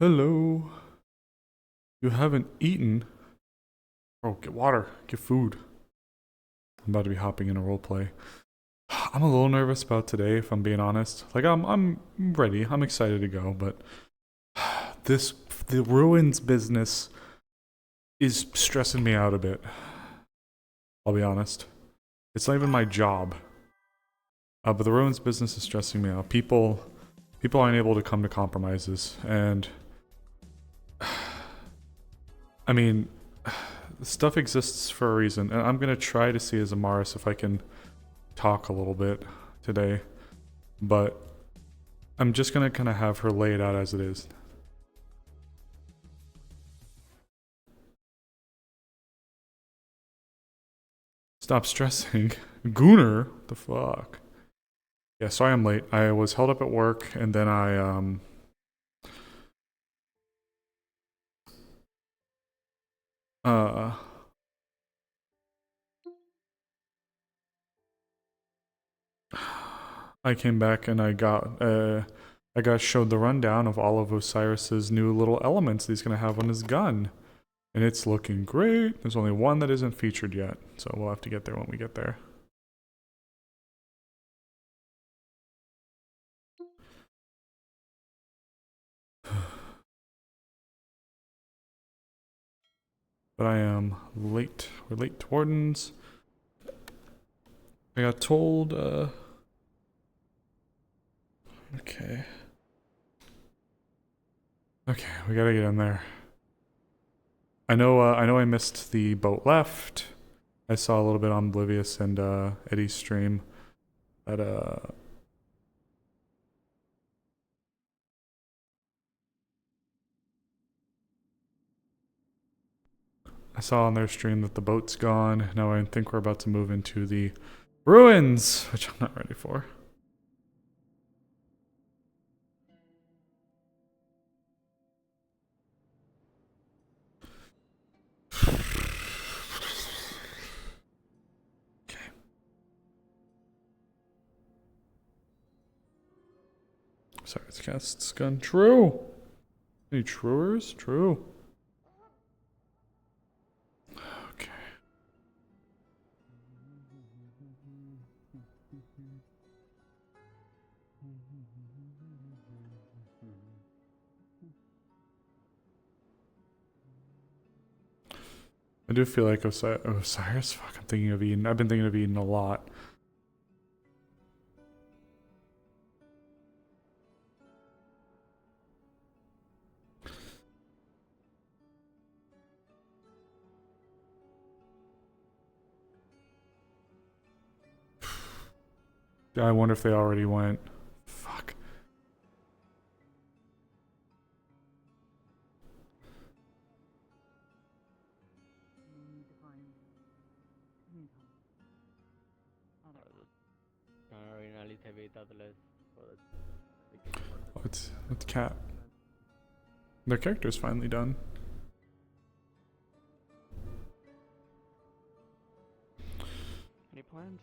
Hello. You haven't eaten? Oh, get water. Get food. I'm about to be hopping in a roleplay. I'm a little nervous about today, if I'm being honest. Like I'm ready. I'm excited to go, but this the ruins business is stressing me out a bit. I'll be honest. It's not even my job. But the ruins business is stressing me out. People aren't able to come to compromises, and I mean, stuff exists for a reason, and I'm gonna try to see as Amaris if I can talk a little bit today, but I'm just gonna kind of have her lay it out as it is. Stop stressing. Gooner? What the fuck? Yeah, sorry I'm late. I was held up at work, and then uh I came back and I got showed the rundown of all of Osiris's new little elements that he's gonna have on his gun. And it's looking great. There's only one that isn't featured yet, so we'll have to get there when we get there. But I am late. We're late to Wardens. I got told, okay. Okay, we gotta get in there. I know I missed the boat left. I saw a little bit on Oblivious and Eddie's stream that I saw on their stream that the boat's gone. Now I think we're about to move into the ruins, which I'm not ready for. Okay. Sorry, it's cast's gun. True. Any truers? True. Okay. I do feel like Osiris. Fuck, I'm thinking of Eden. I've been thinking of Eden a lot. I wonder if they already went. Fuck. Oh, it's Cat. Their character's finally done. Any plans?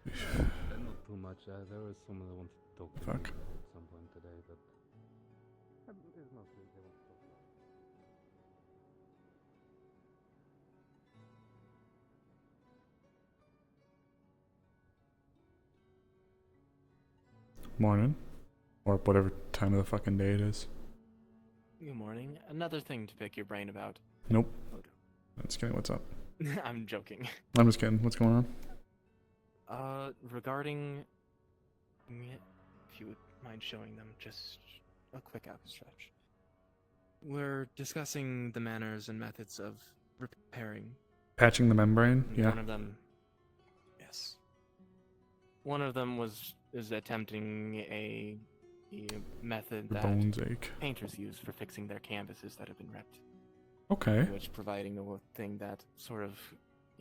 Not too much. There was someone that wants to talk to Fuck. me at some point today, but it's not really they want to talk about. Morning. Or whatever time of the fucking day it is. Good morning. Another thing to pick your brain about. Nope. Just kidding. What's up? I'm joking. I'm just kidding. What's going Uh, regarding... If you would mind showing them just a quick outstretch. We're discussing the manners and methods of repairing. Patching the membrane? Yeah. One of them... Yes. One of them is attempting a method Your that bones ache. painters use for fixing their canvases that have been ripped. Okay. Which providing a thing that sort of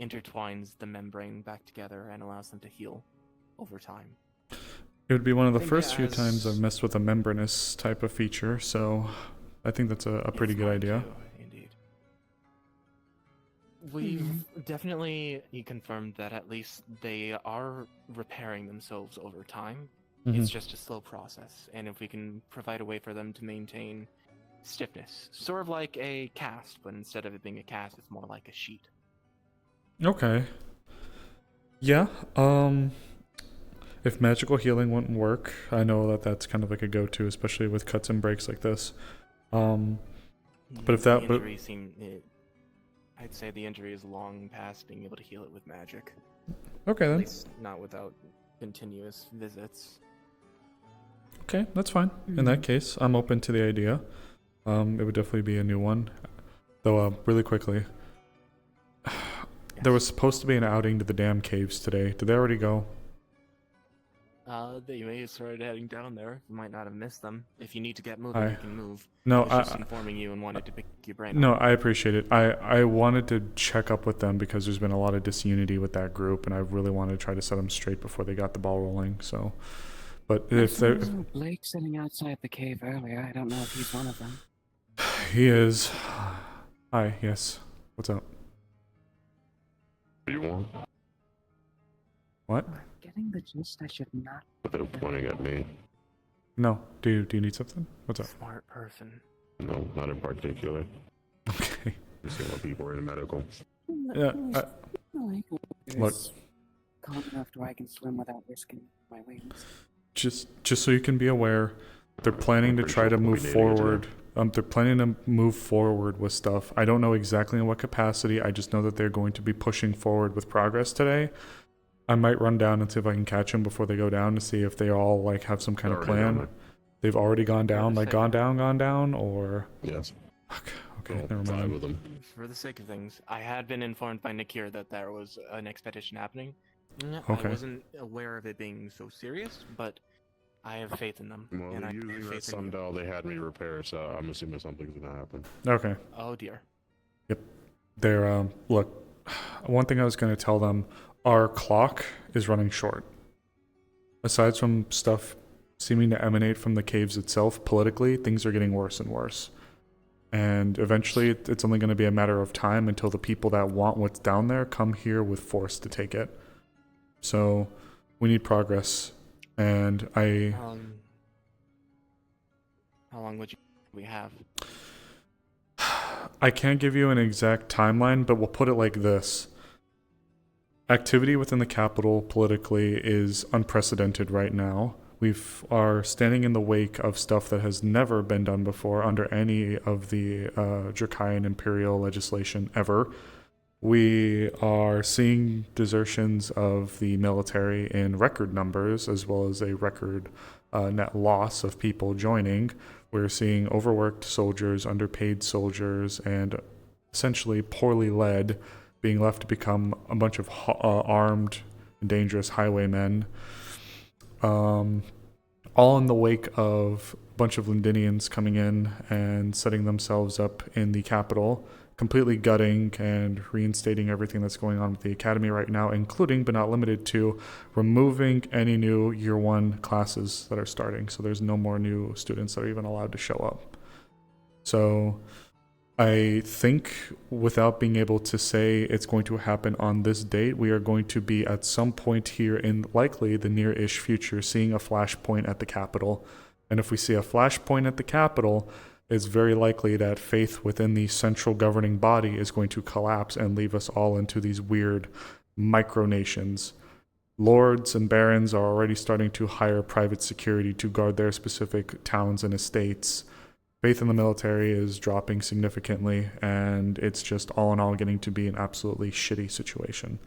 intertwines the membrane back together and allows them to heal over time. It would be one of the Think first few as- times I've messed with a membranous type of feature, so I think that's a pretty It's good mine idea. too, indeed. We've definitely confirmed that at least they are repairing themselves over time. Mhm. It's just a slow process, and if we can provide a way for them to maintain stiffness, sort of like a cast, but instead of it being a cast, it's more like a sheet. Okay. Yeah. If magical healing wouldn't work, I know that that's kind of like a go-to, especially with cuts and breaks like this. But if that, the injury I'd say the injury is long past being able to heal it with magic. okay At then. least not without continuous visits. Okay, that's fine. In that case, I'm open to the idea. It would definitely be a new one. Though, really quickly, there was supposed to be an outing to the damn caves today. Did they already go? They may have started heading down there. You might not have missed them. If you need to get moving, I- you can move. No, I was just informing you and wanted to pick your brain. No, on it. I appreciate it. I wanted to check up with them because there's been a lot of disunity with that group, and I really wanted to try to set them straight before they got the ball rolling. So, but if they're, Blake sitting outside the cave earlier. I don't know if he's one of them. he is. Hi, yes. What's up? What do you want? What? I'm getting the gist I should not. But they're pointing at me. No. Do you need something? What's up? Smart person. No, not in particular. Okay. Just seeing what people are in medical. Yeah. Look. Calm enough to where I can swim without risking my wings. Just so you can be aware, they're planning to Pretty try sure to we'll move be needing it forward. They're planning to move forward with stuff. I don't know exactly in what capacity. I just know that they're going to be pushing forward with progress today. I might run down and see if I can catch them before they go down to see if they all like have some kind of Already down plan. there. They've already gone down, the like sake gone down, or Yes. okay, All never five mind. of them. For the sake of things, I had been informed by Nakir that there was an expedition happening. Okay. I wasn't aware of it being so serious, but I have faith in them. Well, and I they're have using that faith in you. sundial they had me repair, so I'm assuming something's gonna happen. Okay. Oh dear. They're look. One thing I was going to tell them: our clock is running short. Aside from stuff seeming to emanate from the caves itself, politically, things are getting worse and worse. And eventually, it's only going to be a matter of time until the people that want what's down there come here with force to take it. So, we need progress. And How long would we have? I can't give you an exact timeline, but we'll put it like this. Activity within the capital politically is unprecedented right now. We are standing in the wake of stuff that has never been done before under any of the Dracaean imperial legislation ever. We are seeing desertions of the military in record numbers, as well as a record net loss of people joining. We're seeing overworked soldiers, underpaid soldiers, and essentially poorly led being left to become a bunch of armed and dangerous highwaymen. All in the wake of a bunch of Londinians coming in and setting themselves up in the capital, completely gutting and reinstating everything that's going on with the academy right now, including but not limited to removing any new year one classes that are starting. So there's no more new students that are even allowed to show up. So I think without being able to say it's going to happen on this date, we are going to be at some point here in likely the near-ish future seeing a flashpoint at the Capitol. And if we see a flashpoint at the Capitol, it's very likely that faith within the central governing body is going to collapse and leave us all into these weird micronations. Lords and barons are already starting to hire private security to guard their specific towns and estates. Faith in the military is dropping significantly, and it's just all in all getting to be an absolutely shitty situation.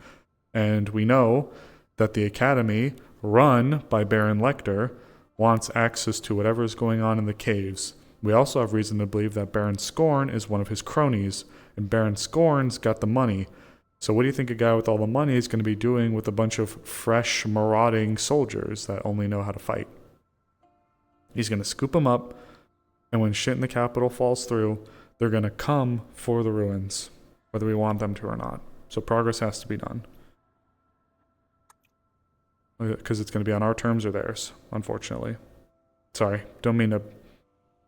And we know that the academy, run by Baron Lecter, wants access to whatever is going on in the caves. We also have reason to believe that Baron Scorn is one of his cronies, and Baron Scorn's got the money. So what do you think a guy with all the money is going to be doing with a bunch of fresh, marauding soldiers that only know how to fight? He's going to scoop them up, and when shit in the capital falls through, they're going to come for the ruins, whether we want them to or not. So progress has to be done. Because it's going to be on our terms or theirs, unfortunately. Sorry, don't mean to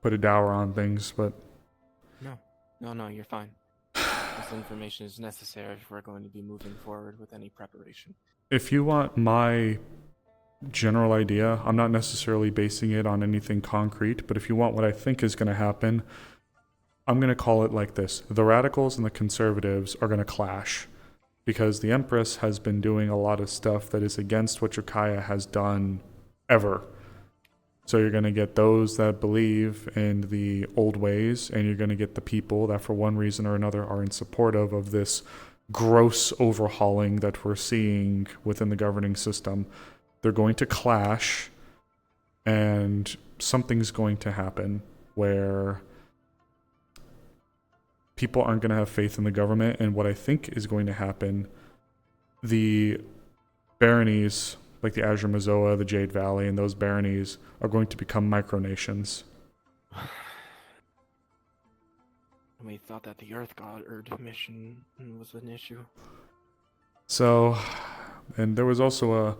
put a dower on things, but No, you're fine. This information is necessary if we're going to be moving forward with any preparation. if you want my general idea, I'm not necessarily basing it on anything concrete, but if you want what I think is going to happen, I'm going to call it like this. The radicals and the conservatives are going to clash because the Empress has been doing a lot of stuff that is against what Jokaya has done ever. So you're going to get those that believe in the old ways, and you're going to get the people that for one reason or another are in support of this gross overhauling that we're seeing within the governing system. They're going to clash, and something's going to happen where people aren't going to have faith in the government. And what I think is going to happen, the baronies like the Azure Mazoa, the Jade Valley, and those baronies are going to become micronations. We thought that the Earth God mission was an issue. So, and there was also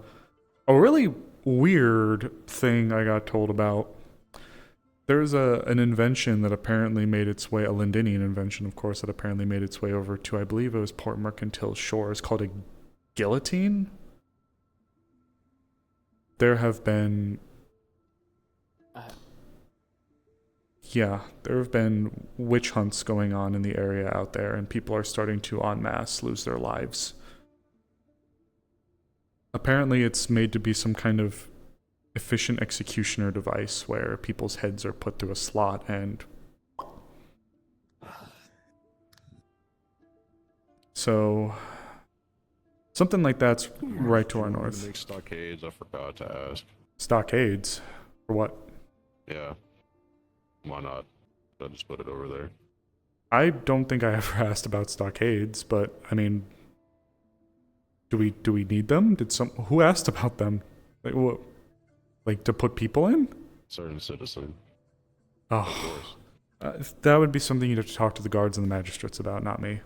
a really weird thing I got told about. There's an invention that apparently made its way, a Lindinian invention, of course, that apparently made its way over to, I believe it was Port Mercantile Shores, called a guillotine. There have been... there have been witch hunts going on in the area out there, and people are starting to en masse lose their lives. Apparently it's made to be some kind of efficient executioner device where people's heads are put through a slot and... So... something like that's right to our north. Make stockades, I forgot to ask. Stockades? For what? Yeah. Why not? I just put it over there. I don't think I ever asked about stockades, but I mean, do we need them? Who asked about them? Like what? Like to put people in? Certain citizen. Oh, Of course. that would be something you'd have to talk to the guards and the magistrates about, not me.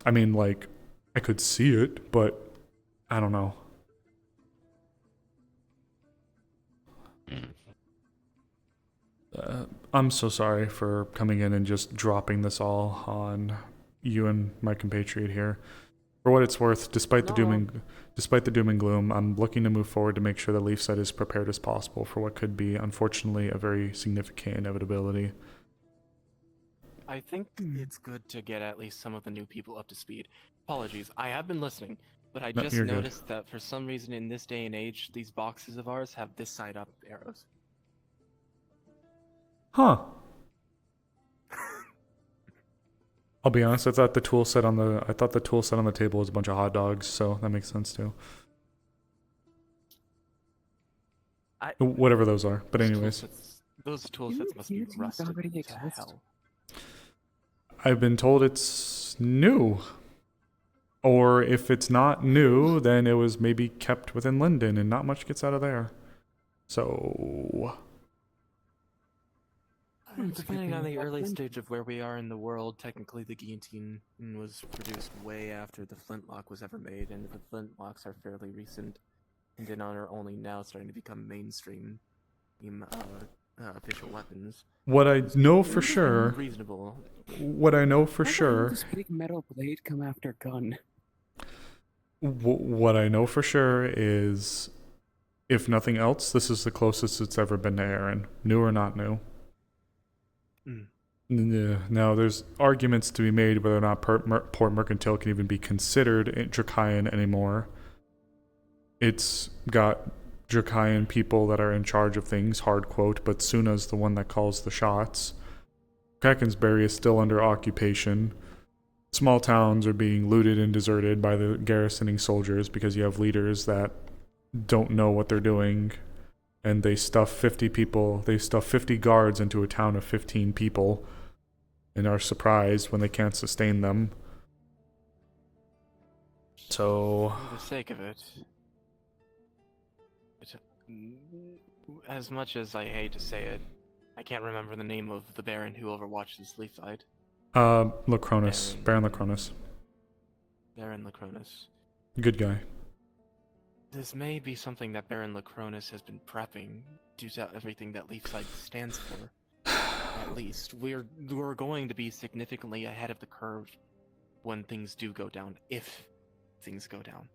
I mean, like, I could see it, but I don't know. I'm so sorry for coming in and just dropping this all on you and my compatriot here. For what it's worth, despite the doom and gloom, I'm looking to move forward to make sure that Leafside is prepared as possible for what could be, unfortunately, a very significant inevitability. I think it's good to get at least some of the new people up to speed. Apologies, I have been listening, but I just noticed that for some reason in this day and age, these boxes of ours have this side up arrows. Huh. I'll be honest, I thought the tool set on the table was a bunch of hot dogs, so that makes sense too. Whatever those are. But anyways. Those tool sets must be rusted to hell. I've been told it's new. Or if it's not new, then it was maybe kept within Linden and not much gets out of there. So... depending on the early stage of where we are in the world, technically the guillotine was produced way after the flintlock was ever made, and the flintlocks are fairly recent, and in honor only now starting to become mainstream official weapons. What I know for sure... Reasonable. What I know for sure... Does big metal blade come after gun? What I know for sure is, if nothing else, this is the closest it's ever been to Aaron. New or not new. Now, there's arguments to be made whether or not Port Mercantile can even be considered Dracayan anymore. It's got Dracayan people that are in charge of things, hard quote, but Suna's the one that calls the shots. Krakensberry is still under occupation. Small towns are being looted and deserted by the garrisoning soldiers because you have leaders that don't know what they're doing. And they stuff 50 guards into a town of 15 people and are surprised when they can't sustain them. So... for the sake of it, as much as I hate to say it, I can't remember the name of the Baron who overwatches Leafside. Lacronus. Baron Lacronus. Baron Lacronus. Good guy. This may be something that Baron Lacronus has been prepping due to everything that Leafside stands for. At least we're going to be significantly ahead of the curve when things do go down, if things go down.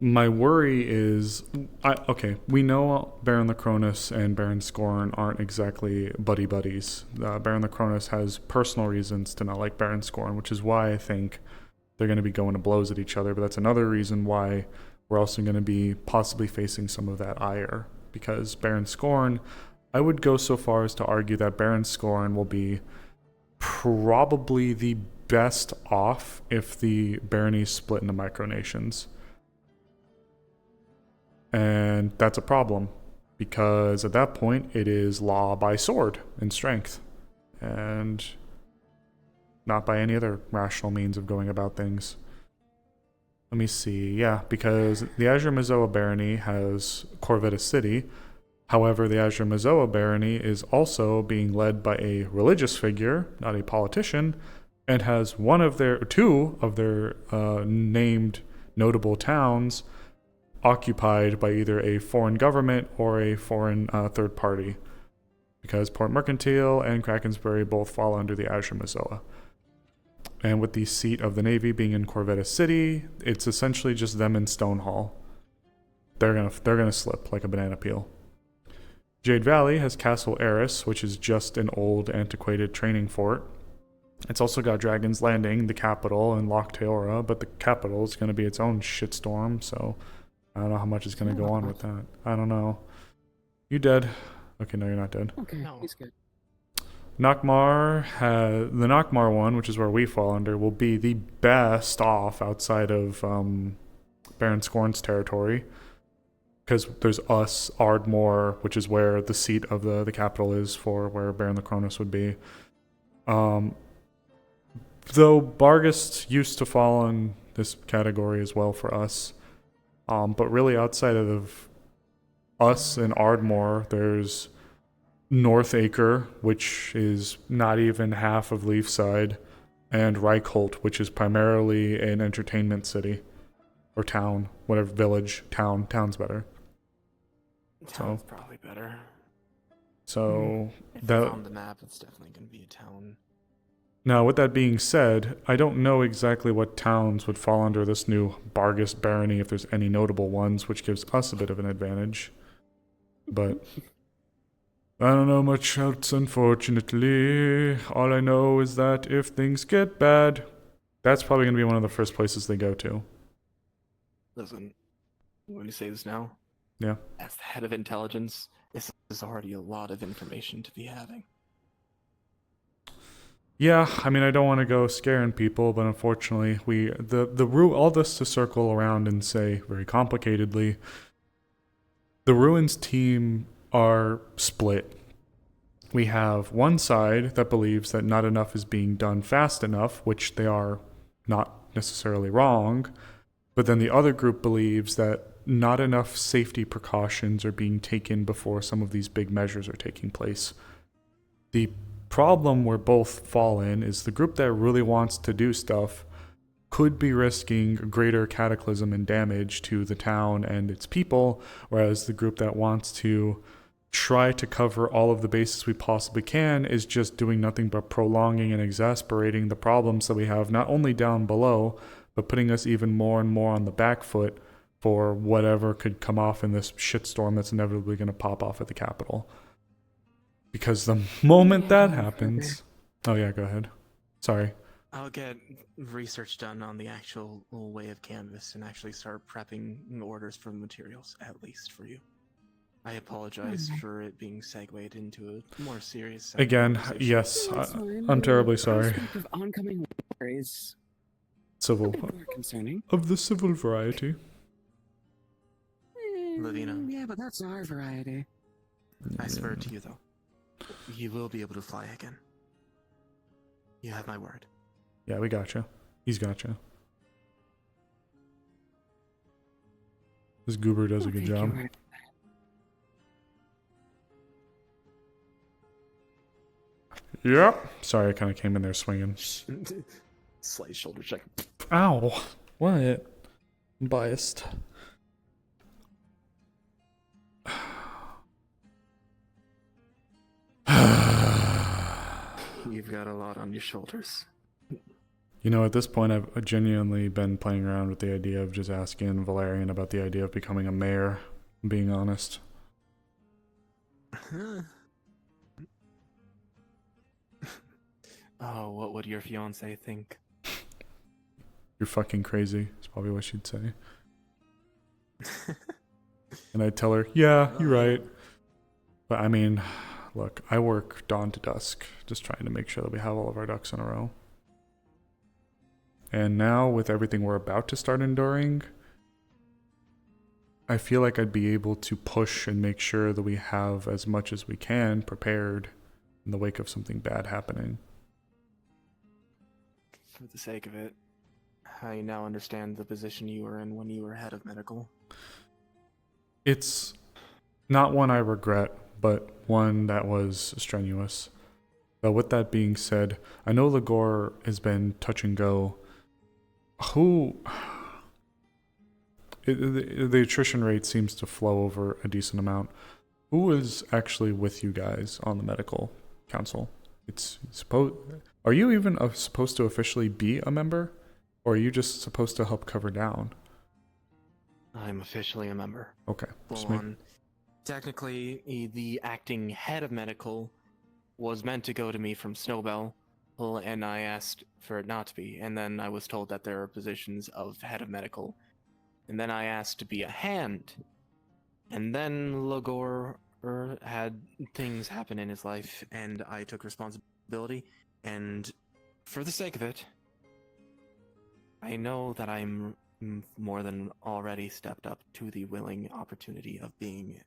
My worry is, okay, we know Baron Lacronus and Baron Scorn aren't exactly buddy buddies. Baron Lacronus has personal reasons to not like Baron Scorn, which is why I think they're going to be going to blows at each other. But that's another reason why we're also going to be possibly facing some of that ire. Because Baron Scorn, I would go so far as to argue that Baron Scorn will be probably the best off if the baronies split into micronations. And that's a problem, because at that point it is law by sword and strength, and not by any other rational means of going about things. Let me see. Yeah, because the Azure Mazoa barony has Corvetta City. However, the Azure Mazoa barony is also being led by a religious figure, not a politician, and has two of their named notable towns occupied by either a foreign government or a foreign third party, because Port Mercantile and Krakensbury both fall under the Azure Mazoa. And with the seat of the Navy being in Corvetta City, it's essentially just them in Stonehall. They're gonna slip like a banana peel. Jade Valley has Castle Eris, which is just an old, antiquated training fort. It's also got Dragon's Landing, the capital, and Loch Teora, but the capital is going to be its own shitstorm, so I don't know how much is going to go on with that. I don't know. You dead? Okay, no, you're not dead. Okay, No. he's good. Nockmar has the Nockmar one, which is where we fall under, will be the best off outside of Baron Scorn's territory, because there's us, Ardmore, which is where the seat of the capital is for where Baron Lacronus would be. Though Barghest used to fall in this category as well for us. But really outside of us and Ardmore, there's Northacre, which is not even half of Leafside, and Reichholt, which is primarily an entertainment city. Or town, whatever, village, town. Town's better. Town's probably better. So If that it's on the map, it's definitely going to be a town. Now, with that being said, I don't know exactly what towns would fall under this new Barghest barony, if there's any notable ones, which gives us a bit of an advantage. But I don't know much else, unfortunately. All I know is that if things get bad, that's probably going to be one of the first places they go to. Listen, I'm going to say this now. Yeah. As the head of intelligence, this is already a lot of information to be having. Yeah, I mean, I don't want to go scaring people, but unfortunately, all this to circle around and say very complicatedly, the Ruins team are split. We have one side that believes that not enough is being done fast enough, which they are not necessarily wrong, but then the other group believes that not enough safety precautions are being taken before some of these big measures are taking place. The problem where both fall in is the group that really wants to do stuff could be risking greater cataclysm and damage to the town and its people, whereas the group that wants to try to cover all of the bases we possibly can is just doing nothing but prolonging and exasperating the problems that we have, not only down below, but putting us even more and more on the back foot for whatever could come off in this shitstorm that's inevitably going to pop off at the capital. Because the moment that happens... Oh yeah, go ahead. Sorry. I'll get research done on the actual way of canvas and actually start prepping orders for materials, at least for you. I apologize for it being segued into a more serious... Again, yes, I'm terribly sorry. Prospect of oncoming war is a Civil. bit more concerning. Of the civil variety. Lavina. Yeah, but that's our variety. I swear to you, though, you will be able to fly again. You have my word. Yeah, we gotcha. He's gotcha. This goober does a good job. Yep. Sorry, I kind of came in there swinging. Slight shoulder check. Ow. What? I'm biased. You've got a lot on your shoulders. You know, at this point, I've genuinely been playing around with the idea of just asking Valerian about the idea of becoming a mayor, being honest. Oh, what would your fiance think? You're fucking crazy, is probably what she'd say. And I'd tell her, yeah, you're right. But I mean, look, I work dawn to dusk, just trying to make sure that we have all of our ducks in a row. And now, with everything we're about to start enduring, I feel like I'd be able to push and make sure that we have as much as we can prepared in the wake of something bad happening. For the sake of it, I now understand the position you were in when you were head of medical. It's not one I regret, but one that was strenuous. But with that being said, I know Ligor has been touch and go. The attrition rate seems to flow over a decent amount. Who is actually with you guys on the medical council? Are you even supposed to officially be a member? Or are you just supposed to help cover down? I'm officially a member. Okay. Full on. Technically, the acting head of medical was meant to go to me from Snowbell, and I asked for it not to be. And then I was told that there are positions of head of medical. And then I asked to be a hand. And then Ligor had things happen in his life, and I took responsibility. And for the sake of it, I know that I'm more than already stepped up to the willing opportunity of being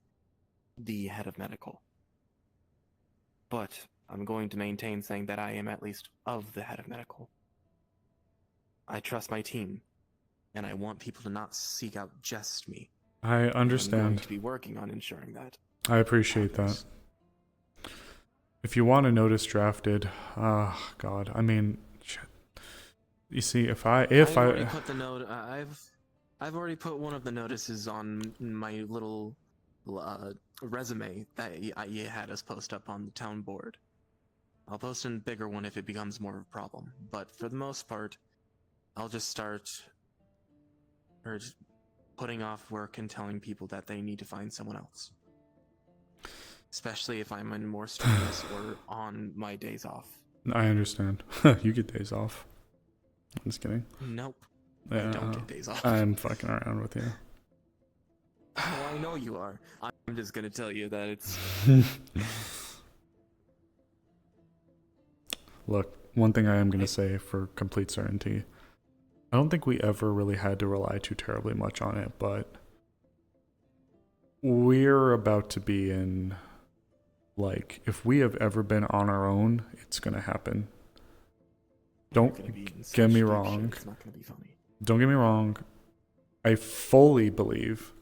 the head of medical. But I'm going to maintain saying that I am at least of the head of medical. I trust my team, and I want people to not seek out just me. I understand. I'm going to be working on ensuring that. I appreciate that. If you want a notice drafted, God, I mean, shit. You see, I've already put the note. I've already put one of the notices on my little resume that you had us post up on the town board. I'll post a bigger one if it becomes more of a problem. But for the most part, I'll just start putting off work and telling people that they need to find someone else. Especially if I'm in more strenuous or on my days off. I understand. You get days off. I'm just kidding. Nope. Yeah, I don't get days off. I'm fucking around with you. Oh, I know you are. I'm just gonna tell you that it's... Look, one thing I am going to say for complete certainty, I don't think we ever really had to rely too terribly much on it, but we're about to be in, like, if we have ever been on our own, it's going to happen. Don't get me wrong. It's not gonna be funny. Don't get me wrong. I fully believe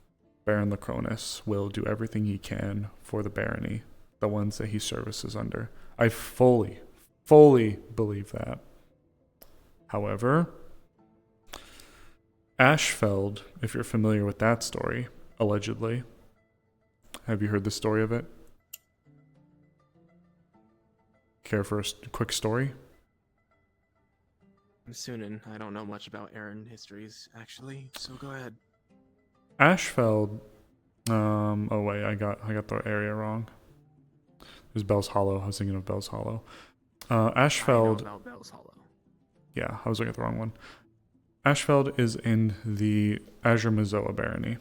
Baron Lacronus will do everything he can for the barony, the ones that he services under. I fully believe that. However, Ashfeld, if you're familiar with that story, allegedly. Have you heard the story of it? Care for a quick story? I'm Sunan. I don't know much about Aaron histories, actually, so go ahead. Ashfeld, oh wait, I got the area wrong. It was Bell's Hollow. I was thinking of Bell's Hollow. Ashfeld. I know about Bell's Hollow. Yeah, I was looking at the wrong one. Ashfeld is in the Azure Mazoa barony.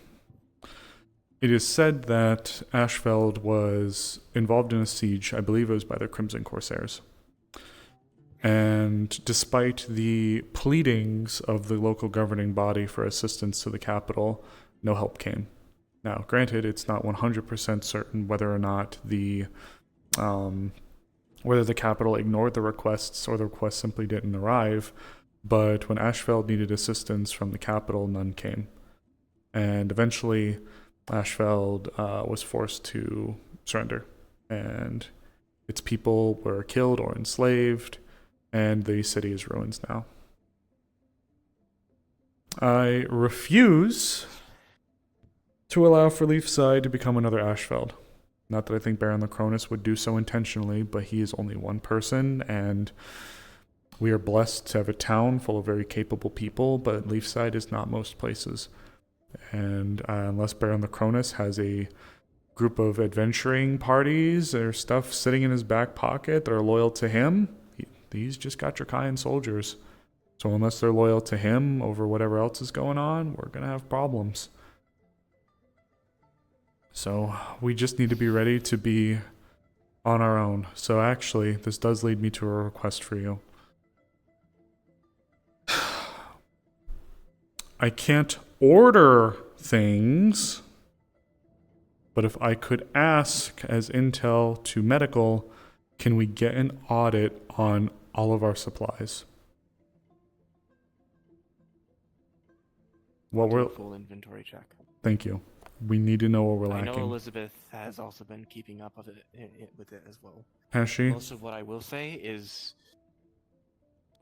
It is said that Ashfeld was involved in a siege, I believe it was by the Crimson Corsairs. And despite the pleadings of the local governing body for assistance to the capital, no help came. Now, granted, it's not 100% certain whether or not whether the capital ignored the requests or the requests simply didn't arrive, but when Ashfeld needed assistance from the capital, none came. And eventually, Ashfeld was forced to surrender, and its people were killed or enslaved, and the city is ruins now. I refuse to allow for Leafside to become another Ashfeld. Not that I think Baron Lacronus would do so intentionally, but he is only one person, and We are blessed to have a town full of very capable people, but Leafside is not most places. And unless Baron the Cronus has a group of adventuring parties or stuff sitting in his back pocket that are loyal to him, he's just got Dracayan soldiers. So unless they're loyal to him over whatever else is going on, we're going to have problems. So we just need to be ready to be on our own. So actually, this does lead me to a request for you. I can't order things, but if I could ask as intel to medical, can we get an audit on all of our supplies? What Do a we're full inventory check. Thank you. We need to know what we're I lacking. know Elizabeth has also been keeping up with it as well. Has she? Most of what I will say is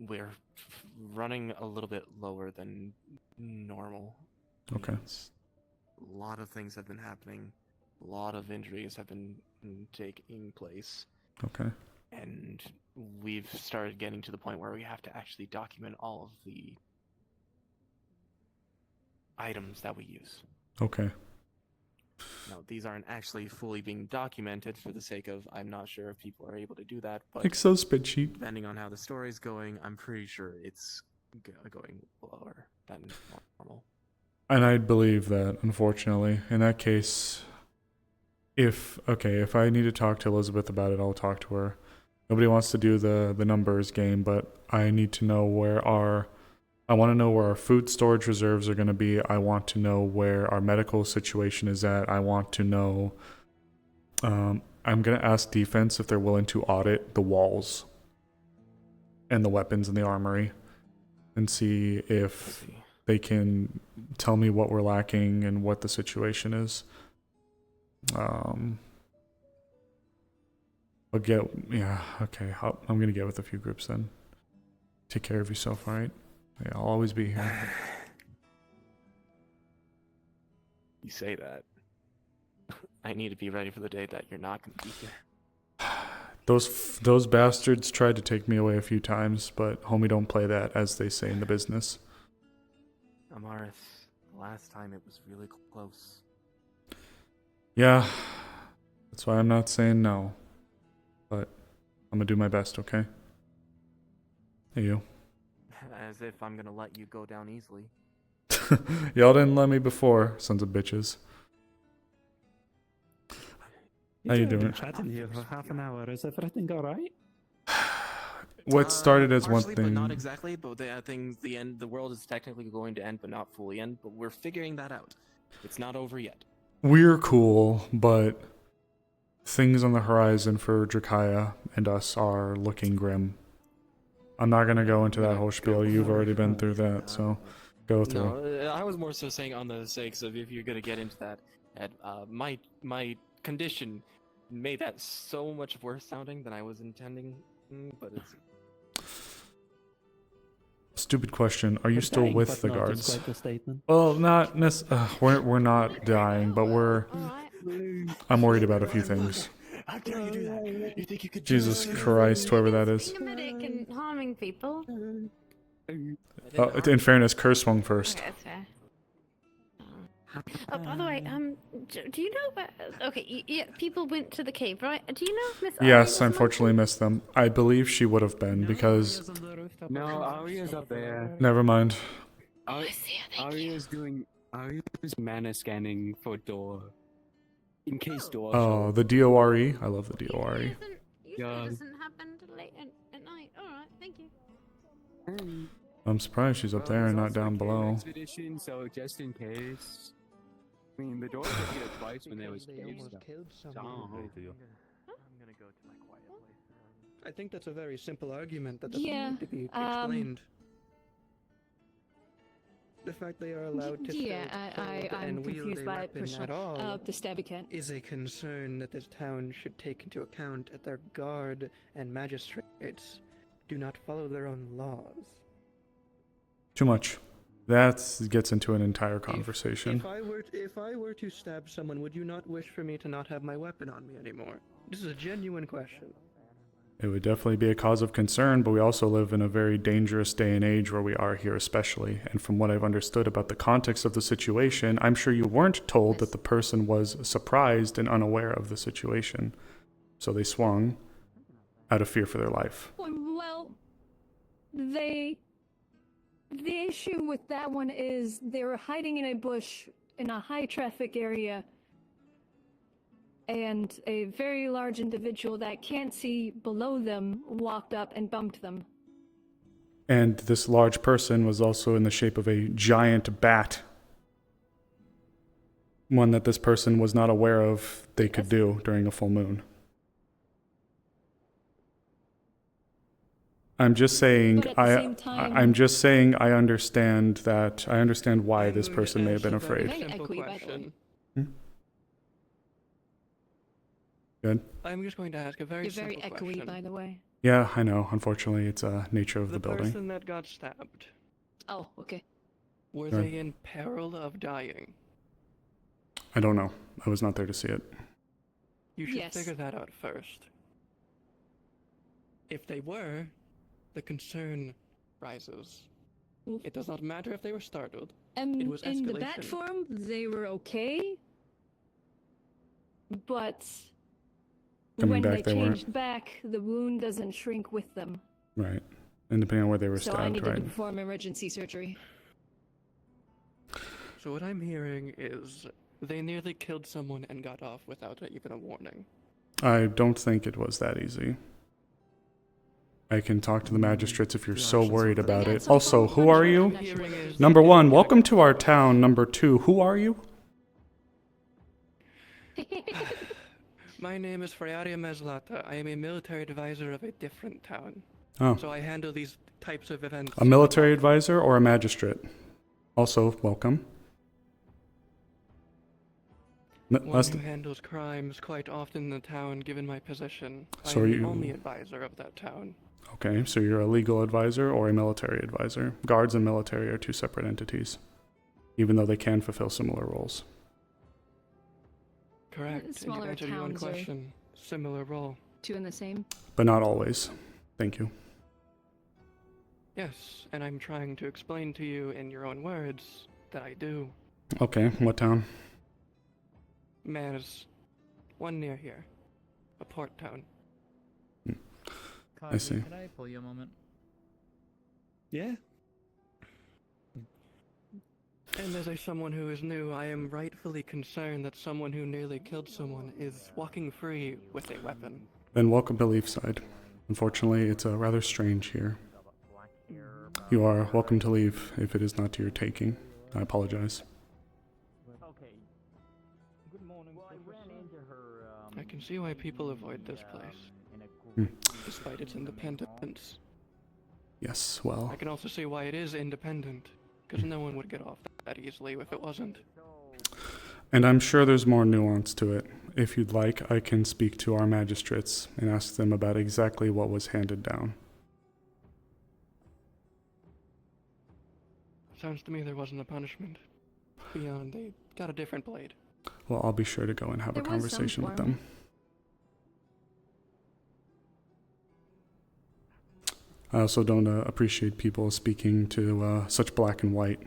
we're running a little bit lower than normal. Okay. A lot of things have been happening. A lot of injuries have been taking place. Okay. And we've started getting to the point where we have to actually document all of the items that we use. Okay. Now, these aren't actually fully being documented for the sake of I'm not sure if people are able to do that, but Excel spreadsheet. depending on how the story's going, I'm pretty sure it's going lower than normal. And I believe that, unfortunately. In that case, if I need to talk to Elizabeth about it, I'll talk to her. Nobody wants to do the numbers game, but I need to know I want to know where our food storage reserves are going to be. I want to know where our medical situation is at. I want to know, I'm going to ask defense if they're willing to audit the walls and the weapons in the armory and see if they can tell me what we're lacking and what the situation is. I'm going to get with a few groups then. Take care of yourself, all right? Yeah, I'll always be here. You say that. I need to be ready for the day that you're not going to be here. Those bastards tried to take me away a few times, but homie don't play that, as they say in the business. Amaris, last time it was really close. Yeah, that's why I'm not saying no. But I'm gonna do my best, okay? Hey, you. As if I'm going to let you go down easily. Y'all didn't let me before, sons of bitches. How you doing? Been chatting here for half an hour. Is everything all right? What started as one partially, thing. but not exactly. But the world is technically going to end, but not fully end. But we're figuring that out. It's not over yet. We're cool, but things on the horizon for Drakaya and us are looking grim. I'm not gonna go into that whole spiel. You've already been through that, so go through. No, I was more so saying on the sakes of if you're gonna get into that, my condition made that so much worse sounding than I was intending. But it's Stupid question. Are you still Dying, with but the not is guards? quite a statement. Well, not we're not dying, but I'm worried about a few things. How dare you do that? You think you could Jesus Christ, whoever that is. Being a medic and harming people. In fairness, Curse swung first. Okay, that's fair. Oh, by the way, do you know where? Okay, yeah, people went to the cave, right? Do you know if Miss Ari Yes, was I among unfortunately them? missed them. I believe she would have been because. No, Arya's up there. Never mind. I see her, thank you. Arya's mana scanning for door. In case door. Oh, the DORE. I love the DORE. Usually Yeah. it doesn't happen till late at night. Alright, thank you. I'm surprised she's up there and not down below. Expedition, so just in case. I mean, the door was here twice when there was caves. I'm gonna go to my quiet place. I think that's a very simple argument that doesn't Yeah, need to be explained. The fact they are allowed to Yeah, hold I'm and wield confused a by weapon personal. at all The stabby cat. is a concern that this town should take into account that their guard and magistrates do not follow their own laws. Too much. That gets into an entire conversation. If I were to stab someone, would you not wish for me to not have my weapon on me anymore? This is a genuine question. It would definitely be a cause of concern, but we also live in a very dangerous day and age where we are here especially. And from what I've understood about the context of the situation, I'm sure you weren't told that the person was surprised and unaware of the situation. So they swung out of fear for their life. Well, the issue with that one is they were hiding in a bush in a high traffic area, and a very large individual that can't see below them walked up and bumped them. And this large person was also in the shape of a giant bat. One that this person was not aware of they could do during a full moon. I'm just saying But at the same time- I'm just saying I understand why this I'm person may have been ask a very afraid. Very simple echoey, by the way. question. Good. I'm just going to ask a very You're very simple echoey, question. by the way. Yeah, I know. Unfortunately, it's a nature of the building. person that got stabbed, Oh, okay. were Right. they in peril of dying? I don't know. I was not there to see it. You should Yes. figure that out first. If they were, the concern rises. Oof. It does not matter if they were startled. It was In the bat escalation. form, they were okay, but Coming when back, they they weren't. changed back, the wound doesn't shrink with them. Right. And depending on where they were So I stabbed, needed to right? perform emergency surgery. So what I'm hearing is they nearly killed someone and got off without even a warning. I don't think it was that easy. I can talk to the magistrates if you're so worried about it. Also, who are you? Hearing is Number one, welcome to our town. Number two, who are you? My name is Freyaria Meslata. I am a military advisor of a different town. Oh, So I handle these types of events. a military advisor or a magistrate? Also, welcome. One Last, who handles crimes quite often in the town, given my position. So I are am you- the only advisor of that town. okay, so you're a legal advisor or a military advisor. Guards and military are two separate entities, even though they can fulfill similar roles. Correct. And to Smaller answer your one towns are- question, similar role. Two in the same. But not always. Thank you. Yes, and I'm trying to explain to you in your own words that I do. Okay, what town? There's one near here, a port town. I see. Can I pull you a moment? Yeah. And as someone who is new, I am rightfully concerned that someone who nearly killed someone is walking free with a weapon. Then welcome to Leafside. Unfortunately, it's rather strange here. You are welcome to leave if it is not to your taking. I apologize. Okay. Good morning. Well, I ran into her. I can see why people avoid this place, Hmm. despite its independence. Yes, well, I can also see why it is independent, because no one would get off that easily if it wasn't. and I'm sure there's more nuance to it. If you'd like, I can speak to our magistrates and ask them about exactly what was handed down. Sounds to me there wasn't a punishment. Beyond, they got a different blade. Well, I'll be sure to go and have There a was some conversation with form. them. I also don't appreciate people speaking to such black and white.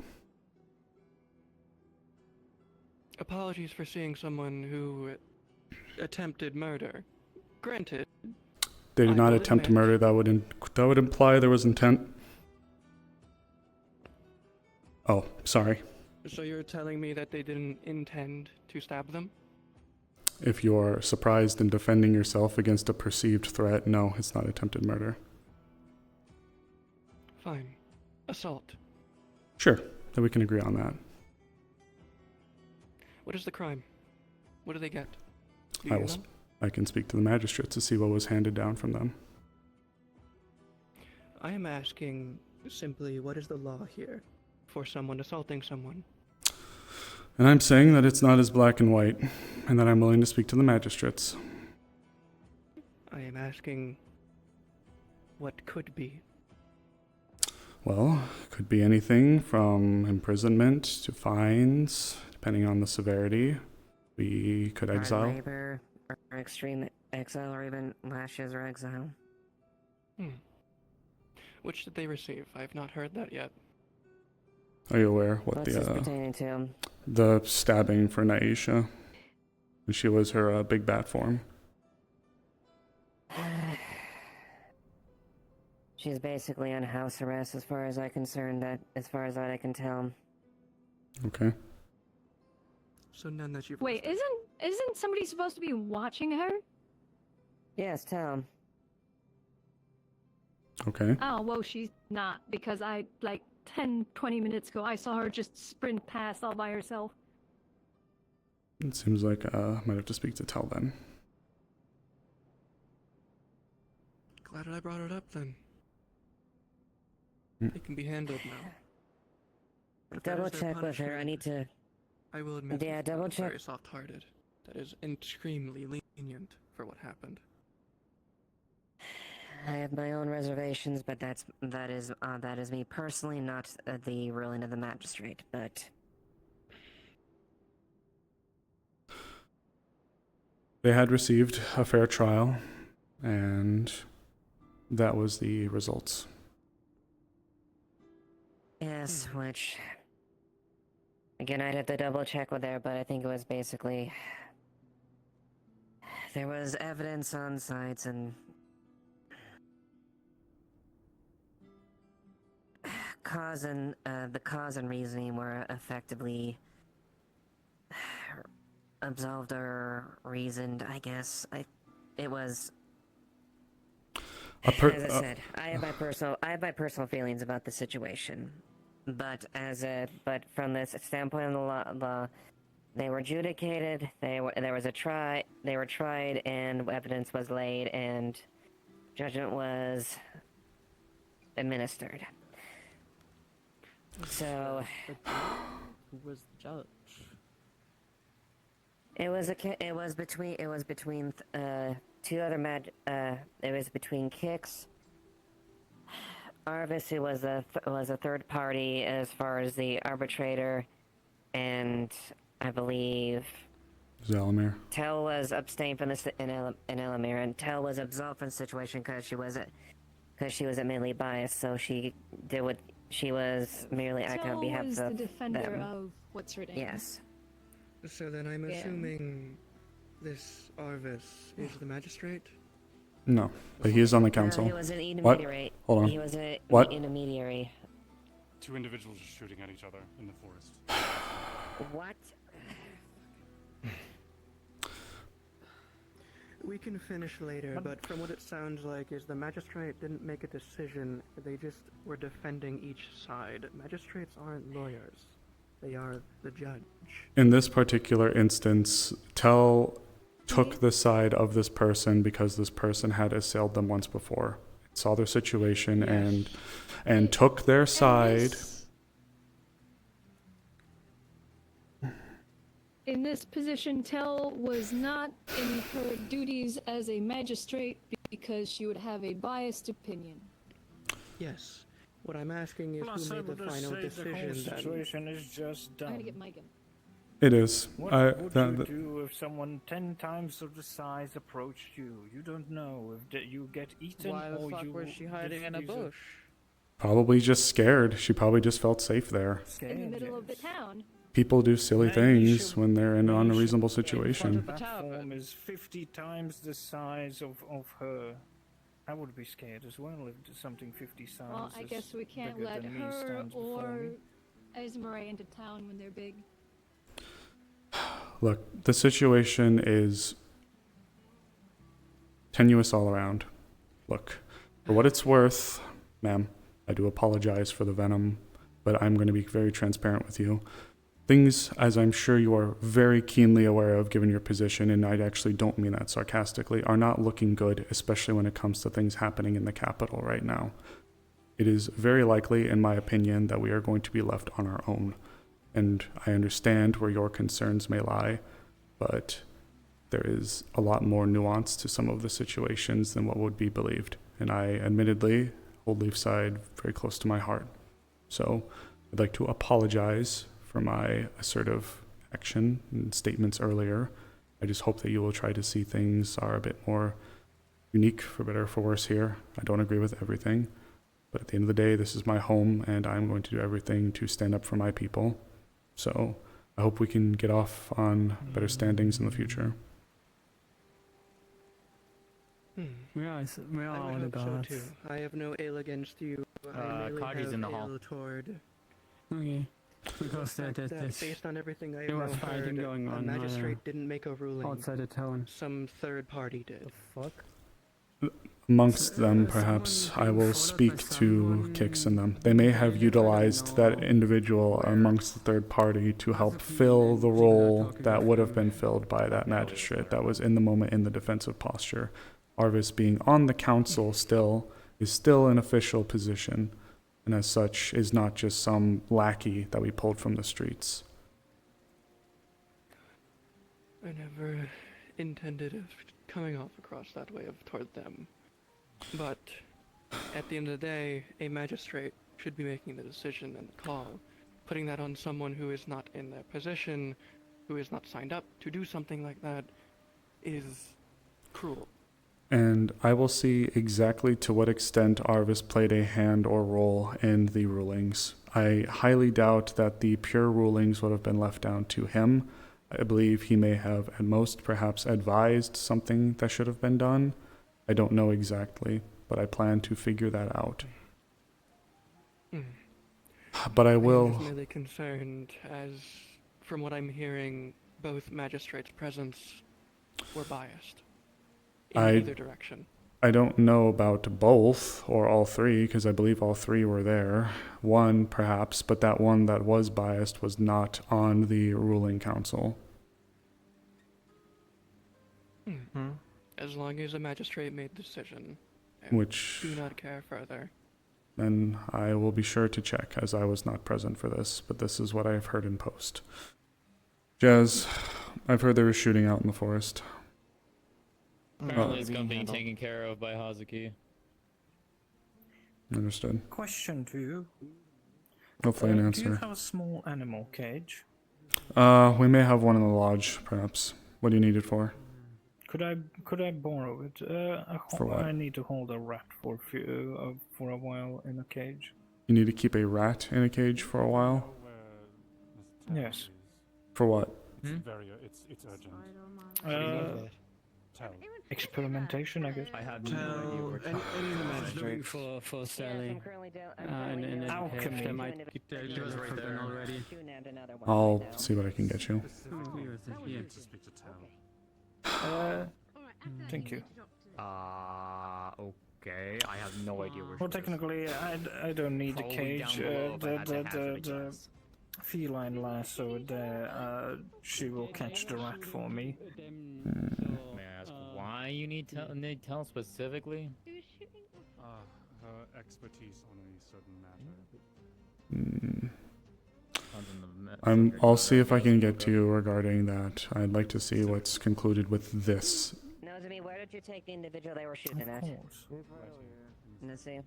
Apologies for seeing someone who attempted murder. Granted, They did I not will attempt admit- murder. That would imply there was intent. Oh, sorry. so you're telling me that they didn't intend to stab them? If you're surprised in defending yourself against a perceived threat, no, it's not attempted murder. Fine. Assault. Sure, then we can agree on that. What is the crime? What do they get? Do I you will. know? I can speak to the magistrates to see what was handed down from them. I am asking simply, what is the law here for someone assaulting someone? And I'm saying that it's not as black and white, and that I'm willing to speak to the magistrates. I am asking what could be. Well, could be anything from imprisonment to fines, depending on the severity. We could Hard exile. labor, or extreme exile, or even lashes or exile. Which did they receive? I have not heard that yet. Are you aware what What's this pertaining to? the stabbing for Naisha? She was her big bat form. She's basically on house arrest as far as I'm concerned, as far as that I can tell. Okay. So none that you've Wait, listed. isn't somebody supposed to be watching her? Yes, tell. Okay. Oh, well, she's not, because I, like, 10-20 minutes ago, I saw her just sprint past all by herself. It seems like I might have to speak to Tel then. Glad I brought it up then. Mm. It can be handled now. But if that Double is their check with her. I punishment, need to. I will admit Yeah, that double is check. very soft-hearted. That is extremely lenient for what happened. I have my own reservations, but that is me personally, not the ruling of the magistrate. But They had received a fair trial, and that was the results. yes, which again, I'd have to double check with her, but I think it was basically there was evidence on sites and the cause and reasoning were effectively absolved or reasoned. I guess it was. As I said, I have my personal feelings about the situation, but from this standpoint of the law, they were adjudicated. They were tried, and evidence was laid, and judgment was administered. So Who was the judge? it was between two other it was between Kix, Arvis, who was a third party as far as the arbitrator, and I believe Zalamir. Tel was abstained from this in Elamir, and Tel was absolved from the situation because she was admittedly biased, so she did what she was merely acting on behalf was of the defender them. of what's her name? Yes. So then I'm Yeah. assuming this Arvis is the magistrate? No, but he is on the No, council. he was an What? intermediary. Hold on. He was an What? intermediary. Two individuals are shooting at each other in the forest. What? We can finish later, but from what it sounds like is the magistrate didn't make a decision, they just were defending each side. Magistrates aren't lawyers. They are the judge. In this particular instance, Tel took the side of this person because this person had assailed them once before, saw their situation, and took their side. In this position, Tel was not in her duties as a magistrate because she would have a biased opinion. Yes. What I'm asking is Plus, who I made the would final say the whole decision then? situation is just I'm dumb. gonna get Mike in. It is. What would you do if someone 10 times of the size approached you? You don't know if you get eaten Why the or fuck you was she hiding in a these are bush? Probably just scared. She probably just felt safe there. scared, In the middle of the yes. town. People do silly Maybe things should- when they're in an maybe unreasonable should- situation. The platform is 50 times the size of her. I would be scared as well if something 50 size. Well, I guess we can't bigger let than me her stands before or me. Azrael into town when they're big. Look, the situation is tenuous all around. Look, for what it's worth, ma'am, I do apologize for the venom, but I'm going to be very transparent with you. Things, as I'm sure you are very keenly aware of given your position, and I actually don't mean that sarcastically, are not looking good, especially when it comes to things happening in the capital right now. It is very likely, in my opinion, that we are going to be left on our own. And I understand where your concerns may lie, but there is a lot more nuance to some of the situations than what would be believed. And I admittedly hold Leafside very close to my heart. So I'd like to apologize for my assertive action and statements earlier. I just hope that you will try to see things are a bit more unique, for better or for worse here. I don't agree with everything. But at the end of the day, this is my home, and I'm going to do everything to stand up for my people. So I hope we can get off on better standings in the future. Yeah, we I all would the hope so gods. too. I have no ill against you. I merely Kagi's have in the hall. ill toward Okay. Because the fact that there's based on everything I there have was now fighting heard, going a on, magistrate didn't make a ruling. outside the town. Some third party did. Fuck. Amongst them, perhaps, I will speak to Kix and them. They may have utilized that individual amongst the third party to help fill the role that would have been filled by that magistrate that was in the moment in the defensive posture. Arvis being on the council still is still an official position, and as such is not just some lackey that we pulled from the streets. I never intended of coming off across that way toward them. But at the end of the day, a magistrate should be making the decision and the call. Putting that on someone who is not in their position, who is not signed up to do something like that, is cruel. And I will see exactly to what extent Arvis played a hand or role in the rulings. I highly doubt that the pure rulings would have been left down to him. I believe he may have at most perhaps advised something that should have been done. I don't know exactly, but I plan to figure that out. But I will... I'm just merely concerned, as from what I'm hearing, both magistrates' presence were biased in either direction. I don't know about both or all three, because I believe all three were there. One, perhaps, but that one that was biased was not on the ruling council. As long as a magistrate made the decision, I Which... do not care further. Then I will be sure to check, as I was not present for this, but this is what I have heard in post. Jazz, I've heard there was shooting out in the forest. Apparently it's being taken care of by Hazuki. Understood. Question to you. Hopefully an Do you answer. have a small animal cage? We may have one in the lodge, perhaps. What do you need it for? Could I borrow it? For what? I need to hold a rat for a while in a cage. You need to keep a rat in a cage for a while? Yes. For what? It's urgent. Experimentation, I guess. I have no idea what you're for Sally. And Alchemy. There might be right there already. I'll see what I can get you. Thank you. Okay. I have no idea where. Well, technically, I don't need the cage. The feline lasso there, she will catch the rat for me. May I ask why you need tell specifically? Her expertise on a certain matter. I'll see if I can get to you regarding that. I'd like to see what's concluded with this. Nozumi, where did you take the individual they were shooting at? Nozumi.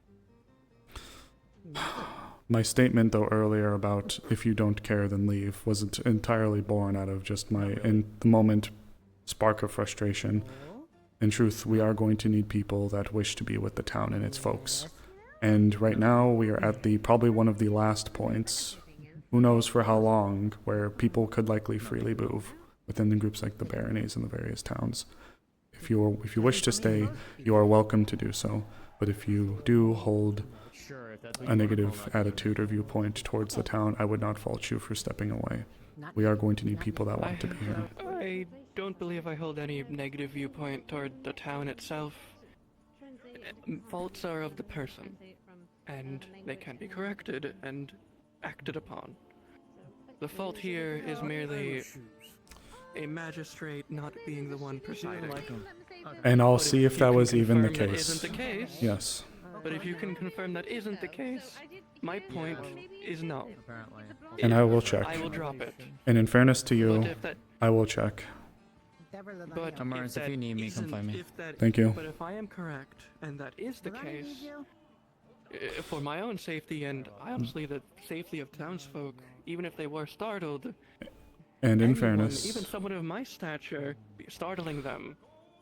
My statement, though, earlier about if you don't care, then leave, wasn't entirely born out of just my, in the moment, spark of frustration. In truth, we are going to need people that wish to be with the town and its folks. And right now, we are at probably one of the last points, who knows for how long, where people could likely freely move within the groups like the baronies and the various towns. If you wish to stay, you are welcome to do so. But if you do hold a negative attitude or viewpoint towards the town, I would not fault you for stepping away. We are going to need people that want to be here. I don't believe I hold any negative viewpoint toward the town itself. Faults are of the person, and they can be corrected and acted upon. The fault here is merely a magistrate not being the one presiding. And I'll see if that was even the That case. isn't the case. Yes. But if you can confirm that isn't the case, my point is no. And I will check. I will drop it. And in fairness to But you, if that, I will check. but Amaris, if you need me, come find me. Thank you. But if I am correct, and that is the case, for my own safety and obviously the safety of townsfolk, even if they were startled, And in anyone, fairness, even someone of my stature, startling them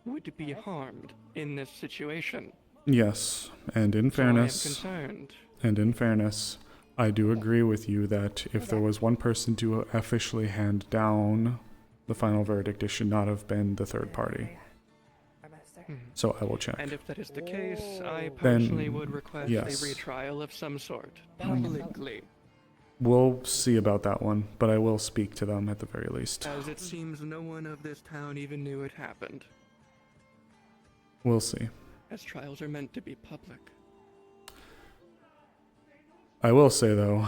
would be harmed in this situation. Yes, and in So I am fairness, concerned. I do agree with you that if there was one person to officially hand down the final verdict, it should not have been the third party. So I will check. And if that is the case, I Then, personally would request yes. a retrial of some sort, publicly, We'll see about that one, but I will speak to them at the very least. as it seems no one of this town even knew it happened, We'll see. as trials are meant to be public. I will say though,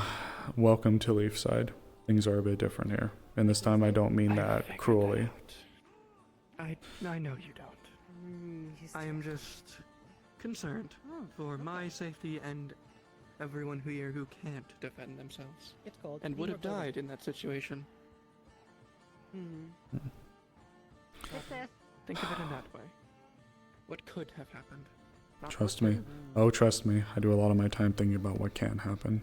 welcome to Leafside. Things are a bit different here, and this time I don't mean that figured cruelly. I know you don't. I am just concerned for my safety and everyone here who can't defend themselves and would have died in that situation. Think of it in that way. What could have happened? Not Trust what me. Oh, trust me. I do a lot of my time thinking about what can happen.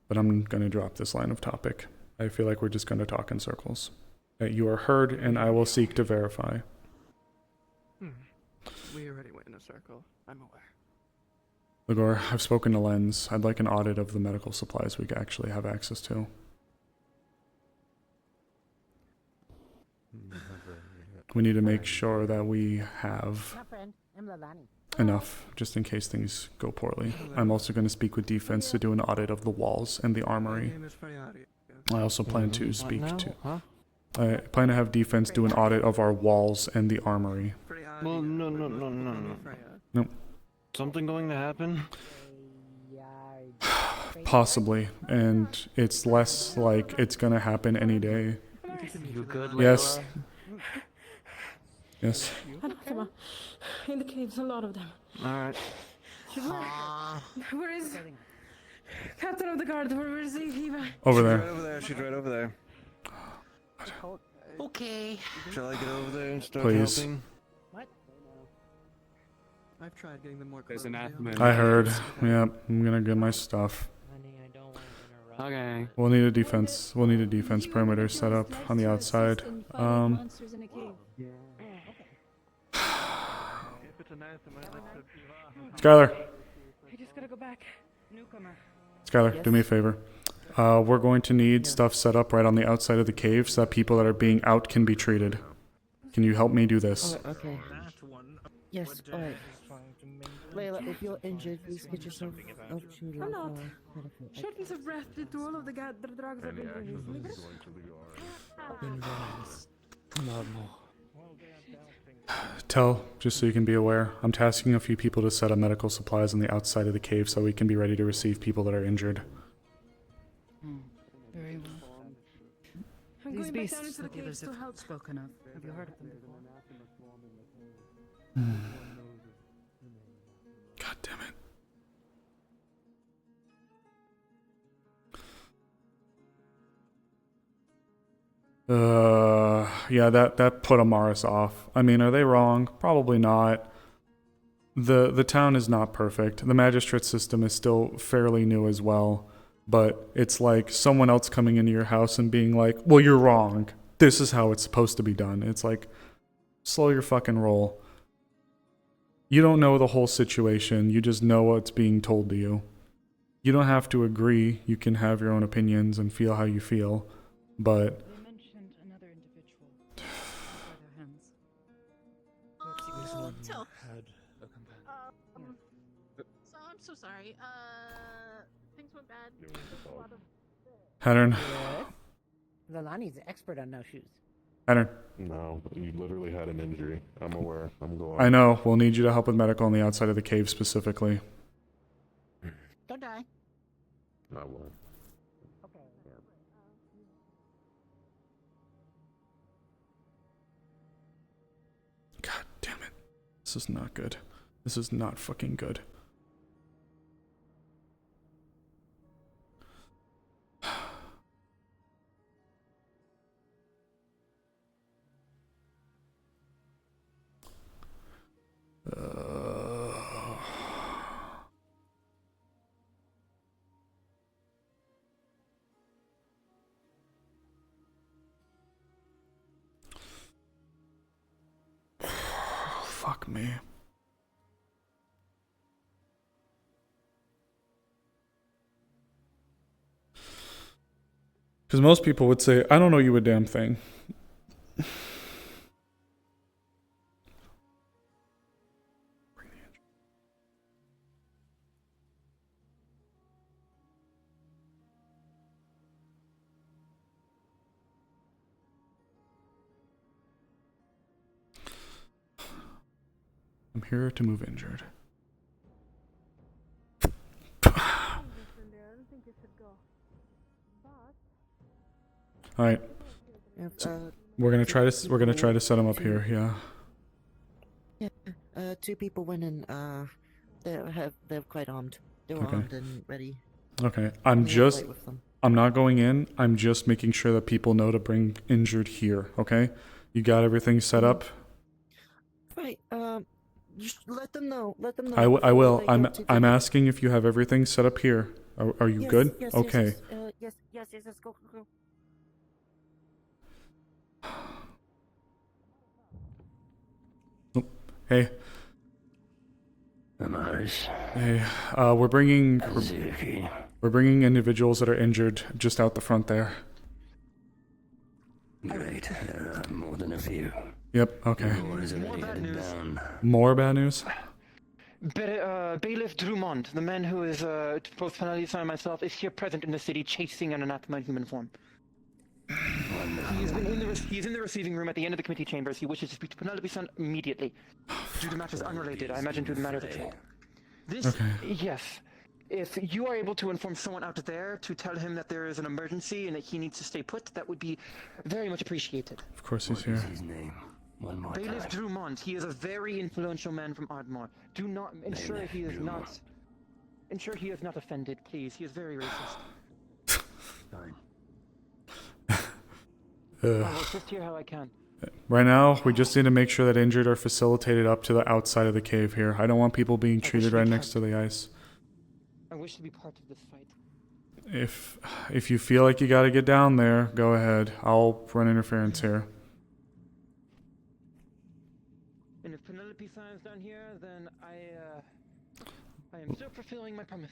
But I'm going to drop this line of topic. I feel like we're just going to talk in circles. You are heard, and I will seek to verify. We already went in a circle. I'm aware. Ligor, I've spoken to Lens. I'd like an audit of the medical supplies we actually have access to. We need to make sure that we have enough, just in case things go poorly. I'm also going to speak with defense to do an audit of the walls and the armory. I also plan to speak to... I plan to have defense do an audit of our walls and the armory. Well, no. Nope. Something going to happen? Possibly, and it's less like it's going to happen any day. You good, Yes. Yes. In the caves, a lot of them. Alright. Where is Captain of the Guard? Where is he? Over She's there. right over there. She's right over there. Okay. Shall I get over there and start Please. helping? I've tried getting them more There's close. anathema. I heard. Yep, I'm going to get my stuff. Okay. We'll need a defense perimeter set up on the outside. Skylar. I just gotta go back. Newcomer. Skylar, do me a favor. We're going to need stuff set up right on the outside of the cave so that people that are being out can be treated. Can you help me do this? Okay. Yes, alright. Layla, if you're injured, please get yourself up to the I'm not. medical. Shortness of breath due to all of the drugs I've been doing. Tell, just so you can be aware, I'm tasking a few people to set up medical supplies on the outside of the cave so we can be ready to receive people that are injured. Very well. I'm These going back beasts down into the that the others caves to have help. spoken of. Have you heard of them before? God damn it. Yeah, that put Amaris off. I mean, are they wrong? Probably not. The town is not perfect. The magistrate system is still fairly new as well. But it's like someone else coming into your house and being like, well, you're wrong. This is how it's supposed to be done. It's like, slow your fucking roll. You don't know the whole situation. You just know what's being told to you. You don't have to agree. You can have your own opinions and feel how you feel. But They mentioned another individual. By their hands. So, So I'm so sorry. Things went bad. A lot of Hattern. Lalani's an expert on no shoes. Hattern. No, you literally had an injury. I'm aware. I'm going. I know. We'll need you to help with medical on the outside of the cave specifically. Don't die. I won't. God damn it. This is not good. This is not fucking good. Fuck me. Because most people would say, I don't know you a damn thing. I'm here to move injured. All right. We're gonna try to set him up here. Yeah. Yeah. 2 people went in. They're quite armed. They were armed and ready. Okay. Fight with them. I'm not going in. I'm just making sure that people know to bring injured here. Okay. You got everything set up. Right. Just let them know. Let them know. I will. I'm asking if you have everything set up here. Are you good? Yes, okay. Yes. Go. Oh, hey. Amaris. Hey. We're bringing individuals that are injured just out the front there. Great. There are more than a few. Yep. Okay. Down. More bad news. Bailiff Drummond, the man who is both Penelope and myself, is here present in the city, chasing an anathema in human form. He is in the receiving room at the end of the committee chambers. He wishes to speak to Penelope's son immediately. Due to matters unrelated, I imagine, to the matter of the trade. Yes. If you are able to inform someone out there to tell him that there is an emergency and that he needs to stay put, that would be very much appreciated. Of course he's here. What is his name? One more Bailiff time. Drummond. He is a very influential man from Ardmore. Do not ensure he is not. Ensure he is not offended, please. He is very racist. Fine. I will assist here how I can. Right now, we just need to make sure that injured are facilitated up to the outside of the cave here. I don't want people being treated right next to the ice. I wish to be part of this fight. If you feel like you got to get down there, go ahead. I'll run interference here. And if Penelope signs down here, then I am still fulfilling my promise.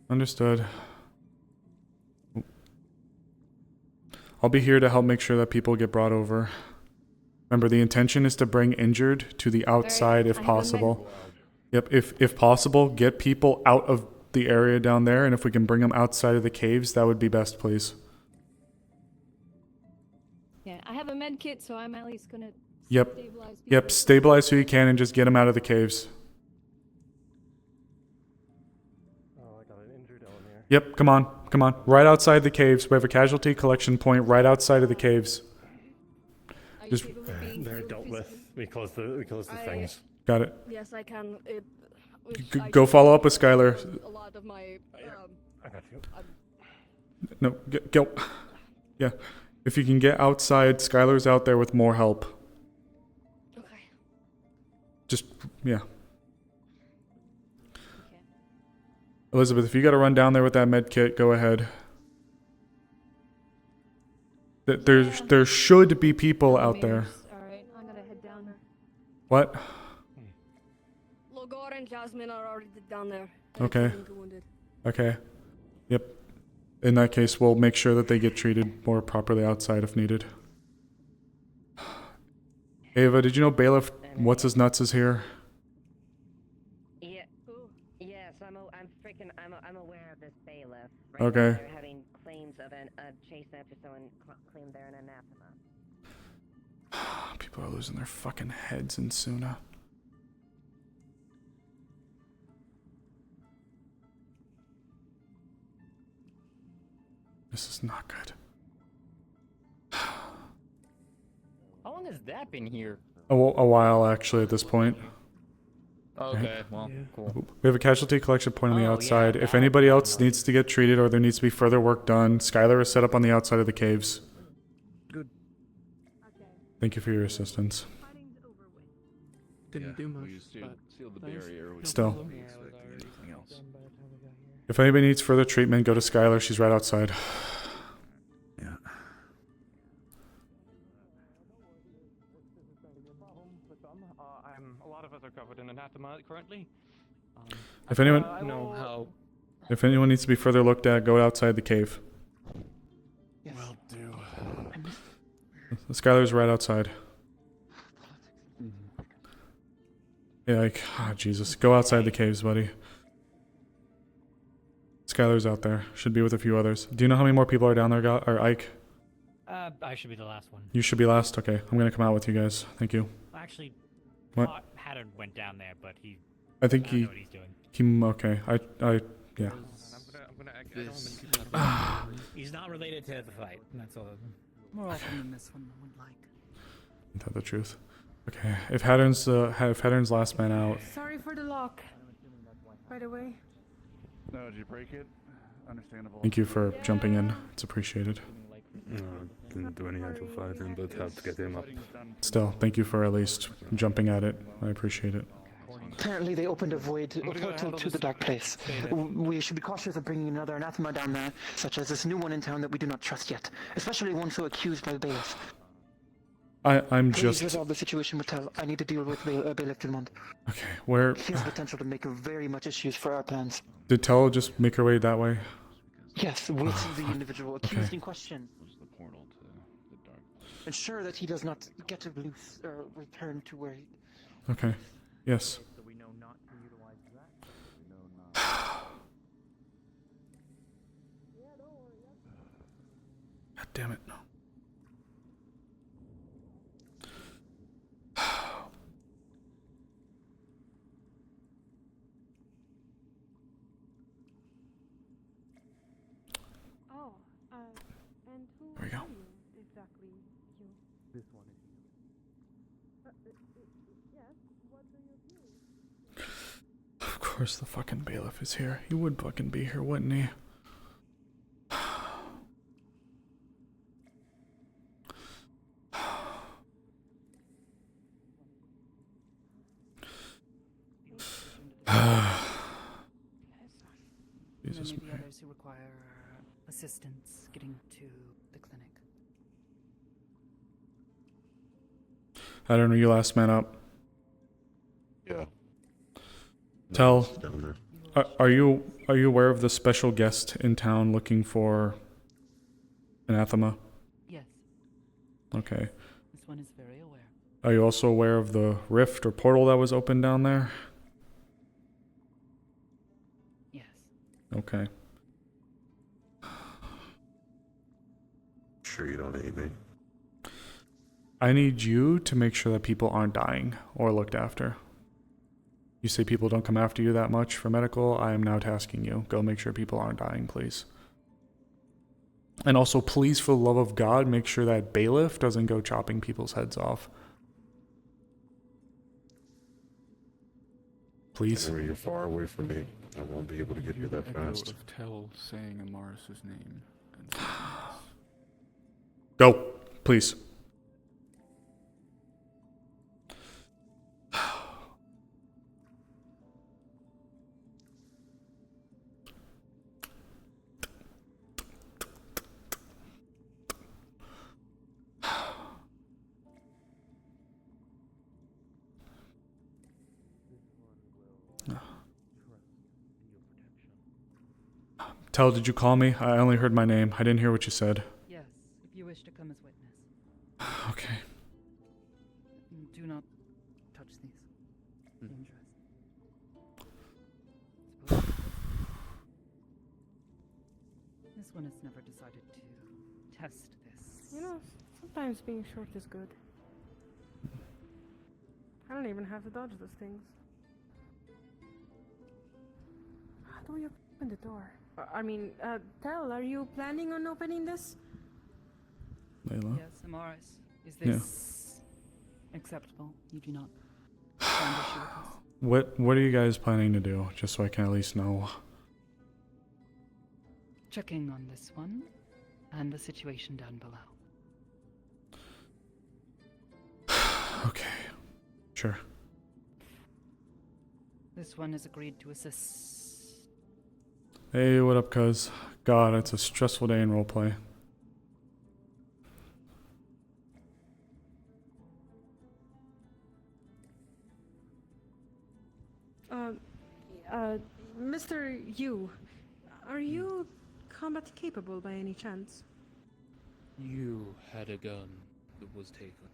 Understood. I'll be here to help make sure that people get brought over. Remember, the intention is to bring injured to the outside if possible. Yep, if possible, get people out of the area down there, and if we can bring them outside of the caves, that would be best, please. Yeah, I have a med kit, so I'm at least gonna Yep. stabilize people. Yep, stabilize who you can and just get them out of the caves. Oh, I got an injured Ellen here. Yep, come on. Right outside the caves. We have a casualty collection point right outside of the caves. Just They're dealt with. We closed the things. got it. Yes, I can. Go follow up with Skylar. A lot of my. I got you. No, go. Yeah. If you can get outside, Skylar's out there with more help. Okay. Just, yeah. Elizabeth, if you got to run down there with that med kit, go ahead. There should be people out there. Alright, I'm gonna head down there. What? Logor and Jasmine are already down there. Okay. Okay. Yep. In that case, we'll make sure that they get treated more properly outside if needed. Ava, did you know Bailiff What's His Nuts is here? Yeah. Yes, I'm aware of this bailiff. Right Okay. now they're having claims of a chase after someone claimed they're an anathema. People are losing their fucking heads in Suna. This is not good. How long has that been here? A while, actually, at this point. Okay, well, cool. We have a casualty collection point on the Oh, yeah, outside. If that anybody would be else needs to get treated or there needs to be further work done, Skylar is set up on the outside of the caves. Good. Thank you for your assistance. Didn't do much. We sealed the but thanks. barrier. We Still. didn't expect anything else. If anybody needs further treatment, go to Skylar. She's right outside. Yeah. A lot of us are anathema currently. If anyone, know how. if anyone needs to be further looked at, go outside the cave. Yes. Will do. The Skylar's right outside. Yeah, like, Jesus. Go outside the caves, buddy. Skylar's out there. Should be with a few others. Do you know how many more people are down there, or Ike? I should be the last one. You should be last? Okay, I'm gonna come out with you guys. Thank you. Actually, What? Haddon went down there, but he. I think don't know what he's he, doing. okay. Yeah. He's not related to the fight. That's all. More often than this one would like. Isn't that the truth? Okay. If Haddon's last man out. Sorry for the lock. By the way. No, did you break it? Understandable. Thank you for jumping in. It's appreciated. No, didn't do any actual fighting, but helped get him up. Still, thank you for at least jumping at it. I appreciate it. Apparently they opened a portal to the dark place. We should be cautious of bringing another anathema down there, such as this new one in town that we do not trust yet, especially one so accused by the bailiff. I'm Please just... resolve the situation with Tel. I need to deal with Bailiff Dumont. Okay, where... He has potential to make very much issues for our plans. Did Tell just make her way that way? Yes, with the individual accused Okay. in question. Ensure that he does not get loose or return to where he... Okay. Yes. God damn it. No. Oh, and who There we go. are you exactly? You. This one is Yes. What do you do? Of course the fucking bailiff is here. He would fucking be here, wouldn't he? Jesus, Many of the Mary. others who require assistance getting to the clinic. I don't know, you last man up. Yeah. Tell, Down there. are you aware of the special guest in town looking for anathema? Yes, Okay. this one is very aware. Are you also aware of the rift or portal that was open down there? Yes. Okay. Sure you don't hate me. I need you to make sure that people aren't dying or looked after. You say people don't come after you that much for medical. I am now tasking you. Go make sure people aren't dying, please. And also, please, for the love of God, make sure that bailiff doesn't go chopping people's heads off. Please. Whenever you're far away from me, I won't be able to get here that fast. Of Tell saying Amaris' name. Go, please. Tell, did you call me? I only heard my name. I didn't hear what you said. Yes, if you wish to come as witness. Okay. Do not touch these. Dangerous. This one has never decided to test this. You know, sometimes being short is good. I don't even have to dodge those things. How do we open the door? Tel, are you planning on opening this? Layla? Yes, Amaris. Is Yeah. this acceptable? You do not find issue with this? What are you guys planning to do? Just so I can at least know. Checking on this one and the situation down below. Okay. Sure. This one has agreed to assist. Hey, what up, cuz? God, it's a stressful day in roleplay. you. Are you combat capable by any chance? You had a gun that was taken.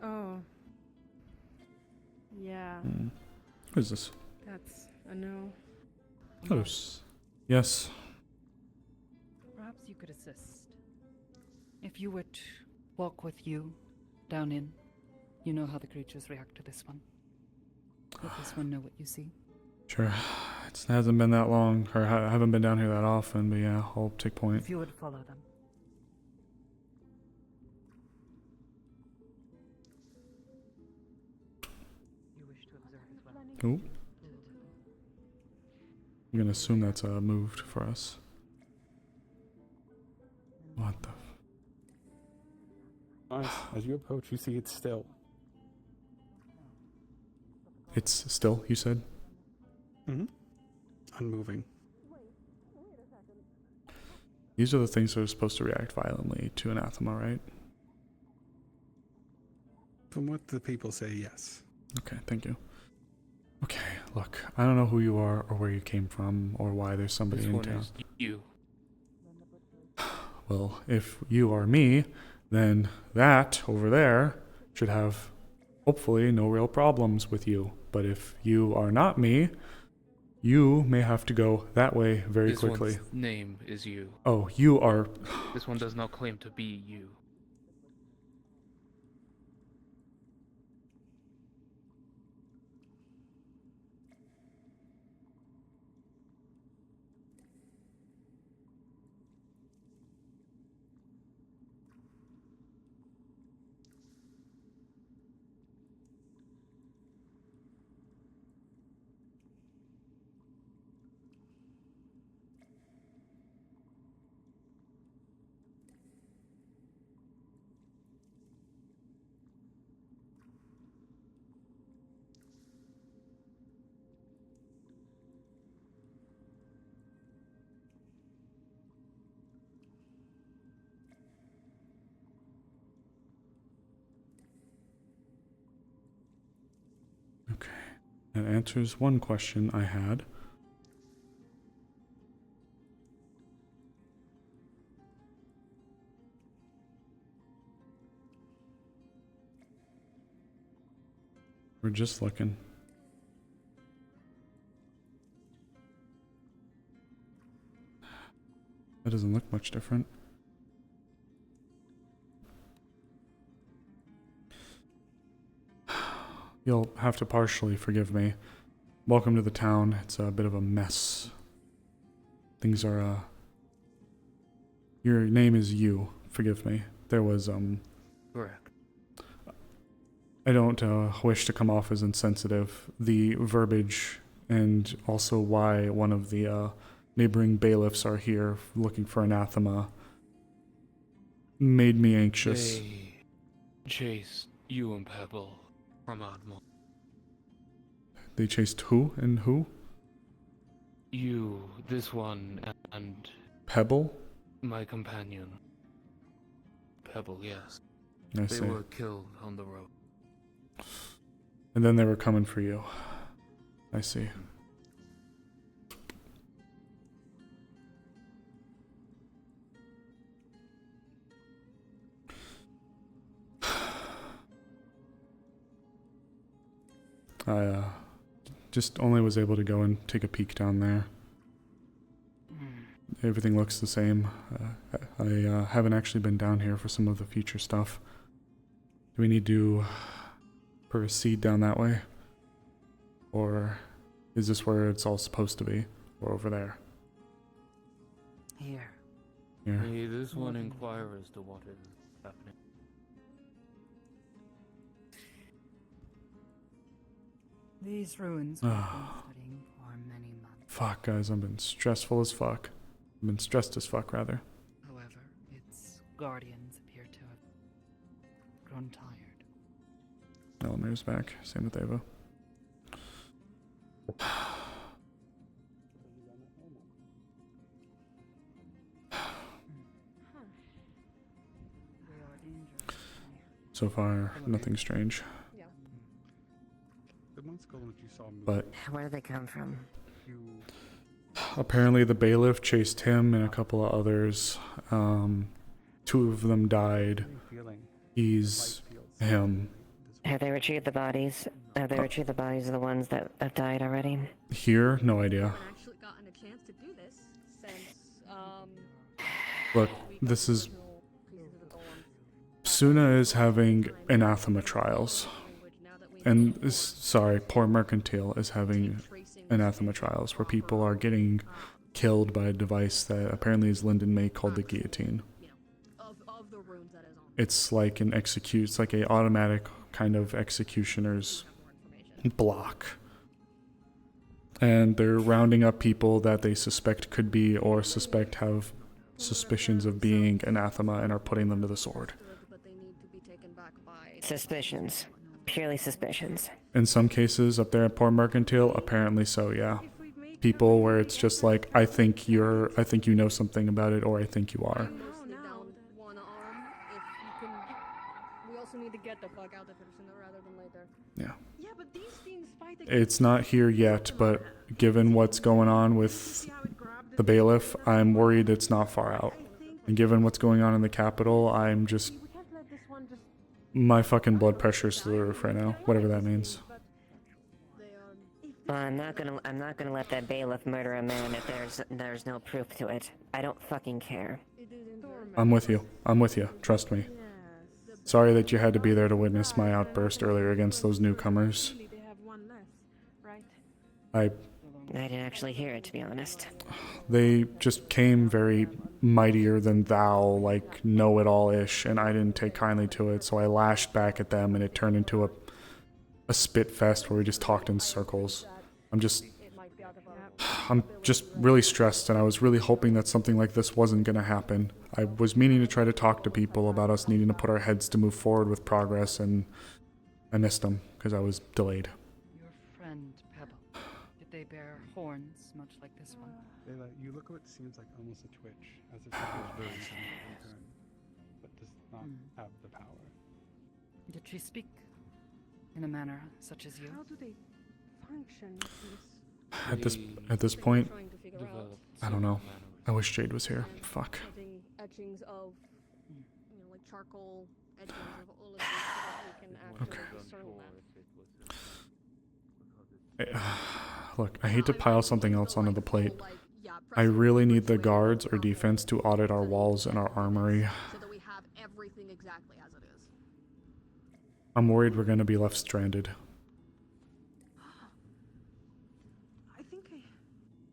Oh. Yeah. What is this? That's a no. Close. Yes. Perhaps you could assist. If you were to walk with you down in, you know how the creatures react to this one. Let this one know what you see. Sure. It hasn't been that long, or I haven't been down here that often, but yeah, I'll take point. If you would follow them. You wish to observe as well. Ooh. I'm gonna assume that's moved for us. What the? Nice. As you approach, you see it's still. It's still, you said? Mm-hmm. Unmoving. These are the things that are supposed to react violently to anathema, right? From what the people say, yes. Okay, thank you. Okay, look, I don't know who you are or where you came from or why there's somebody This in one town. is you. Well, if you are me, then that over there should have hopefully no real problems with you. But if you are not me, you may have to go that way very This quickly. one's name is you. Oh, you are... This one does not claim to be you. Okay, that answers one question I had. We're just looking. That doesn't look much different. You'll have to partially forgive me. Welcome to the town. It's a bit of a mess. Things are, Your name is you. Forgive me. There was, Correct. I don't wish to come off as insensitive. The verbiage and also why one of the neighboring bailiffs are here looking for anathema made me anxious. They chased you and Pebble from Admiral. They chased who and who? You, this one, and Pebble? my companion. Pebble, yes. I They see. were killed on the road. And then they were coming for you. I see. I just only was able to go and take a peek down there. Everything looks the same. I haven't actually been down here for some of the future stuff. Do we need to proceed down that way? Or is this where it's all supposed to be? Or over there? Here. Here. May this one inquire as to what is happening. These ruins we've been studying for many months. Fuck, guys, I've been stressful as fuck. I've been stressed as fuck, rather. However, its guardians appear to have grown tired. Eleanor's back. Same with Ava. So far, nothing strange. The one skull that you saw move. But Where did they come from? Apparently the bailiff chased him and a couple of others. 2 of them died. He's him. Have they retrieved the bodies? Have they retrieved the bodies of the ones that have died already? Here? No idea. Look, this is... Suna is having anathema trials. And, sorry, Port Mercantile is having anathema trials, where people are getting killed by a device that apparently is Linden made called the guillotine. It's like an it's like a automatic kind of executioner's block. And they're rounding up people that they suspect could be or suspect have suspicions of being anathema and are putting them to the sword. Suspicions. Purely suspicions. In some cases up there at Port Mercantile, apparently so, yeah. People where it's just like, I think you know something about it, or I think you are. We also need to get the fuck out of here sooner rather than later. Yeah. Yeah, but these things fight It's not here yet, but given what's going on with the bailiff, I'm worried it's not far out. And given what's going on in the capital, I'm just... My fucking blood pressure's through the roof right now, whatever that means. Well, I'm not gonna let that bailiff murder a man if there's no proof to it. I don't fucking care. I'm with you. I'm with you. Trust me. Sorry that you had to be there to witness my outburst earlier against those newcomers. I didn't actually hear it, to be honest. They just came very mightier than thou, like know-it-all-ish, and I didn't take kindly to it, so I lashed back at them, and it turned into a spit fest where we just talked in circles. I'm just really stressed, and I was really hoping that something like this wasn't going to happen. I was meaning to try to talk to people about us needing to put our heads to move forward with progress, and I missed them because I was delayed. Your friend, Pebble. Did they bear horns, much like this one? Layla, you look what seems like almost a twitch, as if it feels very similar in turn, but does not have the power. Did she speak in a manner such as you? How do they function? At this point, I don't know. I wish Jade was here. Fuck. Etchings of, like charcoal etchings of all of this so that we can actually discern that. Look, I hate to pile something else onto the plate. I really need the guards or defense to audit our walls and our armory. So that we have everything exactly as it is. I'm worried we're going to be left stranded.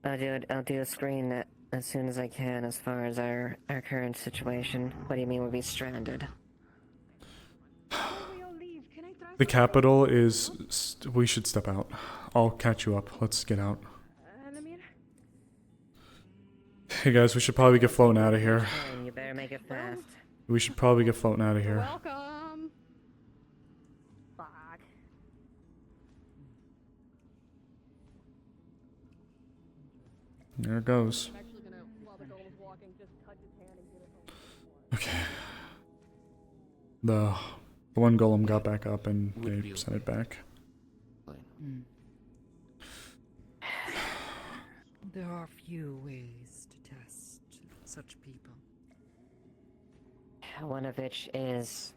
I'll do a screen as soon as I can as far as our current situation. What do you mean we'll be stranded? The capital is... we should step out. I'll catch you up. Let's get out. Hey guys, we should probably get floating out of here. You better make it fast. We should probably get floating out of here. Welcome. Fuck. There it goes. Okay. The one golem got back up and they sent it back. There are few ways to test such people. One of which is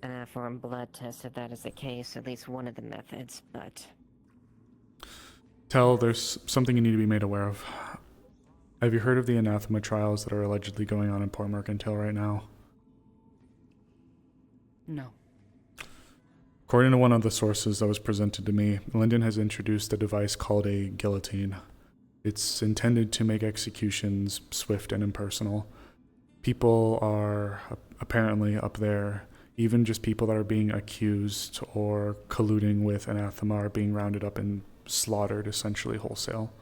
an form blood test, if that is the case, at least one of the methods, but... Tell, there's something you need to be made aware of. Have you heard of the anathema trials that are allegedly going on in Port Mercantile right now? No. According to one of the sources that was presented to me, Linden has introduced a device called a guillotine. It's intended to make executions swift and impersonal. People are apparently up there, even just people that are being accused or colluding with anathema are being rounded up and slaughtered essentially wholesale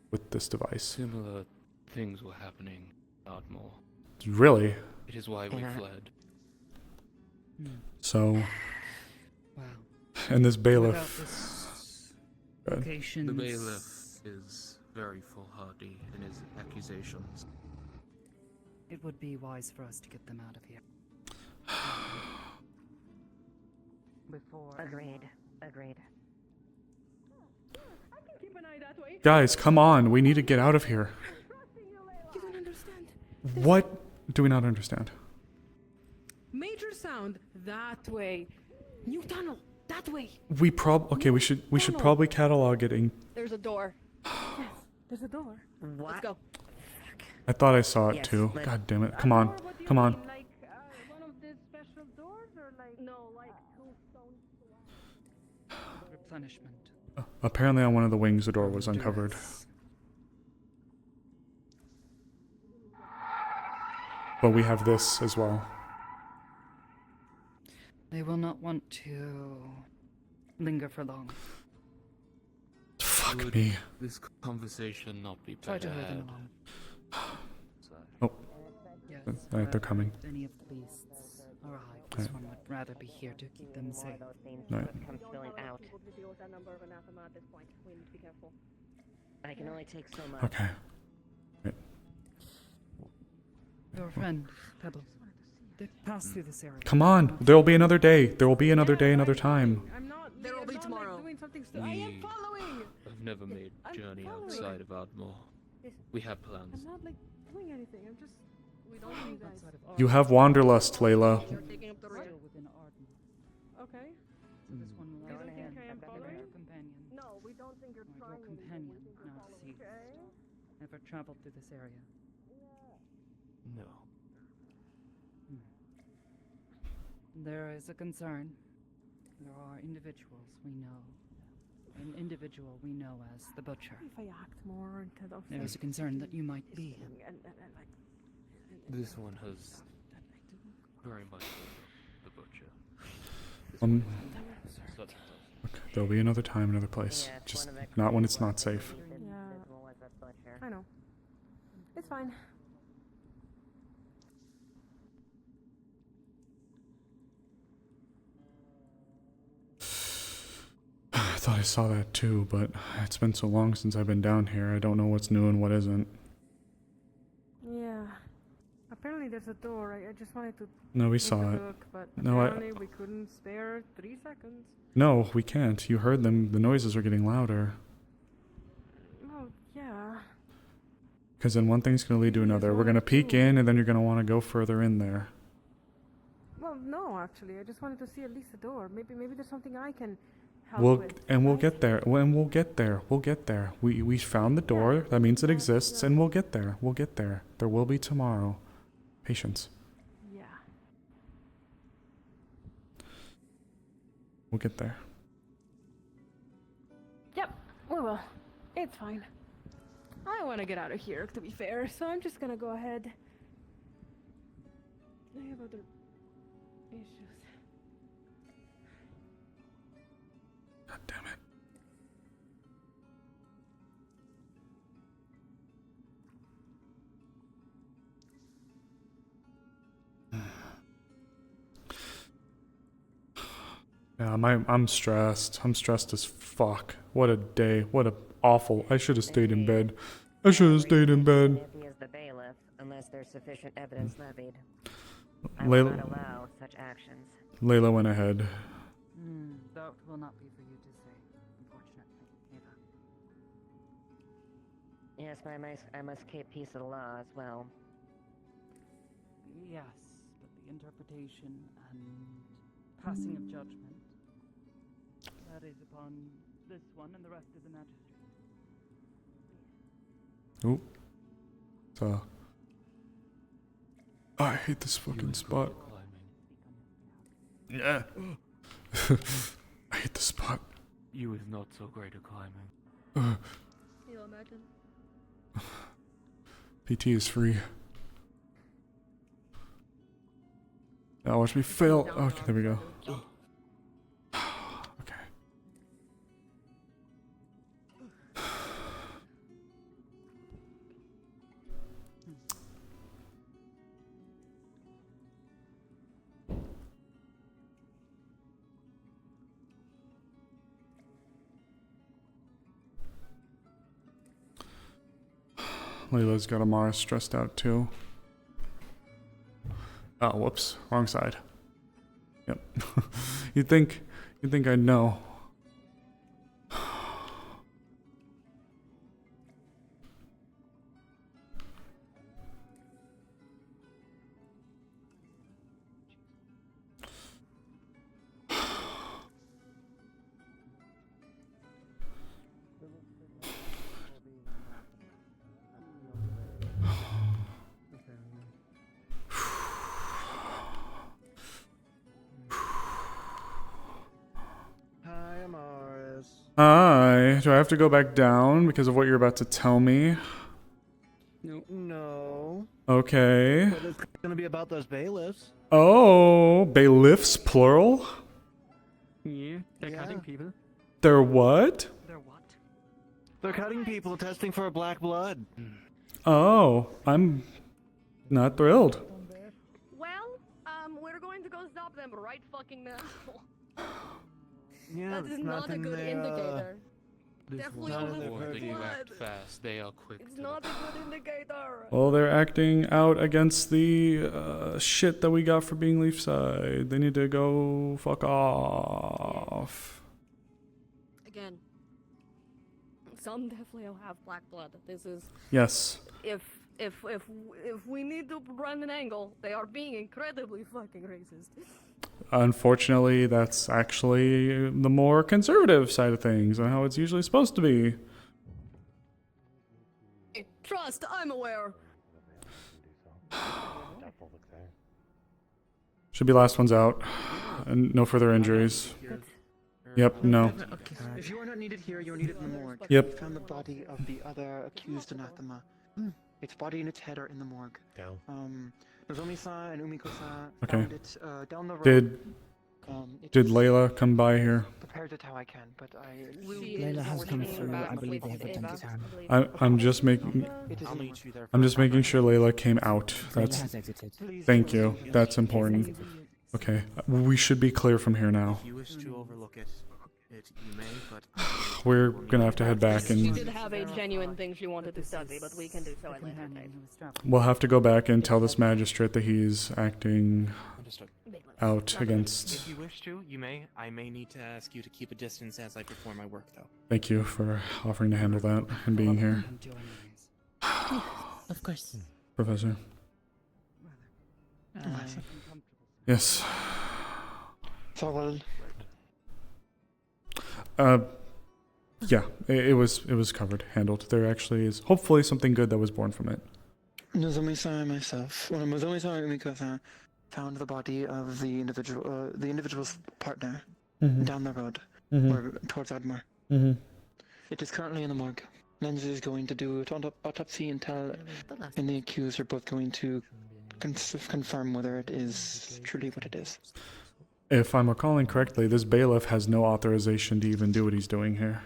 with this device. Similar things were happening, not more. Really? It is why we fled. So... Wow. And this bailiff... The bailiff is very foolhardy in his accusations. It would be wise for us to get them out of here. Agreed. Keep an eye that way. Guys, come on. We need to get out of here. understand. What do we not understand? Major sound that way. New tunnel that way. We should probably catalog it in. There's a door. Yes, there's a door. What? Let's go. I thought I saw it Yes, too. but- God damn it. Come on. Come on. Like one of these special doors, or like two stones. Replenishment. Apparently on one of the wings the door was uncovered. But we have this as well. They will not want to linger for long. Fuck Would me. this conversation not be Try to better hurry them had? along. Oh. Yes, Alright, they're coming. if any of the beasts arrive, this one would rather be here to keep them safe. Right. Come spilling out. I can only take so much. Okay. Right. Your friend, Pebble, they passed through this area. Come on. There will be another day. There will be another day, another time. I'm not. There will be tomorrow. Doing something I am following. I've never made a journey outside of Ardmore. We have plans. I'm not like doing anything. I'm just. We don't need that. You have wanderlust, Layla. You're taking up the road. Within Arden. Okay. So this one will You don't act think I am as following? your companion. No, we don't think you're Or trying. your companion, not see. Okay. Ever traveled through this area? No. There is a concern. There are individuals we know. An individual we know as the Butcher. If I act more instead of. There is a concern that you might be him. This one has very much the butcher. Such Okay, there'll be another time, another place. Just not when it's not safe. Yeah. I know. It's fine. I thought I saw that too, but it's been so long since I've been down here. I don't know what's new and what isn't. Yeah. Apparently there's a door. I just wanted to. No, we take saw a it. Look, but No, apparently we couldn't spare 3 seconds. No, we can't. You heard them. The noises are getting louder. Oh yeah. Because then one thing's going to lead to another. We're going to peek in, and then you're going to want to go further in there. Well, no, actually, I just wanted to see at least the door. Maybe there's something I can help We'll with. we'll get there. When we'll get there. We'll get there. We found the door. That means it exists, and we'll get there. We'll get there. There will be tomorrow. Patience. Yeah. We'll get there. Yep, we will. It's fine. I want to get out of here, to be fair, so I'm just gonna go ahead. I have other issues. God damn it. Yeah, I'm stressed. I'm stressed as fuck. What a day. What a awful. I should have stayed in bed. I should have stayed in bed. He is the bailiff, unless there's sufficient evidence levied. I Layla- will not allow such actions. Layla went ahead. That will not be for you to say, unfortunately, Ava. Yes, but I must keep peace of the law as well. Yes, but the interpretation and passing of judgment, that is upon this one and the rest of the magistrate. Oop. I hate this fucking spot. Yeah. I hate the spot. You is not so great at climbing. You'll imagine. PT is free. Now watch me fail. Okay, there we go. Okay. Layla's got Amaris stressed out too. Oh, whoops. Wrong side. Yep. you'd think I'd know. Hi. Do I have to go back down because of what you're about to tell me? No. Okay. But it's gonna be about those bailiffs. Oh, bailiffs, plural? Yeah, they're cutting people. They're what? They're cutting people, testing for black blood. Oh, I'm not thrilled. Well, we're going to go stop them right fucking now. Yeah, That is not a good indicator. Definitely Not will in have their blood. You act fast, they are quick. It's not a good indicator. Well, they're acting out against the shit that we got for being Leaf Side. They need to go fuck off. Again, some definitely will have black blood. This is Yes. if we need to run an angle, they are being incredibly fucking racist. Unfortunately, that's actually the more conservative side of things and how it's usually supposed to be. Trust, I'm aware. Should be last ones out. And no further injuries. Yep, no. If you are not needed here, you are needed in the morgue. Yep. We found the body of the other accused anathema. Its body and its head are in the morgue. Nozomi-san and Umiko-san Okay. found it down the road. Did Layla come by here? Prepared it how I can, but Layla has come through. I believe they have returned to town. I'm just making sure Layla came out. That's Layla has exited. thank you. That's important. Okay, we should be clear from here now. If you wish to overlook it, you may, but We're gonna have to head back She and did have a genuine thing she wanted to study, but we can do so at a later date. we'll have to go back and tell this magistrate that he's acting out against. If you wish to, you may. I may need to ask you to keep a distance as I perform my work, though. Thank you for offering to handle that and being here, Of course. Professor. Yes. So Yeah, it was covered, handled. There actually is hopefully something good that was born from it. Nozomi-san and myself, Nozomi-san and Umiko-san found the body of the individual's partner down the road, or towards Ardmore. It is currently in the morgue. Lenz is going to do an autopsy and the accused are both going to confirm whether it is truly what it is. If I'm recalling correctly, this bailiff has no authorization to even do what he's doing here.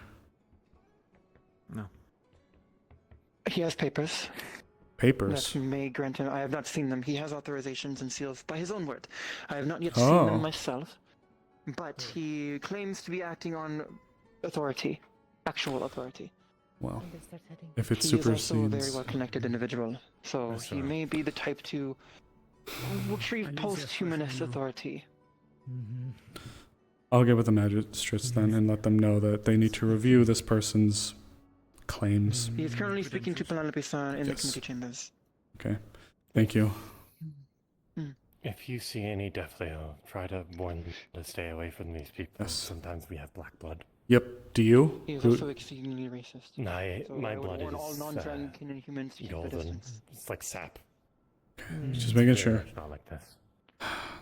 No. He has papers. Papers? That may grant him. I have not seen them. He has authorizations and seals by his own word. I have not yet seen Oh. them myself, but he claims to be acting on authority, actual authority. Well, if it He is also a supersedes... very well-connected individual, so he may be the type to retrieve post-humanist authority. I'll get with the magistrates then and let them know that they need to review this person's claims. He is currently speaking to Penelope-san in the Yes. committee chambers. Okay. Thank you. If you see any, definitely try to warn them to stay away from these people. Sometimes we have black blood. Yep. Do you? He is Who- also exceedingly racist. No, So my I would blood warn is all non-dragon humans to keep their golden. distance. It's like sap. Just making It's sure. very much not like this.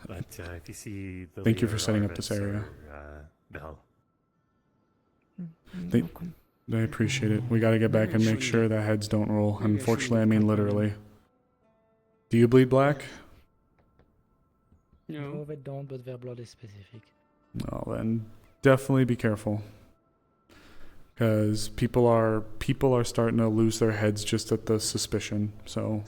But if you see the Thank you for leader setting of up this Arvis area. or, Bell. I appreciate it. We gotta get back and make sure that heads don't roll. Unfortunately, I mean literally. Do you bleed black? No, they don't, but their blood is specific. No, then definitely be careful. Because people are starting to lose their heads just at the suspicion. So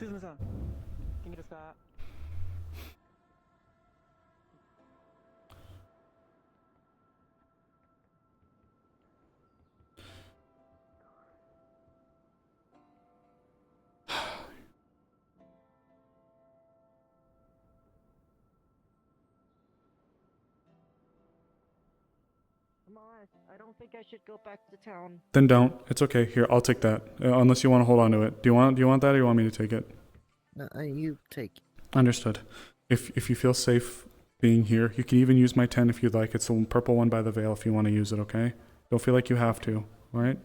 I don't think I should go back to town. then don't. It's okay. Here, I'll take that. Unless you want to hold on to it. Do you want that, or do you want me to take it? No, you take. Understood. If you feel safe being here, you can even use my 10 if you'd like. It's the purple one by the veil if you want to use it, okay? Don't feel like you have to, alright?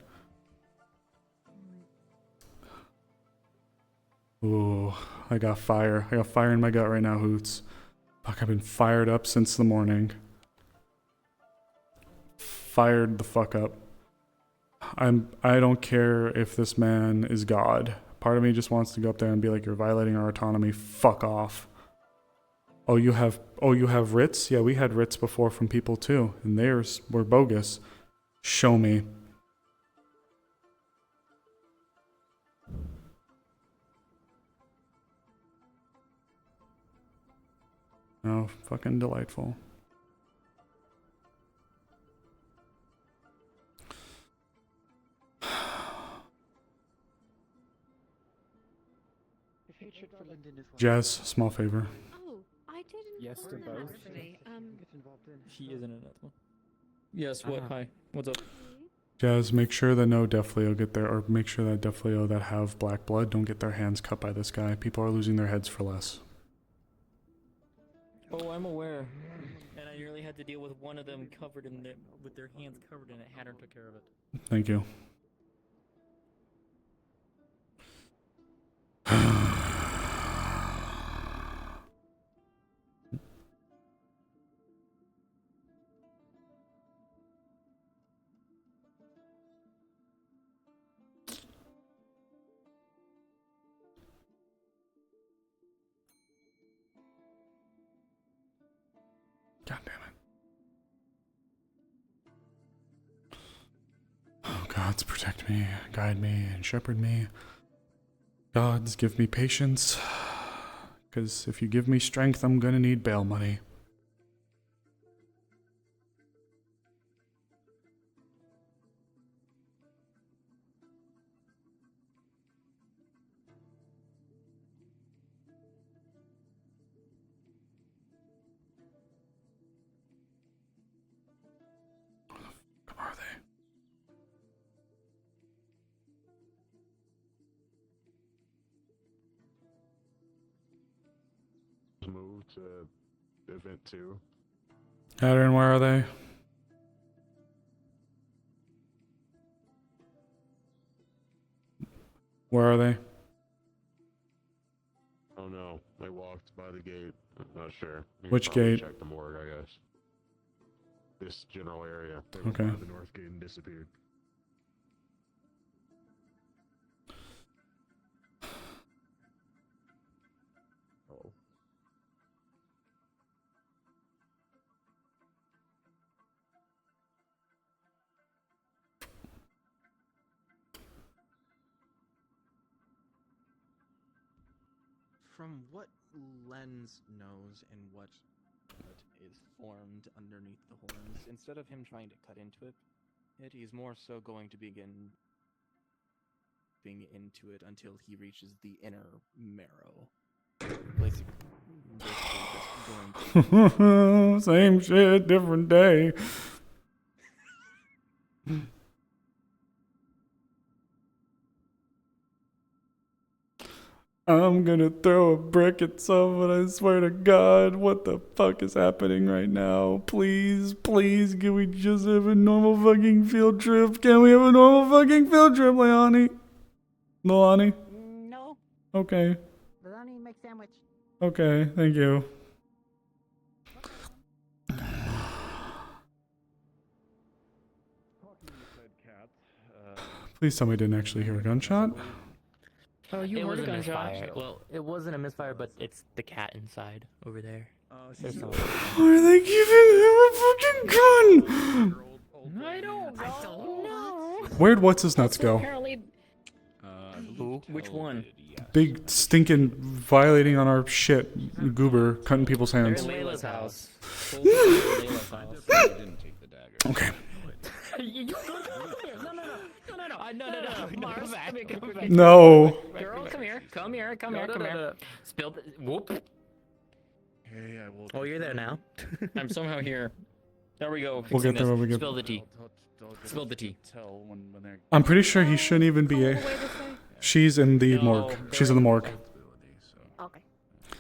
Ooh, I got fire. I got fire in my gut right now, Hoots. Fuck, I've been fired up since the morning. Fired the fuck up. I don't care if this man is God. Part of me just wants to go up there and be like, you're violating our autonomy. Fuck off. Oh, you have writs? Yeah, we had writs before from people too, and theirs were bogus. Show me. Oh, fucking delightful. Jazz, small favor. Oh, I didn't. Yes to want them, both. Actually. He isn't in that one. Yes, what? Hi. What's up? Jazz, make sure that no Deathleo get there, or make sure that Deathleo that have black blood don't get their hands cut by this guy. People are losing their heads for less. Oh, I'm aware. And I nearly had to deal with one of them covered in with their hands covered in it. Hatter took care of it. Thank you. God damn it. Oh, gods, protect me, guide me, and shepherd me. Gods, give me patience. Because if you give me strength, I'm gonna need bail money. Where are they? Move to event 2. Adrian, where are they? Where are they? Oh no, they walked by the gate. I'm not sure. You can Which probably gate? Check the morgue, I guess. This general area. They Okay. went by the north gate and disappeared. Oh. From what Lens knows and what is formed underneath the horns, instead of him trying to cut into it, he's more so going to begin being into it until he reaches the inner marrow. Basically just going to... Same shit, different day. I'm gonna throw a brick at someone, I swear to God. What the fuck is happening right now? Please, please, can we just have a normal fucking field trip? Can we have a normal fucking field trip, Leilani? Milani? No. Okay. Lasagna, make sandwich. Okay, thank you. Please tell me I didn't actually hear a gunshot. Oh, you It heard was a a gunshot. misfire. Well, it wasn't a misfire, but it's the cat inside over there. There's no- Why are they giving him a fucking gun? I don't know. Where'd what's his nuts go? Apparently, Who? Which one? Big stinking violating on our shit goober cutting people's They're hands. in Layla's house. Both of them are in Layla's house. Okay. No. Mars, come here, come here. No. Girl, come here. Come here. Spill the. Whoop. Hey, I will. Oh, you're there now. I'm somehow here. There we go. We'll get fixing there this. when we get- Spill the tea. Spill the tea. Tell when they're. I'm pretty sure he shouldn't even be a. She's in the morgue. She's in the morgue. Okay.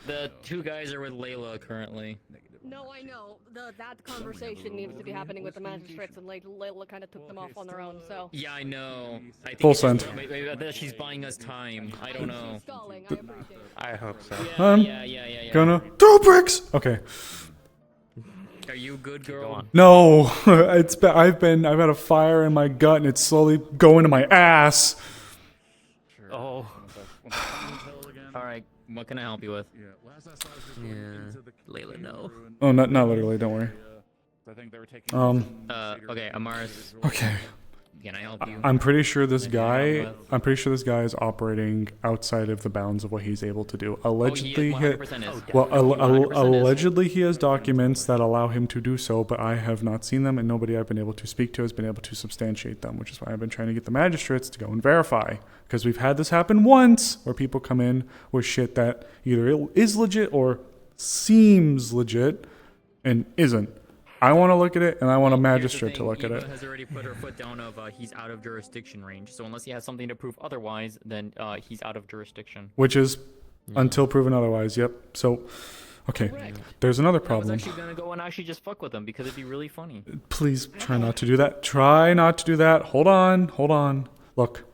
The two guys are with Layla currently. No, I know. That conversation needs to be happening with the magistrates, and Layla kind of took them off on their own, so... Yeah, I know. I think Full it's send. just- maybe that she's buying us time. I don't know. She's stalling, I appreciate it. I hope so. Yeah. Gonna Yeah. throw bricks. Okay. Are you good, girl? No, I've had a fire in my gut and it's slowly going to my ass. Oh. All right. What can I help you with? Yeah. Layla, no. Oh, not literally. Don't worry. Okay, Amaris. Okay. Can I help you? I'm pretty sure this guy is operating outside of the bounds of what he's able to do. Allegedly, allegedly he has documents that allow him to do so, but I have not seen them, and nobody I've been able to speak to has been able to substantiate them, which is why I've been trying to get the magistrates to go and verify. Because we've had this happen once, where people come in with shit that either is legit or seems legit and isn't. I want to look at it, and I want a magistrate to look at it. Eva has already put her foot down of he's out of jurisdiction range. So unless he has something to prove otherwise, then he's out of jurisdiction. Which is until proven otherwise. Yep. So, okay. Correct. There's another I was problem. actually gonna go and actually just fuck with him because it'd be really funny. Please try not to do that. Try not to do that. Hold on. Look.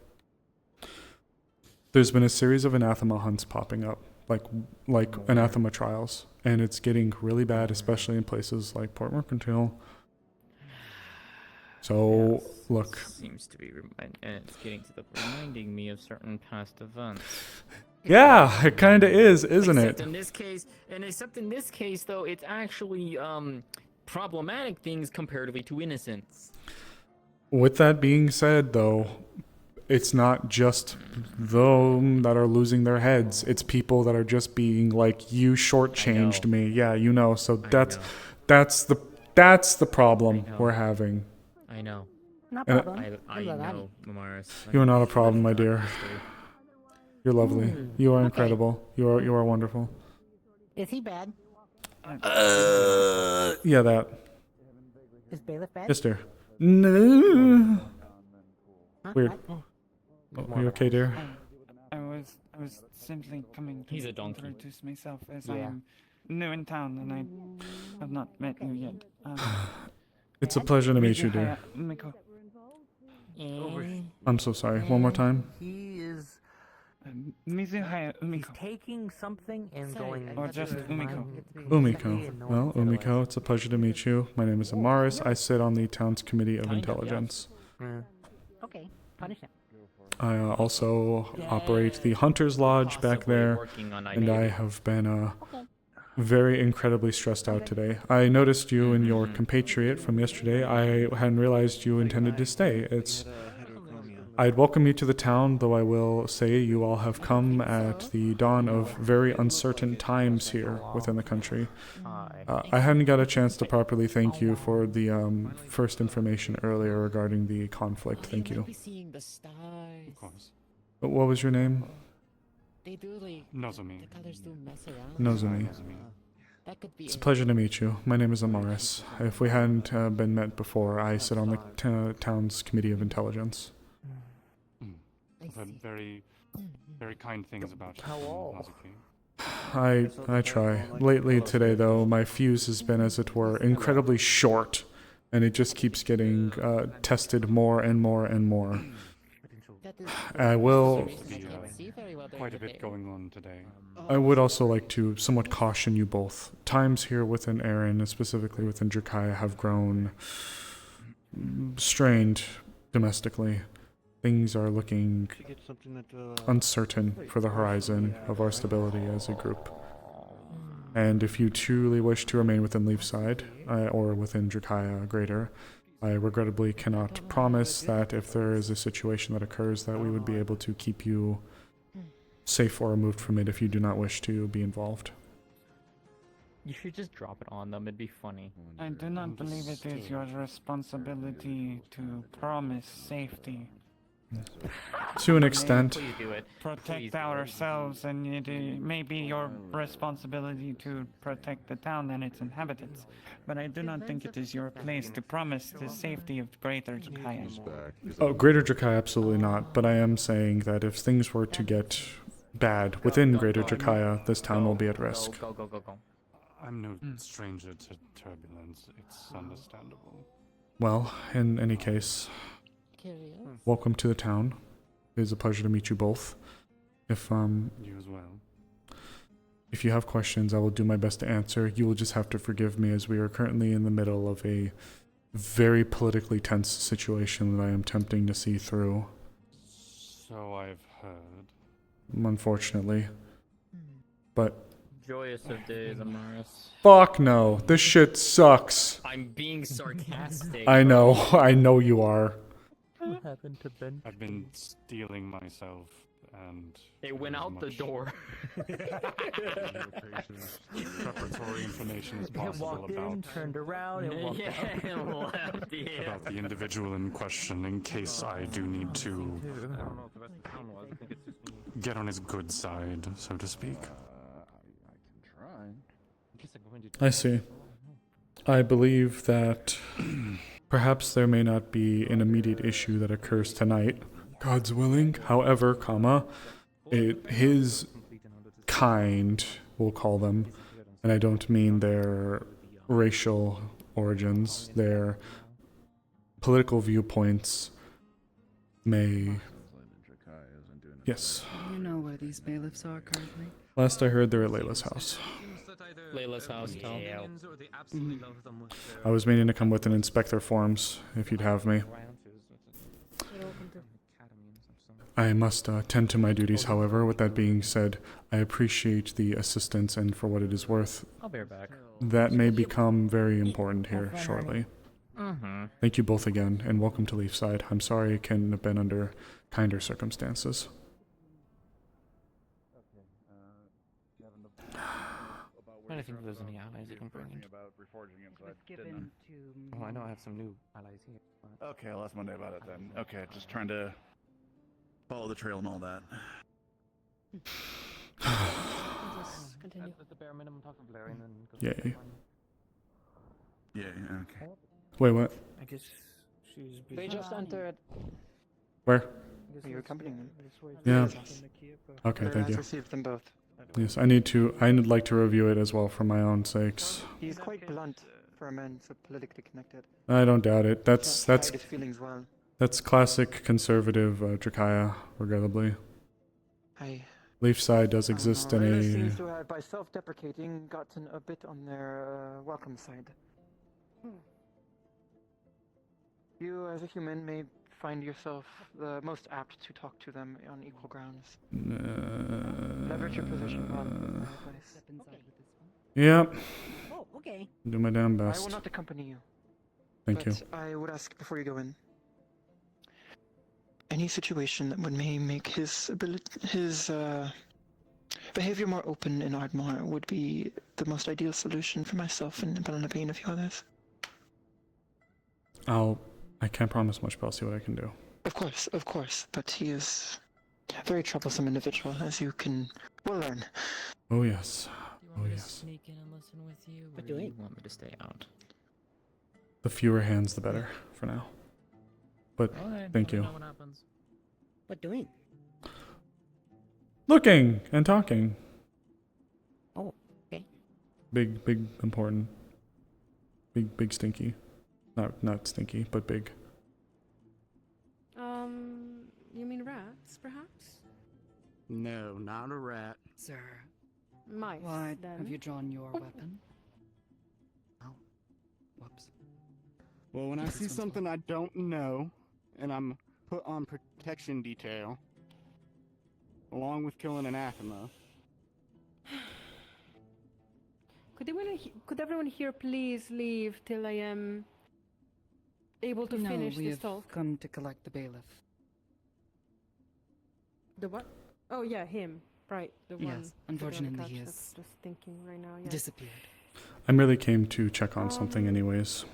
There's been a series of anathema hunts popping up, like anathema trials, and it's getting really bad, especially in places like Port Mercantile. So, look. Seems to be, and it's getting to the reminding me of certain past events. Yeah, it kind of is, isn't it? Except in this case, though, it's actually problematic things comparatively to innocence. With that being said, though, it's not just them that are losing their heads. It's people that are just being like, you shortchanged me. Yeah, you know. So that's the problem we're having. I know. No problem. I know, Amaris. You are not a problem, my dear. You're lovely. You are incredible. You are wonderful. Is he bad? Yeah, that. Is Bailiff bad? Yes, dear. No. Huh? Weird. What? Are you okay, dear? I was simply coming to He's a donkey. introduce myself as I am new in town and I have not met you yet. It's a pleasure to meet you, dear. Miko. I'm so sorry. One more time. He is. Mizuhaya Umiko. He's taking something and going. Or just Umiko. Umiko. Well, Umiko, it's a pleasure to meet you. My name is Amaris. I sit on the town's committee of intelligence. Okay, punish him. I also operate the Hunter's Lodge back there, and I have been very incredibly stressed out today. I noticed you and your compatriot from yesterday. I hadn't realized you intended to stay. I'd welcome you to the town, though I will say you all have come at the dawn of very uncertain times here within the country. I hadn't got a chance to properly thank you for the first information earlier regarding the conflict. Thank you. Seeing the stars. Of course. What was your name? They do like Nozomi. the colors do mess around. Nozomi. That could be. It's a pleasure to meet you. My name is Amaris. If we hadn't been met before, I sit on the town's committee of intelligence. I've heard very, very kind things about Hazuki. I try. Lately today, though, my fuse has been, as it were, incredibly short, and it just keeps getting tested more and more and more. I will... Quite a bit going on today. I would also like to somewhat caution you both. Times here within Erin, specifically within Drakaya, have grown strained domestically. Things are looking uncertain for the horizon of our stability as a group. And if you truly wish to remain within Leafside, or within Drakaya Greater, I regrettably cannot promise that if there is a situation that occurs that we would be able to keep you safe or removed from it if you do not wish to be involved. You should just drop it on them. It'd be funny. I do not believe it is your responsibility to promise safety. To an extent. Protect ourselves, and it may be your responsibility to protect the town and its inhabitants. But I do not think it is your place to promise the safety of Greater Drakaya. Oh, Greater Drakaya, absolutely not. But I am saying that if things were to get bad within Greater Drakaya, this town will be at risk. Go. I'm no stranger to turbulence. It's understandable. Well, in any case, welcome to the town. It is a pleasure to meet you both. If You as well. If you have questions, I will do my best to answer. You will just have to forgive me as we are currently in the middle of a very politically tense situation that I am attempting to see through. So I've heard. Unfortunately. But Joyous of days, Amaris. fuck no. This shit sucks. I'm being sarcastic. I know. I know you are. What happened to Ben? I've been stealing myself, and It went out the door. preparatory information as It possible walked in, about turned around, and walked out. and left, yeah. about the individual in question, in case I do need to get on his good side, so to speak. I see. I believe that perhaps there may not be an immediate issue that occurs tonight, God's willing. However, his kind, we'll call them, and I don't mean their racial origins, their political viewpoints may... Yes. Do you know where these bailiffs are currently? Last I heard, they're at Layla's house. Layla's house, tell. I was meaning to come with and inspect their forms, if you'd have me. I must tend to my duties, however. With that being said, I appreciate the assistance, and for what it is worth, I'll bear back. that may become very important here shortly. Mhm. Thank you both again, and welcome to Leafside. I'm sorry it couldn't have been under kinder circumstances. I'm trying to think if there's any allies you can bring in. Oh, I know I have some new allies here. Okay, I'll ask Monday about it then. Okay, just trying to follow the trail and all that. Just continue. At the bare minimum, talk to Blair and then go. Yay. Yeah, okay. Wait, what? I guess she's. They just entered. Where? Are you accompanying them? Yeah. Okay, Blair thank has you. received them both. Yes, I'd like to review it as well for my own sakes. He's quite blunt for a man so politically connected. I don't doubt it. That's Hide his feelings well. That's classic conservative Drakaya, regrettably. I Leafside does exist in Rayla a... seems to have, by self-deprecating, gotten a bit on their welcome side. You, as a human, may find yourself the most apt to talk to them on equal grounds. Leverage your position well, is my advice. Yep. Oh, okay. Do my damn I will best. not accompany you. Thank you. But I would ask before you go in. Any situation that would may make his behavior more open in Ardmore would be the most ideal solution for myself and Belanape and a few others. I can't promise much, but I'll see what I can do. Of course, but he is a very troublesome individual, as you can well learn. Oh yes. Do you Oh want me to yes. sneak in and listen with you, or What do do you we- want me to stay out? The fewer hands, the better, for now. But Alright, thank let me you. know what happens. What doing? Looking and talking. Oh, okay. Big, important. Big stinky. Not stinky, but big. You mean rats, perhaps? No, not a rat. Sir, Mice, why then. have you drawn your weapon? Oh, whoops. Well, when I This see one's something I don't know, and I'm put on protection detail, along with killing anathema. Could everyone here please leave till I am able to No, finish we this have talk? come to collect the bailiff. The what? Oh yeah, him. Right, the one. Yes, with the unfortunately couch he that's is just thinking right now. Yeah. disappeared. I merely came to check on something anyways.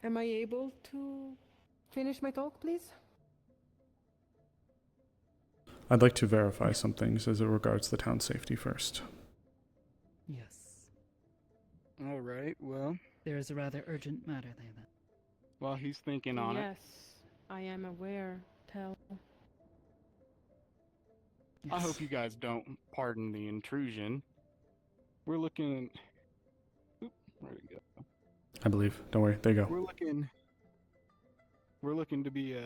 Am I able to finish my talk, please? I'd like to verify some things as it regards the town safety first. Yes. All right, well, There is a rather urgent matter there then. while he's thinking on it. Yes, I am aware. Tell. I hope you guys don't pardon the intrusion. We're looking. Oop, where'd it go? I believe. Don't worry. There you go. We're looking to be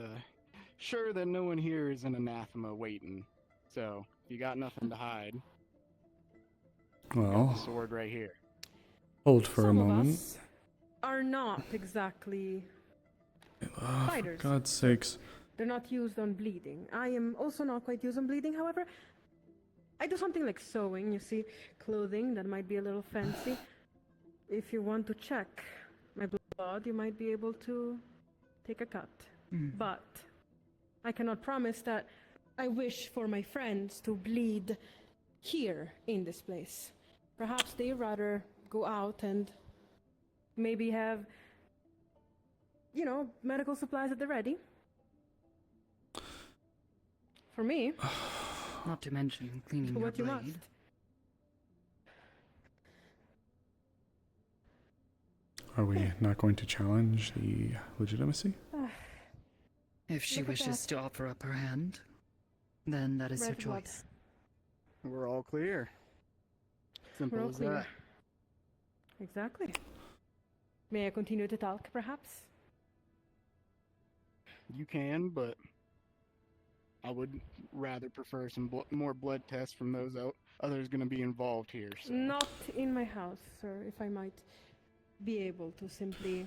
sure that no one here is an anathema waiting. So if you got nothing to hide, Well, the sword right here. hold for a Some of moment. us are not exactly For fighters. God's sakes. They're not used on bleeding. I am also not quite used on bleeding, however. I do something like sewing, you see, clothing that might be a little fancy. If you want to check my blood, you might be able to take a cut. But I cannot promise that I wish for my friends to bleed here in this place. Perhaps they rather go out and maybe have, you know, medical supplies at the ready. For me. Not to mention cleaning your What you blade. must. Are we not going to challenge the legitimacy? If she Look at wishes that. to offer up her hand, then that is her Red blood. choice. We're all clear. Simple We're all as clear. that. Exactly. May I continue to talk, perhaps? You can, but I would rather prefer some more blood tests from those others going to be involved here. So. Not in my house, sir, if I might be able to simply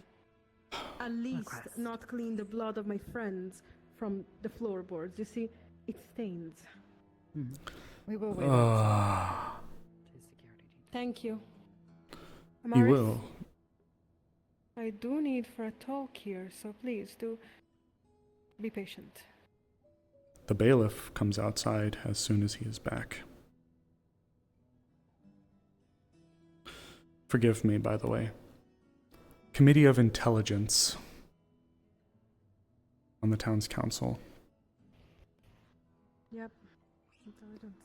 at least not clean the blood of my friends from the floorboards. You see, it stains. We will wait. Thank you. You Amaris, will. I do need for a talk here, so please do be patient. The bailiff comes outside as soon as he is back. Forgive me, by the way. Committee of Intelligence on the town's council. Yep. Intelligence.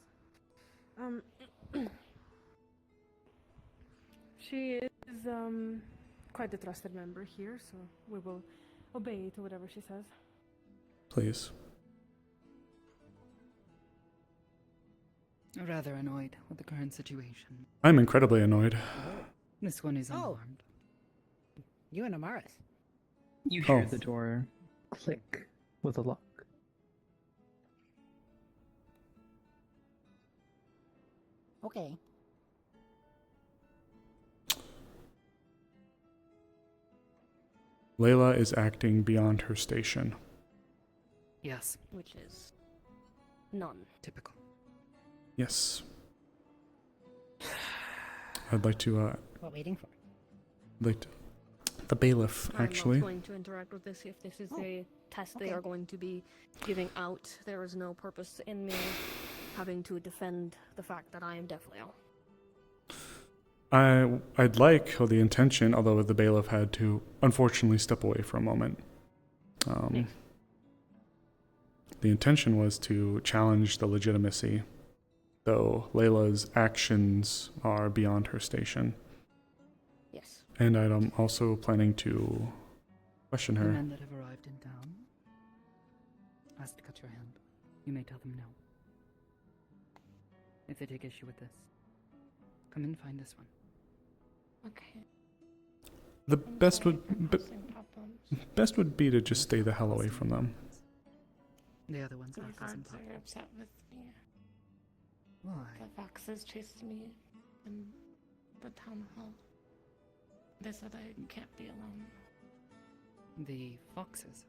She is quite a trusted member here, so we will obey to whatever she says. Please. Rather annoyed with the current situation. I'm incredibly annoyed. This one is Oh. unarmed. You and Amaris. You Oh. hear the door click with a lock. Okay. Layla is acting beyond her station. Yes. Which is none. Typical. Yes. I'd like to, What waiting for? the bailiff, actually. I'm not going to interact with this if this is a test they are going to be giving out. There is no purpose in me having to defend the fact that I am deathly ill. I'd like, or the intention, although the bailiff had to unfortunately step away for a moment. The intention was to challenge the legitimacy, though Layla's actions are beyond her station. Yes. And I'm also planning to question The her. men that have arrived in town asked to cut your hand. You may tell them no. If they take issue with this, come and find this one. Okay. The best would be to just stay the hell away from them. The other ones The act as guards impossible. are upset with me. Why? The foxes chased me in the town hall. They said I can't be alone. The foxes.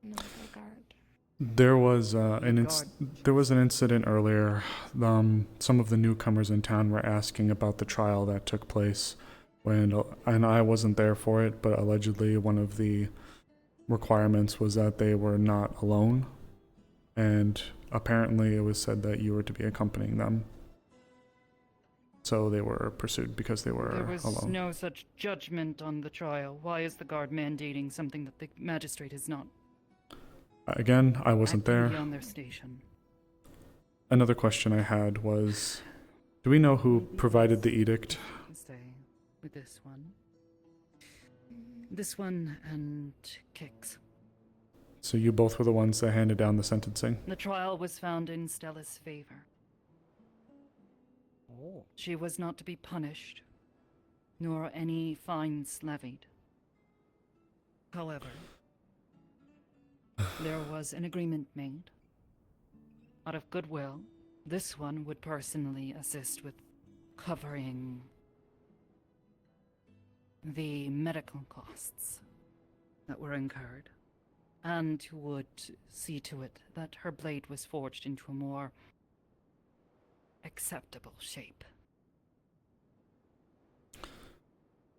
No, the guard. There was an incident earlier. Some of the newcomers in town were asking about the trial that took place, and I wasn't there for it, but allegedly one of the requirements was that they were not alone, and apparently it was said that you were to be accompanying them. So they were pursued because they were There was alone. no such judgment on the trial. Why is the guard mandating something that the magistrate has not? Again, I wasn't acting there. Beyond their station. Another question I had was, do we know who provided the edict? Stay with this one. This one and Kix. So you both were the ones that handed down the sentencing? The trial was found in Stella's favor. She was not to be punished, nor any fines levied. However, there was an agreement made. Out of goodwill, this one would personally assist with covering the medical costs that were incurred, and would see to it that her blade was forged into a more acceptable shape.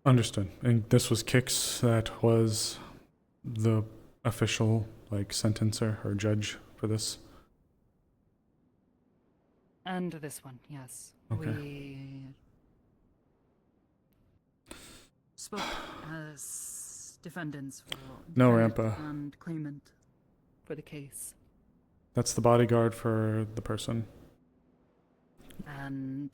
Understood. And this was Kix that was the official, like, sentencer or judge for this? And this one, yes. Okay. We spoke as defendants for No, defendant Rampa. and claimant for the case. That's the bodyguard for the person. And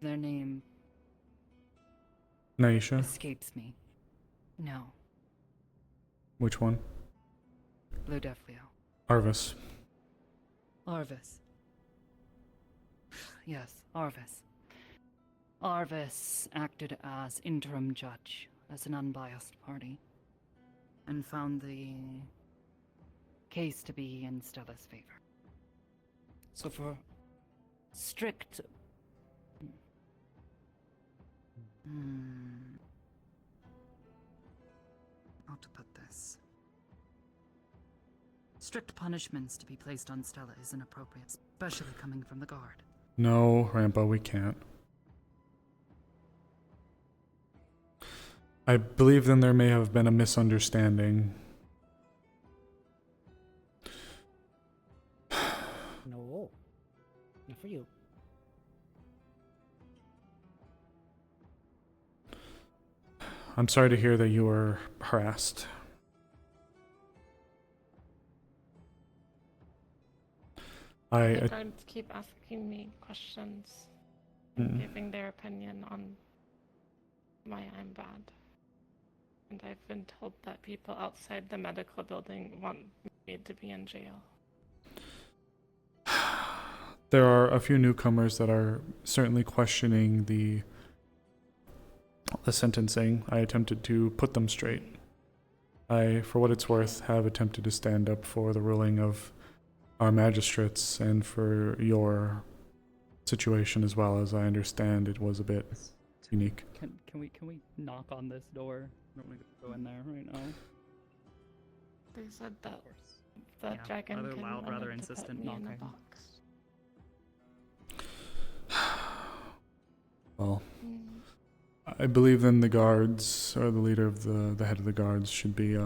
their name Naisha? escapes me. No, Which one? Blue Defleo. Arvis. Arvis. Yes, Arvis. Arvis acted as interim judge, as an unbiased party, and found the case to be in Stella's favor. So for strict... How to put this? Strict punishments to be placed on Stella is inappropriate, especially coming from the guard. No, Rampa, we can't. I believe then there may have been a misunderstanding. No. Not for you. I'm sorry to hear that you were harassed. They don't keep asking me questions and Mm. giving their opinion on why I'm bad. And I've been told that people outside the medical building want me to be in jail. There are a few newcomers that are certainly questioning the sentencing. I attempted to put them straight. I, for what it's worth, have attempted to stand up for the ruling of our magistrates and for your situation as well, as I understand it was a bit unique. Can we knock on this door? I don't want to go in there right now. They said that the Yeah, dragon rather can loud, rather to insistent put me in a knocking. box. Well, I believe then the guards, or the leader of the head of the guards, should be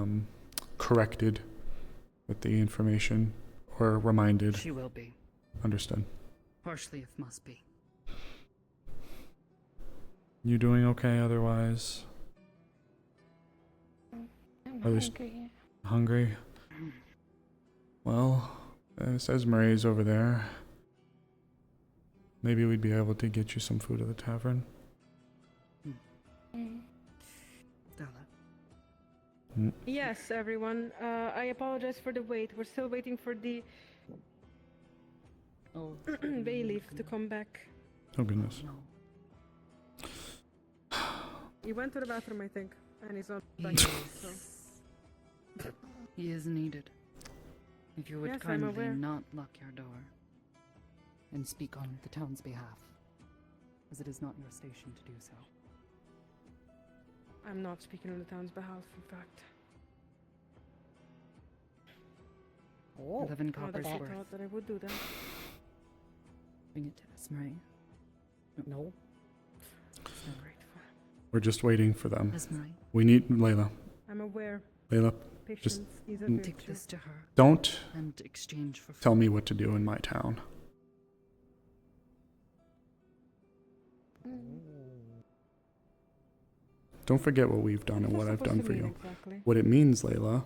corrected with the information, or reminded. She will be. Understood. Partially, if must be. You doing okay otherwise? I'm At least hungry. hungry? Well, it says Marie's over there. Maybe we'd be able to get you some food at the tavern. Stella. Yes, everyone. I apologize for the wait. We're still waiting for the bailiff to come back. Oh goodness. He went to the bathroom, I think, and he's not back yet, so. He is needed. If you would Yes, I'm kindly aware. not lock your door and speak on the town's behalf, as it is not your station to do so. I'm not speaking on the town's behalf, in fact. 11 Oh, coppers that's worth. I thought that I would do that. Bring it to us, Marie. No. It's not grateful. We're just waiting for them. Yes, Marie. We need Layla. I'm aware. Layla, Patience just is a Take virtue. this to her. don't And exchange for tell me what to do in my town. Don't forget what we've done and what I've done for you. Exactly. What it means, Layla,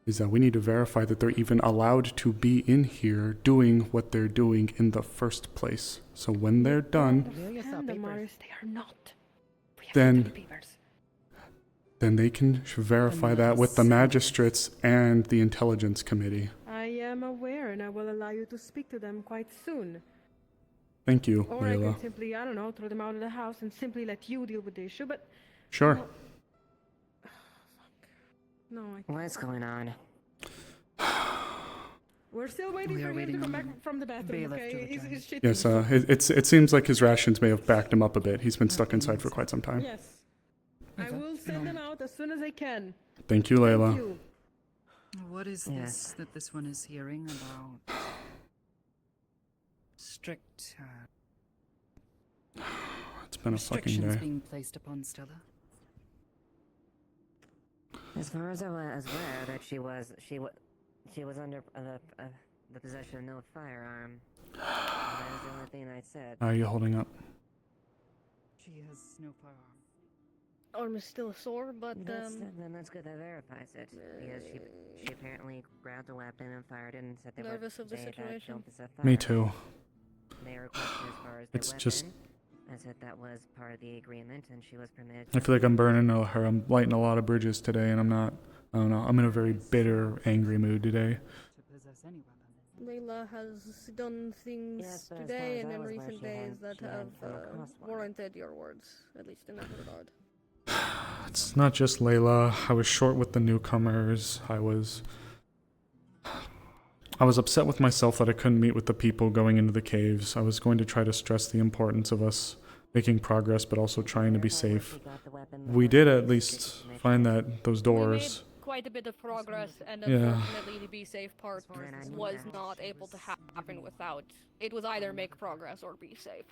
is that we need to verify that they're even allowed to be in here doing what they're doing in the first place. So when they're done, And Amaris, they are not. then they can verify that with the magistrates and the intelligence committee. I am aware, and I will allow you to speak to them quite soon. Thank you, Or I Layla. can simply, I don't know, throw them out of the house and simply let you deal with the issue, but... Sure. well, No, What's going on? we're still waiting We for are him to waiting come on back from the bathroom, bailiff to okay? He's return. shitting. Yes, it seems like his rations may have backed him up a bit. He's been stuck inside for quite some time. Yes. I will send him out as soon as I can. Thank you, Layla. Thank you. What is this that this one is hearing about? Strict It's been a fucking restrictions day. being placed upon Stella. As far as I was aware, that she was under the possession of no firearm. That was the only thing I said. How are you holding up? She has no firearm. Arm is still sore, but Then that's good. That verifies it because she apparently grabbed a weapon and fired it and said they Nervous were of the they situation? don't possess Me firearms. too. They requested as far as It's their just- weapon. I said that was part of the agreement, and she was permitted. I feel like I'm burning her. I'm lighting a lot of bridges today, and I'm not. I don't know. I'm in a very bitter, angry mood today. To possess any weapon. Layla has done things Yes, but as today far as and I in was aware, recent she days hadn't- that she have hadn't come across one. warranted your words, at least in that regard. It's not just Layla. I was short with the newcomers. I was upset with myself that I couldn't meet with the people going into the caves. I was going to try to stress the importance of us making progress, but also trying to be safe. We did at least find that those doors. We made quite a bit of progress, and Yeah. unfortunately, the be safe part was not able to happen without. It was either make progress or be safe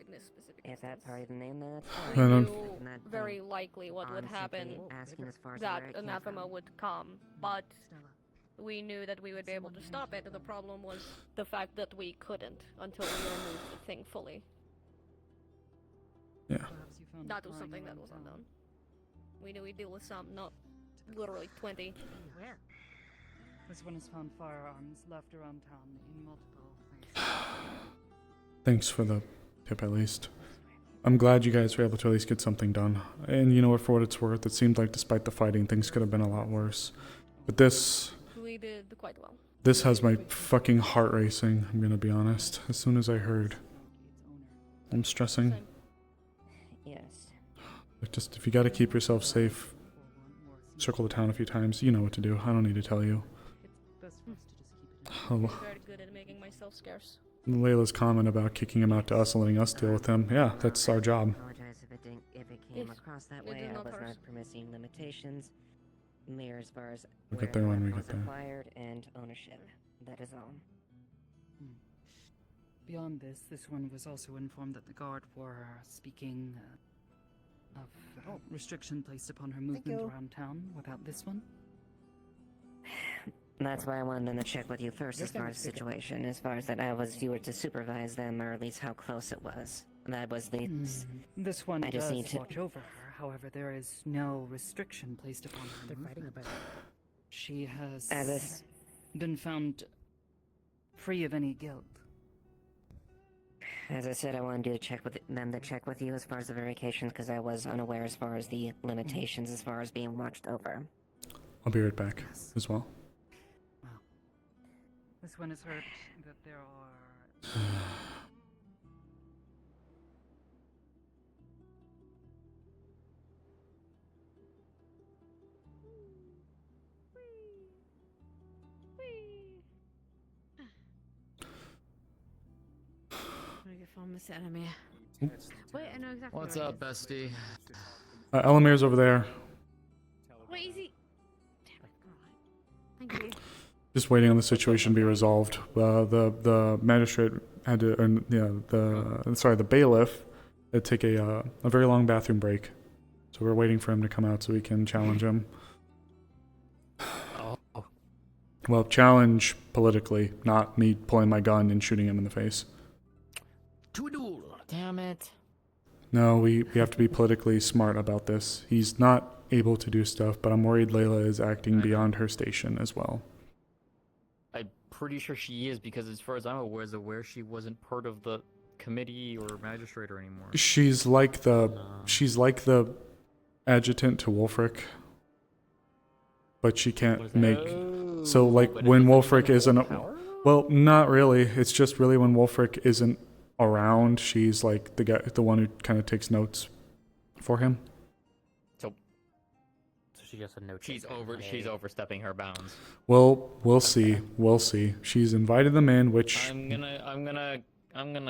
in this specific Is that part of the name then? We And knew very likely what would happen, that anathema would come, but we knew that we would be able to stop it. The problem was the fact that we couldn't until we removed the thing fully. Yeah. Perhaps you found That it was lying something that around was town. unknown. We knew we'd deal with some, not literally 20. Where? This one has found firearms left around town in multiple places. Thanks for the tip, at least. I'm glad you guys were able to at least get something done. And you know what, for what it's worth, it seemed like despite the fighting, things could have been a lot worse. But this We did quite well. has my fucking heart racing, I'm gonna be honest. As soon as I heard. I'm stressing. Yes. Like, just, if you gotta keep yourself safe, circle the town a few times. You know what to do. I don't need to tell you. I'm Oh, very good at making myself scarce. Layla's comment about kicking him out to us and letting us deal with him. Yeah, that's our job. I apologize if it came across that it way. did I not was hurt. not permitting limitations. Mere as far as We'll where get there the when we weapon get was there. acquired and ownership. That is all. Beyond this one was also informed that the guard were speaking of restriction placed upon her movement you. around town without this one. That's why I wanted them to check with you first as You're far as the speaking. situation, as far as that you were to supervise them, or at least how close it was. That was the... This one I just does need to... watch over her. However, there is no restriction placed upon her movement. She has been found free of any guilt. As I said, I wanted you to check with them to check with you as far as the verifications, because I was unaware as far as the limitations as far as being watched over. I'll be right back as well. This one has heard that there are... I'm gonna get phone this enemy. Wait, I know exactly. What's where it up, bestie? Elamir's over there. is. Wait, is he? Thank you. Just waiting on the situation to be resolved. The magistrate had to, the bailiff had to take a very long bathroom break. So we're waiting for him to come out so we can challenge him. Well, challenge politically, not me pulling my gun and shooting him in the face. To a duel. Damn it. No, we have to be politically smart about this. He's not able to do stuff, but I'm worried Layla is acting beyond her station as well. I'm pretty sure she is, because as far as I'm aware, she wasn't part of the committee or magistrator anymore. She's like the adjutant to Wolfric, but she can't make. So like when Wolfric isn't, well, not really. It's just really when Wolfric isn't around, she's like the one who kind of takes notes for him. So She just said no. She's overstepping her bounds. Well, we'll see. We'll see. She's invited them in, which. I'm gonna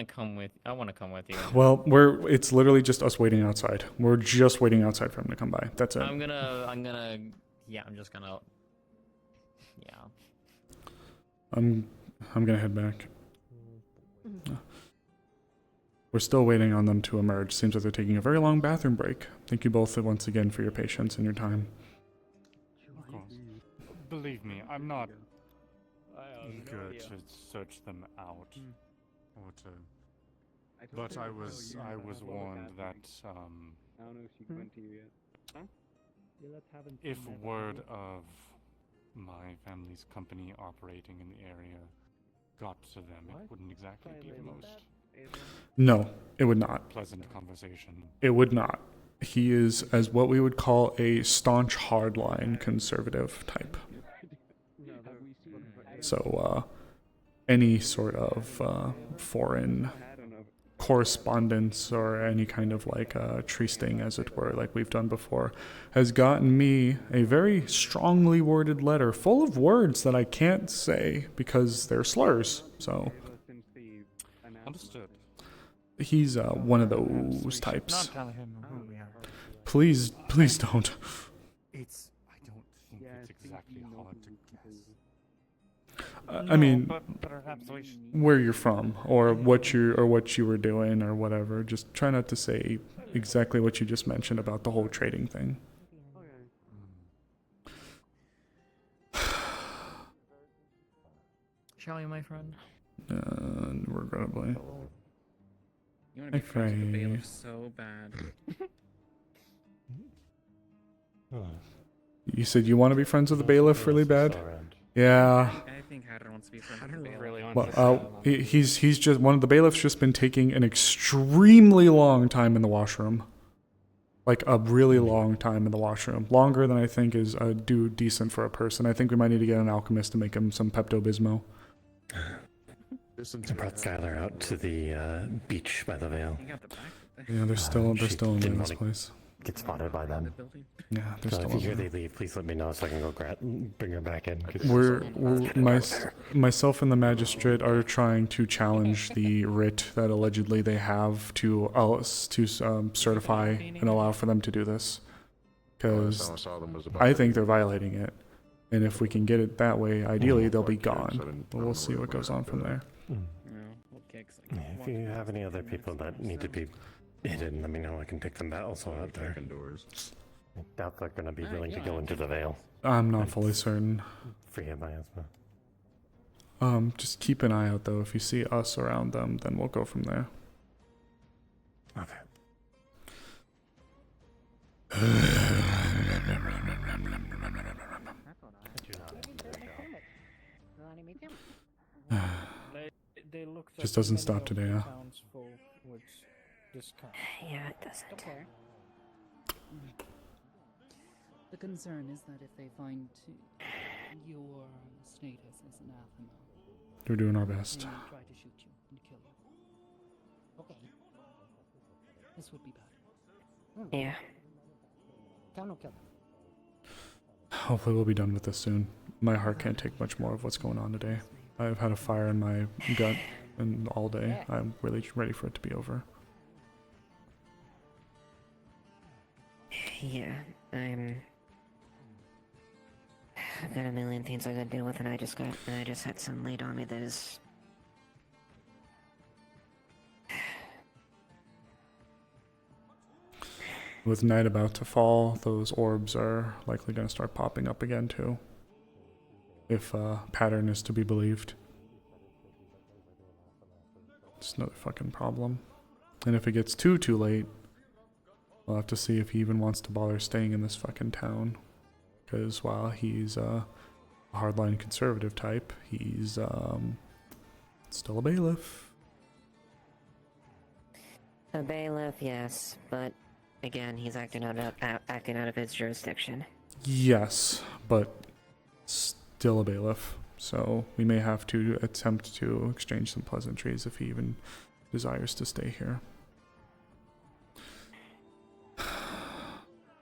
come with. I want to come with you. Well, it's literally just us waiting outside. We're just waiting outside for him to come by. That's it. I'm just gonna. Yeah. I'm gonna head back. We're still waiting on them to emerge. Seems like they're taking a very long bathroom break. Thank you both once again for your patience and your time. Of course. Believe me, I'm not eager to search them out, or to. But I was warned that I don't know if she went to you yet. Huh? if word of my family's company operating in the area got to them, it wouldn't exactly be the most No, it would not. pleasant conversation. It would not. He is as what we would call a staunch hardline conservative type. So any sort of foreign correspondence or any kind of like tree sting, as it were, like we've done before, has gotten me a very strongly worded letter full of words that I can't say because they're slurs. So Understood. he's one of those types. Not tell him who we are. Please don't. It's. I don't think it's exactly hard to guess. I mean, but perhaps we should. where you're from, or what you were doing, or whatever. Just try not to say exactly what you just mentioned about the whole trading thing. Shall we, my friend? Regrettably. You want to be friends with the bailiff so bad. You said you want to be friends with the bailiff really bad? Yeah. I think Hatter wants to be friends with the bailiff. Really Well, he's just one of the bailiffs. Just been taking an extremely long time in the washroom, like a really long time in the washroom, longer than I think is decent for a person. I think we might need to get an alchemist to make him some Pepto Bismol. I brought Skylar out to the beach by the Vale. Yeah, they're still in didn't this wanna place. Get spotted by them. Yeah, they're So still if you in hear there. they leave, please let me know so I can go bring her back in. 'Cause Myself and the magistrate are trying to challenge the writ that allegedly they have to certify and allow for them to do this, because I think they're violating it, and if we can get it that way, ideally they'll be gone. But we'll see what goes on from there. Yeah, if you have any other people that need to be hidden, let me know. I can take them also out there. I doubt they're going to be willing to go into the Vale. I'm not fully certain. Free of miasma. Just keep an eye out though. If you see us around them, then we'll go from there. Okay. Just doesn't stop today, huh? Yeah, it doesn't. Okay. The concern is that if they find your status as anathema, We're doing our best. they may try to shoot you and kill you. Okay. This would be bad. Yeah. Hopefully we'll be done with this soon. My heart can't take much more of what's going on today. I've had a fire in my gut and all day. I'm really ready for it to be over. Yeah, I've got a million things I gotta deal with, and I just had some laid on me that is. With night about to fall, those orbs are likely going to start popping up again too. If pattern is to be believed. It's another fucking problem. And if it gets too late, we'll have to see if he even wants to bother staying in this fucking town. Because while he's a hardline conservative type, he's still a bailiff. A bailiff, yes, but again, he's acting out of his jurisdiction. Yes, but still a bailiff. So we may have to attempt to exchange some pleasantries if he even desires to stay here.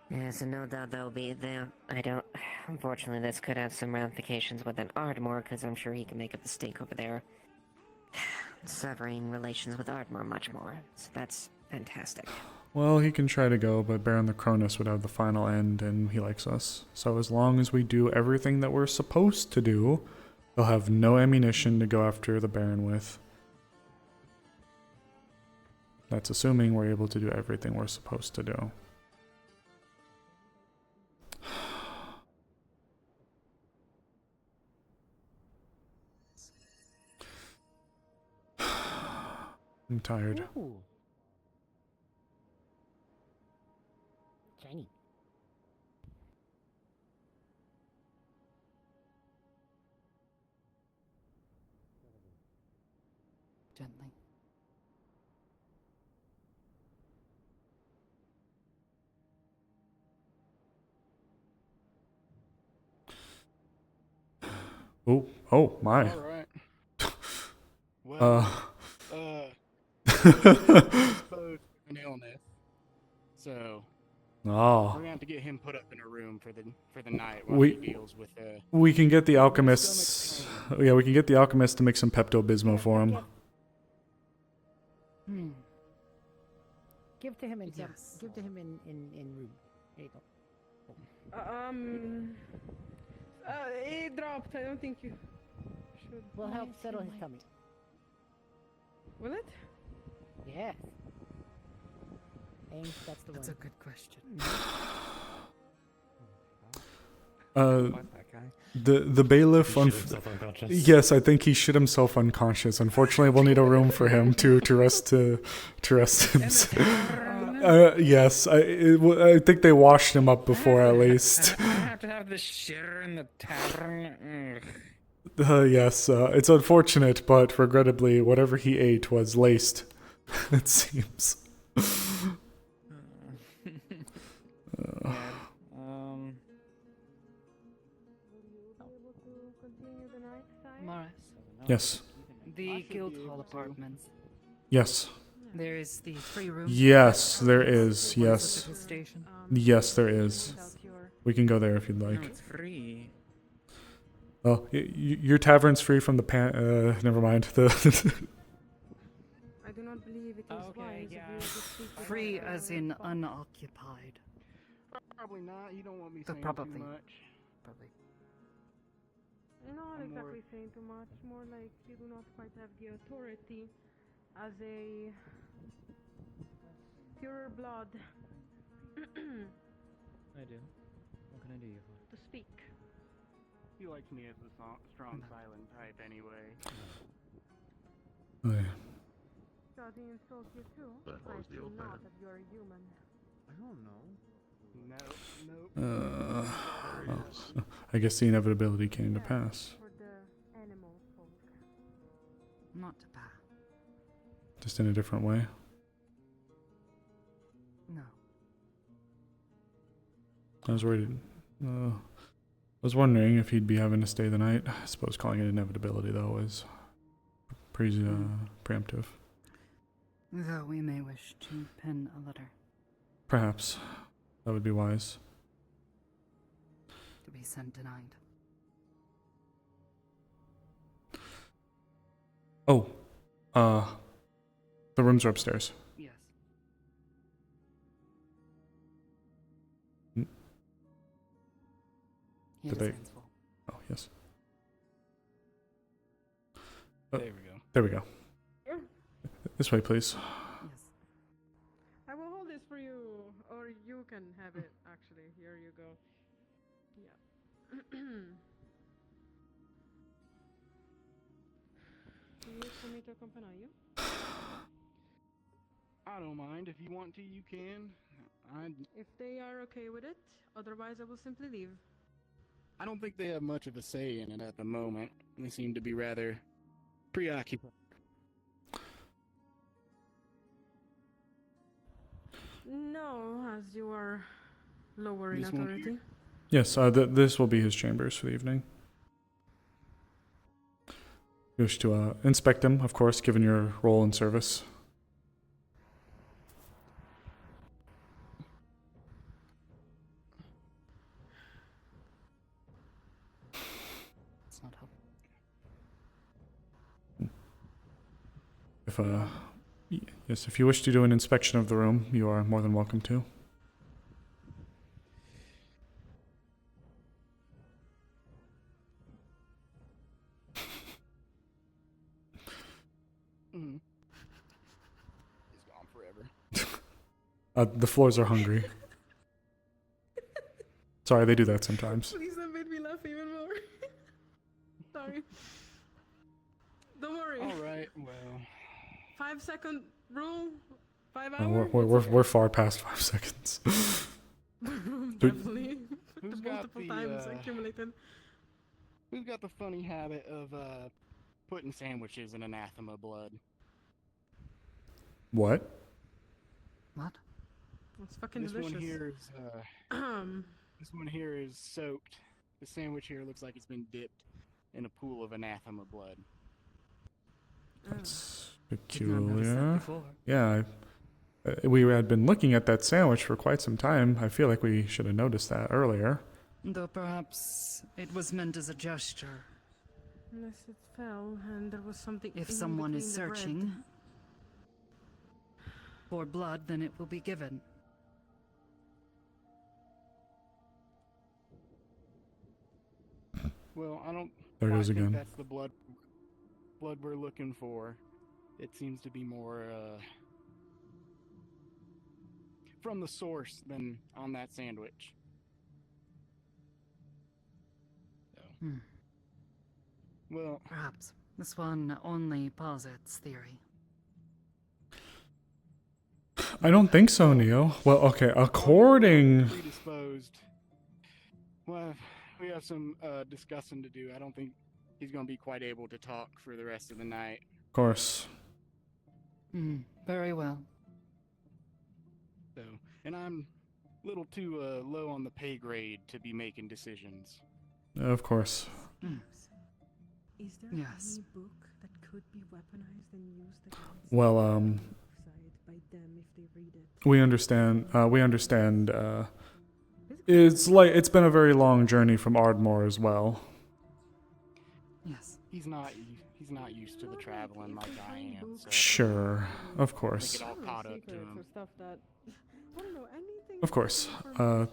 Yes, and no doubt there'll be there. I don't. Unfortunately, this could have some ramifications with an Ardmore, because I'm sure he can make a mistake over there. Severing relations with Ardmore much more. So that's fantastic. Well, he can try to go, but Baron the Cronus would have the final end, and he likes us. So as long as we do everything that we're supposed to do, they'll have no ammunition to go after the Baron with. That's assuming we're able to do everything we're supposed to do. I'm tired. Ooh. Shiny. Gently. Oh my. All right. Exposed to an illness, so we're gonna have to get him put up in a room for the night while he deals with we can get the alchemists. Yeah, we can get the alchemist to make some Pepto-Bismol for him. Give to him in give to him in room. There you go. It dropped. I don't think you should. We'll help settle his tummy. Will it? Yes. I think that's the one. That's a good question. The bailiff. Yes, I think he shit himself unconscious. Unfortunately, we'll need a room for him to rest him. Yes, I think they washed him up before at least. I have to have the shitter in the tavern. Yes, it's unfortunate, but regrettably, whatever he ate was laced. It seems. Amaris. Yes. The guild hall apartments. Yes. There is the 3 rooms. Yes, there is. Yes. Station. Yes, there is. We can go there if you'd like. No, it's free. Well, your tavern's free from the never mind. I do not believe it is wise of you to speak with Free us. as in unoccupied. Probably not. You don't want me The saying probably. too much. Probably. Not exactly saying too much. More like you do not quite have the authority as a purer blood I do. What can I do you for? to speak. He likes me as a strong silent type anyway. Oh, yeah. Does he insult you too? That I was the assume old not man. that you're a human. I don't know. Well, I guess the inevitability came to pass. For the animal folk. Not bad. Just in a different way. No. I was worried. I was wondering if he'd be having to stay the night. I suppose calling it inevitability, though, is pretty preemptive. Though we may wish to pen a letter. Perhaps. That would be wise. To be sent tonight. Oh. The rooms are upstairs. Yes. He Did has they? hands full. Oh, yes. There we go. There we go. Yeah. This way, please. Yes. I will hold this for you, or you can have it. Actually, here you go. Yeah. Do you wish for me to accompany you? I don't mind. If you want to, you can. If they are okay with it, otherwise I will simply leave. I don't think they have much of a say in it at the moment. They seem to be rather preoccupied. No, as you are lower in This one authority. here? Yes, this will be his chambers for the evening. You wish to inspect them, of course, given your role in service. not help. If yes, if you wish to do an inspection of the room, you are more than welcome to. Mm. He's gone forever. The floors are hungry. Sorry, they do that sometimes. Please, that made me laugh even more. Sorry. Don't worry. All right. Well. 5-second rule. 5 hours. We're far past 5 seconds. Definitely. Who's Multiple times accumulated. Who's got the funny habit of putting sandwiches in anathema blood? What? What? It's fucking this delicious. One here is, this one here is soaked. The sandwich here looks like it's been dipped in a pool of anathema blood. That's Did not notice that peculiar. before. Yeah, we had been looking at that sandwich for quite some time. I feel like we should have noticed that earlier. Though perhaps it was meant as a gesture. Unless it fell and there was something. If in someone is between the bread. searching for blood, then it will be given. Well, I don't. There it quite is think again. That's the blood we're looking for. It seems to be more from the source than on that sandwich. Hmm. Well, Perhaps this one only posits theory. I don't think so, Neo. Well, okay, according... predisposed. Well, we have some discussing to do. I don't think he's going to be quite able to talk for the rest of the night. Of course. Very well. So, and I'm a little too low on the pay grade to be making decisions. Of course. Is there Yes. any book that could be weaponized and used against Well, by them if they read it? we understand. It's like it's been a very long journey from Ardmore as well. Yes. He's not used to the traveling like I am. So Sure, of I course. think it all caught up to Secrets him. or stuff that I don't know anything. Of course. In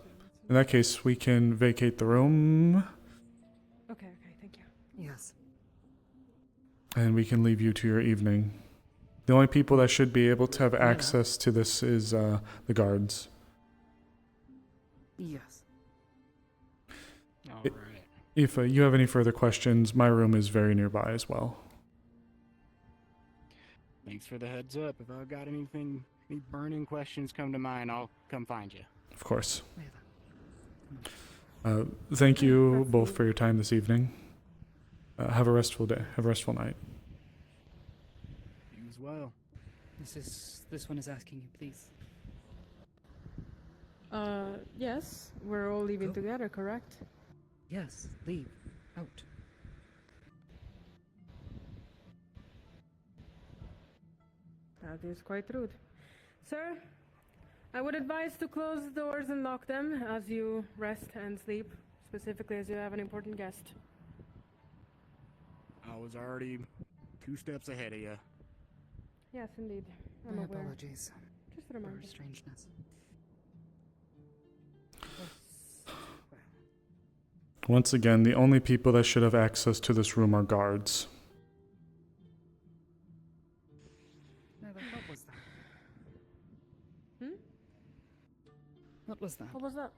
that case, we can vacate the room, Okay, thank you. Yes. and we can leave you to your evening. The only people that should be able to have access to this is the guards. Yes. All It- right. If you have any further questions, my room is very nearby as well. Thanks for the heads up. If I've got any burning questions come to mind, I'll come find you. Of course. Thank you both for your time this evening. Have a restful day. Have a restful night. You as well. This one is asking you, please. Yes, we're all leaving Go. together, correct? Yes, leave. Out. That is quite rude. Sir, I would advise to close the doors and lock them as you rest and sleep, specifically as you have an important guest. I was already 2 steps ahead of you. Yes, indeed. I'm My aware. apologies Just a for reminder. our strangeness. Once again, the only people that should have access to this room are guards. What was that? Hmm? What was that? What was that?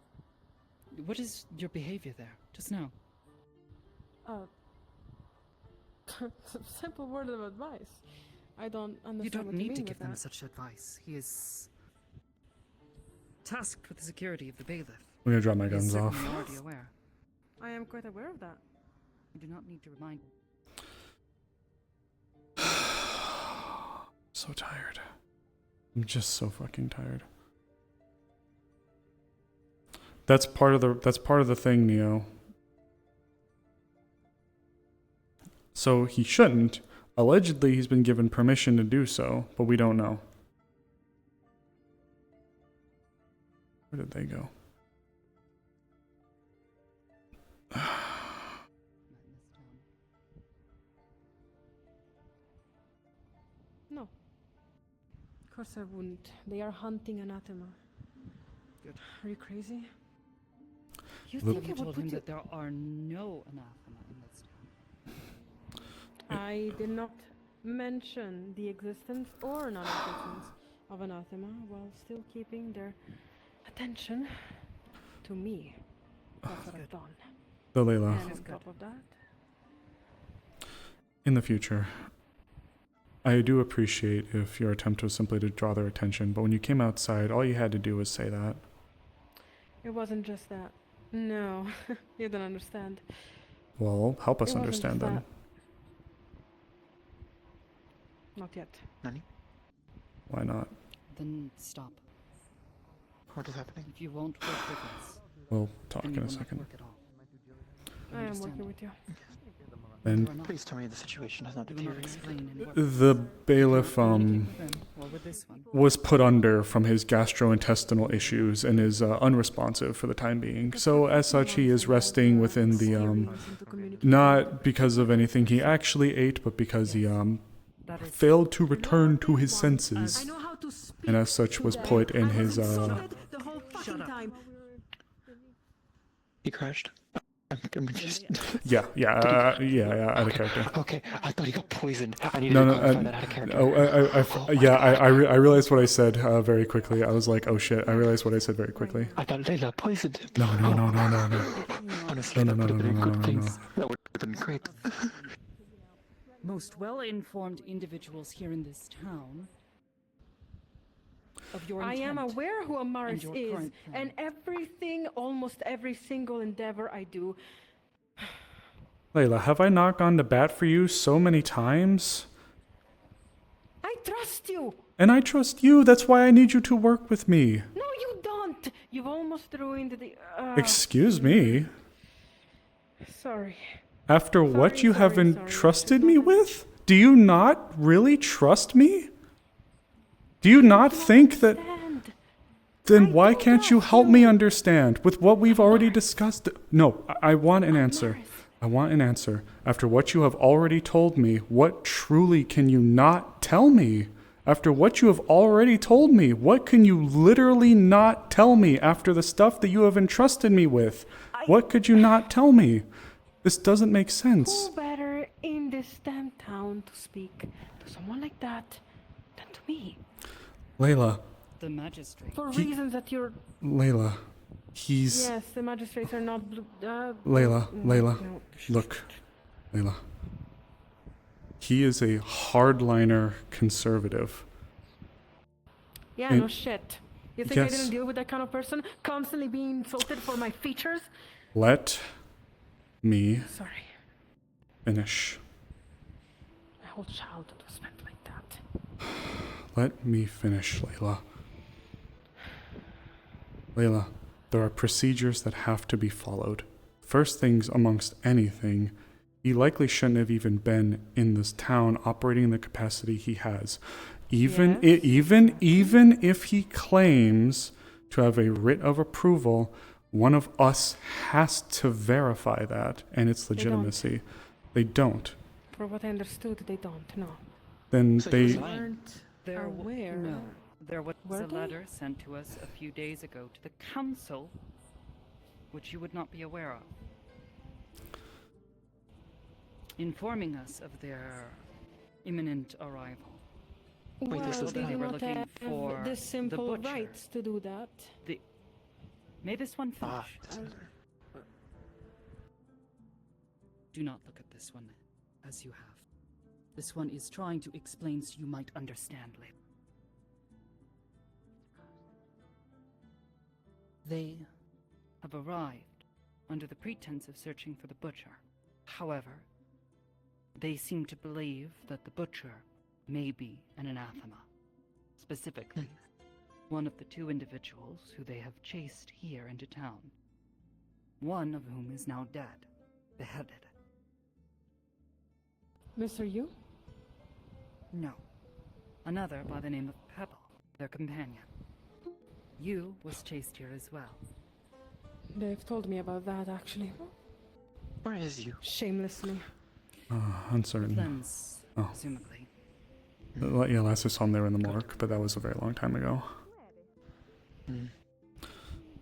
What is your behavior there, just now? Simple word of advice. I don't understand You don't what need you to mean give with them that. such advice. He is tasked with the security of the bailiff. I'm gonna drop my He is guns off. certainly already aware. I am quite aware of that. You do not need to remind him. So tired. I'm just so fucking tired. That's part of the thing, Neo. So he shouldn't. Allegedly, he's been given permission to do so, but we don't know. Where did they go? Of course I wouldn't. They are hunting anathema. Good. Are you crazy? You Have think you I would told put him you... that there are no anathema in this town? I did not mention the existence or non-existence of anathema while still keeping their attention to me. That's what I've done. So Layla, And on top of that, in the future, I do appreciate if your attempt was simply to draw their attention, but when you came outside, all you had to do was say that. it wasn't just that. No, you don't understand. Well, help us It wasn't understand just then. that. Not yet. Nani? Why not? Then stop. What is happening? If you won't work with us, We'll talk then in you a will not second. work at all. I am Understand? working with you. Then Please tell me the situation has not You will not deteriorated. explain any work. the bailiff Or with this one. was put under from his gastrointestinal issues and is unresponsive for the time being. So as such, he is resting within the not because of anything he actually ate, but because he failed to return to his senses, and as such was put in his He crashed. I'm just... yeah, out of character. Okay, I thought he got poisoned. I needed No, to no, clarify that out of character. I realized what I said very quickly. I was like, oh shit, I realized what I said very quickly. I thought Layla poisoned him. No. Honestly, that would have been a good thing. That would have been great. Most well-informed individuals here in this town of your I am intent aware who and Amaris your is, current plan. and everything, almost every single endeavor I do. Layla, have I not gone to bat for you so many times? I trust you. And I trust you. That's why I need you to work with me. No, you don't. You've almost ruined the. Excuse me. Sorry. After what you have entrusted me with? Do you not really trust me? Do you not think that... Then why can't you help me understand with what we've already discussed? No, I want an answer. I want an answer. After what you have already told me, what truly can you not tell me? After what you have already told me, what can you literally not tell me after the stuff that you have entrusted me with? What could you not tell me? This doesn't make sense. Who better in this damn town to speak to someone like that than to me? Layla. The magistrate. For reasons that you're... Layla. He's... Yes, the magistrates are not... Layla. No. Look. Layla. He is a hardliner conservative. Yeah, And- no shit. You think I didn't deal with that kind of person? Constantly being insulted for my features? Let me Sorry. finish. My whole childhood was spent like that. Let me finish, Layla. Layla, there are procedures that have to be followed. First things amongst anything, he likely shouldn't have even been in this town operating in the capacity he has. Even if he claims to have a writ of approval, one of us has to verify that and its legitimacy. They don't. For what I understood, they don't, no. Then So they... you weren't There aware? No. There was Were a they? letter sent to us a few days ago to the council, which you would not be aware of, informing us of their imminent arrival. Well, they They do were not looking have for the the simple butcher. rights to do that. May this one finish? Do not look at this one as you have. This one is trying to explain so you might understand later. They have arrived under the pretense of searching for the butcher. However, they seem to believe that the butcher may be an anathema. Specifically, one of the two individuals who they have chased here into town. One of whom is now dead, beheaded. Mr. Yu? No. Another by the name of Pebble, their companion. You was chased here as well. They've told me about that, actually. Where is you? Shamelessly. Uncertain. Cleanse, Oh. presumably. Yeah, last I saw him, they were in the morgue, but that was a very long time ago. As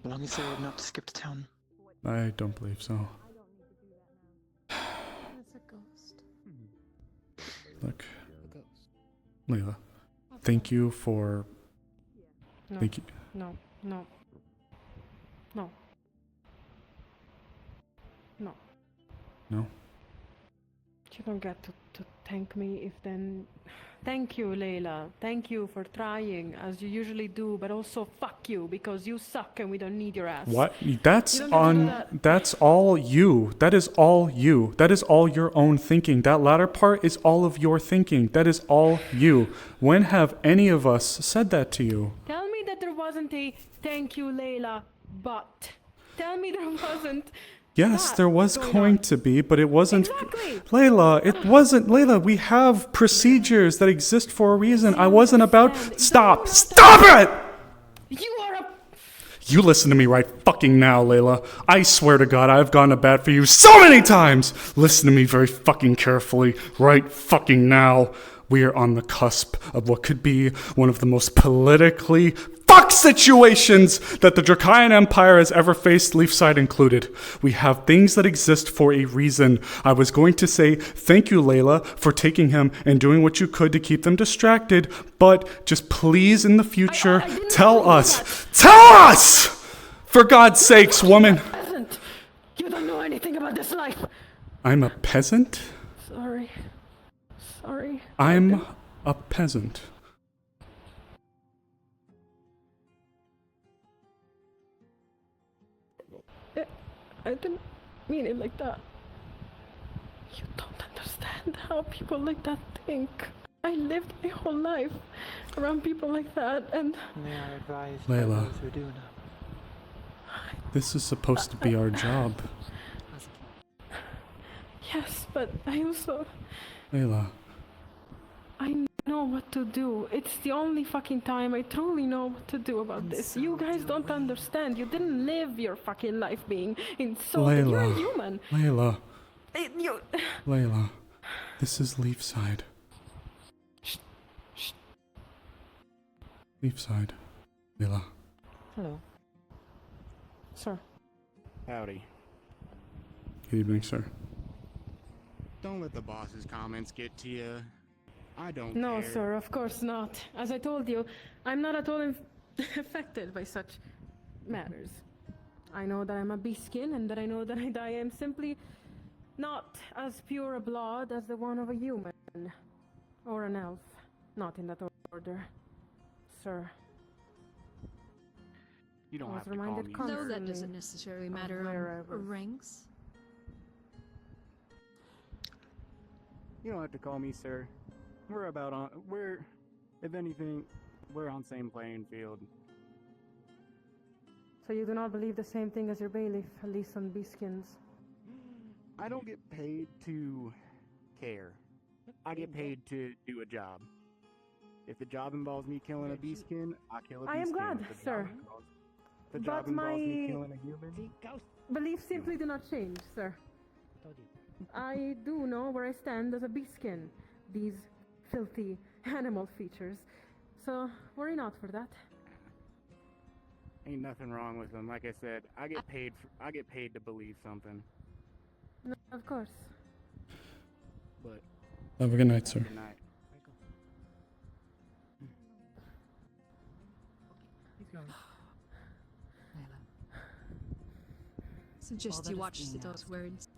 long as they're not skipped town. I don't believe so. It's a ghost. Look, Layla, thank you for... No. Thank you. No. No. No. No. No? You don't get to thank me if then... Thank you, Layla. Thank you for trying, as you usually do, but also fuck you, because you suck and we don't need your ass. What? That's You don't get to do on... that. That's all you. That is all you. That is all your own thinking. That latter part is all of your thinking. That is all you. When have any of us said that to you? Tell me that there wasn't a thank you, Layla, but... Tell me there wasn't... Yes, there was going to be, but it wasn't... Exactly. Layla, it wasn't... Layla, we have procedures that exist for a reason. I wasn't about... Stop! Stop it! You are a... You listen to me right fucking now, Layla. I swear to God, I've gone to bat for you so many times! Listen to me very fucking carefully right fucking now. We are on the cusp of what could be one of the most politically fuck situations that the Dracayan Empire has ever faced, Leafside included. We have things that exist for a reason. I was going to say thank you, Layla, for taking him and doing what you could to keep them distracted, but just please in the future, tell us! Tell us! For God's sakes, woman! Peasant. You don't know anything about this life. I'm a peasant? Sorry. Sorry. I'm a peasant. I didn't mean it like that. You don't understand how people like that think. I lived my whole life around people like that, and... They are advised Layla. by those who do know. This is supposed to be our job. Yes, but I also... Layla. I know what to do. It's the only fucking time I truly know what to do about this. You guys don't understand. You didn't live your fucking life being insulted. You're a human. Layla. You... Layla. This is Leafside. Leafside. Layla. Hello. Sir. Howdy. Good evening, sir. Don't let the boss's comments get to you. I don't No, care. sir, of course not. As I told you, I'm not at all affected by such matters. I know that I'm a beastskin, and that I know that I am simply not as pure a blood as the one of a human. Or an elf. Not in that order. Sir. You don't I was have to call reminded me constantly No, that doesn't necessarily of matter where I on was. ranks. You don't have to call me sir. We're about on. We're, if anything, we're on same playing field. So you do not believe the same thing as your bailiff, at least on beastskins? I don't get paid to care. I get paid to do a job. If the job involves me killing a beastskin, I kill a beastskin. I am glad, If the sir. If the job But involves me my killing a human. beliefs simply do not change, sir. I do know where I stand as a beastskin. These filthy animal features. So worry not for that. Ain't nothing wrong with them. Like I said, I get paid to believe something. No, of course. But Have a good night, sir. good night. Suggest you watch those words.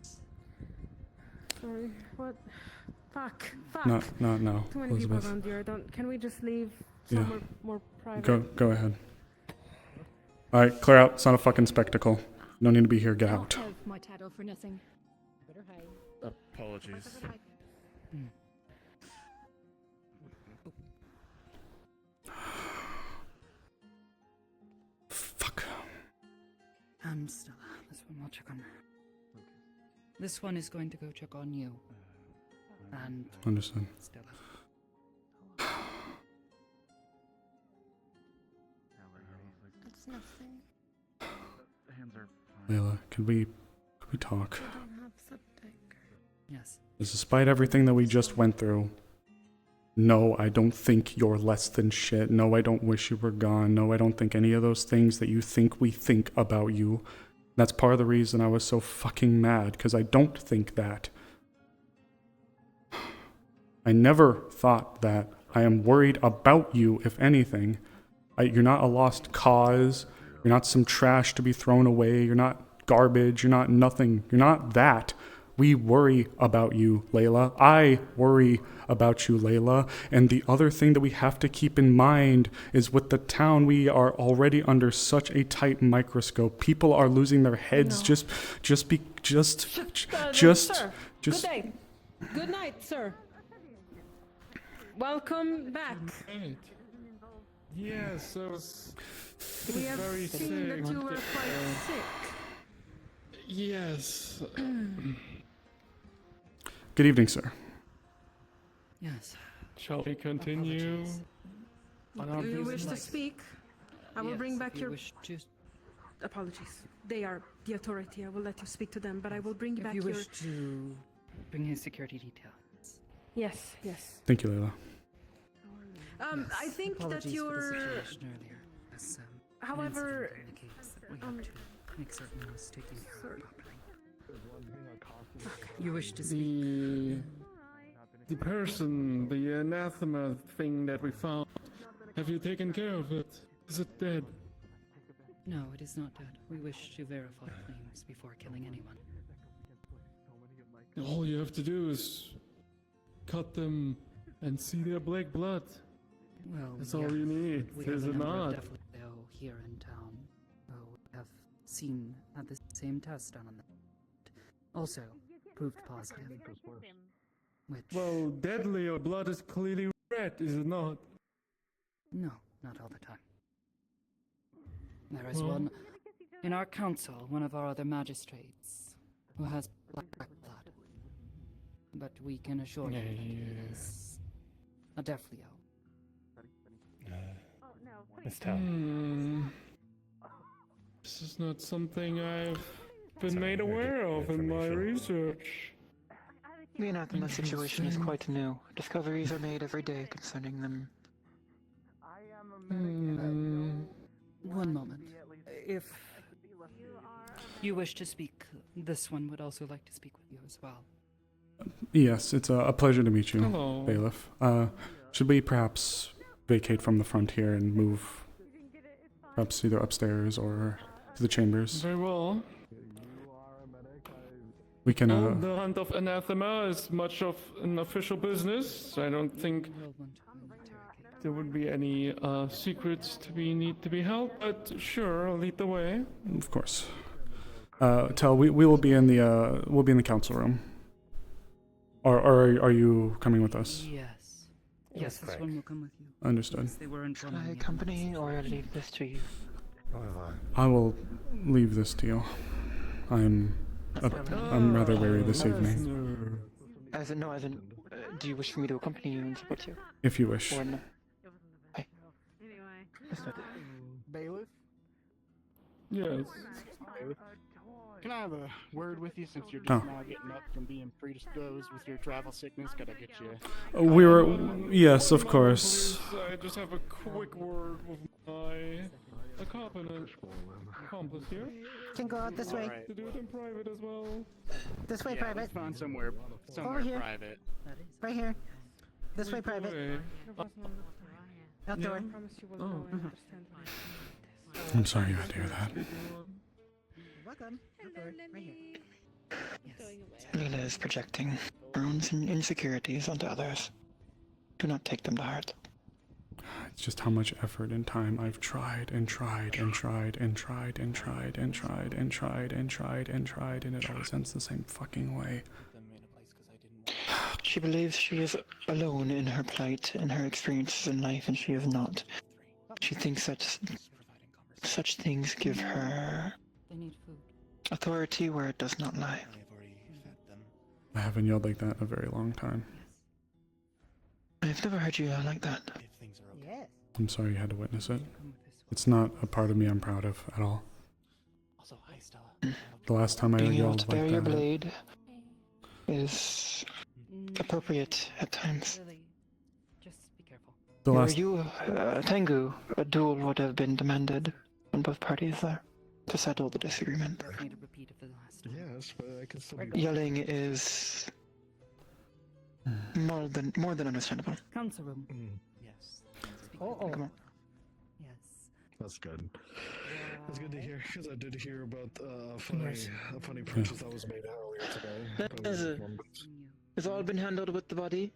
Sorry. What? Fuck. No, Fuck. no, Too many people Elizabeth. around here. Can we just leave Yeah. somewhere more private? Go ahead. Alright, clear out. It's not a fucking spectacle. You don't need to be here. Get out. Have my title for nothing. Apologies. Fuck. Stella, this one will check on her. This one is going to go check on you. And Understood. Stella. It's nothing. Layla, could we talk? I don't have septic. Yes. Despite everything that we just went through, No, I don't think you're less than shit. No, I don't wish you were gone. No, I don't think any of those things that you think we think about you. That's part of the reason I was so fucking mad, because I don't think that. I never thought that. I am worried about you, if anything. You're not a lost cause. You're not some trash to be thrown away. You're not garbage. You're not nothing. You're not that. We worry about you, Layla. I worry about you, Layla. And the other thing that we have to keep in mind is with the town, we are already under such a tight microscope. People are losing their heads. Sir. Good day. Good night, sir. Welcome back. Right. Yes, I was We have very seen sick. that you were quite sick. Yes. Good evening, sir. Yes. Shall we continue? Do you wish to speak? I will Yes, bring back if you your wish to- apologies. They are the authority. I will let you speak to them, but I will bring If back you your. wish to bring his security details. Yes, yes. Thank you, Layla. I think that Apologies for the you're. situation earlier. As, However, an incident indicates that we have to make certain I was taken care of properly. You wish to speak? The person, the anathema thing that we found. Have you taken care of it? Is it dead? No, it is not dead. We wish to verify claims before killing anyone. All you have to do is cut them and see their black blood. Well, That's all you need, we is have it a number not? of Defleo here in town. We have seen had the same test done on them. Also, proved positive. Which... Well, deadly, your blood is clearly red, is it not? No, not all the time. There is Well- one in our council, one of our other magistrates, who has black blood. But we can assure you that it is a Defleo. Miss Tao. This is not something I've been made aware of in my research. The anathema situation is quite new. Discoveries are made every day concerning them. One moment. If you wish to speak, this one would also like to speak with you as well. Yes, it's a pleasure to meet you, Hello. Bailiff. Should we perhaps vacate from the front here and move perhaps either upstairs or to the chambers? Very well. We can, Well, the hunt of anathema is much of an official business. I don't think there would be any secrets need to be held, but sure, I'll lead the way. Of course. Tell, we will be in the we'll be in the council room. Or are you coming with us? Yes. Yes, this one will come with you. Understood. Yes, they were Should informing I me. accompany or leave this to you? I will leave this to you. I'm rather weary this evening. As in, do you wish for me to accompany you and support you? If you wish. Or no? Bailiff? Yes. Can I have a word with you since you're Oh. just now getting up from being predisposed with your travel sickness? Gotta get you. We were, yes, of course. I just have a quick word with my accomplice here. Can go out this way. Alright. To do it in private as well. This way, Yeah, private. let's find somewhere Over here. private. Right here. This way, private. Outdoor. I'm sorry you had to hear that. Welcome. Outdoor. Right here. Leela is projecting her own insecurities onto others. Do not take them to heart. It's just how much effort and time I've tried and tried and tried and tried and tried and tried and tried and tried and tried, and it always ends the same fucking way. She believes she is alone in her plight and her experiences in life, and she is not. She thinks that such things give her They need food. authority where it does not lie. I haven't yelled like that in a very long time. I've never heard you yell like that. Yes. I'm sorry you had to witness it. It's not a part of me I'm proud of at all. The last time I Being able yelled to bear like your that. blade is appropriate at times. The last. Tengu, a duel would have been demanded on both parties there to settle the disagreement. Yes, but I can still be. Yelling is more than understandable. Council room. Yes. Oh. Come on. Yes. That's good. That's good to hear, because I did hear about a funny purchase that was made earlier today. Has all been handled with the body?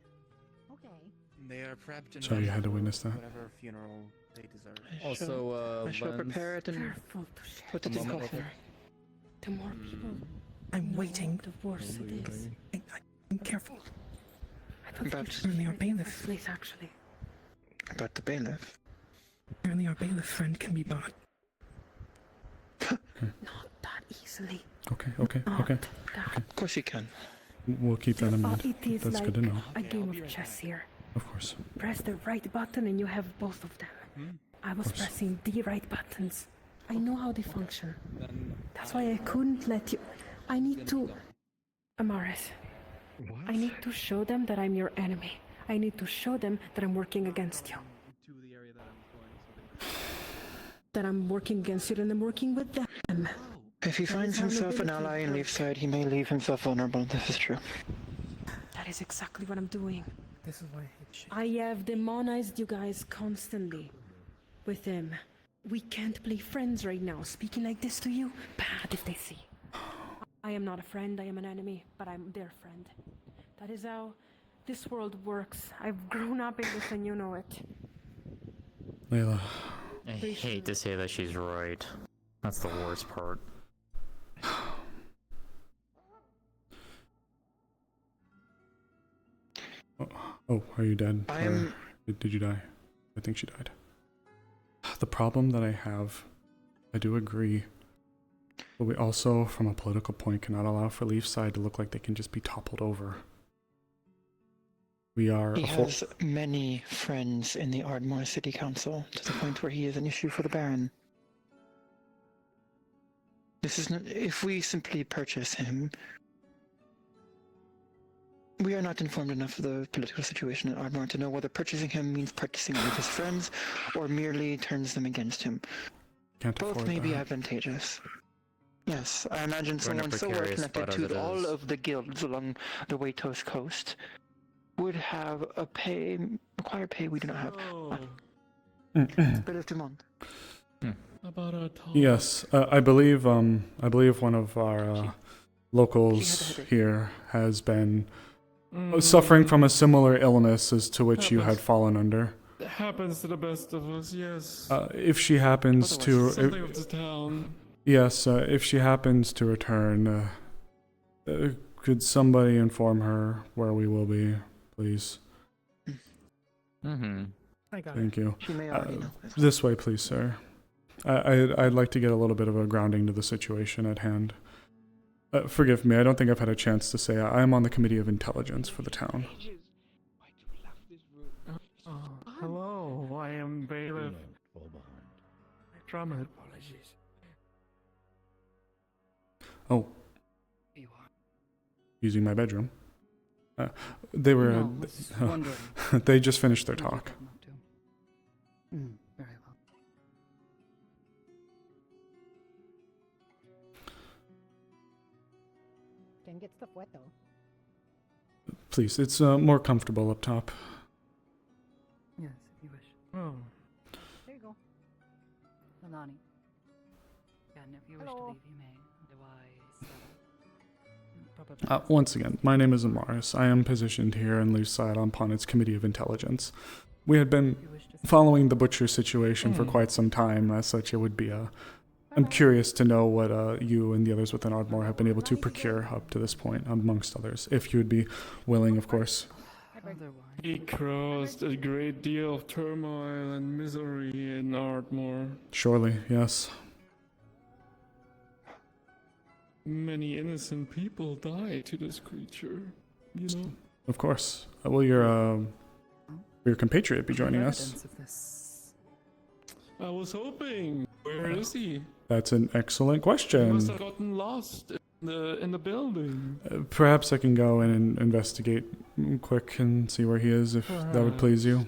They are prepped and Sorry you ready had to for witness that. whatever funeral they deserve. I shall prepare it and Careful to share. put it in coffin. The more people I'm waiting. the worse it is. I'm careful. I don't But- think you Apparently our bailiff. please actually. About the bailiff. Apparently our bailiff friend can be bought. Not that easily. Okay. Not that. Of course you can. We'll keep that in mind. It is That's like good to know. a game of chess here. Of course. Press the right button and you have both of them. I was course. pressing the right buttons. I know how they function. That's why I couldn't let you. I need to. Amaris. I need to show them that I'm your enemy. I need to show them that I'm working against you. That I'm working against you and I'm working with them. If he finds himself an ally in Leaf's side, he may leave himself vulnerable. This is true. That is exactly what I'm doing. This is why I hate shit. I have demonized you guys constantly with him. We can't be friends right now. Speaking like this to you, bad if they see. I am not a friend, I am an enemy, but I'm their friend. That is how this world works. I've grown up in this and you know it. Layla. I hate to say that she's right. That's the worst part. Oh, are you dead? I am. Did you die? I think she died. The problem that I have, I do agree, but we also, from a political point, cannot allow for Leaf's side to look like they can just be toppled over. We are. He has many friends in the Ardmore City Council, to the point where he is an issue for the Baron. This is not. If we simply purchase him, we are not informed enough of the political situation in Ardmore to know whether purchasing him means purchasing one of his friends, or merely turns them against him. Can't Both afford may be that. advantageous. Yes, I imagine We're in a someone so well precarious connected spot as it to all is. of the guilds along the Waitos coast would have a required pay we do not have. Bailiff Dumont. About a talk. Yes, I believe one of our locals here has been suffering from a similar illness as to which you had fallen under. It happens to the best of us, yes. If she happens to, Something of the town. yes, if she happens to return, could somebody inform her where we will be, please? Mm-hmm. I got Thank it. you. She may already know. This way, please, sir. I'd like to get a little bit of a grounding to the situation at hand. Forgive me, I don't think I've had a chance to say I am on the Committee of Intelligence for the town. Hello, I am Bailiff. Drummond. Oh. Using my bedroom. They were. No, I was wondering. They just finished their talk. Very well. Didn't get stuff wet though. Please, it's more comfortable up top. Yes, if you wish. Oh. There you go. Nalani. And if you wish to leave, you may. Otherwise, Once again, my name is Amaris. I am positioned here in Leaf's side upon its Committee of Intelligence. We had been following the butcher situation for quite some time. As such, it would be I'm curious to know what you and the others within Ardmore have been able to procure up to this point, amongst others. If you would be willing, of course. He caused a great deal of turmoil and misery in Ardmore. Surely, yes. Many innocent people died to this creature, you know? Of course. Will your compatriot be joining us? I was hoping. Where is he? That's an excellent He question. must have gotten lost in the building. Perhaps I can go in and investigate quick and see where he is, if that would please you.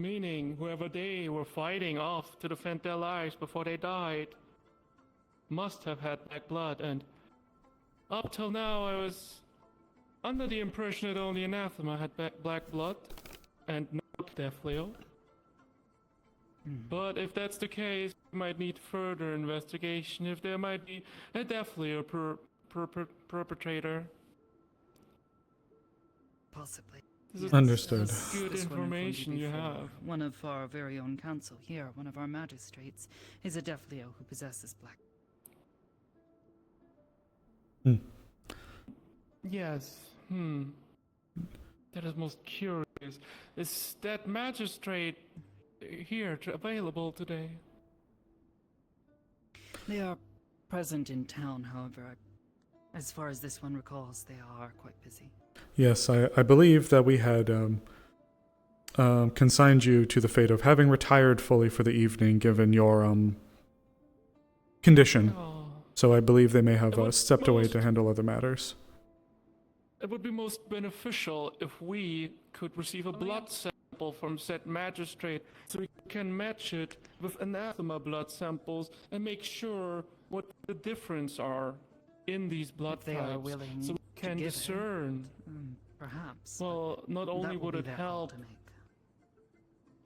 Meaning, whoever they were fighting off to defend their lives before they died must have had black blood, and up till now I was under the impression that only Anathema had black blood and not Deathleo. But if that's the case, we might need further investigation if there might be a Deathleo perpetrator. Possibly. This is Understood. Good This one information you before. have. One of our very own council here, one of our magistrates, is a Deathleo who possesses black. Yes. That is most curious. Is that magistrate here available today? They are present in town, however. As far as this one recalls, they are quite busy. Yes, I believe that we had consigned you to the fate of having retired fully for the evening, given your condition. So I believe they may have stepped away to handle other matters. It would be most beneficial if we could receive a blood sample from said magistrate so we can match it with Anathema blood samples and make sure what the difference are in these blood If they types. are willing so we to can give it. discern. Perhaps. Well, not that only will would be it their call help. to make.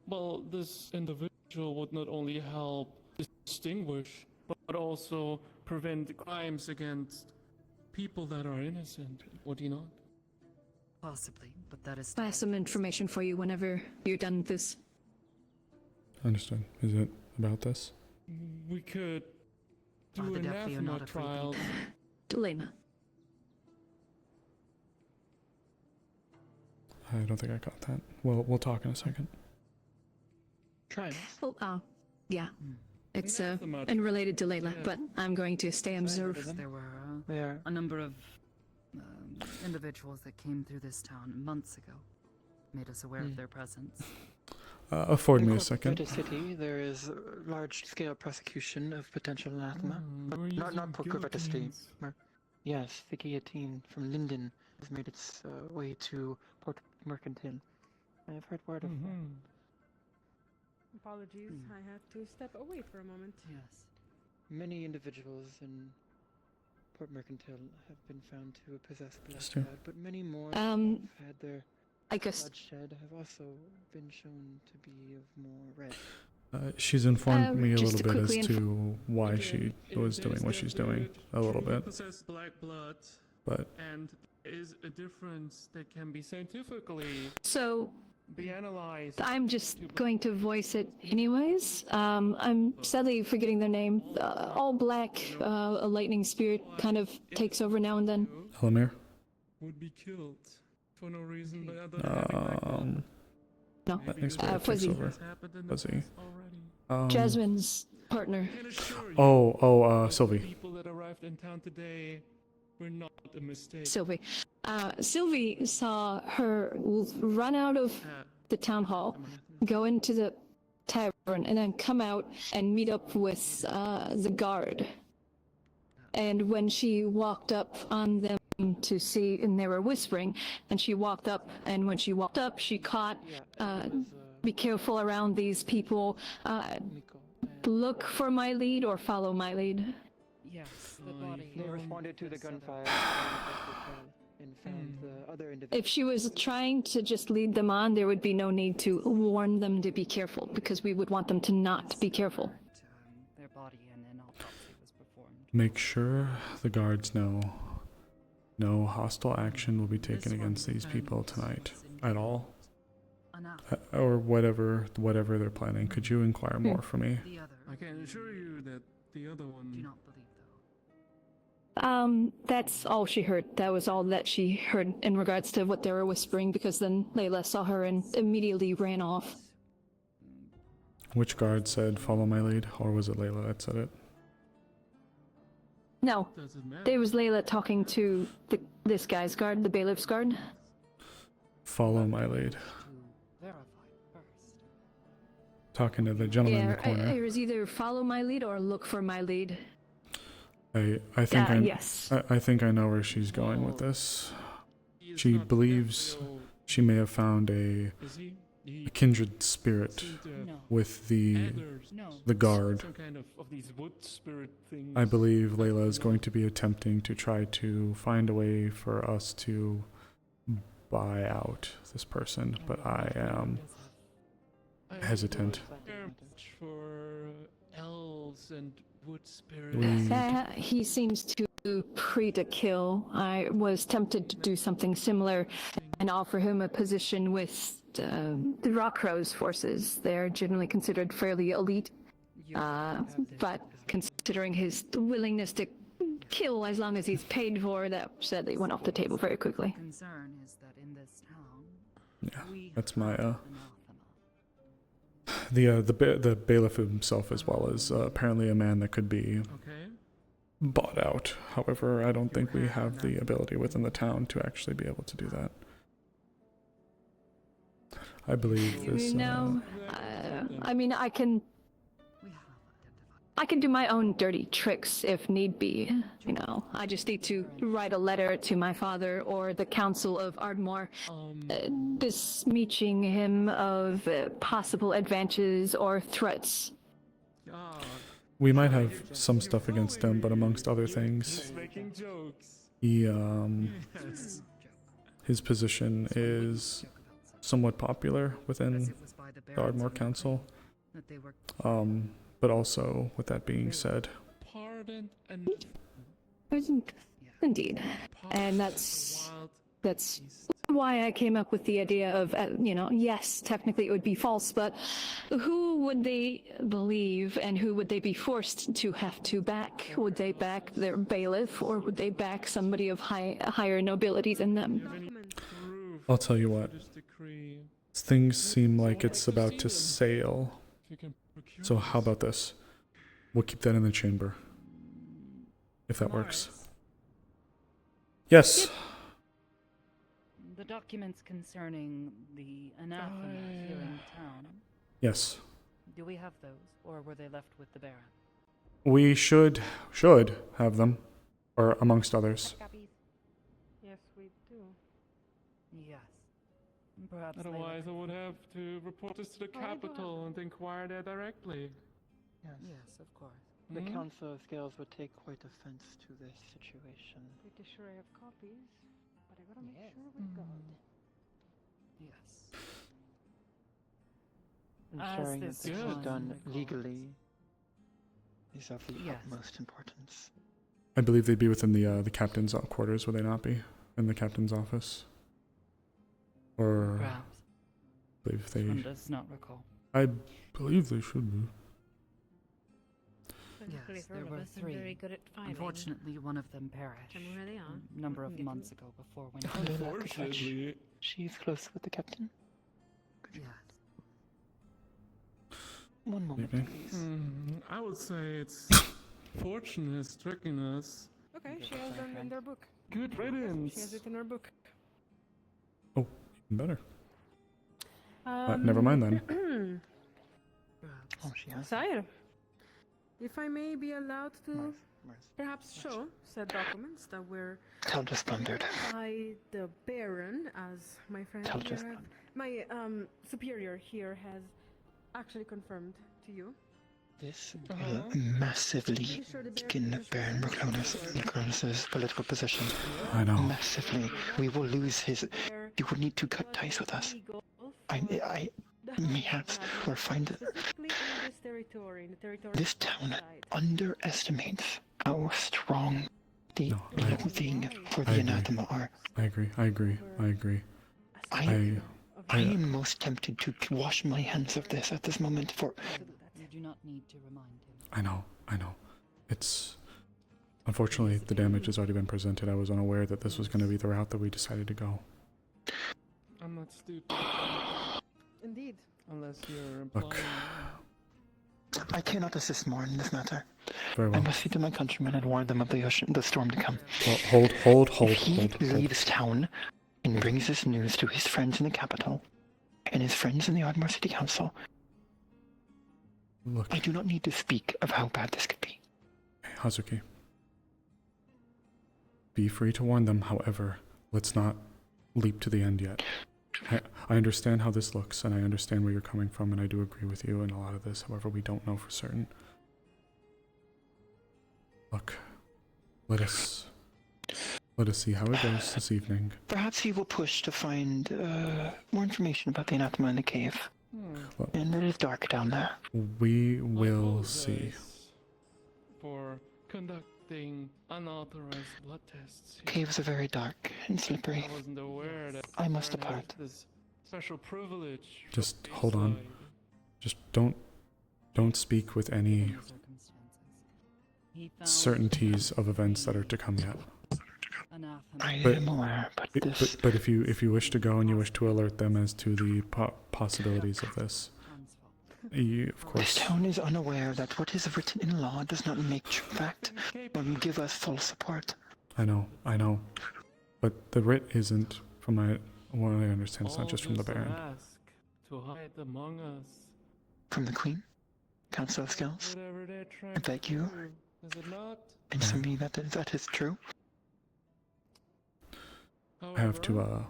Well, this individual would not only help distinguish, but also prevent crimes against people that are innocent, would you not? Possibly, but that is. I have some information for you whenever you're done with this. Understood. Is it about this? We could Are do the Deathleo anathema not a free trials. Delena. I don't think I got that. We'll talk in a second. Try. Well, yeah. It's Anathema. unrelated to Layla, but I'm going to stay observed. There were a number of individuals that came through this town months ago, made us aware of their presence. Afford me a In second. Corpus City, there is large-scale prosecution of potential anathema. Not Corpus City. Yes, the guillotine from Linden has made its way to Port Mercantile. I have heard word of that. Apologies, I had to step away for a moment. Yes. Many individuals in Port Mercantile have been found to possess blood, but many more who have had their I guess bloodshed have also been shown to be of more red. She's informed me a just little to bit quickly as to why she was doing what she's doing. A little bit. Possess black blood, But and there is a difference that can be scientifically so. be analyzed. I'm just going to voice it anyways. I'm sadly forgetting their name. All black, a lightning spirit kind of takes over now and then. Elamir? Would be killed for no reason but other than having black blood. No. Lightning spirit takes Fuzzy. over. Fuzzy. Jasmine's partner. Sylvie. People that arrived in town today were not a mistake. Sylvie. Sylvie saw her run out of the town hall, go into the tavern, and then come out and meet up with the guard. And when she walked up on them to see, and they were whispering, and she walked up, and when she walked up, she caught, be careful around these people, look for my lead or follow my lead. Yes, the body. They responded to the gunfire and found the other individual. If she was trying to just lead them on, there would be no need to warn them to be careful, because we would want them to not be careful. Their body and an autopsy was performed. Make sure the guards know no hostile action will be taken against these people tonight at all. Or whatever they're planning. Could you inquire more for me? I can assure you that the other one. Do not believe That's all she heard. That was all that she heard in regards to what they were whispering, because then Layla saw her and immediately ran off. Which guard said, follow my lead? Or was it Layla that said it? No, there was Layla talking to this guy's guard, the bailiff's guard. Follow my lead. Talking to the gentleman in the corner. It was either follow my lead or look for my lead. I think yes. I think I know where she's going with this. She believes she may have found a kindred spirit with the guard. Some kind of these wood spirit things. I believe Layla is going to be attempting to try to find a way for us to buy out this person, but I am hesitant. For elves and wood spirits. He seems to pre to kill. I was tempted to do something similar and offer him a position with the Rockrose forces. They're generally considered fairly elite, but considering his willingness to kill as long as he's paid for, that sadly went off the table very quickly. Concern is that in this town, Yeah, that's my the bailiff himself, as well as apparently a man that could be bought out. However, I don't think we have the ability within the town to actually be able to do that. I believe this. I mean, I can do my own dirty tricks if need be. You know, I just need to write a letter to my father or the Council of Ardmore, besmirching him of possible advances or threats. We might have some stuff against him, but amongst other things, he his position is somewhat popular within the Ardmore Council. But also, with that being said, Indeed, and that's why I came up with the idea of, yes, technically it would be false, but who would they believe and who would they be forced to have to back? Would they back their bailiff or would they back somebody of higher nobility than them? I'll tell you what, things seem like it's about to sail. So how about this? We'll keep that in the chamber. If that works. Yes. The documents concerning the anathema here in town. Yes. Do we have those, or were they left with the Baron? We should have them, or amongst others. Yes, we do. Yes. Perhaps Otherwise, I would have to report this to the capital and inquire there directly. Yes, of course. The Council of Scales would take quite offense to this situation. Pretty sure I have copies, but I gotta make sure we're good. Yes. Ensuring that this is done legally is of the utmost importance. I believe they'd be within the captain's quarters, would they not be? In the captain's office? Or perhaps. I believe they. One does not recall. I believe they should be. Yes, there were three. Very good at finding. Unfortunately, one of them perished. Tell me where they are. A number of months ago before when. Unfortunately, she's close with the captain. Yes. One moment, please. I would say it's fortune has stricken us. Okay, she has them in their book. Good riddance. She has it in her book. Oh, even better. Never mind then. She has. Sire, if I may be allowed to perhaps show said documents that were Countess plundered by the Baron, as my friend here my superior here has actually confirmed to you. This will massively weaken Baron Merclonus's political position. I know. Massively. We will lose his. He would need to cut ties with us. Perhaps or find this town underestimates how strong the loathing for the anathema are. I agree. I am most tempted to wash my hands of this at this moment. For You do not need to remind him. I know. It's unfortunately the damage has already been presented. I was unaware that this was going to be the route that we decided to go. I'm not stupid. Indeed. Unless you're Look. implying. I cannot assist more in this matter. Very well. I must see to my countrymen and warn them of the storm to come. Well, hold. If he leaves town and brings this news to his friends in the capital and his friends in the Ardmore City Council, Look. I do not need to speak of how bad this could be. Hazuki. Be free to warn them, however, let's not leap to the end yet. I understand how this looks, and I understand where you're coming from, and I do agree with you in a lot of this. However, we don't know for certain. Look, let us see how it goes this evening. Perhaps he will push to find more information about the anathema in the cave. And it is dark down there. We will see. For conducting unauthorized blood tests. Caves are very dark and slippery. I wasn't aware that I must depart. this special privilege. Just hold on. Just don't speak with any certainties of events that are to come yet. I am aware, but if you wish to go and you wish to alert them as to the possibilities of this, you, of course. This town is unaware that what is written in law does not make true fact or give us full support. I know. But the writ isn't, from what I understand, it's not just from the Baron. Ask to hide among us. From the Queen? Council of Skills? I beg you. Is it not? Answer me that is true. I have to,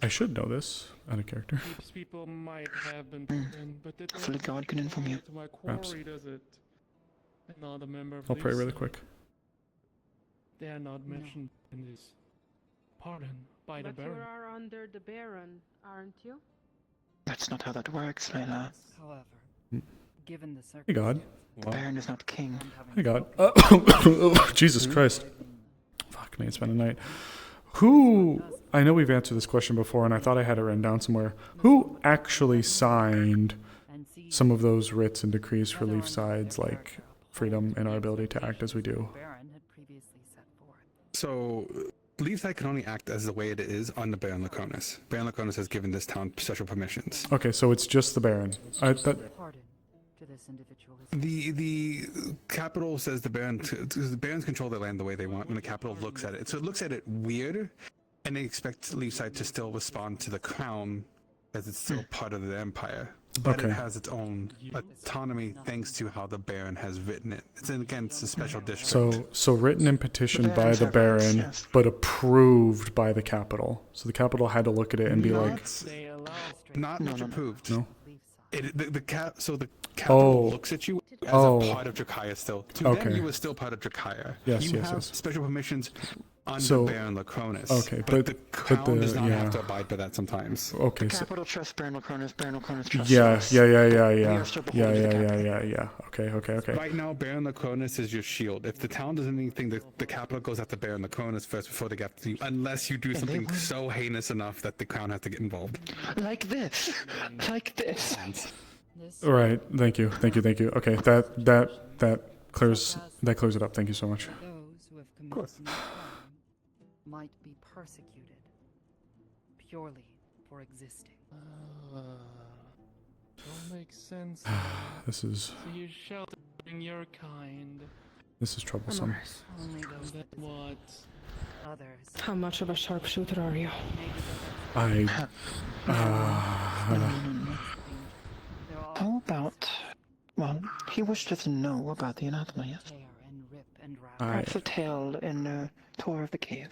I should know this out of character. People might have been put in, but it Hopefully God can inform you. to my Perhaps. quarry, does it? And not a member of I'll pray really Lisa. quick. They are not mentioned in this pardon by the But you Baron. are under the Baron, aren't you? That's not how that works, Layla. However, given the Hey God. The Baron is not king. Hey God. Jesus Christ. Fuck me, it's been a night. Who, I know we've answered this question before and I thought I had it written down somewhere. Who actually signed some of those writs and decrees for Leaf Side's, like, freedom and our ability to act as we do? So, Leafside can only act as the way it is on the Baron Laconis. Baron Laconis has given this town special permissions. Okay, so it's just the Baron. The capital says the barons control their land the way they want, and the capital looks at it. So it looks at it weird, and they expect Leafside to still respond to the crown, as it's still part of the empire. But Okay. it has its own autonomy thanks to how the Baron has written it. It's against a special district. So written and petitioned by the Baron, but approved by the capital. So the capital had to look at it and be like, Not much approved. No. The capital looks at you as a part of Drakaya still. To Okay. them, you were still part of Drakaya. Yes, you yes, have yes. special permissions under So- Baron Lacronis. okay, but but the crown does not yeah. have to abide by that sometimes. Okay, The so capital trusts Baron Lacronis, Baron Lacronis trusts yeah, us. yeah. We are still beholden to the capital. Yeah. Okay. Right now, Baron Lacronis is your shield. If the town does anything, the capital goes after Baron Lacronis first before they get to you, unless you do something so heinous enough that the crown has to get involved. Like this. Like this. All right. Thank you. Okay, that clears it up. Thank you so much. Those who have committed no crime might be persecuted purely for existing. Don't make sense. This is So you sheltering your kind. troublesome. Only those That what? others. How much of a sharpshooter are you? How about... Well, he wished us to know about the anathema, yes? Perhaps a tale in a tour of the cave.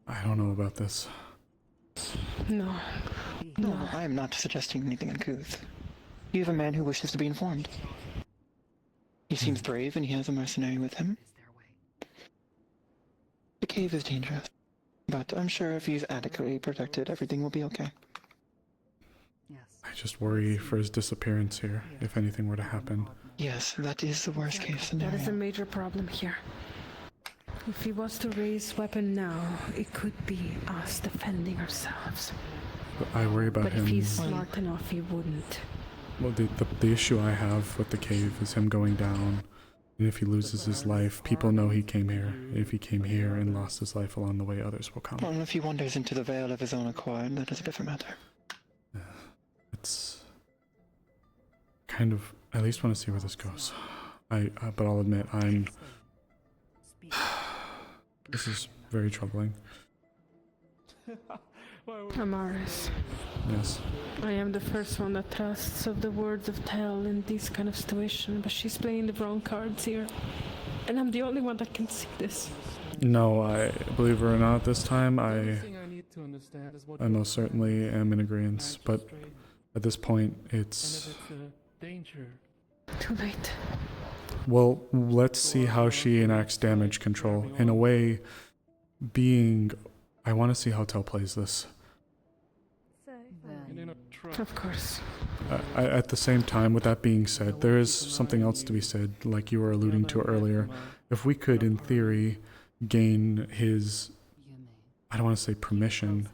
I don't know about this. No. No, I am not suggesting anything uncouth. You have a man who wishes to be informed. He seems brave and he has a mercenary with him. The cave is dangerous, but I'm sure if he's adequately protected, everything will be okay. I just worry for his disappearance here, if anything were to happen. Yes, that is the worst case That is a scenario. major problem here. If he was to raise weapon now, it could be us defending ourselves. But I worry about But him. if he's smart enough, he wouldn't. Well, the issue I have with the cave is him going down. And if he loses his life, people know he came here. If he came here and lost his life along the way, others will come. Well, if he wanders into the veil of his own accord, that is a different matter. It's kind of, I at least want to see where this goes. But I'll admit, this is very troubling. Amaris. Yes. I am the first one that trusts of the words of tell in this kind of situation, but she's playing the wrong cards here. And I'm the only one that can see this. No, I believe it or not, this time The thing I need to understand understand is what I you're most certainly am in agreement, but magistrate, at this point, and it's... if it's a danger. Too late. Well, let's see how she enacts damage control. In a way, being... I want to see how Tel plays this. Of course. At the same time, with that being said, there is something else to be said, like you were alluding to earlier. If we could, in theory, gain his... I don't want to say permission.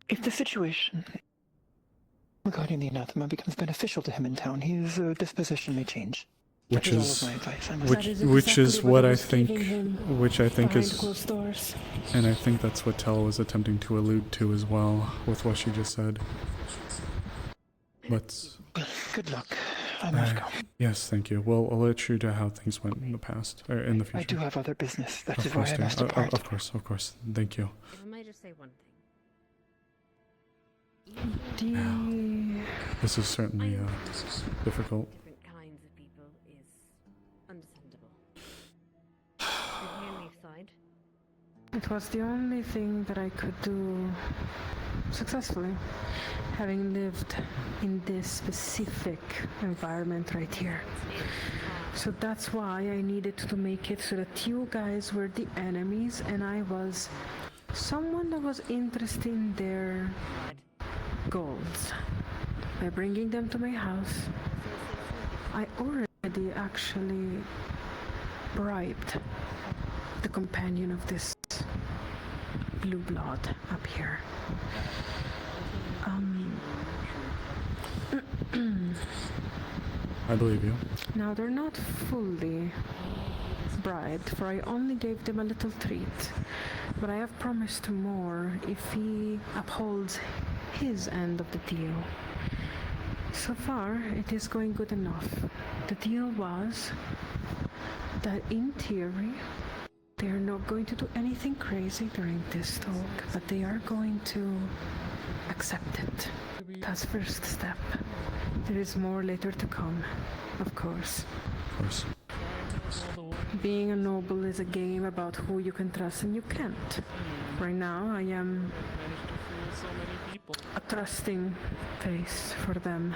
If the situation regarding the anathema becomes beneficial to him in town, his disposition may change. Which That is, all of my advice, I must say. which is exactly what I I was think, giving him which I think behind is, closed doors. and I think that's what Tel was attempting to allude to as well with what she just said. Let's. Good luck. I must go. Yes, thank you. Well, I'll let you to how things went in the past, or in the future. I do have other business. That Of is why course, I dear. must depart. Of course. Thank you. If I may just say one thing. This is certainly difficult. Different kinds of people is understandable. If you leave side, It was the only thing that I could do successfully, having lived in this specific environment right here. So that's why I needed to make it so that you guys were the enemies and I was someone that was interested in their goals. By bringing them to my house, I already actually bribed the companion of this blue blood up here. I believe you. Now they're not fully bribed, for I only gave them a little treat. But I have promised more if he upholds his end of the deal. So far, it is going good enough. The deal was that in theory, they are not going to do anything crazy during this talk, but they are going to accept it. That's first step. There is more later to come, of course. Of course. Being a noble is a game about who you can trust and you can't. Right now, I am a trusting face for them.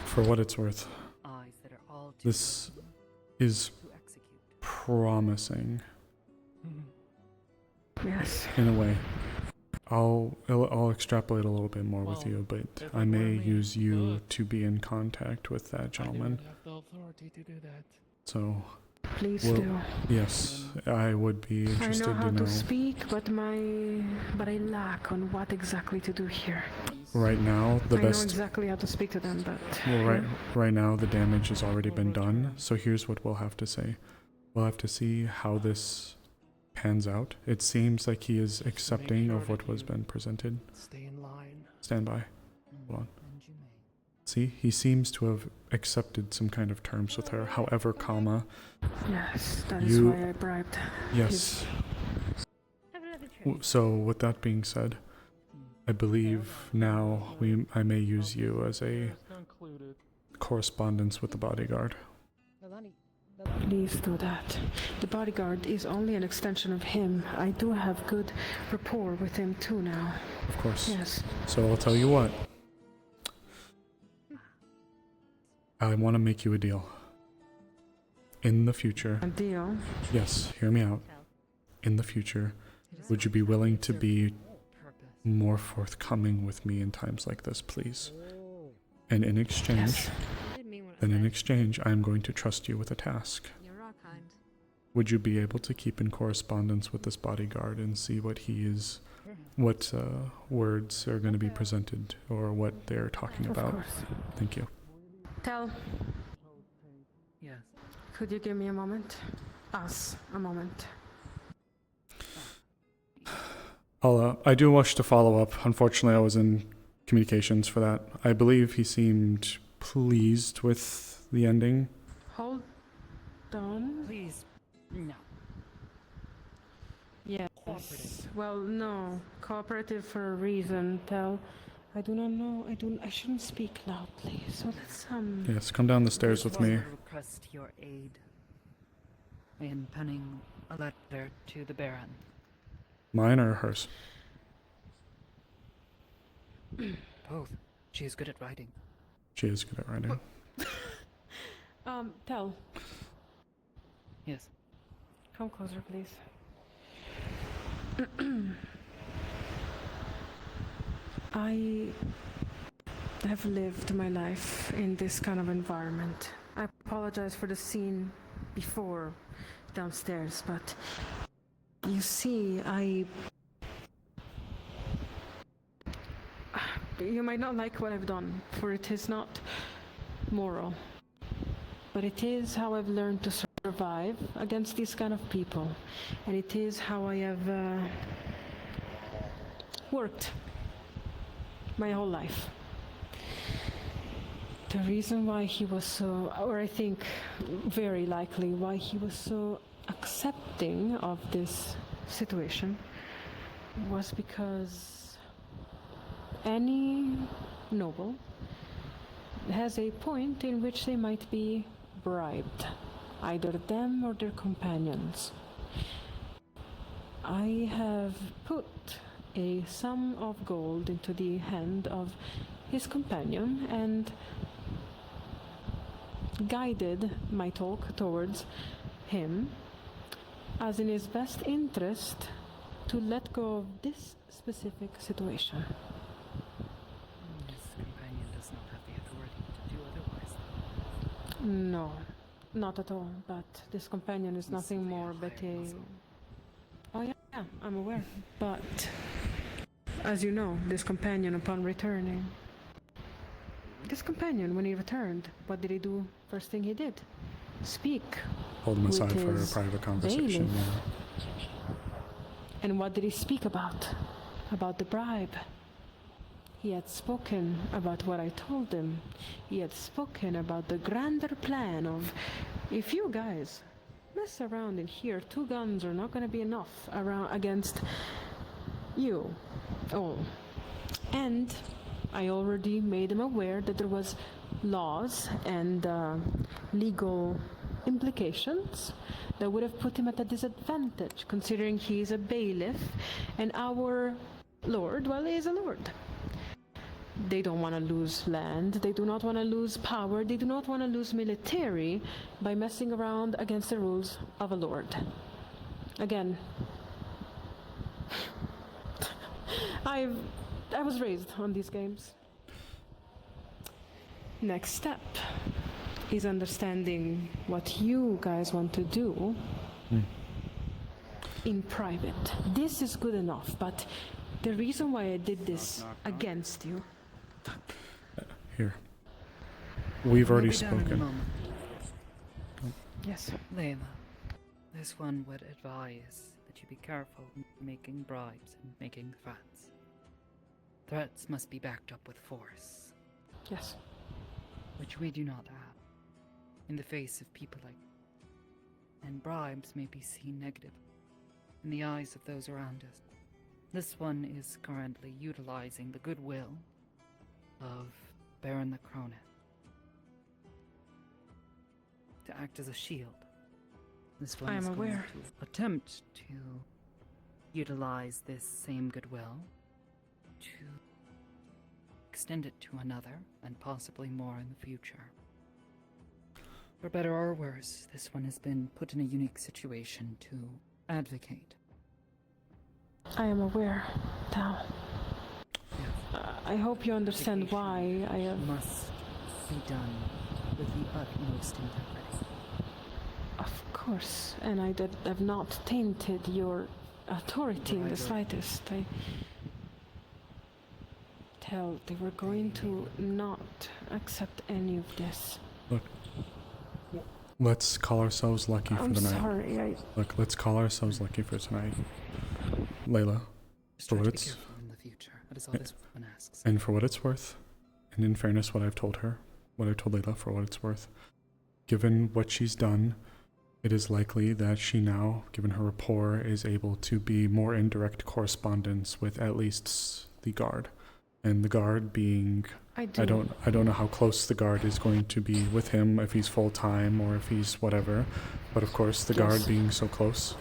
For what it's worth, this is promising. Yes. In a way. I'll extrapolate a little bit more with you, but I may use you to be in contact with that gentleman. I don't have the authority to do that. So, Please do. Yes, I would be interested I know how to know. to speak, but I lack on what exactly to do here. Right now, the I know best. exactly how to speak to them, but Well, right now, the damage has already been done. So here's what we'll have to say. We'll have to see how this pans out. It seems like he is accepting of what was been presented. Stay in line. Stand by. Hold on. See, he seems to have accepted some kind of terms with her. However, comma. Yes, that is why I bribed. Yes. So with that being said, I believe now I may use you as a correspondence with the bodyguard. Please do that. The bodyguard is only an extension of him. I do have good rapport with him too now. Of course. Yes. So I'll tell you what. I want to make you a deal. In the future. A deal? Yes, hear me out. In the future, would you be willing to be more forthcoming with me in times like this, please? And in exchange, I'm going to trust you with a task. Would you be able to keep in correspondence with this bodyguard and see what what words are going to be presented or what they're talking about? Of course. Thank you. Tell. Yes. Could you give me a moment? Us, a moment. I do wish to follow up. Unfortunately, I was in communications for that. I believe he seemed pleased with the ending. Hold on. Please. No. Yes. Well, no. Cooperative for a reason, Tell. I do not know. I shouldn't speak loudly. So let's Yes, come down the stairs with me. Request your aid. I am penning a letter to the Baron. Mine or hers? Both. She is good at writing. She is good at writing. Tell. Yes. Come closer, please. I have lived my life in this kind of environment. I apologize for the scene before downstairs, but you see, you might not like what I've done, for it is not moral, but it is how I've learned to survive against these kind of people, and it is how I have worked my whole life. The reason why he was so, or I think very likely why he was so accepting of this situation, was because any noble has a point in which they might be bribed, either them or their companions. I have put a sum of gold into the hand of his companion and guided my talk towards him as in his best interest to let go of this specific situation. His companion does not have the authority to do otherwise. No, not at all, but this companion is nothing more but a... Oh yeah, I'm aware. But, as you know, this companion upon returning... This companion, when he returned, what did he do? First thing he did? Speak. Hold him aside with for a his private conversation. bailiff. Yeah. And what did he speak about? About the bribe. He had spoken about what I told him. He had spoken about the grander plan of, if you guys mess around in here, 2 guns are not going to be enough around against you all. And I already made him aware that there was laws and legal implications that would have put him at a disadvantage, considering he is a bailiff and our lord, well, he is a lord. They don't want to lose land, they do not want to lose power, they do not want to lose military by messing around against the rules of a lord. Again, I was raised on these games. Next step is understanding what you guys want to do in private. This is good enough, but the reason why I did this against you... Here. We've already We'll be down in a spoken. moment. Yes. Layla, this one would advise that you be careful making bribes and making threats. Threats must be backed up with force. Yes. Which we do not have in the face of people like you. And bribes may be seen negatively in the eyes of those around us. This one is currently utilizing the goodwill of Baron the Cronet to act as a shield. This one I is am going aware. to attempt to utilize this same goodwill to extend it to another, and possibly more in the future. For better or worse, this one has been put in a unique situation to advocate. I am aware, Tal. I hope you understand why I have... Must be done with the utmost integrity. Of course, and I have not tainted your authority in the slightest. Tell, they were going to not accept any of this. Look, let's call ourselves lucky for I'm the night. sorry, Look, let's call ourselves lucky for tonight. Layla, for what it's... In the future, that is all this one asks. And for what it's worth, and in fairness, what I've told her, what I told Layla, for what it's worth, given what she's done, it is likely that she now, given her rapport, is able to be more in direct correspondence with at least the guard and the guard being, I I do. don't know how close the guard is going to be with him, if he's full time or if he's whatever. But of course, the guard Yes. being so close,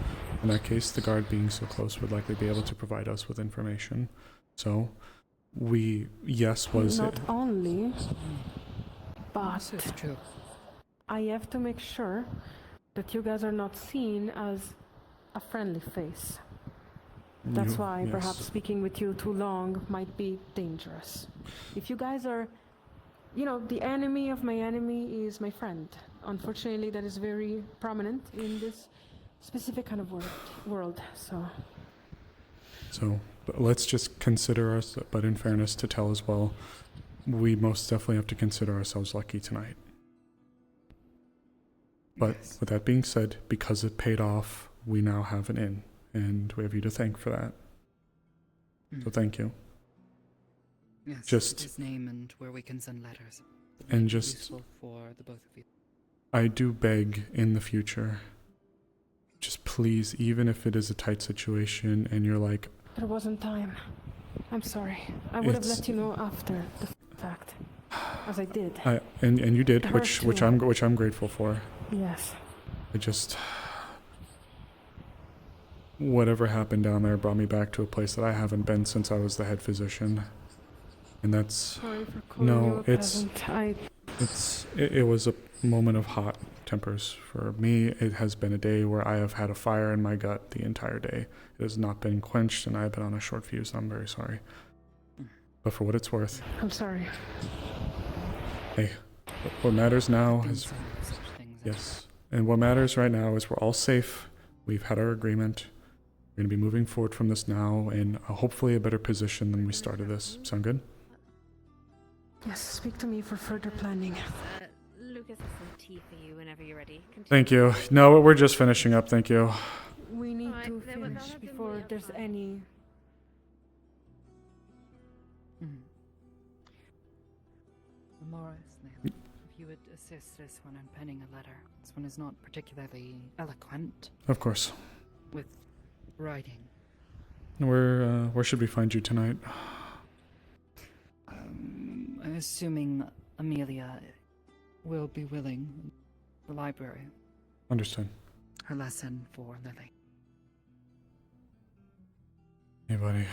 in that case, the guard being so close would likely be able to provide us with information. So, was Not it? only, but This is true. I have to make sure that you guys are not seen as a friendly face. That's why perhaps speaking with you too long might be dangerous. If you guys are, the enemy of my enemy is my friend. Unfortunately, that is very prominent in this specific kind of world. So, but let's just consider us, but in fairness to Tell as well, we most definitely have to consider ourselves lucky tonight. But with that being said, because it paid off, we now have an inn, and we have you to thank for that. So thank you. Yes, Just his name and where we can send letters. and Make it just useful for the both of you. I do beg in the future, just please, even if it is a tight situation and you're like, There wasn't time. I'm sorry. I would have It's- let you know after the fact, as I did. and you did, It which hurt too. which I'm grateful for. Yes. I just whatever happened down there brought me back to a place that I haven't been since I was the head physician, and that's Sorry for calling you no, a peasant. it was a moment of hot tempers for me. It has been a day where I have had a fire in my gut the entire day. It has not been quenched, and I have been on a short fuse. I'm very sorry, but for what it's worth, I'm sorry. hey, what matters now is yes, and what matters right now is we're all safe. We've had our agreement. We're going to be moving forward from this now in hopefully a better position than we started this. Sound good? Yes, speak to me for further planning. Lucas has some tea for you whenever you're ready. Thank you. No, we're just finishing up. Thank you. We need Alright, to then we'll finish have them before way there's outside. any. Amaris, then, if you would assist this one in penning a letter. This one is not particularly eloquent Of course. with writing. Where should we find you tonight? I'm assuming Amelia will be willing. The library. Understood. Her lesson for Lily. Hey, buddy.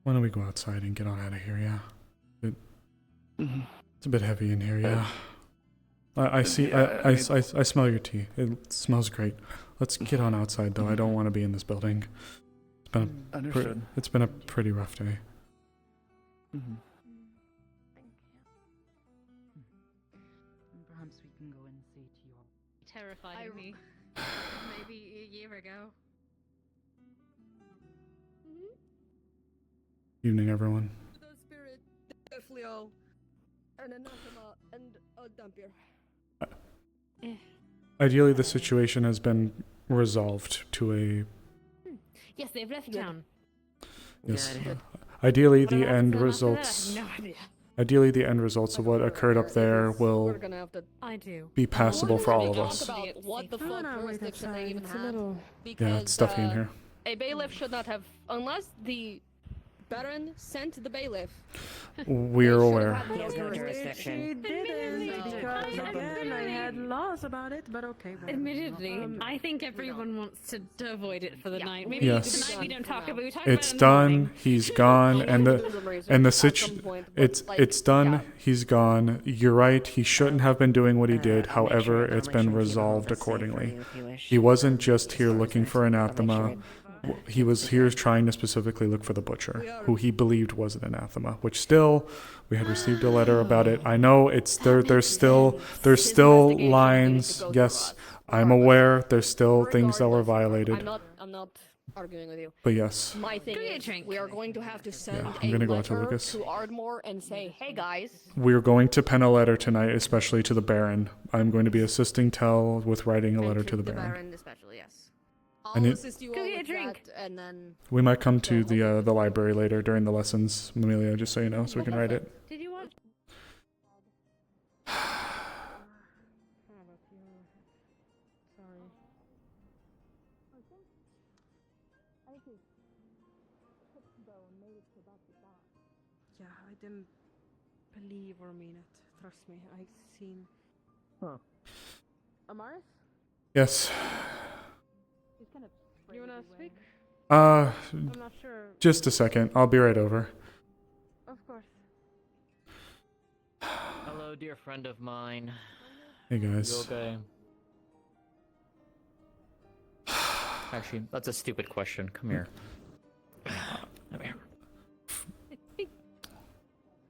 Why don't we go outside and get on out of here, yeah? It's a bit heavy in here, yeah. I see. I smell your tea. It smells great. Let's get on outside, though. I don't want to be in this building. Understood. It's been a pretty rough day. Perhaps we can go and see to your. Terrified of me. Maybe a year ago. Evening, everyone. The spirit, Fleo, an anathema, and a dampier. Ideally, the situation has been resolved to a Yes, they've left town. yes. Ideally, What the happens end then after that? results. No idea. Ideally, the end results of what occurred up there will We're gonna have to. I do. be passable for all of talk us. about what the fuck jurisdiction they even It's a have. little. Because, Yeah, it's stuffy in here. A bailiff should not have, unless the Baron sent the bailiff. We're aware. He has no jurisdiction. She didn't, because again, I had laws about it, but okay. whatever. Admittedly, I think everyone wants to avoid it for the night. Maybe Yes. tonight we don't talk about it. We talk It's about it in the morning. done. He's gone, and it's done. He's gone. You're right. He shouldn't have been doing what he did. However, it's been resolved accordingly. He wasn't just here looking for anathema. He was here trying to specifically look for the butcher, who he believed was an anathema. Which still, we had received a letter about it. I know it's there. There's still lines. Yes, I'm aware. There's still things that were violated. I'm not arguing with you. But yes. My thing is, we are going to have to send I'm a gonna go out to letter Lucas. to Ardmore and say, hey guys, We're going to pen a letter tonight, especially to the Baron. I'm going to be assisting Tell with writing a letter to the Baron. especially, yes. And I'll it- assist you Go all get a with drink. that, and then We might come to the library later during the lessons, Amelia, just so you know, so we can write it. Did you want? Yeah, I didn't believe or mean it. Trust me, I've seen. Huh. Amaris? Yes. You wanna speak? Uh, I'm not sure. just a second. I'll be right over. Of course. Hello, dear friend of mine. Hey guys. You okay? Actually, that's a stupid question. Come here. Come here.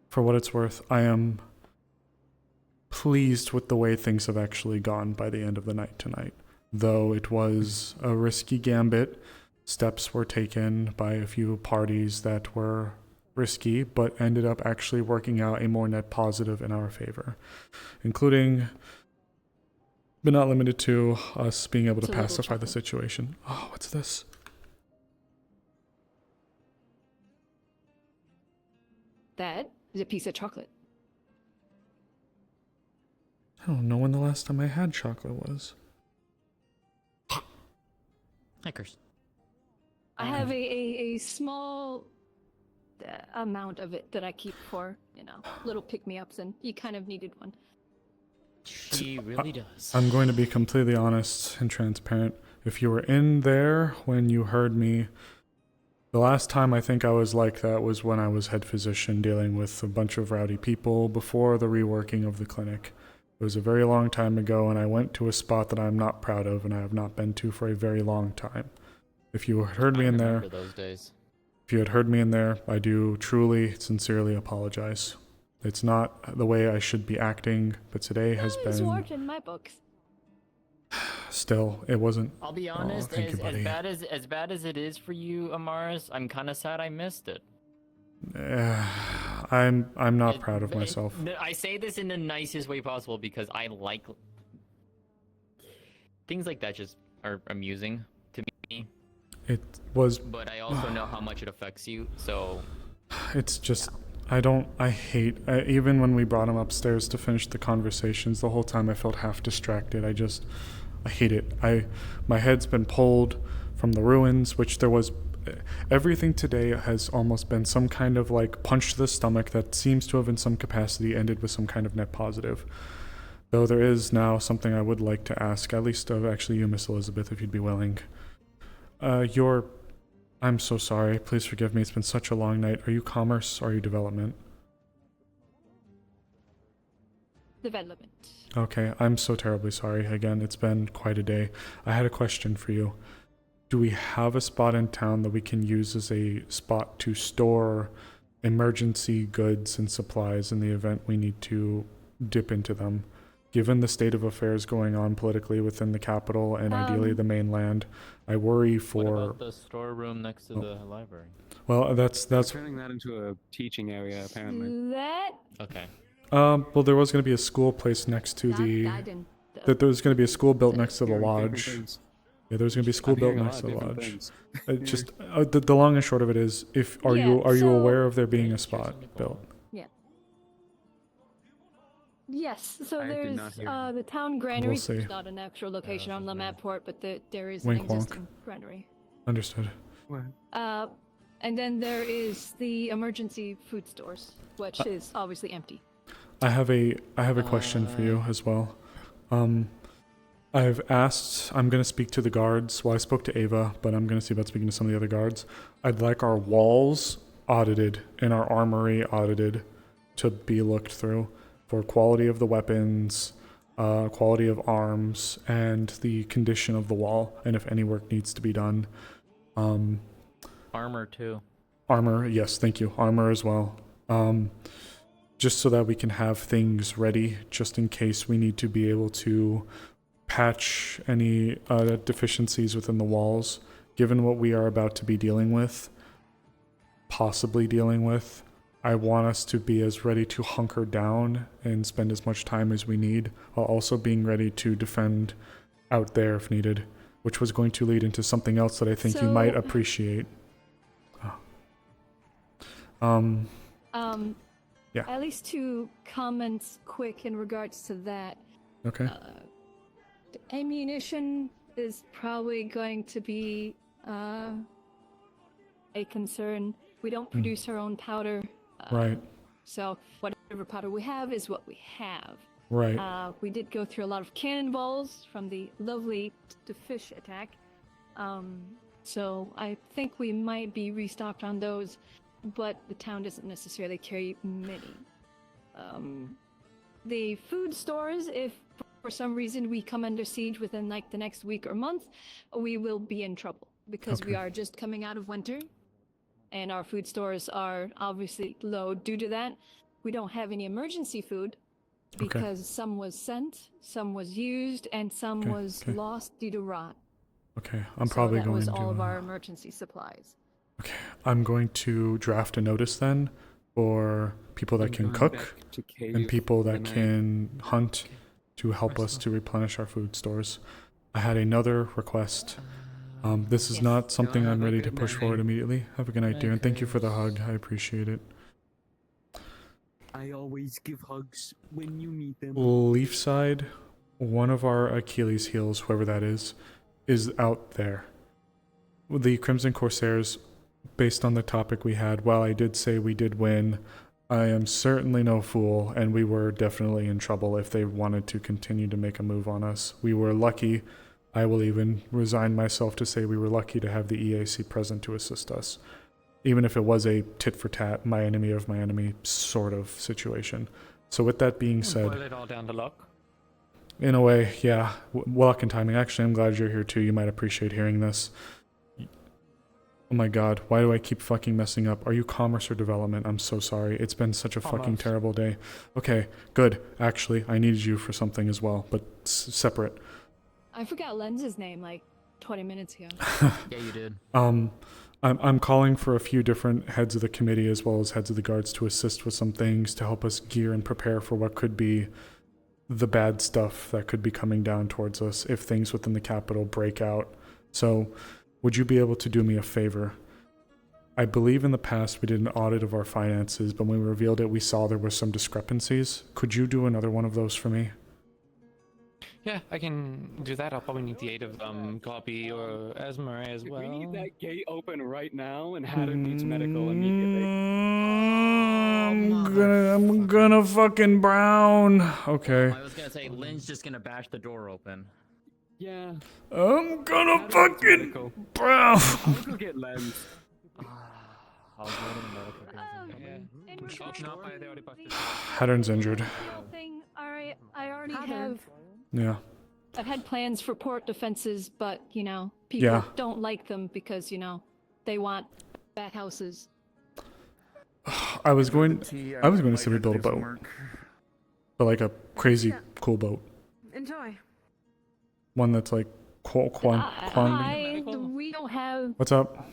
For what it's worth, I am pleased with the way things have actually gone by the end of the night tonight. Though it was a risky gambit, steps were taken by a few parties that were risky, but ended up actually working out a more net positive in our favor, including, but not limited to, us being able to pacify the situation. Oh, what's this? That is a piece of chocolate. I don't know when the last time I had chocolate was. Hackers. I have a small amount of it that I keep for, little pick-me-ups, and you kind of needed one. She really does. I'm going to be completely honest and transparent. If you were in there when you heard me, the last time I think I was like that was when I was head physician dealing with a bunch of rowdy people before the reworking of the clinic. It was a very long time ago, and I went to a spot that I'm not proud of and I have not been to for a very long time. If you had heard me in there, those days. if you had heard me in there, I do truly, sincerely apologize. It's not the way I should be acting, but today has It's been... worked in my books. Still, it wasn't... I'll be honest, thank you, buddy. as bad as it is for you, Amaris, I'm kind of sad I missed it. I'm not proud of myself. I say this in the nicest way possible because I like things like that. Just are amusing to me. It was... But I also know how much it affects you, so... It's just... even when we brought him upstairs to finish the conversations, the whole time I felt half distracted. I hate it. My head's been pulled from the ruins, which there was... Everything today has almost been some kind of like punch to the stomach that seems to have in some capacity ended with some kind of net positive. Though there is now something I would like to ask, at least of actually you, Miss Elizabeth, if you'd be willing. I'm so sorry. Please forgive me. It's been such a long night. Are you commerce or are you development? Development. Okay, I'm so terribly sorry. Again, it's been quite a day. I had a question for you. Do we have a spot in town that we can use as a spot to store emergency goods and supplies in the event we need to dip into them? Given the state of affairs going on politically within the capital and ideally the mainland, I worry for... What about the storeroom next to the library? Well, that's turning that into a teaching area, apparently. That... Okay. Well, there was going to be a school place next to there was going to be a school built next to the lodge. Yeah, there was going to be a school built next to the lodge. Just the long and short of it is, are you aware of there being a spot built? Yeah. Yes. So I did there's not hear. the town granary. We'll see. There's not an actual location on the map for it, but there is Wink an wonk. existing granary. Understood. And then there is the emergency food stores, which is obviously empty. I have a question for you as well. I've asked, I'm going to speak to the guards. Well, I spoke to Ava, but I'm going to see about speaking to some of the other guards. I'd like our walls audited and our armory audited to be looked through for quality of the weapons, quality of arms, and the condition of the wall, and if any work needs to be done. Armor, too. Armor, yes, thank you. Armor as well. Just so that we can have things ready, just in case we need to be able to patch any deficiencies within the walls. Given what we are about to be dealing with, possibly dealing with, I want us to be as ready to hunker down and spend as much time as we need, while also being ready to defend out there if needed, which was going to lead into something else that I think you might appreciate. Yeah. At least 2 comments quick in regards to that. Okay. The ammunition is probably going to be a concern. We don't produce our own powder. Right. So whatever powder we have is what we have. Right. We did go through a lot of cannonballs from the lovely fish attack. So I think we might be restocked on those, but the town doesn't necessarily carry many. The food stores, if for some reason we come under siege within like the next week or month, we will be in trouble because we Okay. are just coming out of winter and our food stores are obviously low due to that. We don't have any emergency food because some was sent, some was used, and some was lost due to rot. Okay, I'm probably that going was to. all of our emergency supplies. I'm going to draft a notice then for people that I'm can going cook back to and cave people that tonight. can hunt to help us to replenish our food stores. I had another request. This is not something I'm ready to push forward immediately. Have a good night, dear, and thank you for the hug. I appreciate it. I always give hugs when you need them. Leafside, one of our Achilles heels, whoever that is out there. The Crimson Corsairs, based on the topic we had, while I did say we did win, I am certainly no fool, and we were definitely in trouble if they wanted to continue to make a move on us. We were lucky. I will even resign myself to say we were lucky to have the EAC present to assist us. Even if it was a tit-for-tat, my enemy of my enemy sort of situation. So with that being said... Boil it all down to luck. In a way, yeah. Luck and timing. Actually, I'm glad you're here too. You might appreciate hearing this. Oh my god, why do I keep fucking messing up? Are you commerce or development? I'm so sorry. It's been such a fucking Commerce. terrible day. Okay, good. Actually, I needed you for something as well, but separate. I forgot Lenz's name like 20 minutes ago. Yeah, you did. I'm calling for a few different heads of the committee as well as heads of the guards to assist with some things to help us gear and prepare for what could be the bad stuff that could be coming down towards us if things within the capital break out. So, would you be able to do me a favor? I believe in the past we did an audit of our finances, but when we revealed it, we saw there were some discrepancies. Could you do another one of those for me? Yeah, I can do that. I'll probably need the aid of Goppy or Azrael as well. We need that gate open right now, and Hatter needs medical immediately. I'm gonna fucking brown. Okay. I was gonna say, Lynn's just gonna bash the door open. Yeah. I'm gonna fucking brown. I'll go get Lens. I'll go to the medical building. Not by the already busted. Hattern's injured. Thing, I already have. Yeah. I've had plans for port defenses, but you know, people don't like them because you know they want bat houses. I was going to say we build a boat, but like a crazy cool boat, Enjoy. one that's like We don't have. What's up?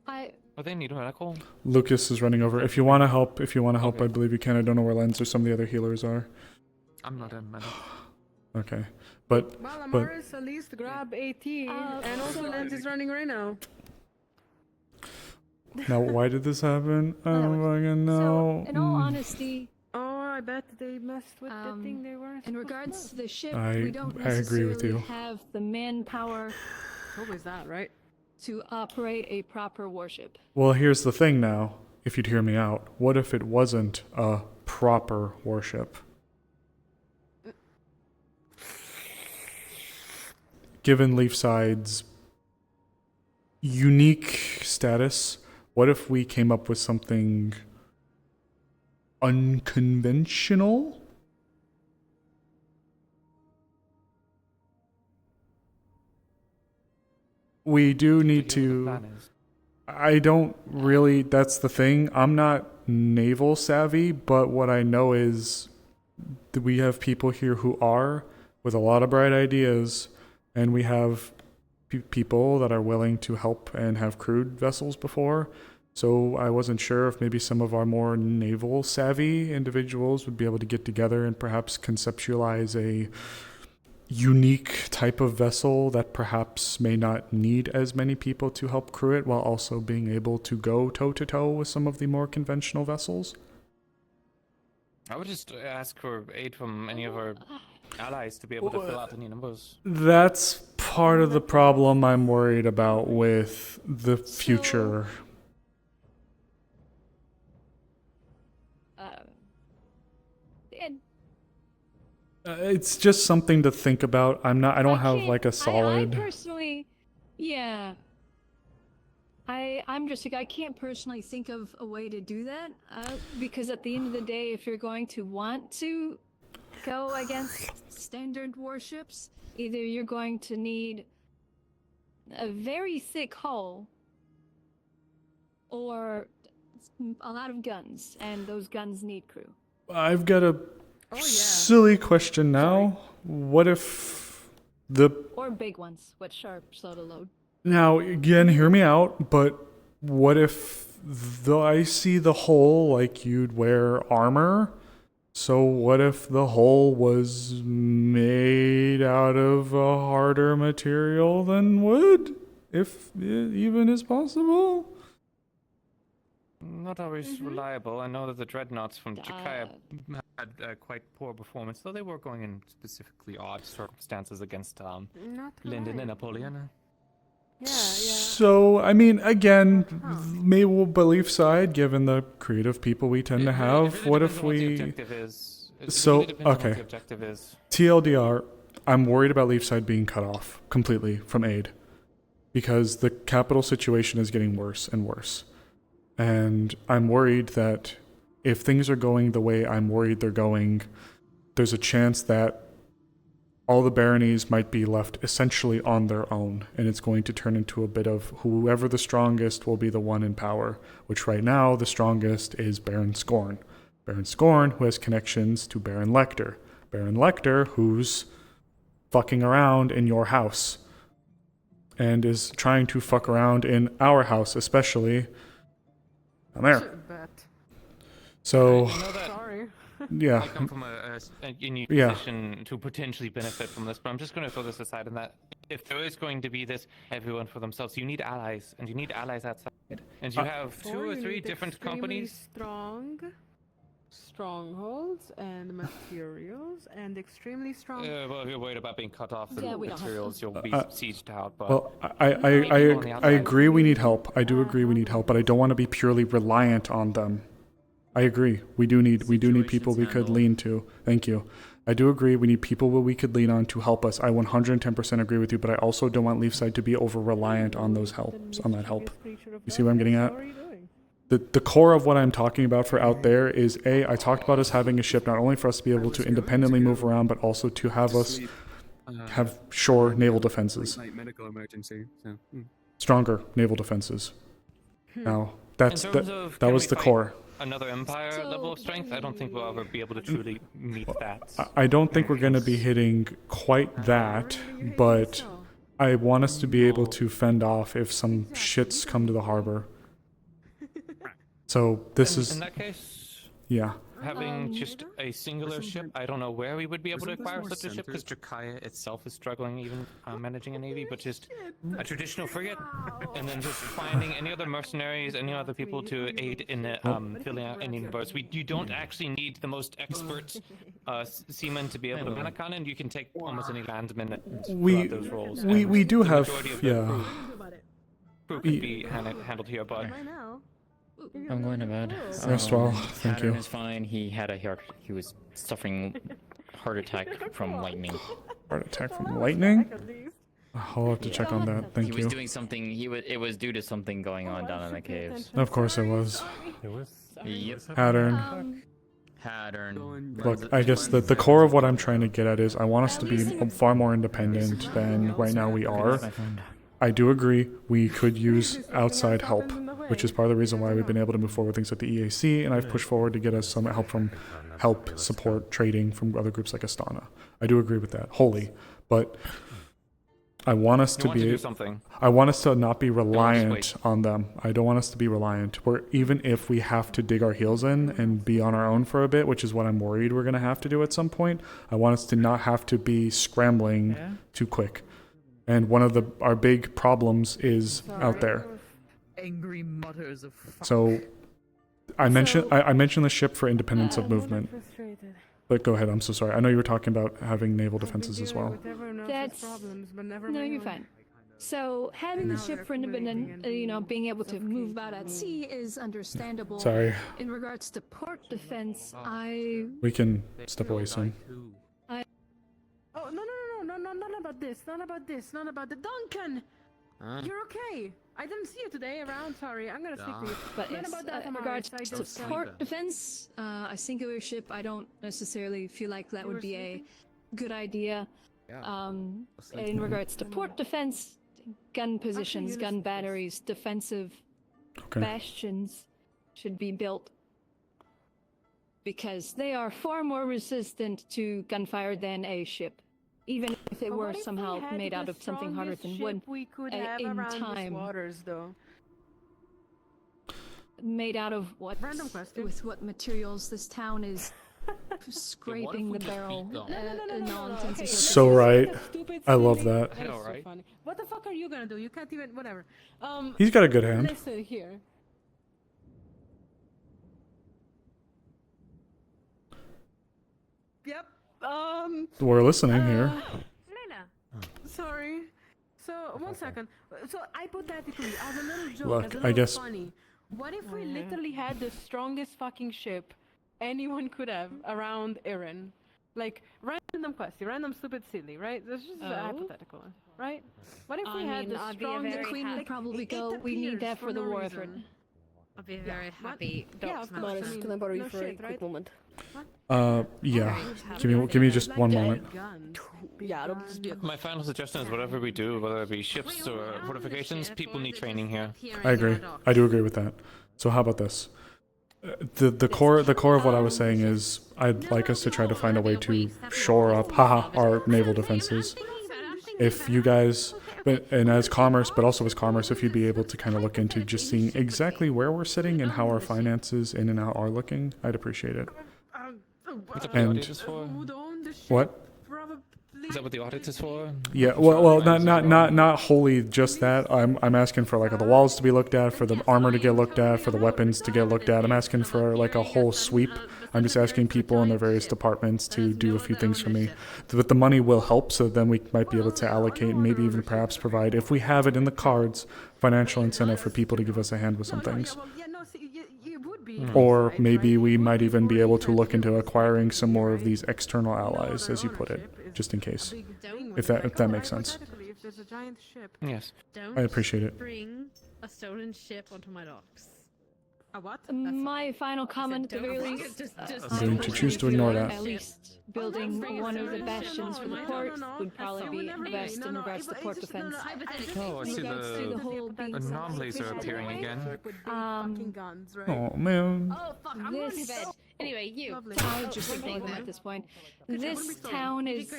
Oh, they need medical. Lucas is running over. If you want to help, I believe you can. I don't know where Lens or some of the other healers are. I'm not a medic. Okay, but Well, Amaris, at least grab 18, and also Lens is running right now. now why did this happen? I don't fucking know. So, in all honesty, oh, I bet they messed with the thing they weren't. In regards to the ship, I we don't agree with necessarily you. have the manpower. Always that, right? To operate a proper warship. Well, here's the thing now. If you'd hear me out, what if it wasn't a proper warship? Given Leafside's unique status, what if we came up with something unconventional? We do need to... I don't really... That's the thing. I'm not naval savvy, but what I know is that we have people here who are, with a lot of bright ideas, and we have people that are willing to help and have crewed vessels before. So I wasn't sure if maybe some of our more naval savvy individuals would be able to get together and perhaps conceptualize a unique type of vessel that perhaps may not need as many people to help crew it while also being able to go toe-to-toe with some of the more conventional vessels. I would just ask for aid from any of our allies to be able to fill out any numbers. That's part of the problem I'm worried about with the future. It's just something to think about. I don't have like a I solid. personally, yeah. I'm just like, I can't personally think of a way to do that, because at the end of the day, if you're going to want to go against standard warships, either you're going to need a very thick hull or a lot of guns, and those guns need crew. I've got a silly question now. What if Or big ones with sharp slot of load. Now, again, hear me out, but what if I see the hull like you'd wear armor? So what if the hull was made out of a harder material than wood? If it even is possible? Not always reliable. I know that the dreadnoughts from Jakaya had quite poor performance, though they were going in specifically odd circumstances against Linden and Napoleon. So, I mean, again, maybe we'll believe side, given the creative people we tend to have. What if we... So, okay. TLDR, I'm worried about leaf side being cut off completely from aid. Because the capital situation is getting worse and worse. And I'm worried that if things are going the way I'm worried they're going, there's a chance that all the baronies might be left essentially on their own, and it's going to turn into a bit of whoever the strongest will be the one in power, which right now the strongest is Baron Scorn. Baron Scorn, who has connections to Baron Lecter. Baron Lecter, who's fucking around in your house and is trying to fuck around in our house, especially. I'm there. So, yeah. I come from a unique Yeah. position to potentially benefit from this, but I'm just going to throw this aside in that if there is going to be this everyone for themselves, you need allies, and you need allies outside. And you have two or three different companies. Strongholds and materials and extremely strong. Well, if you're worried about being cut off the materials, you'll be sieged out. But Well, I agree we need help. I do agree we need help, but I don't want to be purely reliant on them. I agree. We do need people we could lean to. Thank you. I do agree we need people we could lean on to help us. I 110% agree with you, but I also don't want Leafside to be over reliant on those helps, on that help. You see what I'm getting at? The core of what I'm talking about for out there is I talked about us having a ship not only for us to be able to independently move around, but also to have us have shore naval defenses. Medical emergency. So. Stronger naval defenses. Now, that was the core. Another Empire level of strength, I don't think we'll ever be able to truly meet that. I don't think we're going to be hitting quite that, but I want us to be able to fend off if some shits come to the harbor. So this is... In that case... Yeah. Having just a singular ship, I don't know where we would be able to acquire such a ship, because Jakaya itself is struggling even managing a navy, but just a traditional frigate, and then just finding any other mercenaries, any other people to aid in filling out Indian boats. You don't actually need the most expert seamen to be able to man a cannon. You can take almost any landman and fill out those roles. We do have... Crew could be handled here, but... I'm going to bed. Rest well, thank you. Pattern is fine. He was suffering heart attack from lightning. Heart attack from lightning? I'll have to check on that. Thank you. He was doing something. It was due to something going on down in the caves. Of course it was. Yep. Pattern. Pattern. Look, I guess the core of what I'm trying to get at is I want us to be far more independent than right now we are. I do agree we could use outside help, which is part of the reason why we've been able to move forward with things like the EAC, and I've pushed forward to get us some help from support trading from other groups like Astana. I do agree with that wholly, but I want us to be something. I want us to not be reliant on them. I don't want us to be reliant. Where even if we have to dig our heels in and be on our own for a bit, which is what I'm worried we're going to have to do at some point, I want us to not have to be scrambling too quick. And one of our big problems is out there. Angry mutters of fuck. So I mentioned the ship for independence of movement. But go ahead, I'm so sorry. I know you were talking about having naval defenses as well. No, you're fine. So having the ship for independent, being able to move about at sea is understandable. Sorry. In regards to port defense, We can step away soon. Oh no, not about this, not about this, not about the Duncan. You're okay. I didn't see you today around. Sorry, I'm gonna speak to you. But not yes, about that, in Amaris. regards I to just, port defense, a singular ship, I don't necessarily feel like that would be a good idea. In regards to port defense, gun positions, gun batteries, defensive bastions should be built because they are far more resistant to gunfire than a ship. Even if they were somehow made out of something harder than wood we could have in around time. these waters, though. Made out of what? Random question. With what materials? This town is scraping the barrel. Okay, So right. I love that. That is so funny. What the fuck are you gonna do? You can't even. Whatever. He's got a good hand. Listen here. Yep. We're listening here. Sorry. So one second. So hypothetically, as a little joke, Look, as a little I guess- funny, what if we literally had the strongest fucking ship anyone could have around Erin? Like random question, random stupid silly, right? This is just a hypothetical one, right? What if we had the I'd be strongest? the queen would probably go. We need that for the war effort. I'd be very happy. Yeah, of course. Maris, can I borrow you no for a shit, quick right? moment? Yeah. Give me just one moment. Yeah, it'll just be a My final suggestion is whatever we do, whether it be ships or fortifications, people need training here. I agree. I do agree with that. So how about this? The core of what I was saying is I'd like us to try to find a way to shore up our naval defenses. If you guys, and as commerce, but also as commerce, if you'd be able to kind of look into just seeing exactly where we're sitting and how our finances in and out are looking, I'd appreciate it. What's the audit is for? What? Is that what the audit is for? Yeah, well, not wholly just that. I'm asking for like the walls to be looked at, for the armor to get looked at, for the weapons to get looked at. I'm asking for like a whole sweep. I'm just asking people in their various departments to do a few things for me. But the money will help, so then we might be able to allocate and maybe even perhaps provide, if we have it in the cards, financial incentive for people to give us a hand with some things. Or maybe we might even be able to look into acquiring some more of these external allies, as you put it, just in case. If that makes sense. Yes. I appreciate it. Bring a stolen ship onto my docks. A what? My final comment at the very least. I'm going to choose to ignore that. At least building one of the bastions for the port would probably be best in regards to port defense. Oh, I see the anomalies are appearing again. Oh man. Oh fuck, I'm going to bed. Anyway, you. I just ignore them at this point. This town is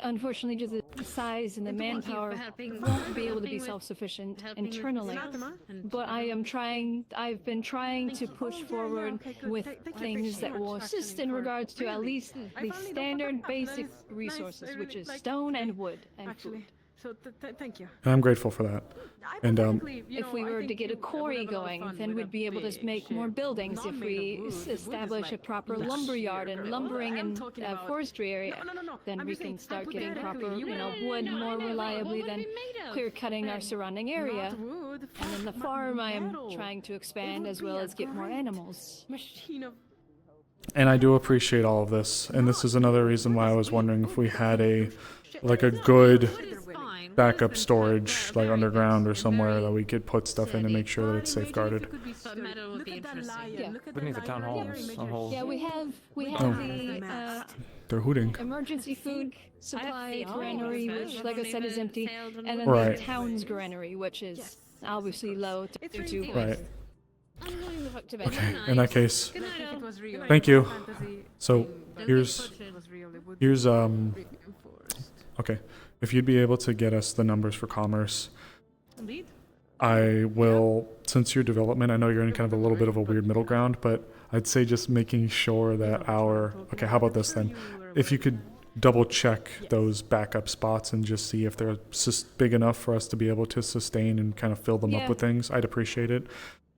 unfortunately just the size and the manpower won't be able to be self-sufficient internally. But I've been trying to push forward with things that will assist in regards to at least the standard basic resources, which is stone and wood and food. So thank you. And I'm grateful for that. And if we were to get a quarry going, then we'd be able to make more buildings. If we establish a proper lumber yard and lumbering and forestry area, then we can start getting proper, wood more reliably than clear cutting our surrounding area. And then the farm I am trying to expand as well as get more animals. And I do appreciate all of this. And this is another reason why I was wondering if we had a good backup storage, like underground or somewhere that we could put stuff in and make sure that it's safeguarded. We need the town halls. Yeah, we have They're hooting. emergency food supply granary, which, like I said, is empty, and then Right. the town's granary, which is obviously low to Right. I'm going the fuck to bed. Okay. In that case, thank you. So here's okay. If you'd be able to get us the numbers for commerce, I will, since your development, I know you're in kind of a little bit of a weird middle ground, but I'd say just making sure that okay, how about this then? If you could double check those backup spots and just see if they're big enough for us to be able to sustain and kind of fill them up with things, I'd appreciate it.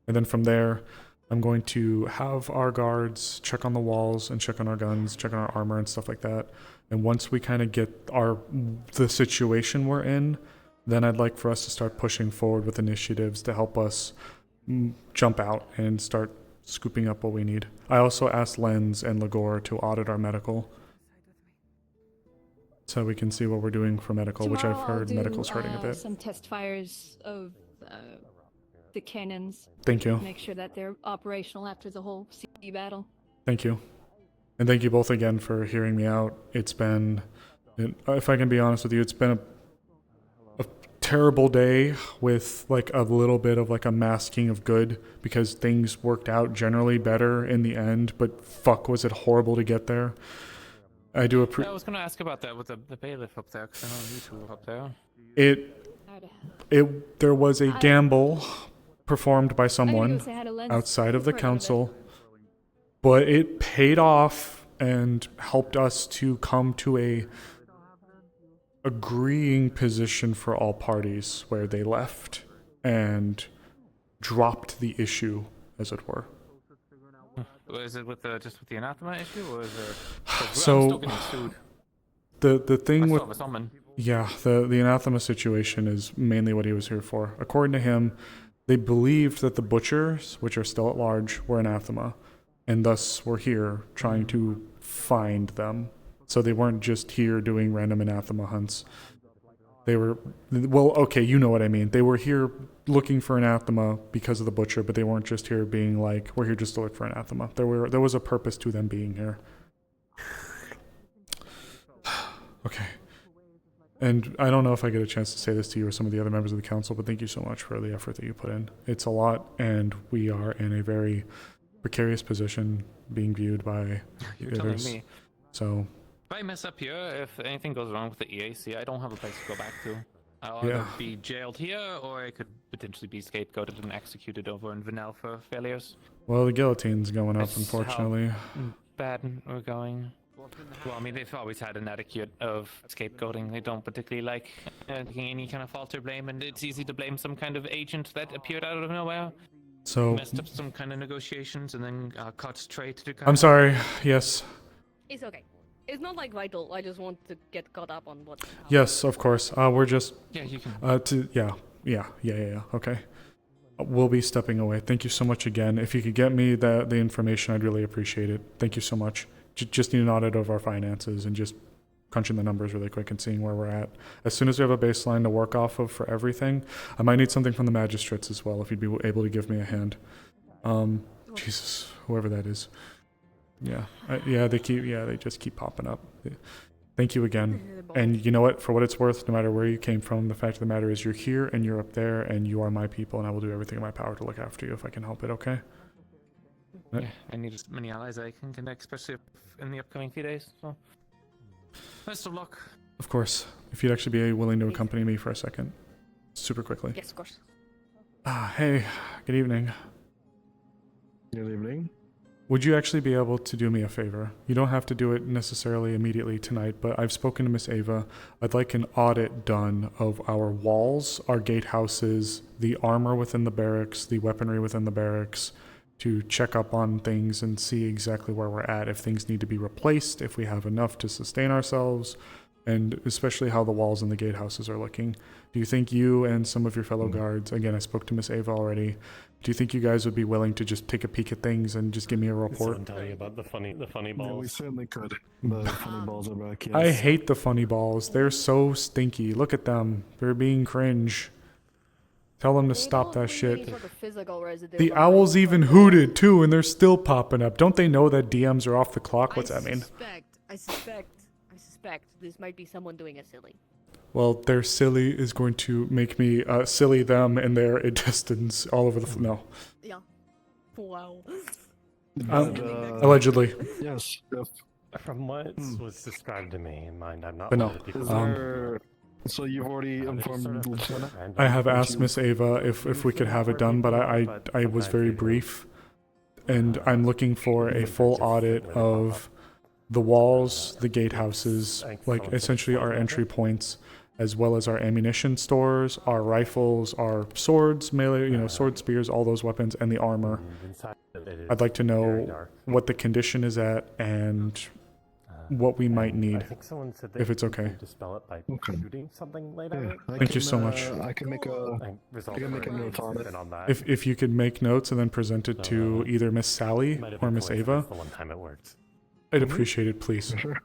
And then from there, I'm going to have our guards check on the walls and check on our guns, check on our armor and stuff like that. And once we kind of get the situation we're in, then I'd like for us to start pushing forward with initiatives to help us jump out and start scooping up what we need. I also asked Lenz and Lagor to audit our medical. so we can see what we're doing for medical, which I've Tomorrow I'll heard do, medical's hurting a bit. some test fires of the cannons. Thank you. Make sure that they're operational after the whole sea battle. Thank you. And thank you both again for hearing me out. It's been, if I can be honest with you, it's been a terrible day with like a little bit of like a masking of good, because things worked out generally better in the end, but fuck was it horrible to get there. I do appreciate. Yeah, I was going to ask about that with the bailiff up there, because I know you two were up there. There was a gamble performed by someone say hi to Lens. outside of the Heard of it. council, but it paid off and helped us to come to a agreeing position for all parties, where they left and dropped the issue, as it were. Is it with just with the anathema issue, or is there? 'Cause I'm So still getting sued. the thing I still with have a summon. yeah, the anathema situation is mainly what he was here for. According to him, they believed that the butchers, which are still at large, were anathema, and thus were here trying to find them. So they weren't just here doing random anathema hunts. They were, well, okay, you know what I mean. They were here looking for anathema because of the butcher, but they weren't just here being like, we're here just to look for anathema. There was a purpose to them being here. Okay. And I don't know if I get a chance to say this to you or some of the other members of the council, but thank you so much for the effort that you put in. It's a lot, and we are in a very precarious position being viewed by You're telling others. me. So, If I mess up here, if anything goes wrong with the EAC, I don't have a place to go back to. I'll Yeah. either be jailed here, or I could potentially be scapegoated and executed over in Vanel for failures. well, the guillotine's going up, That's unfortunately. how bad we're going. Well, I mean, they've always had an etiquette of scapegoating. They don't particularly like taking any kind of fault or blame, and it's easy to blame some kind of agent that appeared out of nowhere. So, Messed up some kind of negotiations and then cut straight to the I'm sorry. Yes. It's okay. It's not like vital. I just want to get caught up on what. Yes, of course. We're just. Yeah, you can. Yeah. Okay. We'll be stepping away. Thank you so much again. If you could get me the information, I'd really appreciate it. Thank you so much. Just need an audit of our finances and just crunching the numbers really quick and seeing where we're at. As soon as we have a baseline to work off of for everything, I might need something from the magistrates as well, if you'd be able to give me a hand. Jesus, whoever that is. Yeah, they just keep popping up. Thank you again. And you know what? For what it's worth, no matter where you came from, the fact of the matter is you're here and you're up there and you are my people, and I will do everything in my power to look after you if I can help it, okay? Yeah, I need as many allies I can connect, especially in the upcoming few days. So, best of luck. Of course. If you'd actually be willing to accompany me for a second. Super quickly. Yes, of course. Hey, good evening. Good evening. Would you actually be able to do me a favor? You don't have to do it necessarily immediately tonight, but I've spoken to Miss Ava. I'd like an audit done of our walls, our gatehouses, the armor within the barracks, the weaponry within the barracks, to check up on things and see exactly where we're at, if things need to be replaced, if we have enough to sustain ourselves, and especially how the walls and the gatehouses are looking. Do you think you and some of your fellow guards, again, I spoke to Miss Ava already, do you think you guys would be willing to just take a peek at things and just give me a report? Someone tell you about the funny balls. Yeah, we certainly could. The funny balls are back, yes. I hate the funny balls. They're so stinky. Look at them. They're being cringe. Tell them to stop that shit. The owls even hooted too, and they're still popping up. Don't they know that DMs are off the clock? What's that mean? I suspect this might be someone doing a silly. Well, their silly is going to make me silly them and their intestines all over the no. Yeah. Wow. Allegedly. Yes. From what was described to me in mind, I'm not. But no. So you've already informed Lieutenant? I have asked Miss Ava if we could have it done, but I was very brief, and I'm looking for a full audit of the walls, the gatehouses, like essentially our entry points, as well as our ammunition stores, our rifles, our swords, melee, sword, spears, all those weapons, and the armor. I'd like to know what the condition is at and what we might need, I think someone said if it's okay. Dispel it by shooting something later. Thank you so much. I can make a note on it. If you could make notes and then present it to either Miss Sally or Miss Ava, the one time it worked. I'd appreciate it, please. Sure.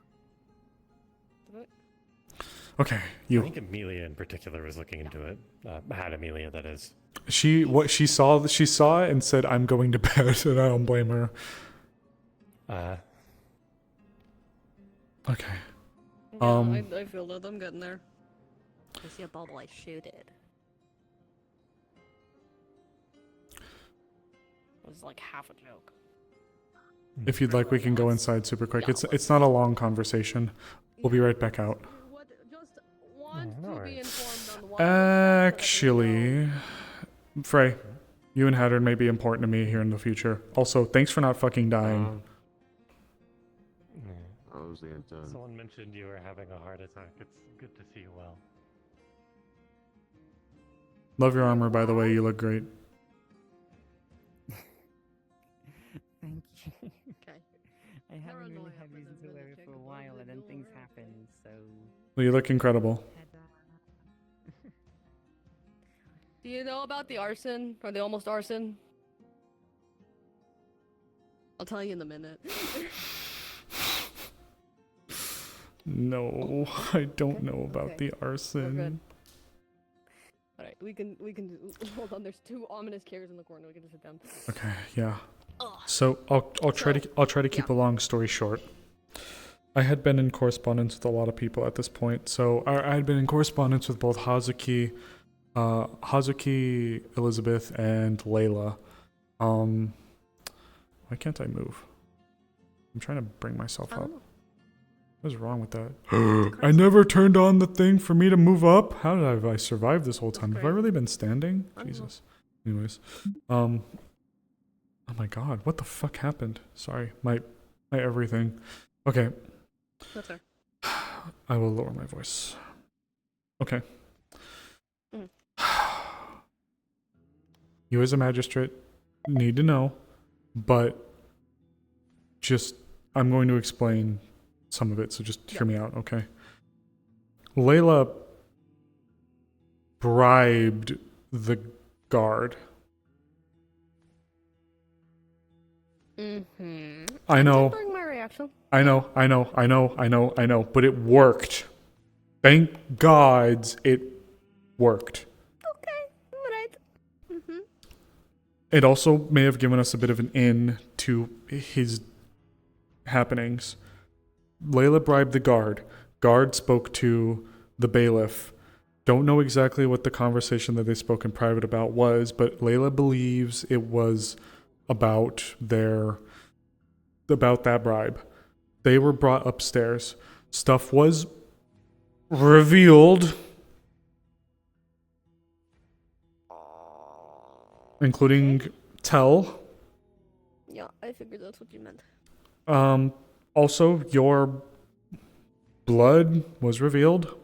Okay, I you. think Amelia in particular was looking into it. Had Amelia, that is. She saw it and said, "I'm going to bed," and I don't blame her. Okay. Yeah, I feel that I'm getting there. I see a bubble, I shoot it. It was like half a joke. If you'd like, we can go inside super quick. It's not a long conversation. We'll be right back out. Actually, Frey, you and Hatter may be important to me here in the future. Also, thanks for not fucking dying. Someone mentioned you were having a heart attack. It's good to see you well. Love your armor, by the way. You look great. Thank you. Okay. I haven't really had reason to wear it for a while, and then things happen, so... Well, you look incredible. Do you know about the arson? Or the almost arson? I'll tell you in a minute. No, I don't know about the arson. Alright, we can hold on, there's two ominous carriers in the corner, we can just sit down. Okay, yeah. So I'll try to keep a long story short. I had been in correspondence with a lot of people at this point. So I had been in correspondence with both Hazuki, Elizabeth, and Layla. Why can't I move? I'm trying to bring myself up. What is wrong with that? I never turned on the thing for me to move up. How did I survive this whole time? Have I really been standing? Jesus. Anyways, oh my god, what the fuck happened? Sorry, my everything. Okay. That's fair. I will lower my voice. Okay. You as a magistrate need to know, but I'm going to explain some of it, so just hear me out, okay? Layla bribed the guard. I know. My reaction. I know, but it worked. Thank gods it worked. Okay, alright. It also may have given us a bit of an in to his happenings. Layla bribed the guard. Guard spoke to the bailiff. Don't know exactly what the conversation that they spoke in private about was, but Layla believes it was about that bribe. They were brought upstairs. Stuff was revealed, including Tell. Yeah, I figured that's what you meant. Also, your blood was revealed.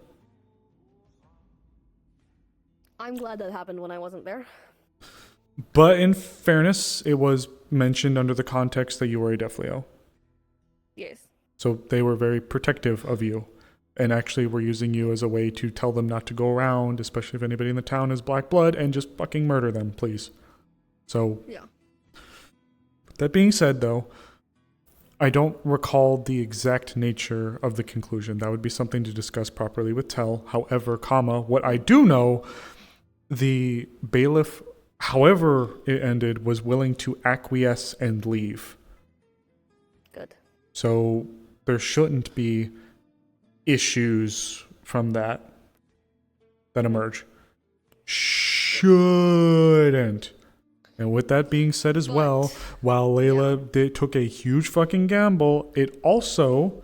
I'm glad that happened when I wasn't there. But in fairness, it was mentioned under the context that you were a Death Leo. Yes. So they were very protective of you, and actually were using you as a way to tell them not to go around, especially if anybody in the town is black blood, and just fucking murder them, please. So, yeah. That being said, though, I don't recall the exact nature of the conclusion. That would be something to discuss properly with Tell. However, what I do know, the bailiff, however it ended, was willing to acquiesce and leave. Good. So there shouldn't be issues from that emerge. Shouldn't. And with that being said as well, while Layla took a huge fucking gamble, it also,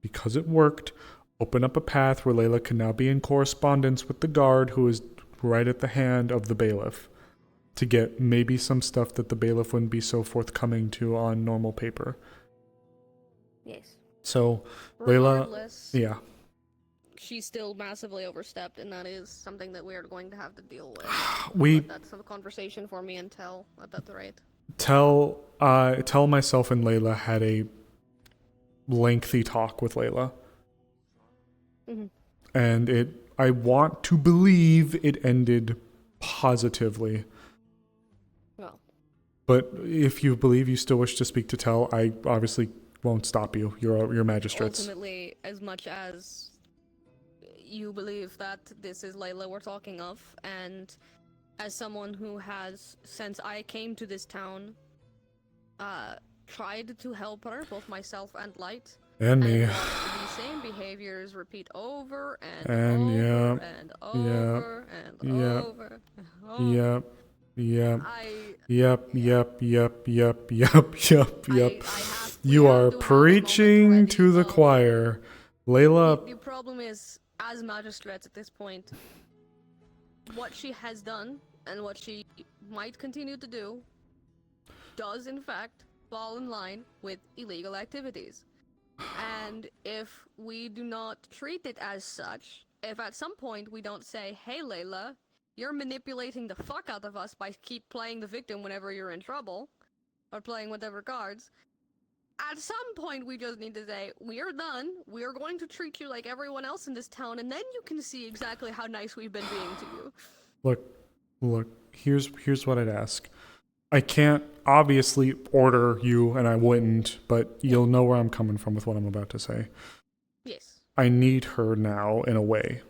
because it worked, opened up a path where Layla can now be in correspondence with the guard who is right at the hand of the bailiff to get maybe some stuff that the bailiff wouldn't be so forthcoming to on normal paper. Yes. So, Regardless, Layla, yeah. She still massively overstepped, and that is something that we are going to have to deal with. But that's a conversation for me and Tell at that rate. Tell myself and Layla had a lengthy talk with Layla. And I want to believe it ended positively. Well. But if you believe you still wish to speak to Tell, I obviously won't stop you. You're magistrates. Ultimately, as much as you believe that this is Layla we're talking of, and as someone who has, since I came to this town, tried to help her, both myself and Light, And me. watched these same behaviors repeat over and And over and over and over and over. Yep. Yep. I- Yep. Yep. Yep. Yep. Yep. Yep. Yep. You are preaching to the choir. Layla. The problem is, as magistrates at this point, what she has done and what she might continue to do does in fact fall in line with illegal activities. And if we do not treat it as such, if at some point we don't say, hey Layla, you're manipulating the fuck out of us by keep playing the victim whenever you're in trouble, or playing whatever cards, at some point we just need to say, we're done, we're going to treat you like everyone else in this town, and then you can see exactly how nice we've been being to you. Look, here's what I'd ask. I can't obviously order you, and I wouldn't, but you'll know where I'm coming from with what I'm about to say. Yes. I need her now in a way,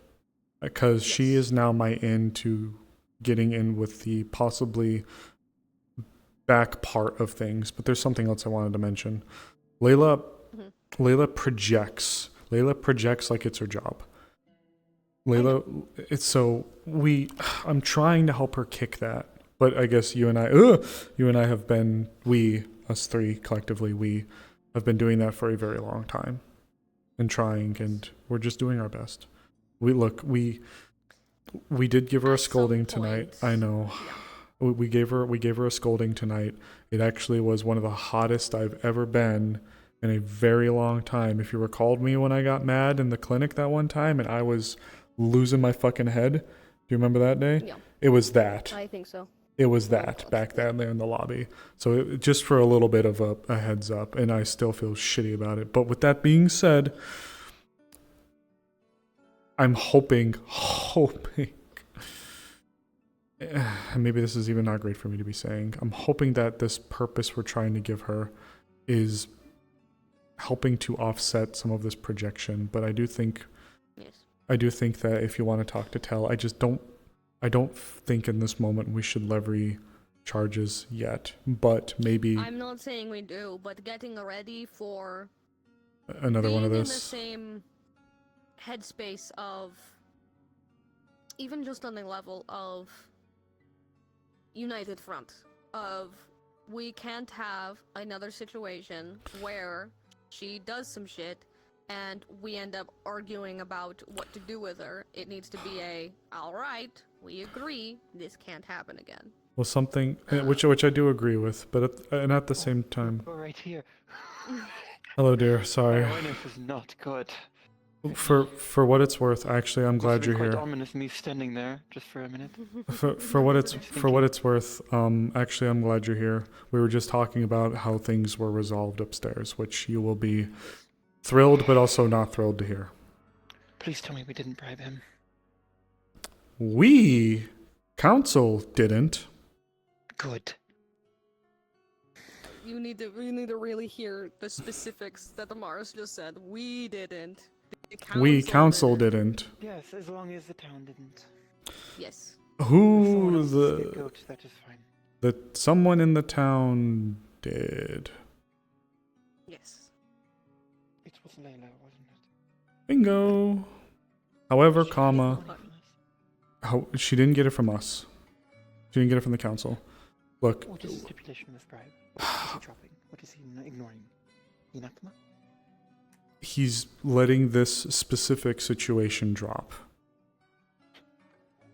because she is now my in to getting in with the possibly back part of things. But there's something else I wanted to mention. Layla projects. Layla projects like it's her job. Layla, I'm trying to help her kick that. But I guess you and I have been, us three collectively, we have been doing that for a very long time and trying, and we're just doing our best. We did give her a scolding tonight. I know. We gave her a scolding tonight. It actually was one of the hottest I've ever been in a very long time. If you recalled me when I got mad in the clinic that one time and I was losing my fucking head, do you remember that day? Yeah. It was that. I think so. It was that back then there in the lobby. So just for a little bit of a heads up, and I still feel shitty about it. But with that being said, I'm hoping, and maybe this is even not great for me to be saying, I'm hoping that this purpose we're trying to give her is helping to offset some of this projection. But I do think that if you want to talk to Tell, I don't think in this moment we should levy charges yet, but maybe I'm not saying we do, but getting ready for another one of being this. in the same headspace of, even just on the level of united front, of we can't have another situation where she does some shit and we end up arguing about what to do with her. It needs to be alright, we agree, this can't happen again. Well, something which I do agree with, but at the same time. We're right here. Hello, dear. Sorry. My awareness is not good. For what it's worth, actually, I'm glad you're Quite here. ominous, me standing there just for a minute. For what it's worth, actually, I'm glad you're here. We were just talking about how things were resolved upstairs, which you will be thrilled, but also not thrilled to hear. Please tell me we didn't bribe him. We, council, didn't. Good. You need to really hear the specifics that Amaris just said. We didn't. We, council, didn't. Yes, as long as the town didn't. Yes. Who Scapegoat, that is fine. that someone in the town did. Yes. It was Layla, wasn't it? Bingo. However, she didn't get it from us. She didn't get it from the council. Look. What is the stipulation of this bribe? What is he dropping? What is he ignoring? Anathema? He's letting this specific situation drop.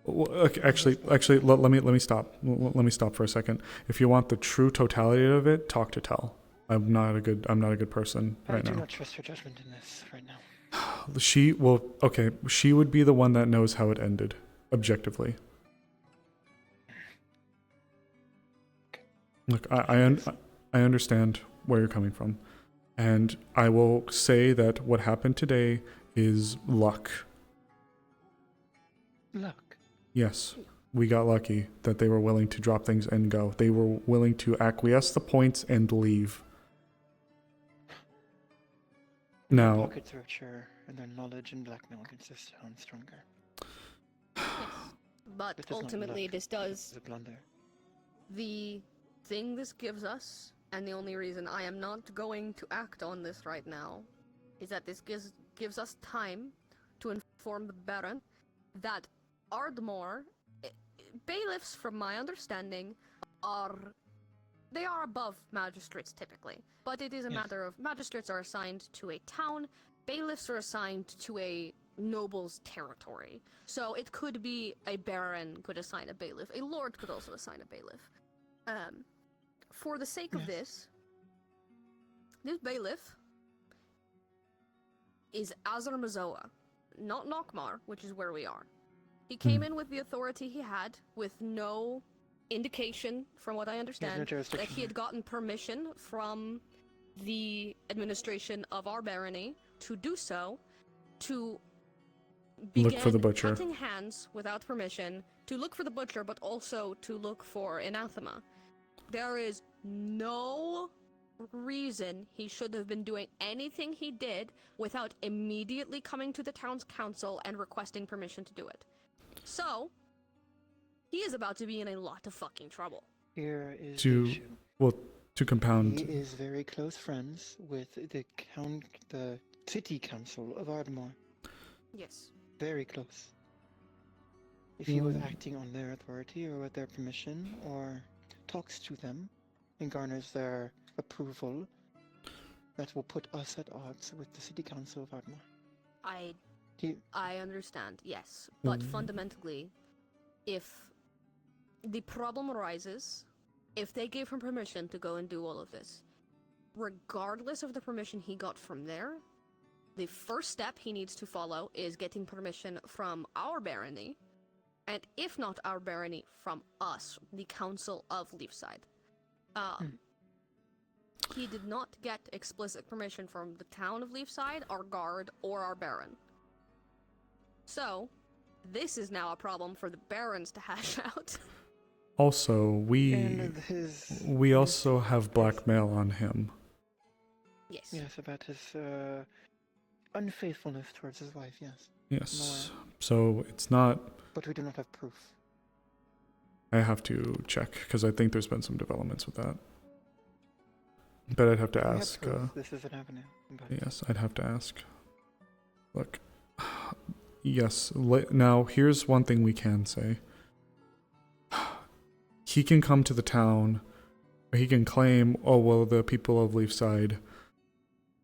Okay, actually, let me stop. Let me stop for a second. If you want the true totality of it, talk to Tell. I'm not a good person right now. I do not trust her judgment in this right now. She would be the one that knows how it ended, objectively. Look, I understand where you're coming from. And I will say that what happened today is luck. Luck? Yes. We got lucky that they were willing to drop things and go. They were willing to acquiesce the points and leave. Now- Their pockets richer, and their knowledge and blackmail against this town stronger. But This does not ultimately, look this does as a blunder. the thing this gives us, and the only reason I am not going to act on this right now, is that this gives us time to inform the Baron that Ardmore bailiffs, from my understanding, are above magistrates typically, but it is a matter of magistrates are assigned to a town, bailiffs are assigned to a noble's territory. So it could be a baron could assign a bailiff, a lord could also assign a bailiff. For the sake of this bailiff is Azrael, not Nockmar, which is where we are. He came in with the authority he had, with no indication, from what I understand, that he had gotten permission from the administration of our barony to do so, to begin Look for the butcher. cutting hands without permission, to look for the butcher, but also to look for anathema. There is no reason he should have been doing anything he did without immediately coming to the town's council and requesting permission to do it. So, he is about to be in a lot of fucking trouble. Here is the issue. To compound. He is very close friends with the city council of Ardmore. Yes. Very close. If he was acting on their authority or with their permission, or talks to them and garners their approval, that will put us at odds with the city council of Ardmore. I understand, yes. But fundamentally, if the problem arises, if they gave him permission to go and do all of this, regardless of the permission he got from there, the first step he needs to follow is getting permission from our barony, and if not our barony, from us, the Council of Leafside. He did not get explicit permission from the town of Leafside, our guard, or our baron. So, this is now a problem for the barons to hash out. Also, we also have blackmail on him. Yes. Yes, about his unfaithfulness towards his wife, yes. Yes. So it's not. But we do not have proof. I have to check because I think there's been some developments with that. But I'd have to ask. This is an avenue. Yes, I'd have to ask. Look. Yes. Now, here's one thing we can say. He can come to the town. He can claim, oh, well, the people of Leafside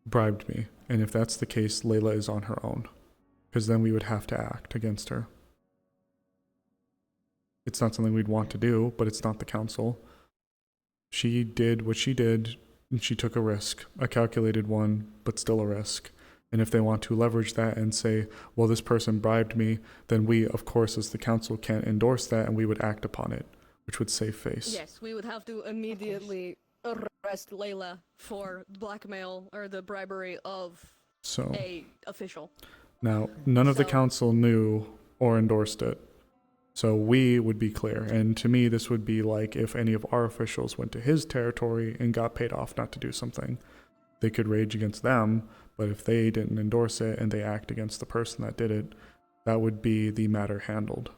bribed me. And if that's the case, Layla is on her own. Because then we would have to act against her. It's not something we'd want to do, but it's not the council. She did what she did, and she took a risk. A calculated one, but still a risk. And if they want to leverage that and say, well, this person bribed me, then we, of course, as the council, can't endorse that, and we would act upon it, which would save face. Yes, we would have to immediately arrest Layla for blackmail or the bribery of a official. Now, none of the council knew or endorsed it. So we would be clear. And to me, this would be like if any of our officials went to his territory and got paid off not to do something. They could rage against them, but if they didn't endorse it and they act against the person that did it, that would be the matter handled.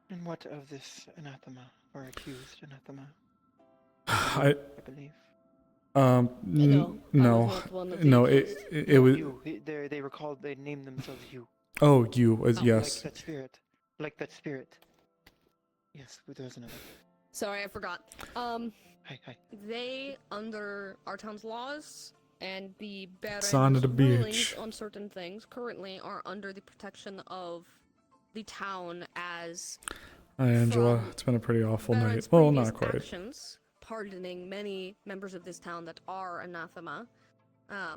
And what of this anathema, or accused anathema? I believe. No, it was. They were called. They named themselves you. Oh, you as yes. Like that spirit. Like that spirit. Yes, there's another. Sorry, I forgot. Hi. They, under our town's laws and the baron's Son of the rulings bitch. on certain things, currently are under the protection of the town as Hi, Angela. It's been a pretty awful Baron's night. Well, previous not quite. actions, pardoning many members of this town that are anathema, But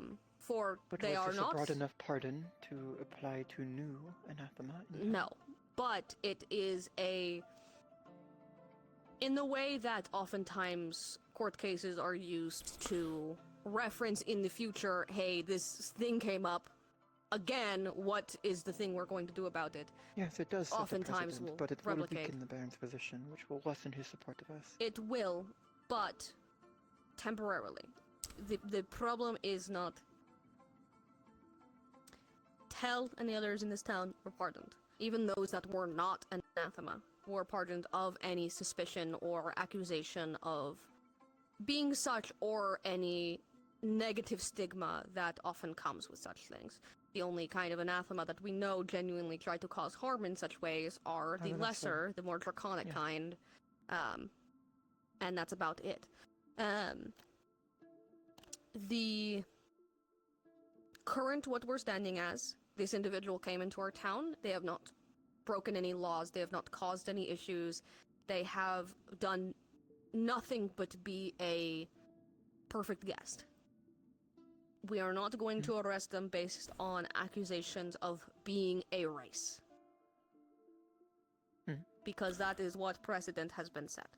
they was are this not. a broad enough pardon to apply to new anathema? No, but it is in the way that oftentimes court cases are used to reference in the future, hey, this thing came up, again, what is the thing we're going to do about it? Yes, it does set the Oftentimes precedent, will but it replicate. will weaken the Baron's position, which will lessen his support of us. It will, but temporarily. The problem is not... Tell and the others in this town were pardoned. Even those that were not anathema were pardoned of any suspicion or accusation of being such, or any negative stigma that often comes with such things. The only kind of anathema that we know genuinely try to cause harm in such ways are the lesser, the more draconic kind, and that's about it. The current, what we're standing as, this individual came into our town. They have not broken any laws. They have not caused any issues. They have done nothing but be a perfect guest. We are not going to arrest them based on accusations of being a race. Because that is what precedent has been set.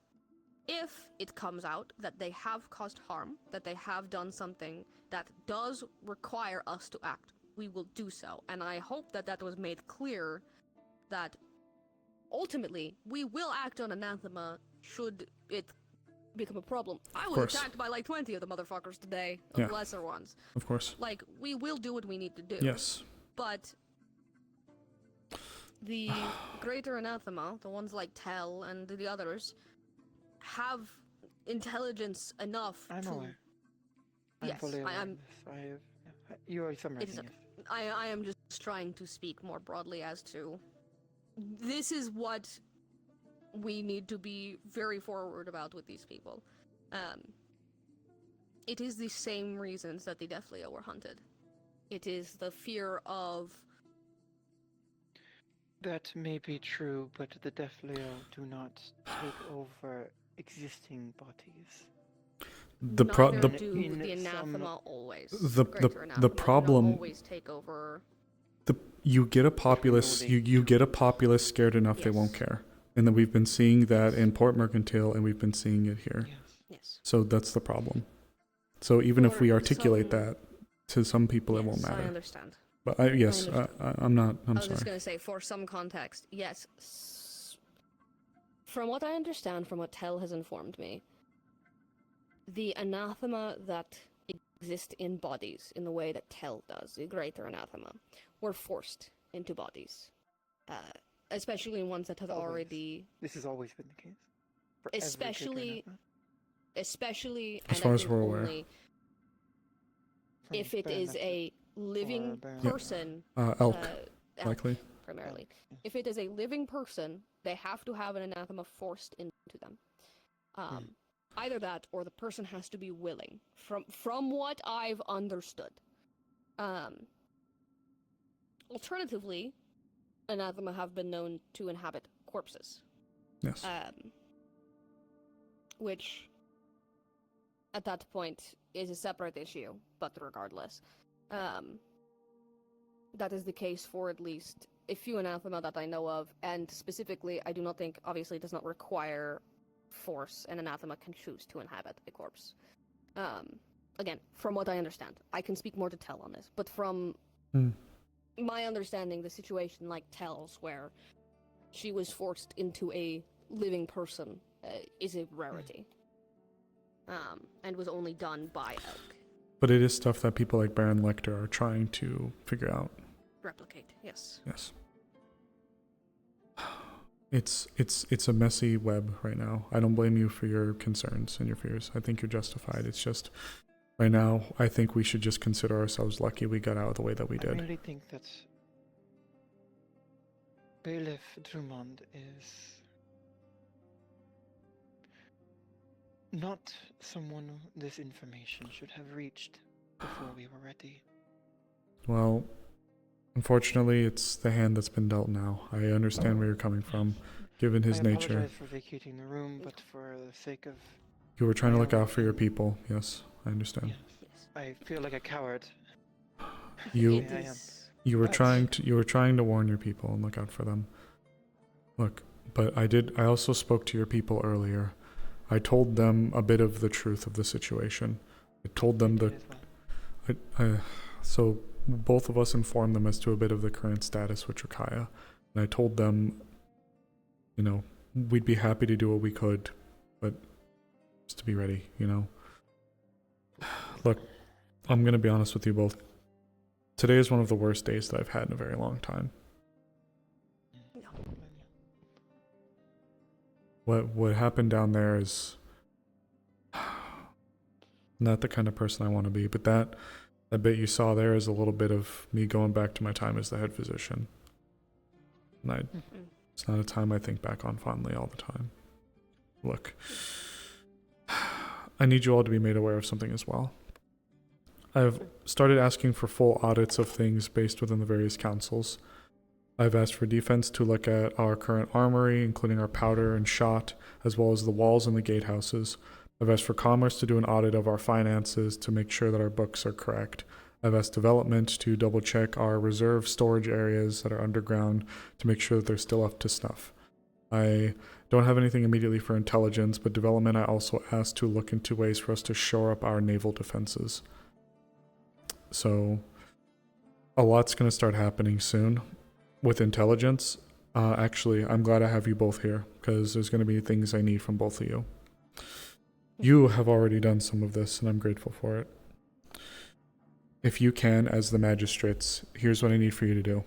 If it comes out that they have caused harm, that they have done something that does require us to act, we will do so. And I hope that that was made clear, that ultimately we will act on anathema should it become a problem. I was attacked by like 20 of the motherfuckers today, of the lesser ones. Of course. Like, we will do what we need to do. Yes. But the greater anathema, the ones like Tell and the others, have intelligence enough to... aware. Yes, fully aware I am. of this. You are summarizing it. I am just trying to speak more broadly as to... This is what we need to be very forward about with these people. It is the same reasons that the Death Leo were hunted. It is the fear of... That may be true, but the Death Leo do not take over existing bodies. The anathema always. The problem. Always take over. You get a populace. You get a populace scared enough they won't care, and then we've been seeing that in Port Mercantile, and we've been seeing it here. Yes. So that's the problem. So even if we articulate that to some people, it won't matter. I understand. But I'm not. I'm I was sorry. just gonna say, for some context, yes. From what I understand, from what Tell has informed me, the anathema that exist in bodies, in the way that Tell does, the greater anathema, were forced into bodies, especially ones that have already. This has always been the case. For especially, as far as we're aware. If it is a living person, elk, likely. Primarily. If it is a living person, they have to have an anathema forced into them. Either that, or the person has to be willing. From what I've understood. Alternatively, anathema have been known to inhabit corpses. Yes. Which, at that point, is a separate issue, but regardless. That is the case for at least a few anathema that I know of, and specifically, I do not think, obviously, it does not require force, an anathema can choose to inhabit a corpse. Again, from what I understand, I can speak more to Tell on this, but from my understanding, the situation like Tell's, where she was forced into a living person, is a rarity. And was only done by elk. But it is stuff that people like Baron Lecter are trying to figure out. Replicate, yes. Yes. It's a messy web right now. I don't blame you for your concerns and your fears. I think you're justified. It's just right now I think we should just consider ourselves lucky we got out the way that we did. I really think that Bailiff Drummond is not someone this information should have reached before we were ready. Well, unfortunately, it's the hand that's been dealt now. I understand where you're coming from, given his nature. I apologize for vacating the room, but for the sake of... You were trying to look out for your people. Yes, I understand. I feel like a coward. You were But- trying to warn your people and look out for them. Look, but I also spoke to your people earlier. I told them a bit of the truth of the situation. I told them so both of us informed them as to a bit of the current status with Rakaya. And I told them, you know, we'd be happy to do what we could, but just to be ready, you know. Look, I'm going to be honest with you both. Today is one of the worst days that I've had in a very long time. What happened down there is not the kind of person I want to be, but that bit you saw there is a little bit of me going back to my time as the head physician. And it's not a time I think back on fondly all the time. Look, I need you all to be made aware of something as well. I've started asking for full audits of things based within the various councils. I've asked for defense to look at our current armory, including our powder and shot, as well as the walls and the gatehouses. I've asked for commerce to do an audit of our finances to make sure that our books are correct. I've asked development to double check our reserve storage areas that are underground to make sure that they're still up to snuff. I don't have anything immediately for intelligence, but development I also asked to look into ways for us to shore up our naval defenses. So a lot's going to start happening soon with intelligence. Actually, I'm glad I have you both here because there's going to be things I need from both of you. You have already done some of this, and I'm grateful for it. If you can, as the magistrates, here's what I need for you to do.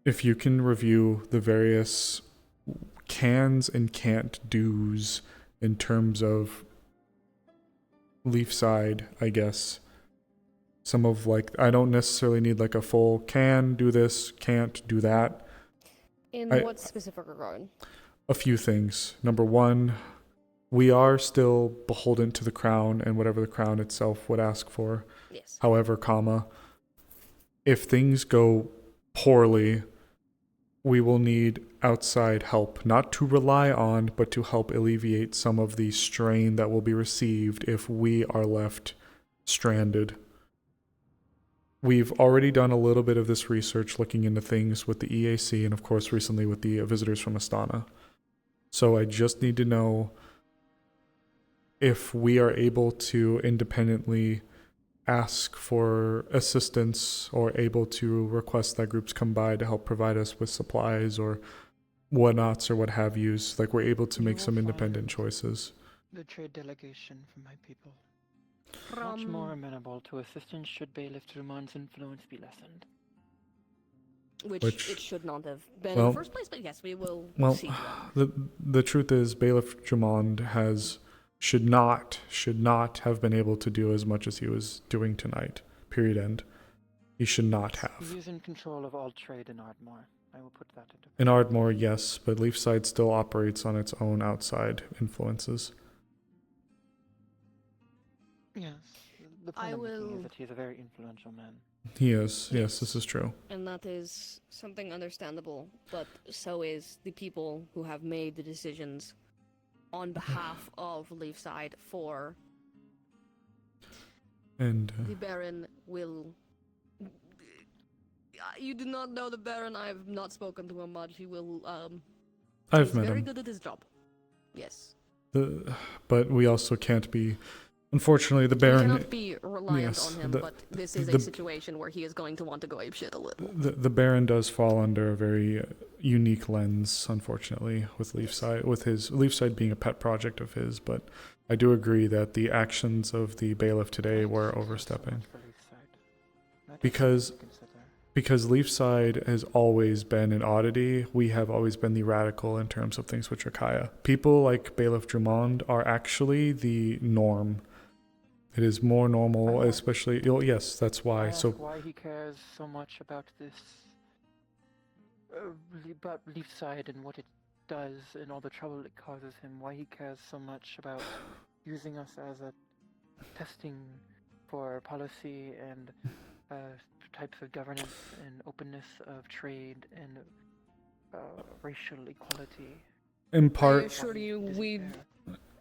If you can review the various cans and can't do's in terms of Leafside, I guess. Some of I don't necessarily need a full can do this, can't do that. In what specific regard? A few things. Number one, we are still beholden to the crown and whatever the crown itself would ask for. Yes. However, if things go poorly, we will need outside help, not to rely on, but to help alleviate some of the strain that will be received if we are left stranded. We've already done a little bit of this research looking into things with the EAC and of course recently with the visitors from Astana. So I just need to know if we are able to independently ask for assistance or able to request that groups come by to help provide us with supplies or whatnots or what have yous. We're able to make some independent choices. The trade delegation from my people. Much more amenable to assistance should Bailiff Drummond's influence be lessened. Which it should not have been in the first place, but yes, we will see to that. The truth is Bailiff Drummond should not have been able to do as much as he was doing tonight. Period end. He should not have. He is in control of all trade in Ardmore. I will put that into. In Ardmore, yes, but Leafside still operates on its own outside influences. Yes. The point is that he is a very influential man. He is. Yes, this is true. And that is something understandable, but so is the people who have made the decisions on behalf of Leafside for and the Baron will. You do not know the Baron. I have not spoken to him much. He will. I've he's met very him. good at his job. Yes. But we also can't be. Unfortunately, the Baron. We cannot be reliant on him, but this is a situation where he is going to want to go apeshit a little. The Baron does fall under a very unique lens, unfortunately, with Leafside, with his Leafside being a pet project of his. But I do agree that the actions of the bailiff today were overstepping. Because Leafside has always been an oddity, we have always been the radical in terms of things with Rakaya. People like Bailiff Drummond are actually the norm. It is more normal, especially. Yes, that's why. So why he cares so much about this, about Leafside and what it does and all the trouble it causes him. Why he cares so much about using us as a testing for policy and types of governance and openness of trade and racial equality. In part, I assure you,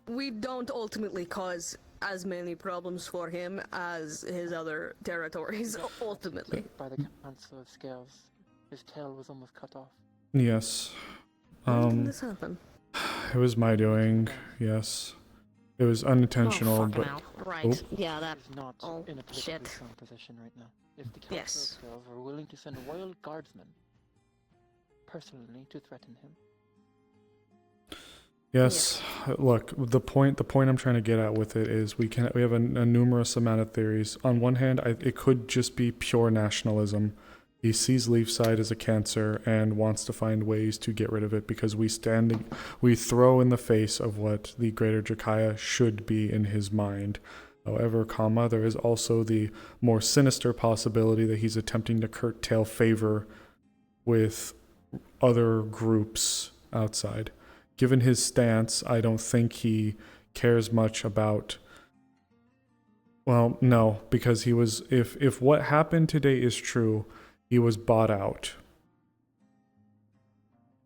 we don't ultimately cause as many problems for him as his other territories, ultimately. By the Council of Scales, his tail was almost cut off. Yes. When did this happen? It was my doing, yes. It was unintentional, fucking but hell. Right. Oop. Yeah, that. Is not Oh, in a politically shit. strong position right now. If the council Yes. themselves were willing to send royal guardsmen personally to threaten him. Yes, look, the point I'm trying to get at with it is we have a numerous amount of theories. On one hand, it could just be pure nationalism. He sees Leafside as a cancer and wants to find ways to get rid of it because we throw in the face of what the Greater Drakaya should be in his mind. However, there is also the more sinister possibility that he's attempting to curtail favor with other groups outside. Given his stance, I don't think he cares much about... Well, no, because he was... If what happened today is true, he was bought out.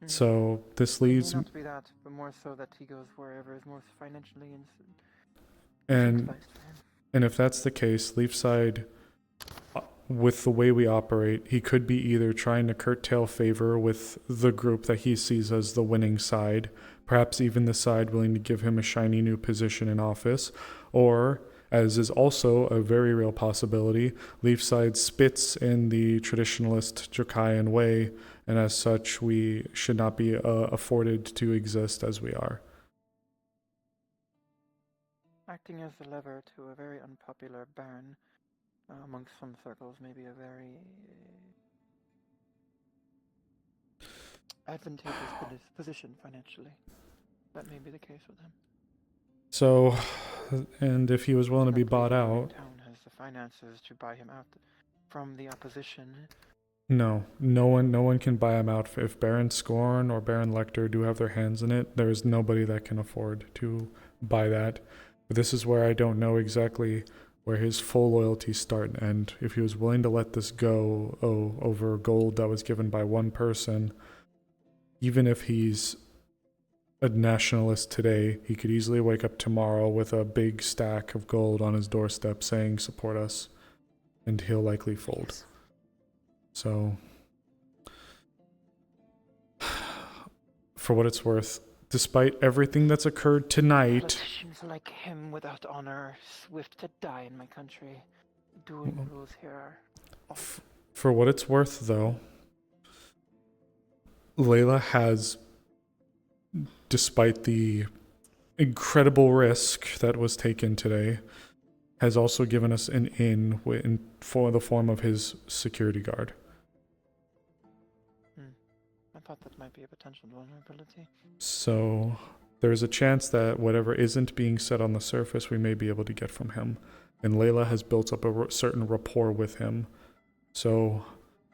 So this leads... It may not be that, but more so that he goes wherever is more financially And if that's the case, Leafside, with the way we operate, he could be either trying to curtail favor with the group that he sees as the winning side, perhaps even the side willing to give him a shiny new position in office, or, as is also a very real possibility, Leafside spits in the traditionalist Drakayan way, and as such, we should not be afforded to exist as we are. acting as the lever to a very unpopular baron amongst some circles may be a very advantageous position financially. That may be the case with him. So, and if he was willing to be bought out... Town has the finances to buy him out from the opposition. No one can buy him out. If Baron Scorn or Baron Lecter do have their hands in it, there is nobody that can afford to buy that. But this is where I don't know exactly where his full loyalties start and end. If he was willing to let this go over gold that was given by one person, even if he's a nationalist today, he could easily wake up tomorrow with a big stack of gold on his doorstep saying, support us, and he'll likely fold. Yes. So, for what it's worth, despite everything that's occurred tonight... Politicians like him without honor, swift to die in my country. Doing rules here are... For what it's worth, though, Layla has, despite the incredible risk that was taken today, has also given us an in for the form of his security guard. I thought that might be a potential vulnerability. So there's a chance that whatever isn't being said on the surface we may be able to get from him. And Layla has built up a certain rapport with him. So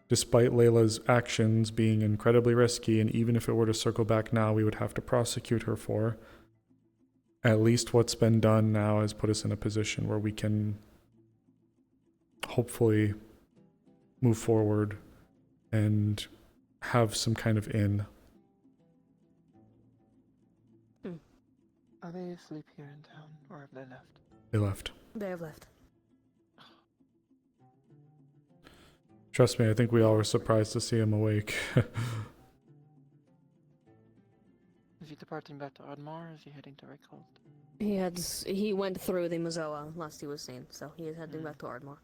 despite Layla's actions being incredibly risky, and even if it were to circle back now we would have to prosecute her for, at least what's been done now has put us in a position where we can hopefully move forward and have some kind of in. Are they asleep here in town, or have they left? They left. They have left. Trust me, I think we all were surprised to see him awake. Is he departing back to Ardmore, or is he heading to Reykholt? He went through the Mazoa last he was seen, so he is heading back to Ardmore.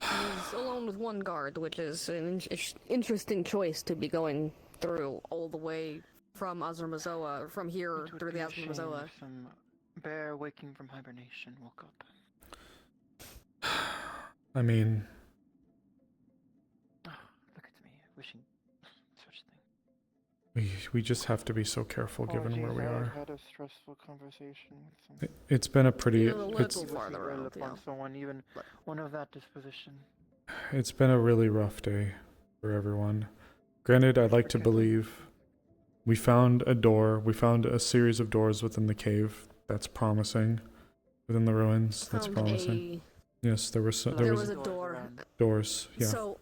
He's alone with one guard, which is an interesting choice to be going through all the way from Azrael Mazoa, from here through the Azrael Mazoa. Some bear waking from hibernation woke up. I mean... Oh, look at me, wishing such things. We just have to be so careful given where we are. I had a stressful conversation with some... It's been a pretty... It's farther out, yeah. Someone even one of that disposition. It's been a really rough day for everyone. Granted, I'd like to believe we found a door. We found a series of doors within the cave. That's promising. Within the ruins. That's promising. Yes, there was a door. Doors, yeah. So,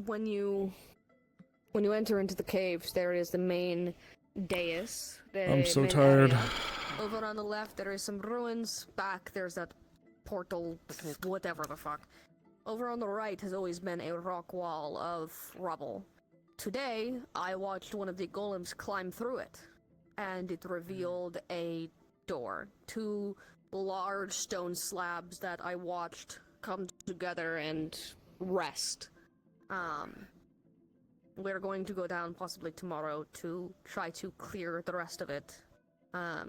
when you enter into the caves, there is the main dais. I'm so tired. Area. Over on the left, there is some ruins. Back, there's that portal, whatever the fuck. Over on the right has always been a rock wall of rubble. Today, I watched one of the golems climb through it. and it revealed a door. 2 large stone slabs that I watched come together and rest. We're going to go down possibly tomorrow to try to clear the rest of it. But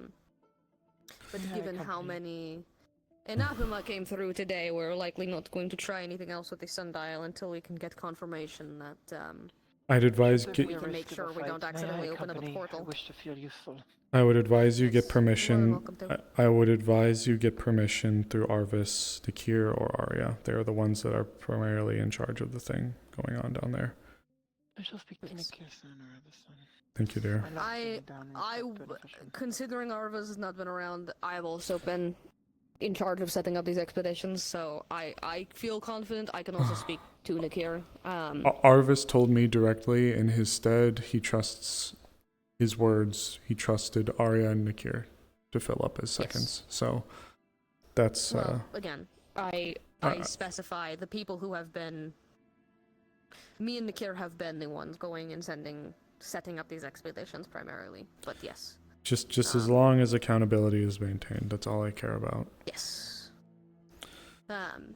given how many anathema came through today, we're likely not going to try anything else with the sundial until we can get confirmation that I'd advise we can make sure we don't accidentally open up a portal. I wish to feel useful. I would advise you get permission. welcome to. I would advise you get permission through Arvis, Nakir, or Arya. They're the ones that are primarily in charge of the thing going on down there. I shall speak to Nikirson or this one. Thank you, dear. Considering Arvas has not been around, I've also been in charge of setting up these expeditions, so I feel confident I can also speak to Nakir. Arvis told me directly in his stead he trusts his words. He trusted Arya and Nakir to fill up his seconds. So that's again, I specify the people who have been. Me and Nakir have been the ones going and setting up these expeditions primarily. But yes. Just as long as accountability is maintained, that's all I care about. Yes. I'm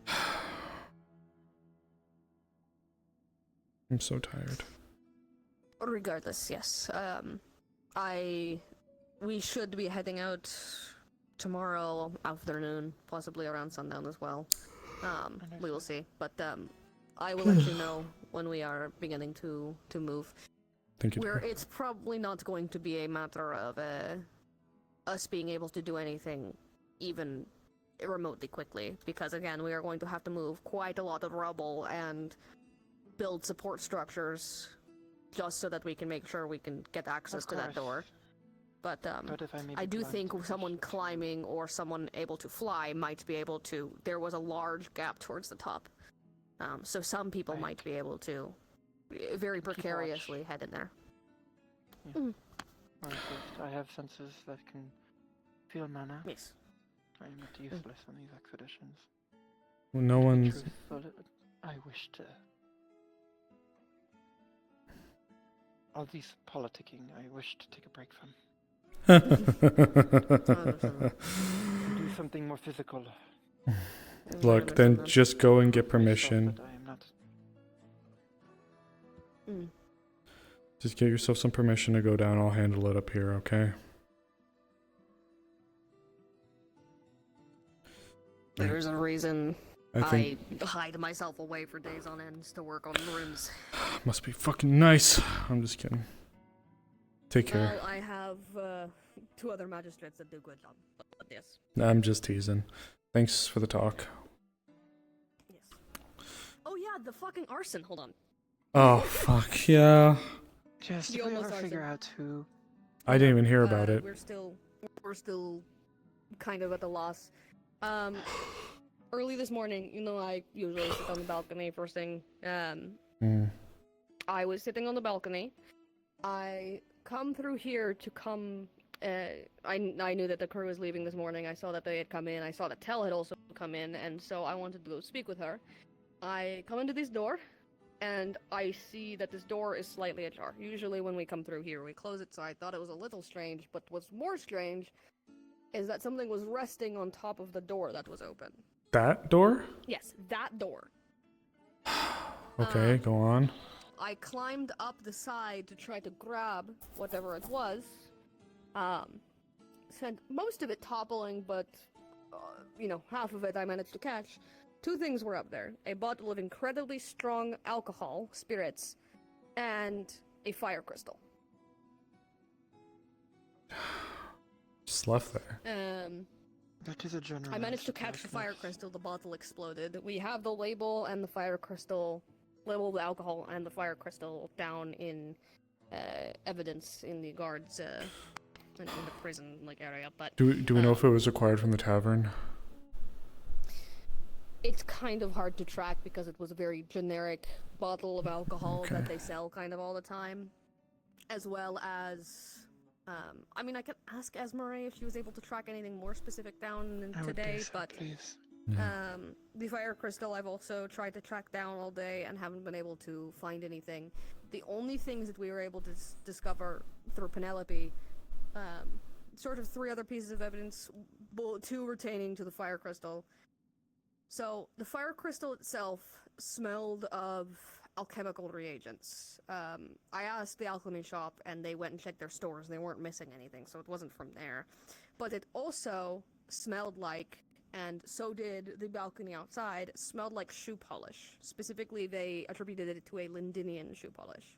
so tired. Regardless, yes. We should be heading out tomorrow afternoon, possibly around sundown as well. We will see, but I will let you know when we are beginning to move. Thank you. It's probably not going to be a matter of us being able to do anything even remotely quickly, because again, we are going to have to move quite a lot of rubble and build support structures just so that we can make sure we can get access to that door. But if I do think someone climbing or someone able to fly might be able to. There was a large gap towards the top, so some people might be able to very precariously head in there. Yeah. I have senses that can feel mana. Yes. I am not useless on these expeditions. Well, no one's. I wish to. All these politicking, I wish to take a break from. Do something more physical. Look, then just go and get permission. I am not. Just get yourself some permission to go down. I'll handle it up here, okay? There's a reason I hide myself away for days on end to work on runes. Must be fucking nice. I'm just kidding. Take care. Well, I have 2 other magistrates that do a good job, but yes. I'm just teasing. Thanks for the talk. Oh yeah, the fucking arson. Hold on. Oh, fuck, yeah. Just did we ever figure out who? I didn't even hear about it. We're still kind of at a loss. Early this morning, I usually sit on the balcony first thing. I was sitting on the balcony. I come through here to come. I knew that the crew was leaving this morning. I saw that they had come in. I saw that Tell had also come in, and so I wanted to go speak with her. I come into this door, and I see that this door is slightly ajar. Usually when we come through here, we close it, so I thought it was a little strange, but what's more strange is that something was resting on top of the door that was open. That door? Yes, that door. Okay, go on. I climbed up the side to try to grab whatever it was. Sent most of it toppling, but, half of it I managed to catch. 2 things were up there. A bottle of incredibly strong alcohol, spirits, and a fire crystal. Just left there. That is a general. I managed to catch the fire crystal, the bottle exploded. We have the label and the fire crystal, label of the alcohol and the fire crystal down in evidence in the guards in the prison area. But Do we know if it was acquired from the tavern? It's kind of hard to track because it was a very generic bottle of alcohol that they sell kind of all the time, as well as. I could ask Esmeralda if she was able to track anything more specific down today, but the fire crystal I've also tried to track down all day and haven't been able to find anything. The only things that we were able to discover through Penelope sort of 3 other pieces of evidence, 2 pertaining to the fire crystal. So, the fire crystal itself smelled of alchemical reagents. I asked the alchemy shop, and they went and checked their stores, and they weren't missing anything, so it wasn't from there. But it also smelled like, and so did the balcony outside, smelled like shoe polish. Specifically, they attributed it to a Lindinian shoe polish.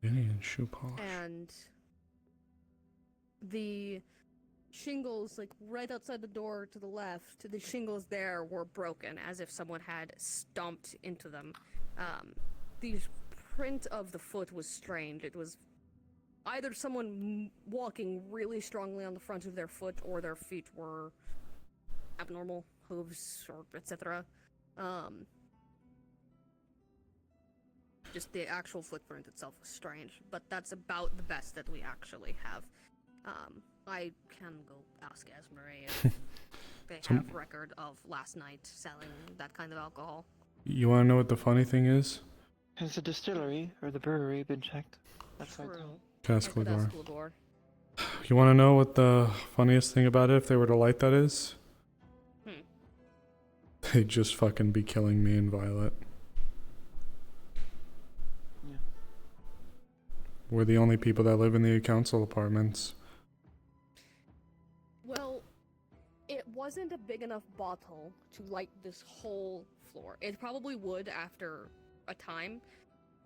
Indian shoe polish. And the shingles, like right outside the door to the left, the shingles there were broken, as if someone had stomped into them. The print of the foot was strange. It was either someone walking really strongly on the front of their foot, or their feet were abnormal, hooves, or etc. Just the actual footprint itself was strange, but that's about the best that we actually have. I can go ask Azrael if they have record of last night selling that kind of alcohol. You want to know what the funny thing is? Has the distillery or the brewery been checked? That's right. Cascador. You want to know what the funniest thing about it, if they were to light that, is? They'd just fucking be killing me and Violet. Yeah. We're the only people that live in the council apartments. Well, it wasn't a big enough bottle to light this whole floor. It probably would after a time,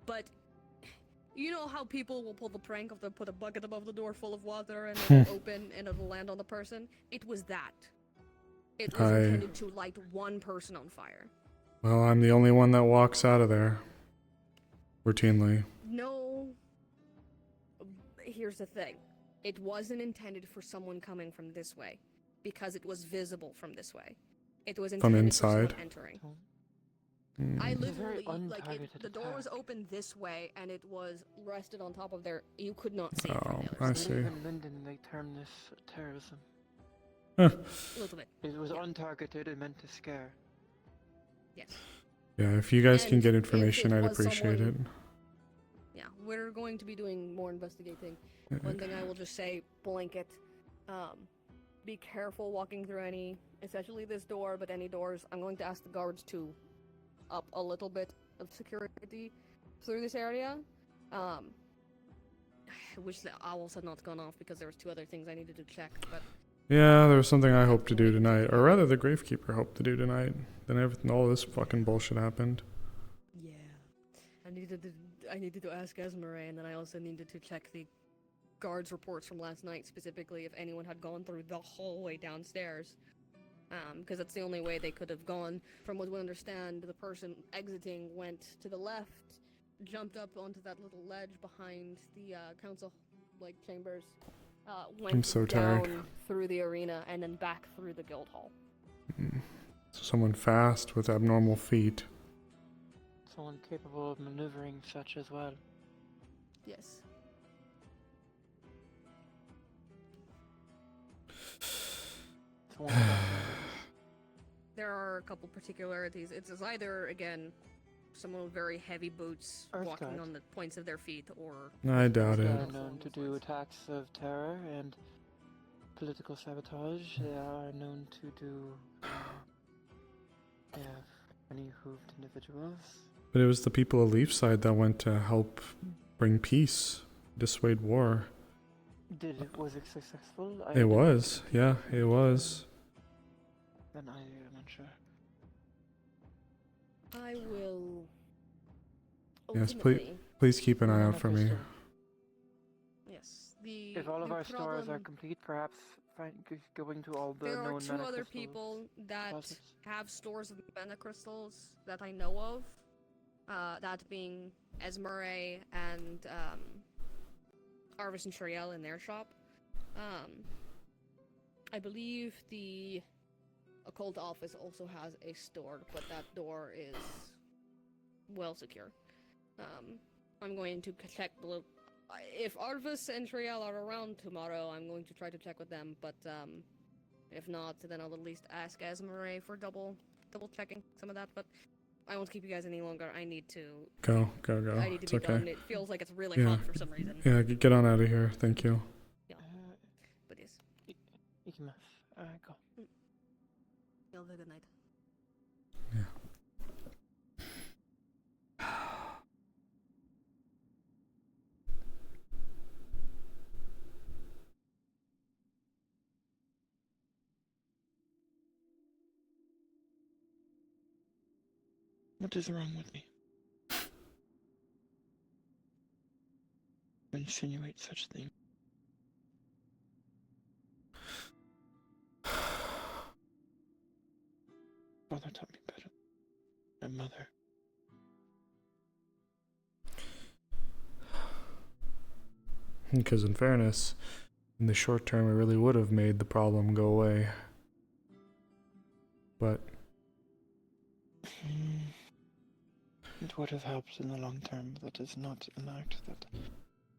but you know how people will pull the prank of they'll put a bucket above the door full of water and it'll open and it'll land on the person? It was that. It was intended to light one person on fire. Well, I'm the only one that walks out of there. Routinely. No. Here's the thing. It wasn't intended for someone coming from this way, because it was visible from this way. It was intended From inside? for someone entering. I literally, the door was open this way, and it was rested on top of there. You could not see it from the other I side. see. In London, they term this terrorism. A little bit. It was untargeted and meant to scare. Yes. Yeah, if you guys can And get if information, it I'd was appreciate someone- it. Yeah, we're going to be doing more investigating. One thing I will just say, blanket, be careful walking through any, especially this door, but any doors. I'm going to ask the guards to up a little bit of security through this area. I wish the owls had not gone off because there was 2 other things I needed to check, but Yeah, there was something I hoped to do tonight. Or rather, the Gravekeeper hoped to do tonight. Then everything, all this fucking bullshit happened. yeah. I needed to ask Esmeralda, and then I also needed to check the guards' reports from last night, specifically if anyone had gone through the hallway downstairs. Because that's the only way they could have gone. From what we understand, the person exiting went to the left, jumped up onto that little ledge behind the council chambers, went I'm so down tired. through the arena, and then back through the guild hall. So someone fast with abnormal feet. Someone capable of maneuvering such as well. Yes. There are a couple particularities. It's either, again, someone with very heavy boots walking Earthguard. on the points of their feet, or... I doubt They it. are known to do attacks of terror and political sabotage. They are known to do any hooved individuals. But it was the people of Leafside that went to help bring peace, dissuade war. Was it successful? It was. Yeah, it was. Then I am unsure. I will... Yes, please keep an eye out for me. Yes. If all of our stores are complete, perhaps going to all the There are known 2 mana other crystals people that deposits. have stores of mana crystals that I know of. That being Esmeralda and Arvis and Shriel in their shop. I believe the occult office also has a store, but that door is well secure. I'm going to check if Arvis and Shriel are around tomorrow. I'm going to try to check with them, but if not, then I'll at least ask Esmeralda for double checking some of that. But I won't keep you guys any longer. I need to. Go. I need to It's be okay. done. It feels like it's really Yeah. hot for some reason. Yeah, get on out of here. Thank you. Yeah. But yes. Go. You'll have a good night. What is wrong with me? Insinuate such things. Father taught me better. My mother. Because in fairness, in the short term, it really would have made the problem go away. But It would have helped in the long term. That is not an act that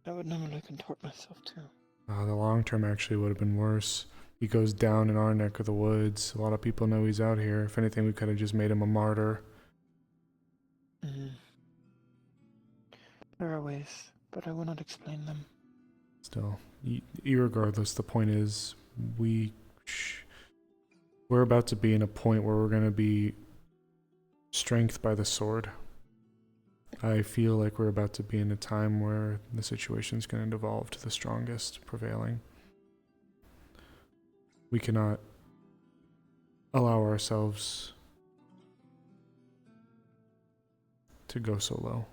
I would normally contort myself to. the long term actually would have been worse. He goes down in our neck of the woods. A lot of people know he's out here. If anything, we could have just made him a martyr. There are ways, but I will not explain them. Still, irregardless, the point is, we're about to be in a point where we're going to be strength by the sword. I feel like we're about to be in a time where the situation's going to devolve to the strongest prevailing. We cannot allow ourselves to go so low.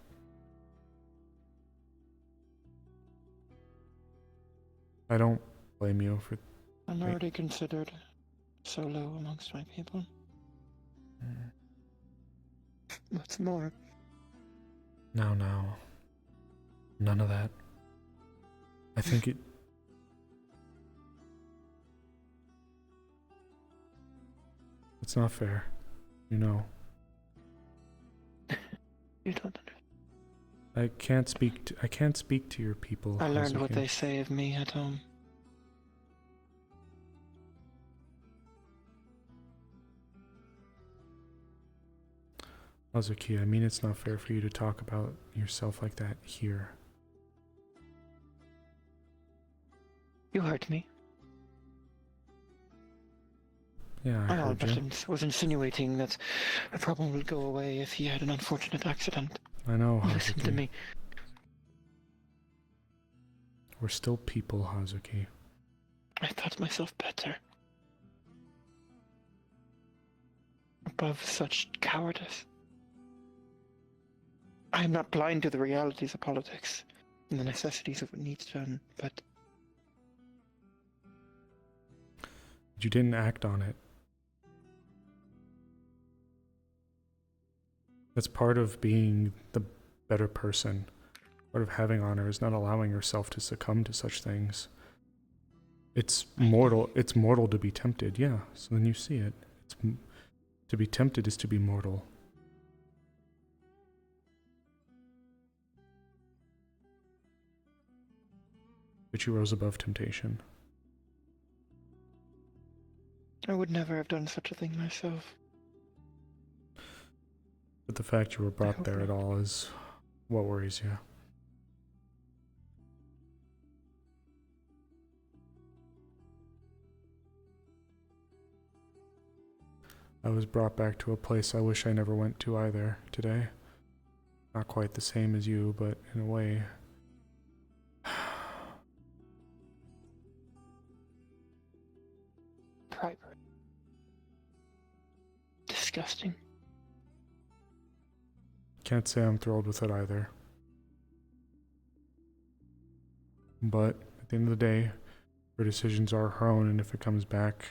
I don't blame you for... I'm already considered so low amongst my people. What's more? No. None of that. I think it... It's not fair. You know. You don't understand. I can't speak to your people. I learned what Hazuki. they say of me at home. Hazuki, I mean it's not fair for you to talk about yourself like that here. You hurt me. Yeah, I heard you. Albert was insinuating that the problem would go away if he had an unfortunate accident. I know, Listen to Hazuki. me. We're still people, Hazuki. I thought myself better. Above such cowardice. I am not blind to the realities of politics and the necessities of what needs done, but... You didn't act on it. That's part of being the better person. Part of having honor is not allowing yourself to succumb to such things. It's mortal. It's mortal to be tempted, yeah. So then you see it. To be tempted is to be mortal. But you rose above temptation. I would never have done such a thing myself. But the fact you were brought there at all is what worries you. I was brought back to a place I wish I never went to either today. Not quite the same as you, but in a way. Private. Disgusting. Can't say I'm thrilled with it either. But at the end of the day, her decisions are her own, and if it comes back,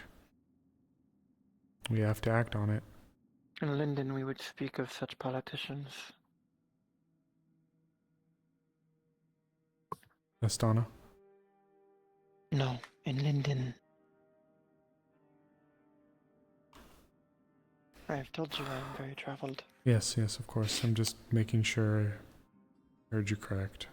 we have to act on it. In Linden, we would speak of such politicians. Astana? No, in Linden. I have told you I am very traveled. Yes, of course. I'm just making sure I heard you correct.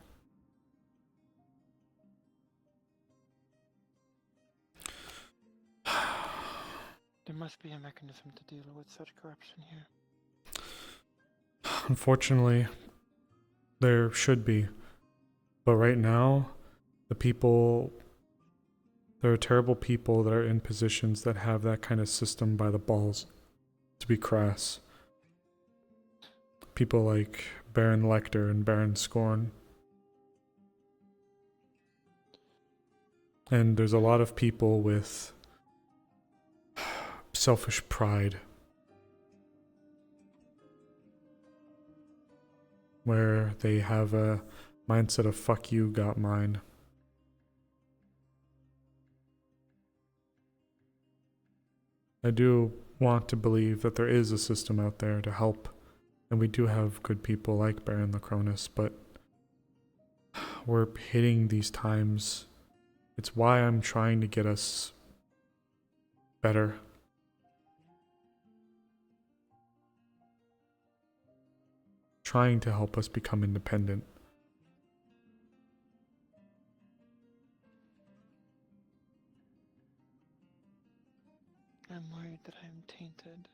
There must be a mechanism to deal with such corruption here. Unfortunately, there should be. But right now, there are terrible people that are in positions that have that kind of system by the balls, to be crass. People like Baron Lecter and Baron Scorn. And there's a lot of people with selfish pride, where they have a mindset of fuck you, got mine. I do want to believe that there is a system out there to help, and we do have good people like Baron Lacronus, but we're hitting these times. It's why I'm trying to get us better. Trying to help us become independent. I'm worried that I'm tainted.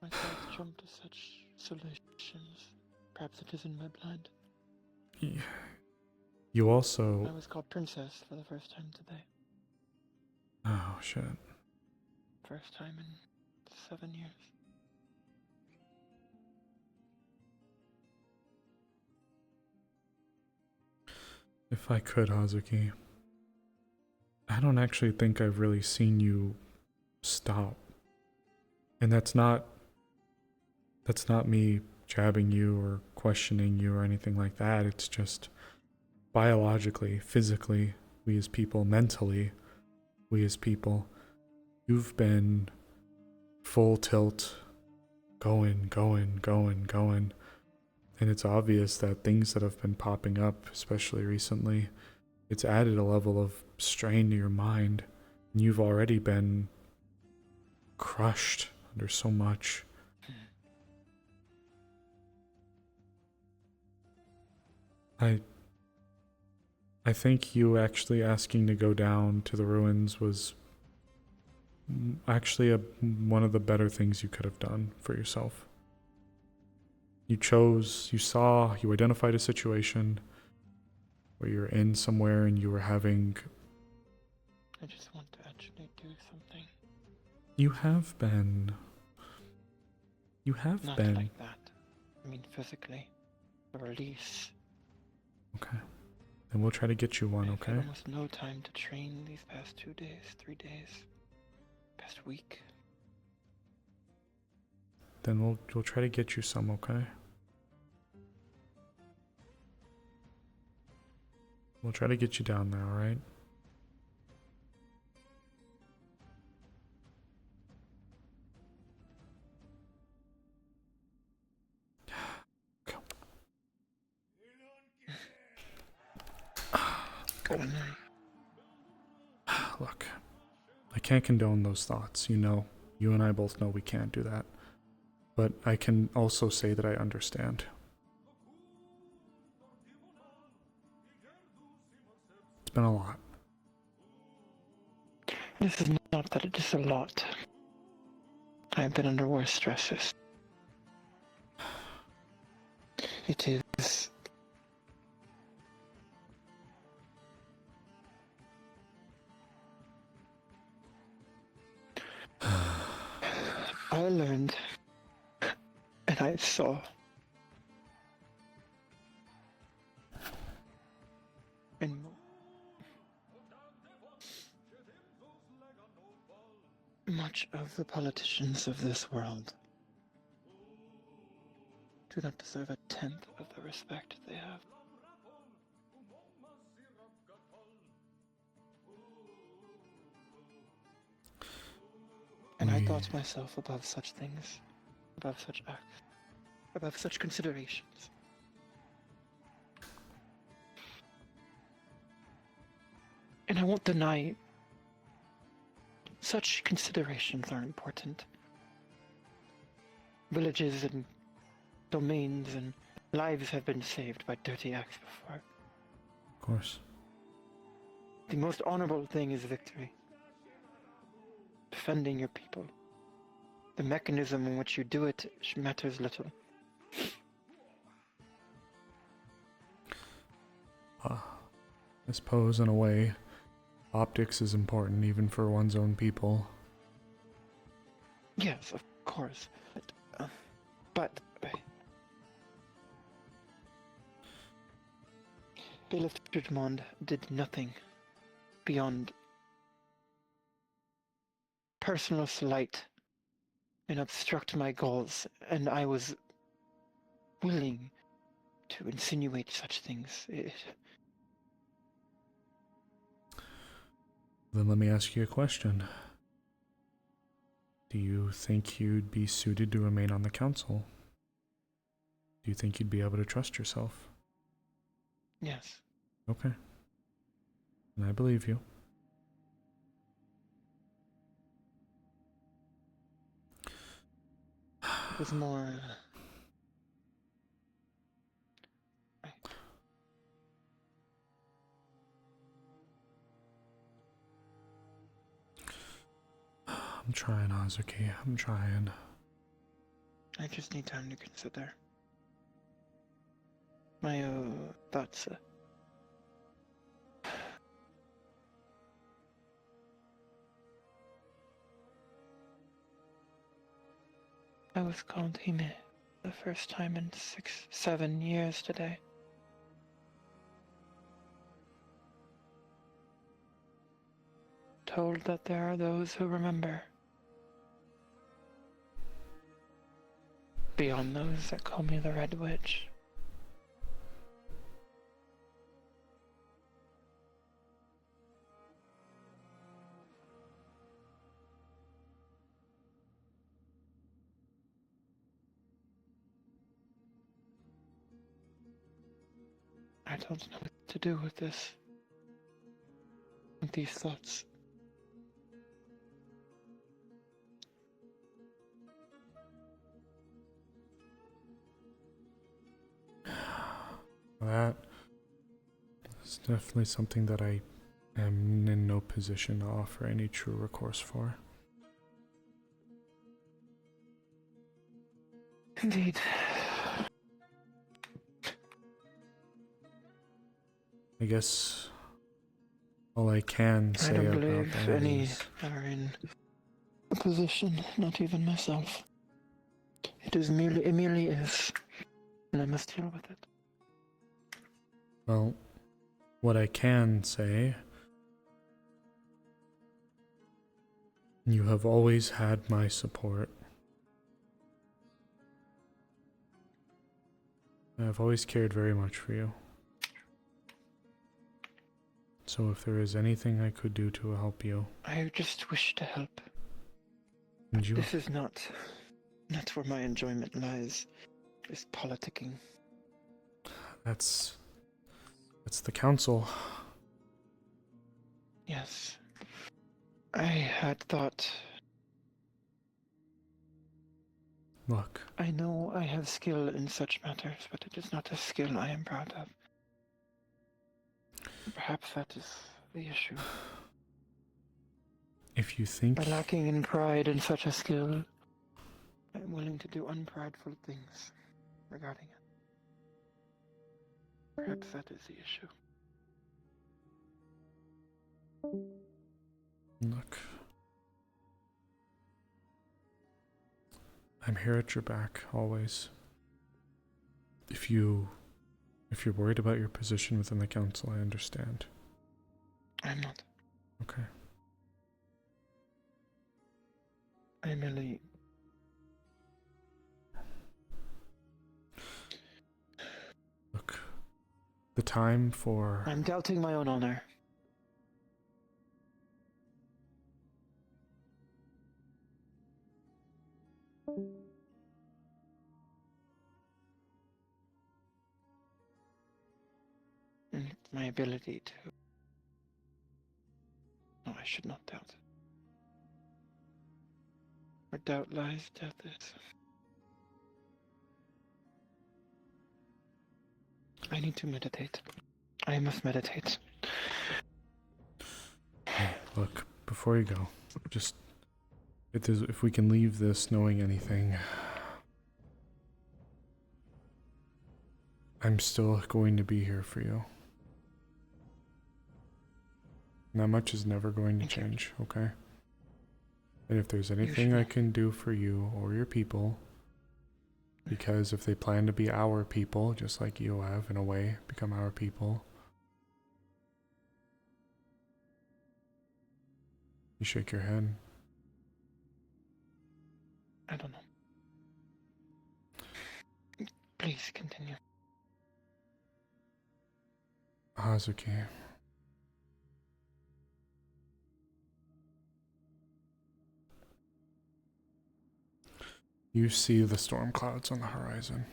My thoughts jump to such solutions. Perhaps it is in my blood. You also... I was called princess for the first time today. Oh, shit. First time in 7 years. If I could, Hazuki, I don't actually think I've really seen you stop. And that's not me jabbing you or questioning you or anything like that. It's just biologically, physically, we as people, mentally, we as people, you've been full tilt, going. And it's obvious that things that have been popping up, especially recently, it's added a level of strain to your mind. And you've already been crushed under so much. I think you actually asking to go down to the ruins was actually one of the better things you could have done for yourself. You identified a situation where you're in somewhere and you were having... I just want to actually do something. You have been. Not like that. I mean physically. A release. Okay. Then we'll try to get you one, I've okay? had almost no time to train these past 2 days, 3 days, past week. Then we'll try to get you some, okay? We'll try to get you down there, alright? Look, I can't condone those thoughts, you know. You and I both know we can't do that. But I can also say that I understand. It's been a lot. This is not that it is a lot. I have been under worse stresses. It is... I learned, and I saw, and much of the politicians of this world do not deserve a tenth of the respect they have. And I thought myself above such things, above such acts, above such considerations. And I won't deny such considerations are important. Villages and domains and lives have been saved by dirty acts before. Of course. The most honorable thing is victory. Defending your people. The mechanism in which you do it matters little. I suppose, in a way, optics is important even for one's own people. Yes, of course. But Bailiff Tudmond did nothing beyond personal slight and obstruct my goals, and I was willing to insinuate such things. Then let me ask you a question. Do you think you'd be suited to remain on the council? Do you think you'd be able to trust yourself? Yes. Okay. And I believe you. It was more... I'm trying, Azuki. I'm trying. I just need time to consider. My thoughts. I was called Hime the first time in 7 years today. Told that there are those who remember. Beyond those that call me the Red Witch. I don't know what to do with this. With these thoughts. That is definitely something that I am in no position to offer any true recourse for. Indeed. I guess all I can say I don't about believe that any is are in a position, not even myself. It merely is, and I must deal with it. well, what I can say, you have always had my support. I've always cared very much for you. So if there is anything I could do to help you... I just wish to help. And you... This is not where my enjoyment lies. It's politicking. That's the council. Yes. I had thought... Look. I know I have skill in such matters, but it is not a skill I am proud of. Perhaps that is the issue. If you think... By lacking in pride in such a skill, I am willing to do unprideful things regarding it. Perhaps that is the issue. Look. I'm here at your back, always. If you're worried about your position within the council, I understand. I'm not. Okay. I merely... Look, the time for... I'm doubting my own honor. And my ability to... No, I should not doubt. Where doubt lies, death is. I need to meditate. I must meditate. Hey, look, before you go, just if we can leave this knowing anything, I'm still going to be here for you. And that much is never going to change, okay? And if there's anything I can do for you or your people, because if they plan to be our people, just like you have, in a way, become our people, you shake your head. I don't know. Please continue. Hazuki. You see the storm clouds on the horizon.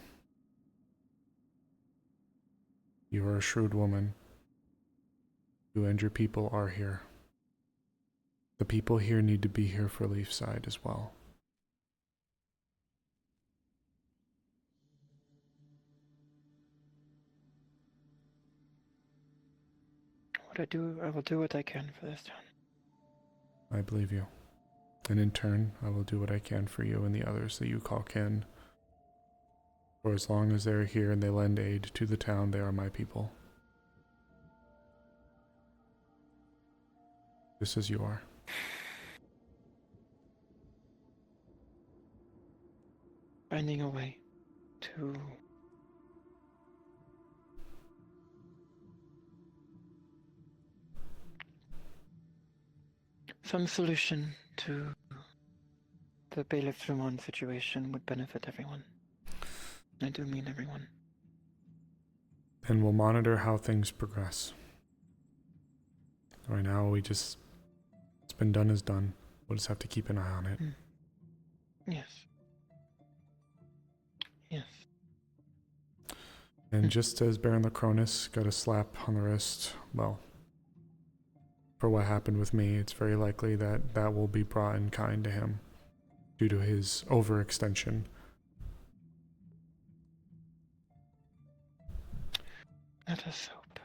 You are a shrewd woman. You and your people are here. The people here need to be here for Leafside as well. I will do what I can for this town. I believe you. And in turn, I will do what I can for you and the others that you call kin. For as long as they are here and they lend aid to the town, they are my people. Just as you are. Finding a way to some solution to the Bailiff Drummond situation would benefit everyone. I do mean everyone. And we'll monitor how things progress. Right now, what's been done is done. We'll just have to keep an eye on it. Yes. Yes. And just as Baron Lacronus got a slap on the wrist, well, for what happened with me, it's very likely that that will be brought in kind to him due to his overextension. Let us hope.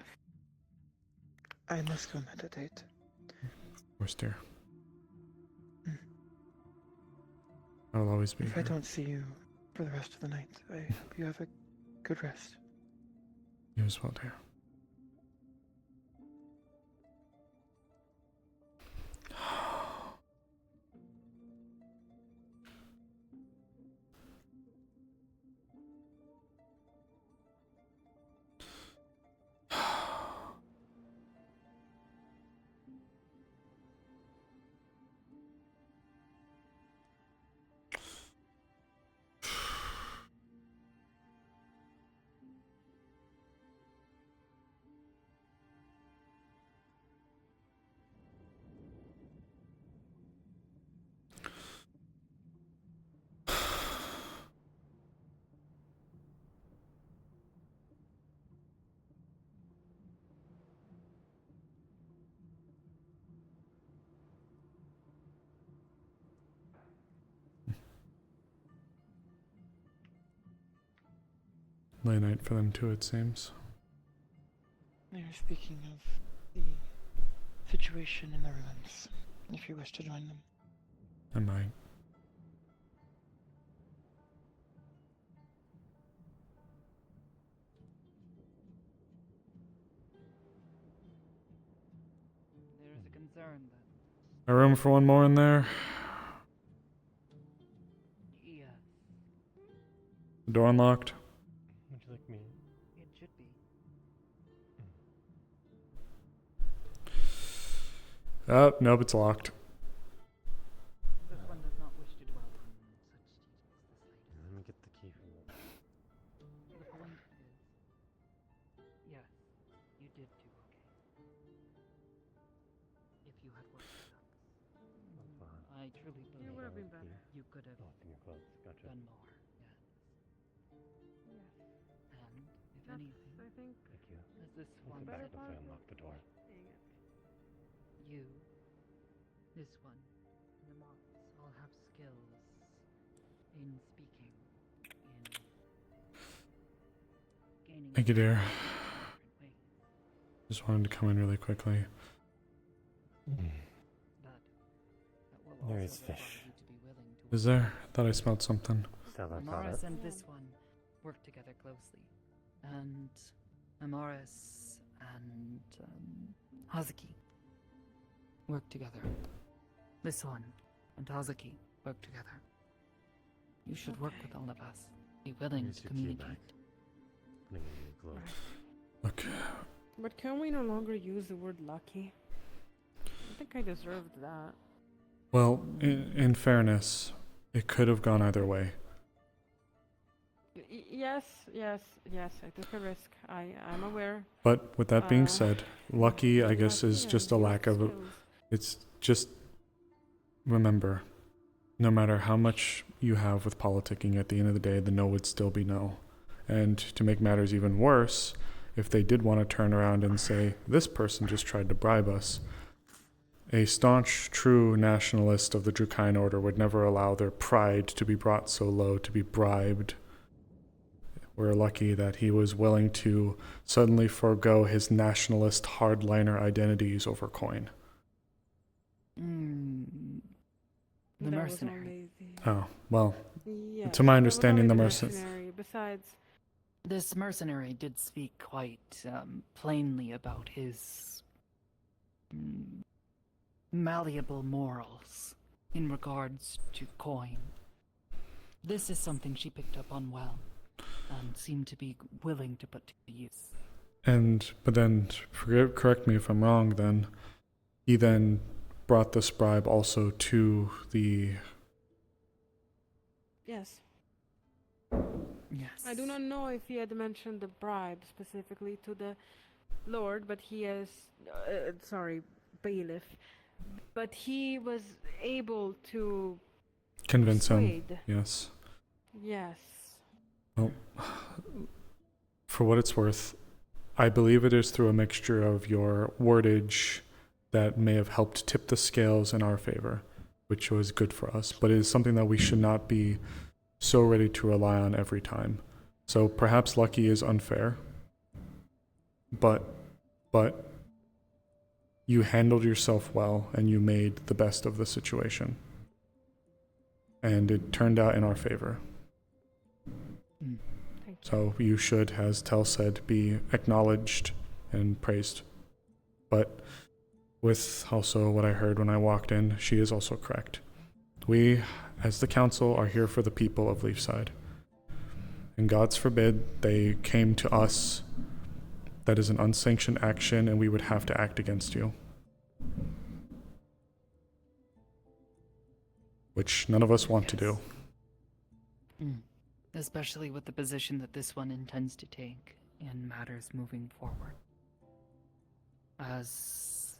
I must go meditate. Of course, dear. I will always be If here. I don't see you for the rest of the night, I hope you have a good rest. You as well, dear. Late night for them too, it seems. They are speaking of the situation in the ruins, if you wish to join them. I might. There is a concern then. A room for one more in there? Yes. The door unlocked? Would you like me? It should be. Oh, nope, it's locked. This one does not wish to dwell on such details this late. Let me get the key from the... The point is, yes, you did do okay. If you had worked with us, I truly believe would have been better. you could have Oh, in your clothes. Gotcha. done more. Yes. Yes. And if That's, anything, I think, Thank you. as this I'll one come back better if I part of unlock the door. seeing it. You, this one, and the moths all have skills in speaking, in gaining. Thank you, dear. different ways. Just wanted to come in really quickly. But that will There also is require fish. you to Is there? I thought I smelled something. Amaris and this one work together closely. And Amaris and Hazuki work together. This one and Hazuki work together. You should work with all of us. Be willing to communicate. Okay. But can we no longer use the word lucky? I think I deserved that. Well, in fairness, it could have gone either way. Yes, I took a risk. I'm aware. But with that being said, lucky, I guess, is just a lack of... It's just... Remember, no matter how much you have with politicking, at the end of the day, the no would still be no. And to make matters even worse, if they did want to turn around and say, this person just tried to bribe us, a staunch, true nationalist of the Drukine Order would never allow their pride to be brought so low to be bribed. We're lucky that he was willing to suddenly forego his nationalist hardliner identities over coin. The mercenary. Oh, well, Yes, to my that was understanding, the only mercenary... Besides, This mercenary did speak quite plainly about his malleable morals in regards to coin. This is something she picked up on well and seemed to be willing to put to use. But then, correct me if I'm wrong, then, he then brought this bribe also to the... yes. Yes. I do not know if he had mentioned the bribe specifically to the Lord, but he has... bailiff. But he was able to... Convince him, persuade. yes. Yes. Well, for what it's worth, I believe it is through a mixture of your wordage that may have helped tip the scales in our favor, which was good for us, but it is something that we should not be so ready to rely on every time. So perhaps lucky is unfair, but you handled yourself well and you made the best of the situation. And it turned out in our favor. So you should, as Tel said, be acknowledged and praised. But with also what I heard when I walked in, she is also correct. We, as the council, are here for the people of Leafside. And God's forbid they came to us. That is an unsanctioned action, and we would have to act against you. Which none of us want to do. Especially with the position that this one intends to take in matters moving forward. As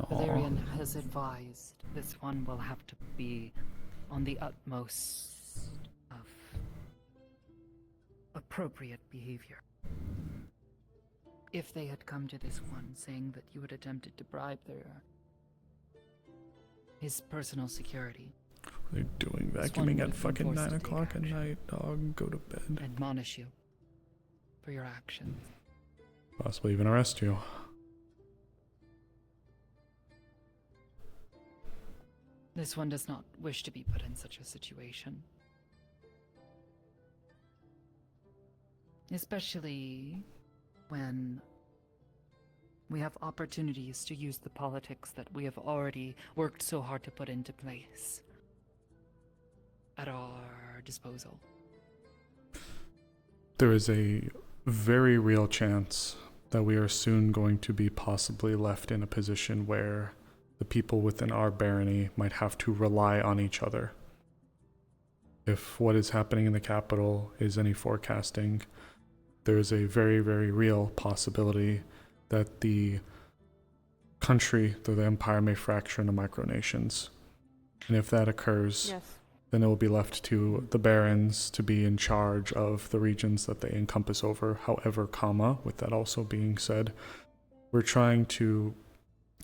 Valerian has advised, this one will have to be on the utmost of appropriate behavior. If they had come to this one saying that you had attempted to bribe his personal security, They're doing vacuuming at fucking 9 o'clock at night, dog. Go to bed. admonish you for your actions. Possibly even arrest you. This one does not wish to be put in such a situation. Especially when we have opportunities to use the politics that we have already worked so hard to put into place at our disposal. There is a very real chance that we are soon going to be possibly left in a position where the people within our barony might have to rely on each other. If what is happening in the capital is any forecasting, there is a very, very real possibility that the country, the empire, may fracture into micronations. And if that occurs, then it will be left to the barons to be in charge of the regions that they encompass over. However, with that also being said, we're trying to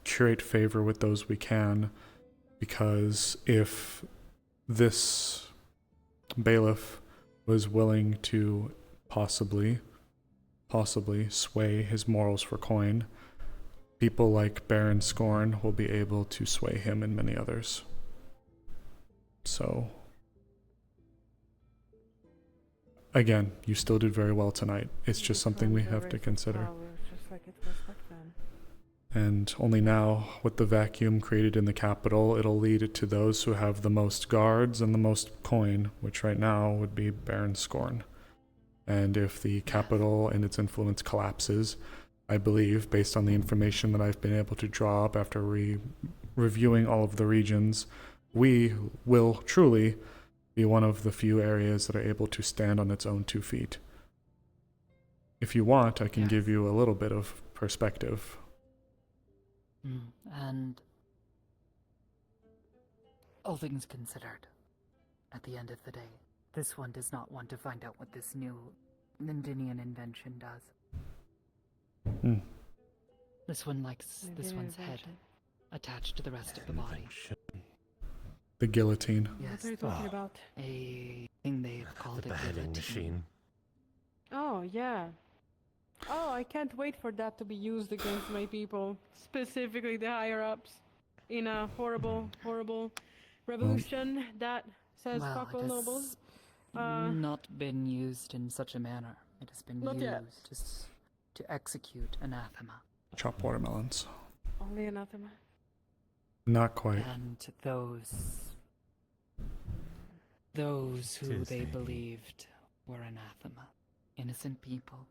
curate favor with those we can, because if this bailiff was willing to possibly sway his morals for coin, people like Baron Scorn will be able to sway him and many others. So, again, you still did very well tonight. It's just something we have to consider. Just like it was back then. And only now, with the vacuum created in the capital, it'll lead to those who have the most guards and the most coin, which right now would be Baron Scorn. And if the capital and its influence collapses, I believe, based on the information that I've been able to draw up after reviewing all of the regions, we will truly be one of the few areas that are able to stand on its own 2 feet. If you want, I can give you a little bit of perspective. And all things considered, at the end of the day, this one does not want to find out what this new Lindinian invention does. This one likes this one's head attached to the rest of the body. The guillotine. What are you talking about? A thing they've called The a beheading guillotine. machine. Oh, yeah. Oh, I can't wait for that to be used against my people, specifically the higher-ups, in a horrible, horrible revolution that says Well, fuck it all has nobles. not been used in such a manner. It has been Not yet. used to execute anathema. Chop watermelons. Only anathema. Not quite. And those who they believed were anathema, innocent people.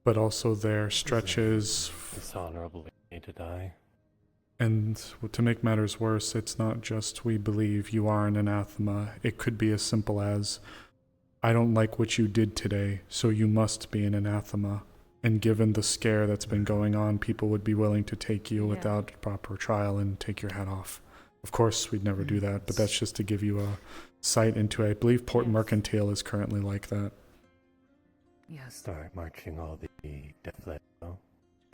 But also their stretches. Dishonorable way to die. And to make matters worse, it's not just we believe you are an anathema. It could be as simple as, I don't like what you did today, so you must be an anathema. And given the scare that's been going on, people would be willing to take you without proper trial and take your head off. Of course, we'd never do that, but that's just to give you a sight into it. I believe Port Mercantile is currently like that. Yes. Start marching all the Defleto,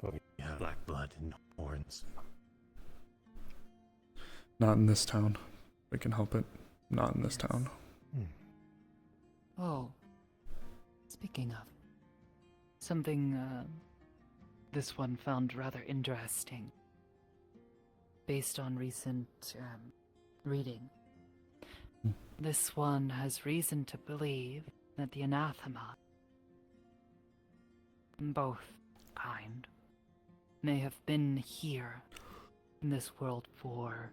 but we have black blood and horns. Not in this town. We can help it. Not in this town. Oh, speaking of, something this one found rather interesting. Based on recent reading, this one has reason to believe that the anathema, both kind, may have been here in this world for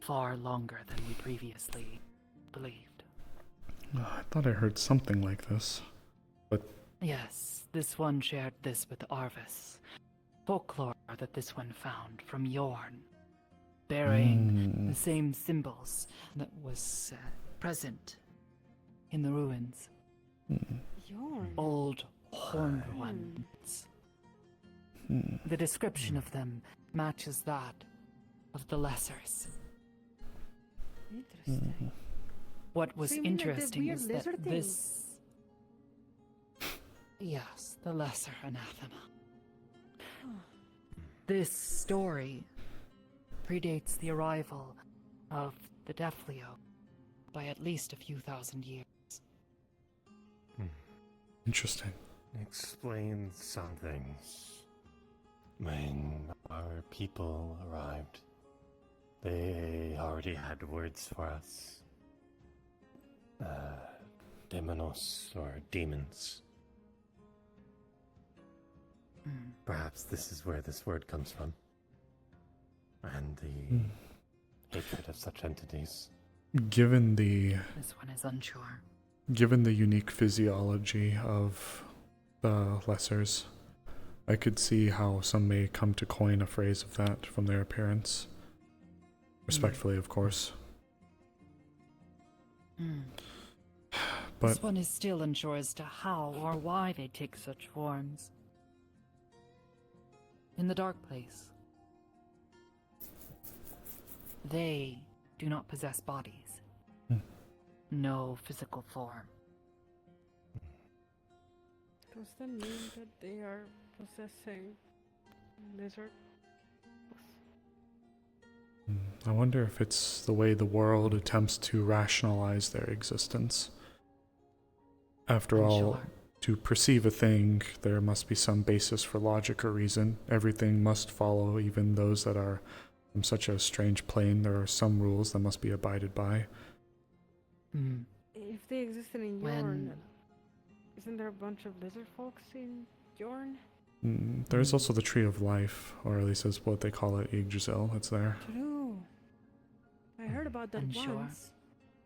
far longer than we previously believed. I thought I heard something like this, but... Yes, this one shared this with Arvis. Folklore that this one found from Yorn, bearing the same symbols that was present in the ruins. Yorn. Old horned ones. The description of them matches that of the Lessers. Interesting. What was So you mean like the interesting weird is that lizard thing? this... Yes, the Lesser Anathema. This story predates the arrival of the Defleo by at least a few thousand years. Interesting. Explain some things. When our people arrived, they already had words for us. Demonos, or demons. Perhaps this is where this word comes from. And the hatred of such entities. Given the... This one is unsure. Given the unique physiology of the Lessers, I could see how some may come to coin a phrase of that from their appearance. Respectfully, of course. But This one is still unsure as to how or why they take such forms. In the Dark Place, they do not possess bodies. No physical form. Does that mean that they are possessing lizard? I wonder if it's the way the world attempts to rationalize their existence. After all, to perceive a thing, there must be some basis for logic or reason. Everything must follow, even those that are From such a strange plane, there are some rules that must be abided by. If they existed in Yorn, isn't there a bunch of lizard folks in Yorn? There's also the Tree of Life, or at least that's what they call it, Yggdrasil. It's there. True. I heard about that Unsure. once.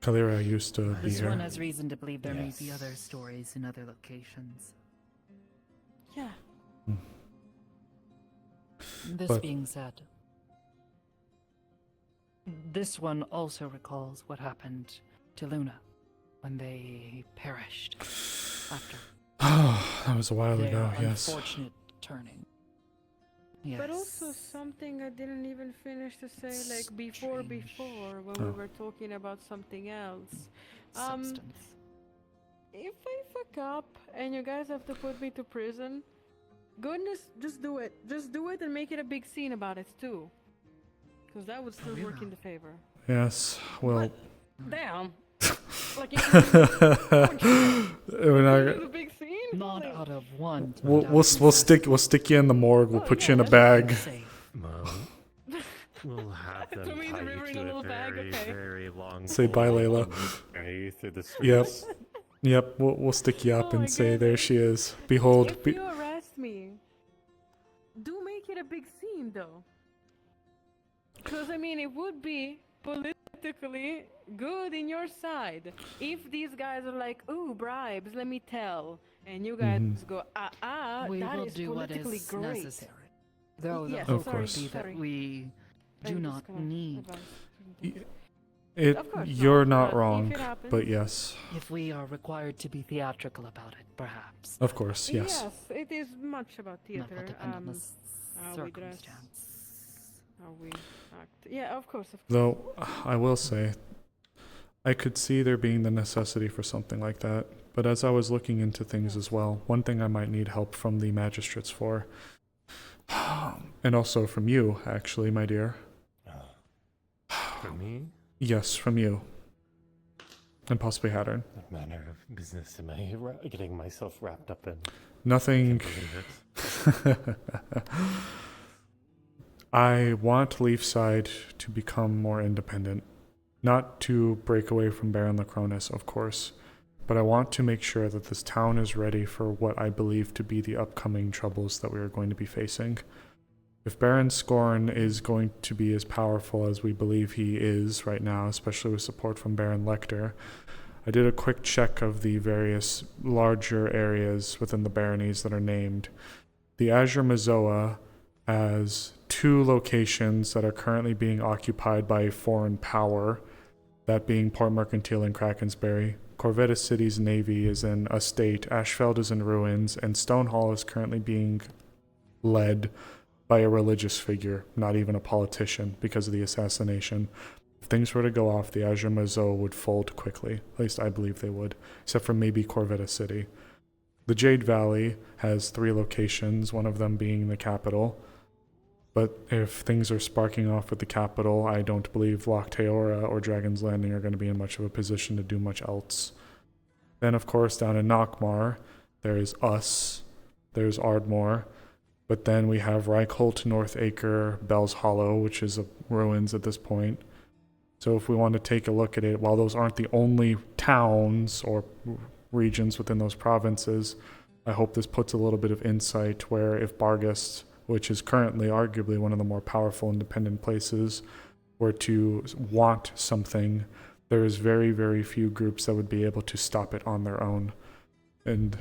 Kalira used to be This here. one has reason to believe there may be other stories in other locations. Yeah. This But- being said, this one also recalls what happened to Luna when they perished after That was a while their ago, yes. unfortunate turning. Yes. But also something I didn't even finish to say, like before when we were talking about something else. Substance. If I fuck up and you guys have to put me to prison, goodness, just do it. Just do it and make it a big scene about it too. Because that would still work in the favor. Yes, well... Damn. Like We're not a big scene? Not out of one. we'll stick you in the morgue. We'll put you in a bag. Well, we'll have them To me, the tie river in you a to little a bag, very, okay. very long Say bye, pole Layla. and carry you through the Yep. streets. Yep. We'll stick you up and say, "There she is. Behold." If you arrest me, do make it a big scene though. Because I mean, it would be politically good in your side if these guys are like, "Ooh, bribes, let me tell," and you guys go, We that will is do what politically is great. necessary. Though the Yes, hope sorry, would be that sorry. we do I'm not just gonna need. Of course You're not, not but wrong, if it happens- but yes, If we are required to be theatrical about it, perhaps. of course, yes. Yes, it is much about That will theater. depend on the How we dress, circumstance. how we act. Yeah, of course. Though I will say, I could see there being the necessity for something like that. But as I was looking into things as well, one thing I might need help from the magistrates for, and also from you, actually, my dear. For me? Yes, from you. And possibly Hattern. What manner of business am I getting myself wrapped up in? Nothing. Can't believe it. I want Leafside to become more independent. Not to break away from Baron Lacronis, of course, but I want to make sure that this town is ready for what I believe to be the upcoming troubles that we are going to be facing. If Baron Scorn is going to be as powerful as we believe he is right now, especially with support from Baron Lecter, I did a quick check of the various larger areas within the baronies that are named. The Azure Mazoa has 2 locations that are currently being occupied by a foreign power, that being Port Mercantile and Krakensberry. Corvetta City's navy is in a state, Ashfeld is in ruins, and Stonehall is currently being led by a religious figure, not even a politician, because of the assassination. If things were to go off, the Azure Mazoa would fold quickly. At least I believe they would, except for maybe Corvetta City. The Jade Valley has 3 locations, one of them being the capital. But if things are sparking off with the capital, I don't believe Loch Teora or Dragon's Landing are going to be in much of a position to do much else. Then, of course, down in Nockmar, there's us, there's Ardmore, but then we have Reichholt, Northacre, Bell's Hollow, which is ruins at this point. So if we want to take a look at it, while those aren't the only towns or regions within those provinces, I hope this puts a little bit of insight where if Bargast, which is currently arguably one of the more powerful independent places, were to want something, there is very, very few groups that would be able to stop it on their own. And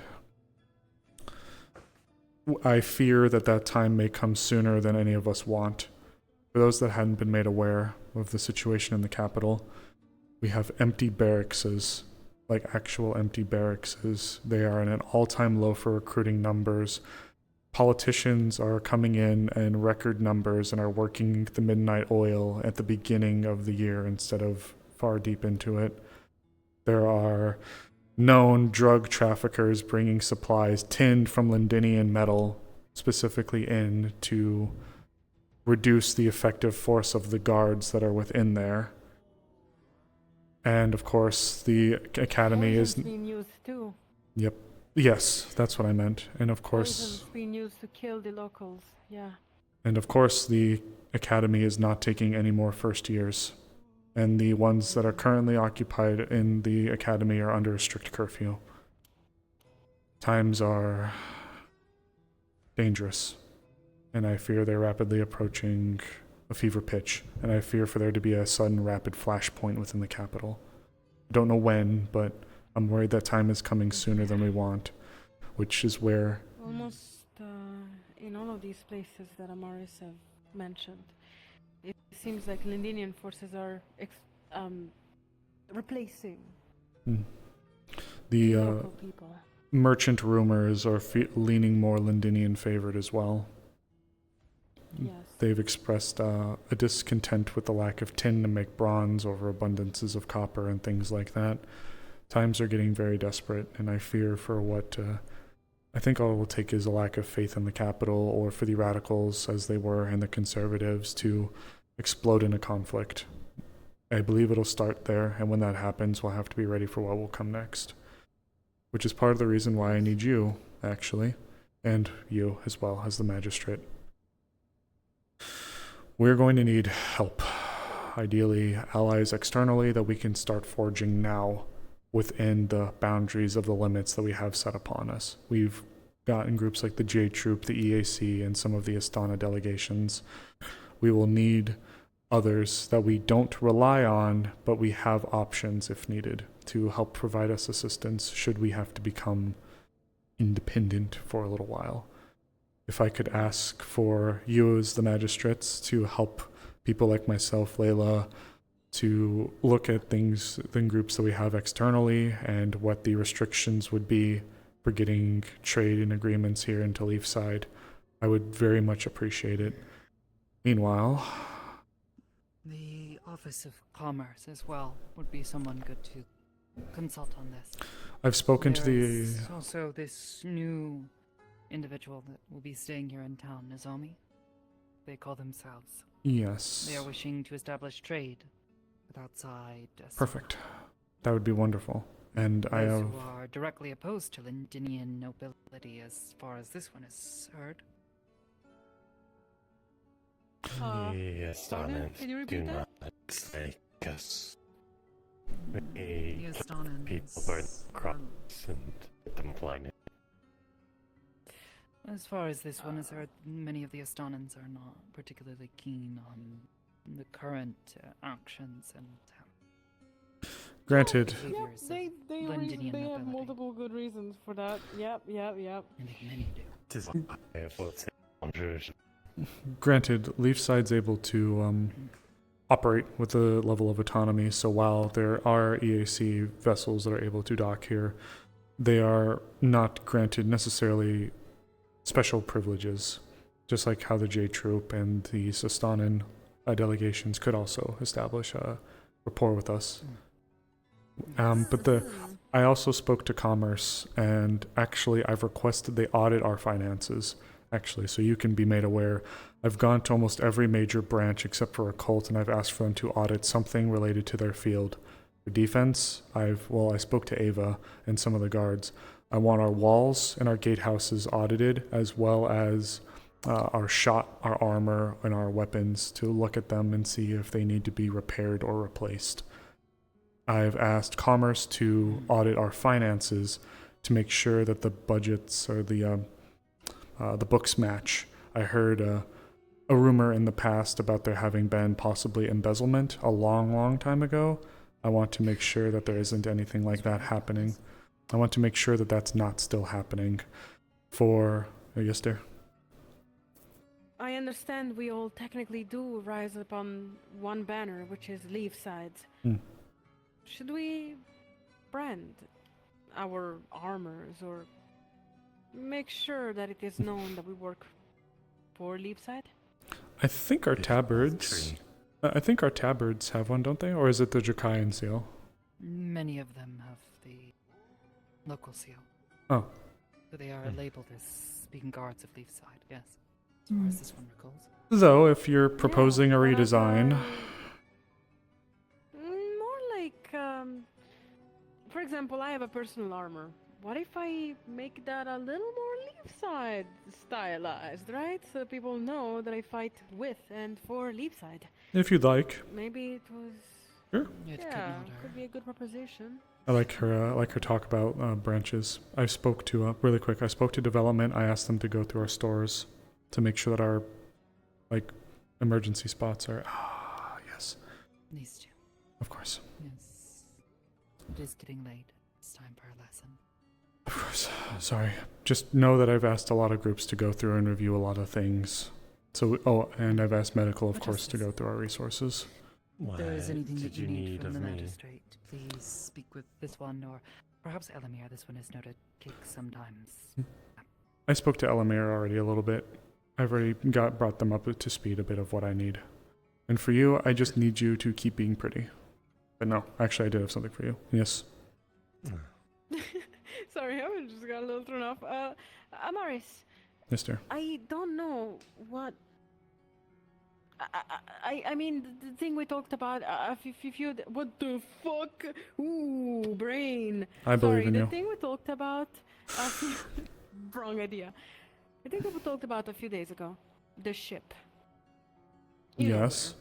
I fear that that time may come sooner than any of us want. For those that hadn't been made aware of the situation in the capital, we have empty barracks, like actual empty barracks. They are in an all-time low for recruiting numbers. Politicians are coming in record numbers and are working the midnight oil at the beginning of the year instead of far deep into it. There are known drug traffickers bringing supplies tinned from Londinian metal specifically in to reduce the effective force of the guards that are within there. And of course, the academy is being used too. Yep. Yes, that's what I meant. And of course, Poison's being used to kill the locals. Yeah. And of course, the academy is not taking any more first years. And the ones that are currently occupied in the academy are under a strict curfew. Times are dangerous, and I fear they're rapidly approaching a fever pitch, and I fear for there to be a sudden rapid flashpoint within the capital. I don't know when, but I'm worried that time is coming sooner than we want, which is where... Almost in all of these places that Amaris have mentioned, it seems like Lindinian forces are replacing the local people. merchant rumors are leaning more Lindinian favored as well. Yes. They've expressed a discontent with the lack of tin to make bronze over abundances of copper and things like that. Times are getting very desperate, and I fear for what I think all it will take is a lack of faith in the capital, or for the radicals, as they were, and the conservatives to explode in a conflict. I believe it'll start there, and when that happens, we'll have to be ready for what will come next. Which is part of the reason why I need you, actually, and you as well as the magistrate. We're going to need help. Ideally, allies externally that we can start forging now within the boundaries of the limits that we have set upon us. We've gotten groups like the J Troop, the EAC, and some of the Astana delegations. We will need others that we don't rely on, but we have options if needed to help provide us assistance should we have to become independent for a little while. If I could ask for you as the magistrates to help people like myself, Layla, to look at things in groups that we have externally and what the restrictions would be for getting trade and agreements here into Leafside, I would very much appreciate it. Meanwhile, The Office of Commerce as well would be someone good to consult on this. I've spoken to There the... is also this new individual that will be staying here in town, Nozomi. They call themselves. Yes. They are wishing to establish trade with outside. Perfect. That would be wonderful. And I Those have... who are directly opposed to Lindinian nobility, as far as this one is heard. Yes, darling. can you Do repeat not that? mistake us. The We Astonans people burn crops and get them blinded. As far as this one is heard, many of the Astonans are not particularly keen on the current actions and Granted. behaviors They of Lindinian have nobility. multiple good reasons for that. Yep. I think many do. Tis I will say, Andres. Granted, Leafside's able to operate with a level of autonomy, so while there are EAC vessels that are able to dock here, they are not granted necessarily special privileges, just like how the J Troop and the Sistanan delegations could also establish a rapport with us. But I also spoke to Commerce, and actually I've requested they audit our finances, actually, so you can be made aware. I've gone to almost every major branch except for Occult, and I've asked for them to audit something related to their field. For defense, I spoke to Ava and some of the guards. I want our walls and our gatehouses audited, as well as our armor, and our weapons, to look at them and see if they need to be repaired or replaced. I've asked Commerce to audit our finances to make sure that the budgets or the books match. I heard a rumor in the past about there having been possibly embezzlement a long time ago. I want to make sure that there isn't anything like that happening. I want to make sure that that's not still happening. Yes, dear? I understand we all technically do rise upon one banner, which is Leafside's. Should we brand our armors or make sure that it is known that we work for Leafside? I think our tabards... I think our tabards have one, don't they? Or is it the Dracayan seal? Many of them have the local seal. Oh. So they are labeled as being guards of Leafside, yes. As far as this one recalls. Though, if you're proposing a redesign... More like, for example, I have a personal armor what if I make that a little more Leafside stylized, right? So people know that I fight with and for Leafside. If you'd like. Maybe it was. Sure. Yeah, could be a good proposition. I like her talk about branches. I spoke to really quick. I spoke to development. I asked them to go through our stores to make sure that our emergency spots are. Yes. These two. Of course. Yes. It is getting late. It's time for a lesson. Of course. Sorry. Just know that I've asked a lot of groups to go through and review a lot of things. So, and I've asked medical, of course, to go through our resources. If there is anything that you need from the me? magistrate, please speak with this one, or perhaps Elamir. This one is known to kick sometimes. I spoke to Elamir already a little bit. I've already brought them up to speed a bit of what I need. And for you, I just need you to keep being pretty. But no, actually I did have something for you. Yes. Sorry, I just got a little thrown off. Amaris. Mister. I don't know what. I mean, the thing we talked about, if you. What the fuck? Ooh, brain. I believe Sorry, in the you. thing we talked about. Wrong idea. I think we talked about a few days ago. The ship. Yes.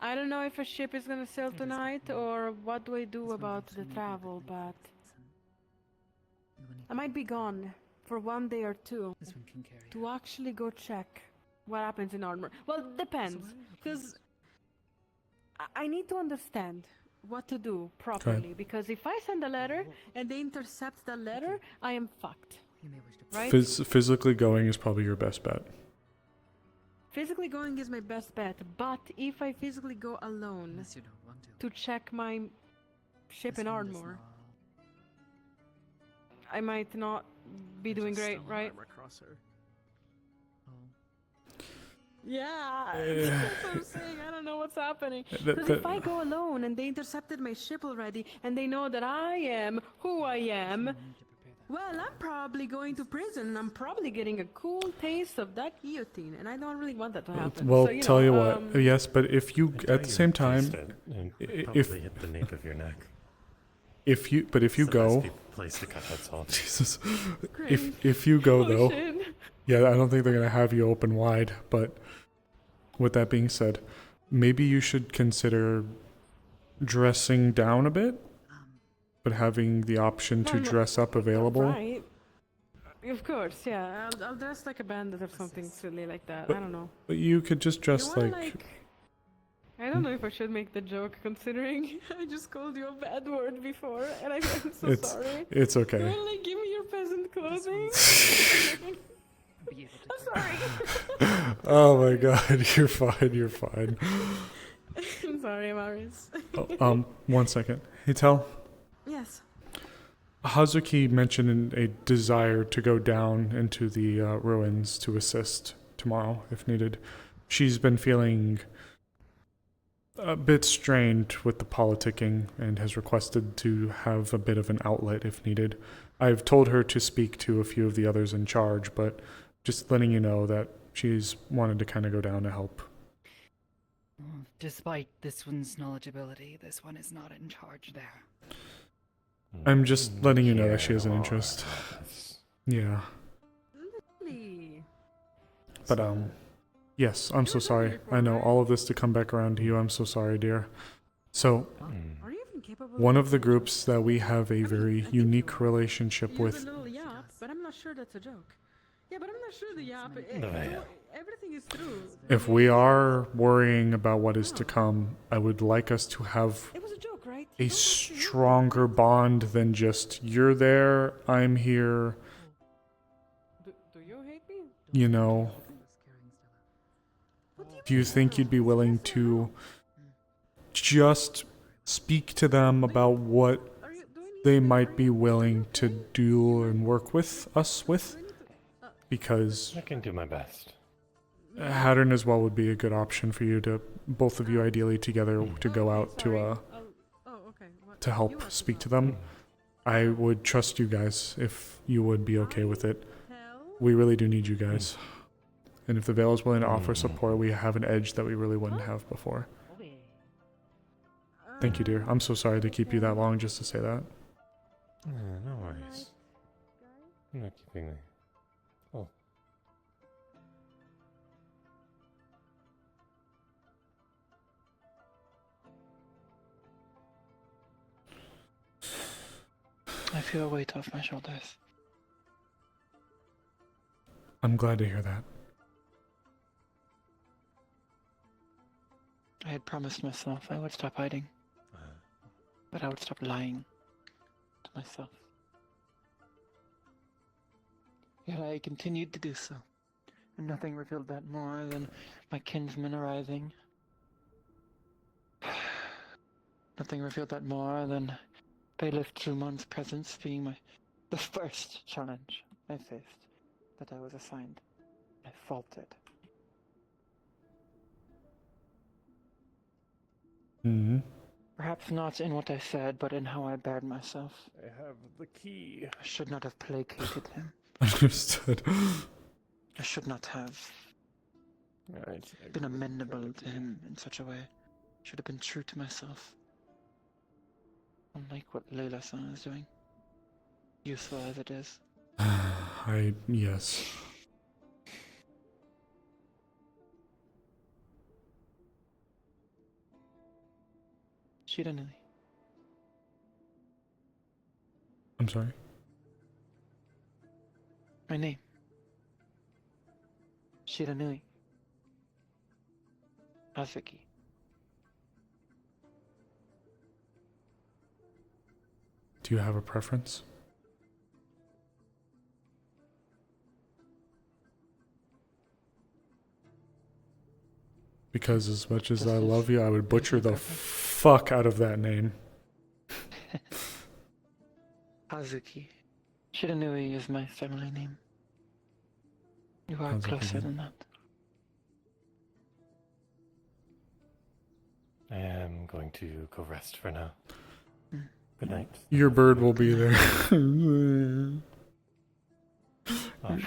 I don't know if a ship is gonna sail tonight or what do I do about the travel, but I might be gone for 1 day or two to actually go check what happens in armor. Well, it depends, because I need to understand what to do properly, because if I send a letter and they intercept the letter, I am fucked. Right? Physically going is probably your best bet. Physically going is my best bet, but if I physically go alone to check my ship and armor, I might not be doing great, right? Yeah, that's what I'm saying. I don't know what's happening. Because if I go alone and they intercepted my ship already and they know that I am who I am, well, I'm probably going to prison and I'm probably getting a cool taste of that guillotine, and I don't really want that to happen. Well, so, tell you what, yes, but if you at the same time, if hit the nape of your neck. If you go, place to cut that salt. Jesus, if you go though, yeah, I don't think they're gonna have you open wide. But with that being said, maybe you should consider dressing down a bit, but having the option to dress up available. Right. Of course, yeah. I'll dress like a bandit or something silly like that. I don't know. But you could just dress You wanna, like. I don't know if I should make the joke, considering I just called you a bad word before, and I'm so sorry. It's okay. You wanna, like, give me your peasant clothing? I'm sorry. Oh my God, you're fine. You're fine. I'm sorry, Amaris. 1 second. Hey, Tel. Yes. Hazuki mentioned a desire to go down into the ruins to assist tomorrow if needed. She's been feeling a bit strained with the politicking and has requested to have a bit of an outlet if needed. I've told her to speak to a few of the others in charge, but just letting you know that she's wanted to kind of go down to help. Despite this one's knowledgeability, this one is not in charge there. I'm just letting you know that she has an interest. Yeah. But yes, I'm so sorry. I know all of this to come back around to you. I'm so sorry, dear. So, one of the groups that we have a very unique relationship You have with. a little yap, but I'm not sure that's a joke. Yeah, but I'm not sure the yap. Everything is true. If we are worrying about what is to come, I would like us to have It was a joke, right? a stronger bond than just you're there, I'm here. Do you hate me? You know. Do you think you'd be willing to just speak to them about what they might be willing to do and work with us with? Because I can do my best. Hattern as well would be a good option for you to, both of you ideally together, to go out to help speak to them. I would trust you guys if you would be okay with it. We really do need you guys. And if the Veil is willing to offer support, we have an edge that we really wouldn't have before. Thank you, dear. I'm so sorry to keep you that long just to say that. No worries. I'm not keeping me. Oh. I feel a weight off my shoulders. I'm glad to hear that. I had promised myself I would stop hiding. But I would stop lying to myself. Yet I continued to do so. And nothing revealed that more than my kinsmen arriving. Nothing revealed that more than Bailiff Drumon's presence being the first challenge I faced that I was assigned. I faltered. Mm-hmm. Perhaps not in what I said, but in how I bared myself. I have the key. I should not have placated him. Understood. I should not have been amenable to him in such a way. I should have been true to myself. Unlike what Layla-san is doing. Useful as it is. Yes. Shiranui. I'm sorry? My name. Shiranui. Azuki. Do you have a preference? Because as much as I love you, I would butcher the fuck out of that name. Azuki. Shiranui is my family name. You are Sounds like a closer good- than that. I am going to go rest for now. Good night. Your bird will be there. Should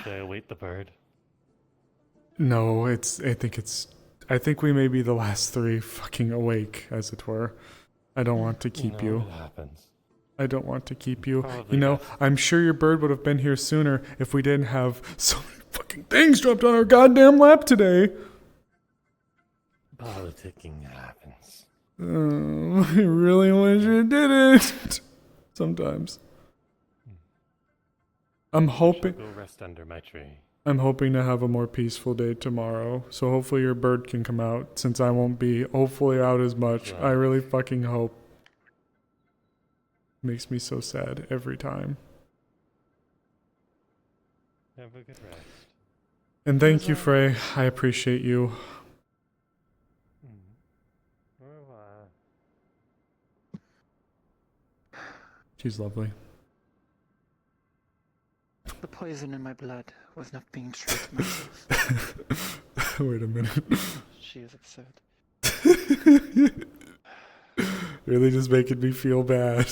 I await the bird? No, I think we may be the last three fucking awake, as it were. I don't want to keep you. It happens. I don't want to keep you. Probably You know, best. I'm sure your bird would have been here sooner if we didn't have so many fucking things dropped on our goddamn lap today. Politicking happens. I really wish it didn't. Sometimes. I'm hoping. Go rest under my tree. I'm hoping to have a more peaceful day tomorrow. So hopefully your bird can come out since I won't be hopefully out as much. Right. I really fucking hope. Makes me so sad every time. Have a good rest. And thank you, Frey. I appreciate you. She's lovely. The poison in my blood was not being true to myself. Wait a minute. She is absurd. Really just making me feel bad.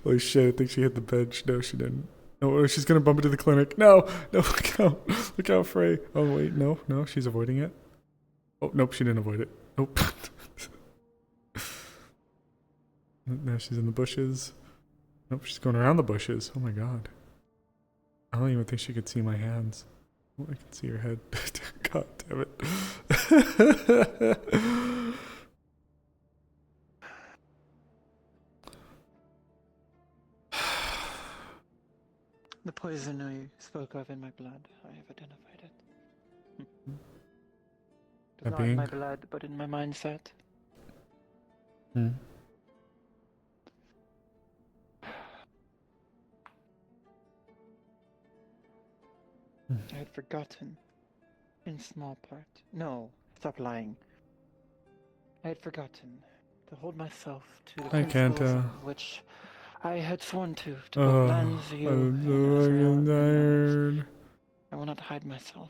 Holy shit, I think she hit the bench. No, she didn't. No, she's gonna bump into the clinic. No, look out. Look out, Frey. Oh, wait, no, she's avoiding it. Oh, nope, she didn't avoid it. Nope. Now she's in the bushes. Nope, she's going around the bushes. Oh my god. I don't even think she could see my hands. Oh, I can see her head. God damn it. The poison you spoke of in my blood, I have identified it. It's not in my blood, but in my mindset. I had forgotten, in small part. No, stop lying. I had forgotten to hold myself to the I can't, principles which I had sworn to Oh, both lands you I'm so and Azrael. fucking tired. I will not hide myself.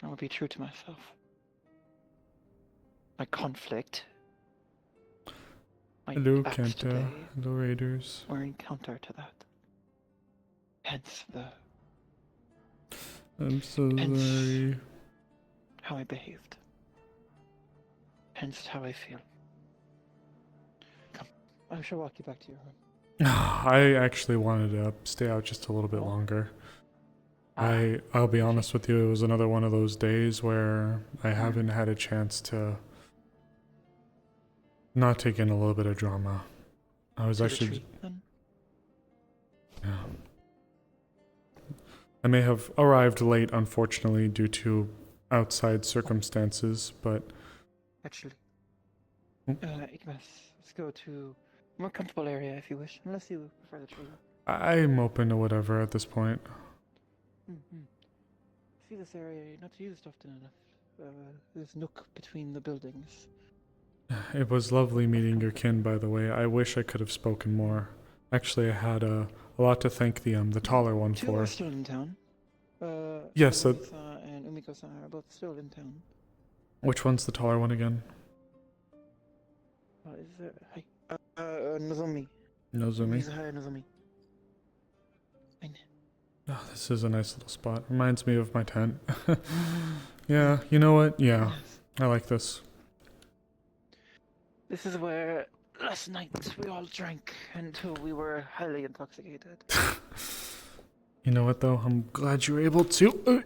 I will be true to myself. My conflict. My Hello, acts Kanta. today Hello, Raiders. were in counter to that. Hence I'm so Hence- sorry. how I behaved. Hence how I feel. Come, I shall walk you back to your room. I actually wanted to stay out just a little bit longer. I'll be honest with you, it was another one of those days where I haven't had a chance to not take in a little bit of drama. I was actually... Yeah. I may have arrived late, unfortunately, due to outside circumstances, but... Actually, Ignace, let's go to a more comfortable area if you wish, unless you prefer the tree. I'm open to whatever at this point. See this area not used often enough. This nook between the buildings. It was lovely meeting your kin, by the way. I wish I could have spoken more. Actually, I had a lot to thank the taller one Two for. are still in town. Yes, Nozomi-san and Umiko-san are both still in town. Which one's the taller one again? Is there... Nozomi. Nozomi. Mizuhaya Nozomi. Oh, this is a nice little spot. Reminds me of my tent. Yeah, you know what? Yeah, I like this. This is where last night we all drank until we were highly intoxicated. You know what, though? I'm glad you were able to...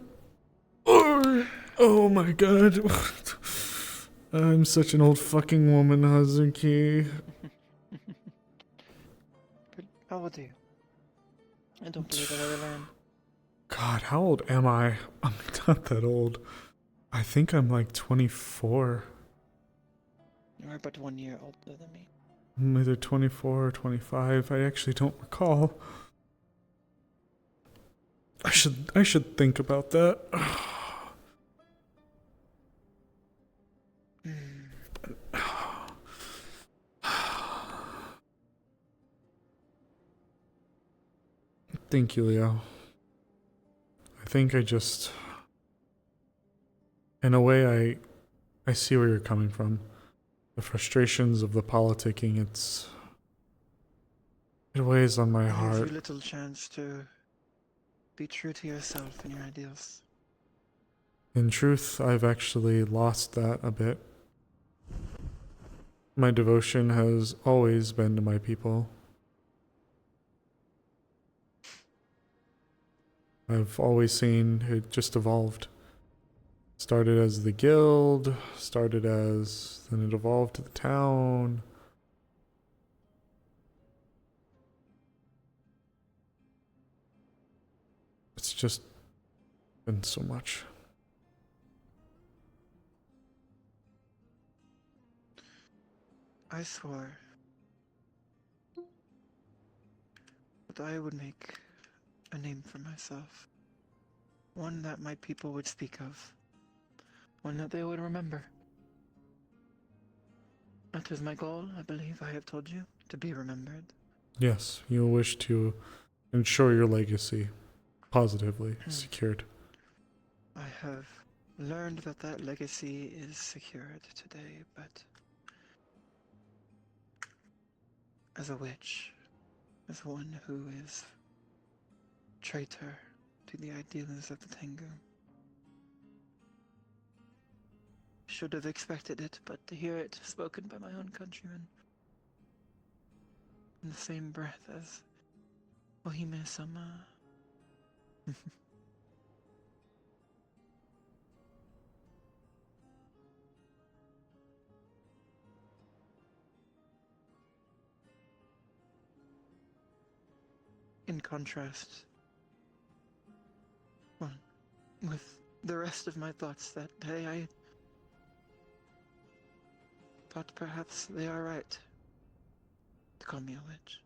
Oh my god. I'm such an old fucking woman, Hazuki. But how old are you? I don't believe I'll ever learn. God, how old am I? I'm not that old. I think I'm like 24. You're but 1 year older than me. I'm either 24 or 25. I actually don't recall. I should think about that. Thank you, Leo. I think I just... In a way, I see where you're coming from. The frustrations of the politicking, it weighs on my You heart. have little chance to be true to yourself and your ideals. In truth, I've actually lost that a bit. My devotion has always been to my people. I've always seen it just evolved. Started as the guild, then it evolved to the town. It's just been so much. I swore that I would make a name for myself. One that my people would speak of. One that they would remember. That is my goal, I believe I have told you, to be remembered. Yes, you wish to ensure your legacy positively secured. I have learned that that legacy is secured today, but as a witch, as one who is traitor to the ideals of the Tengu. Should have expected it, but to hear it spoken by my own countrymen in the same breath as Ohime-sama. In contrast, well, with the rest of my thoughts that day, I thought perhaps they are right to call me a witch.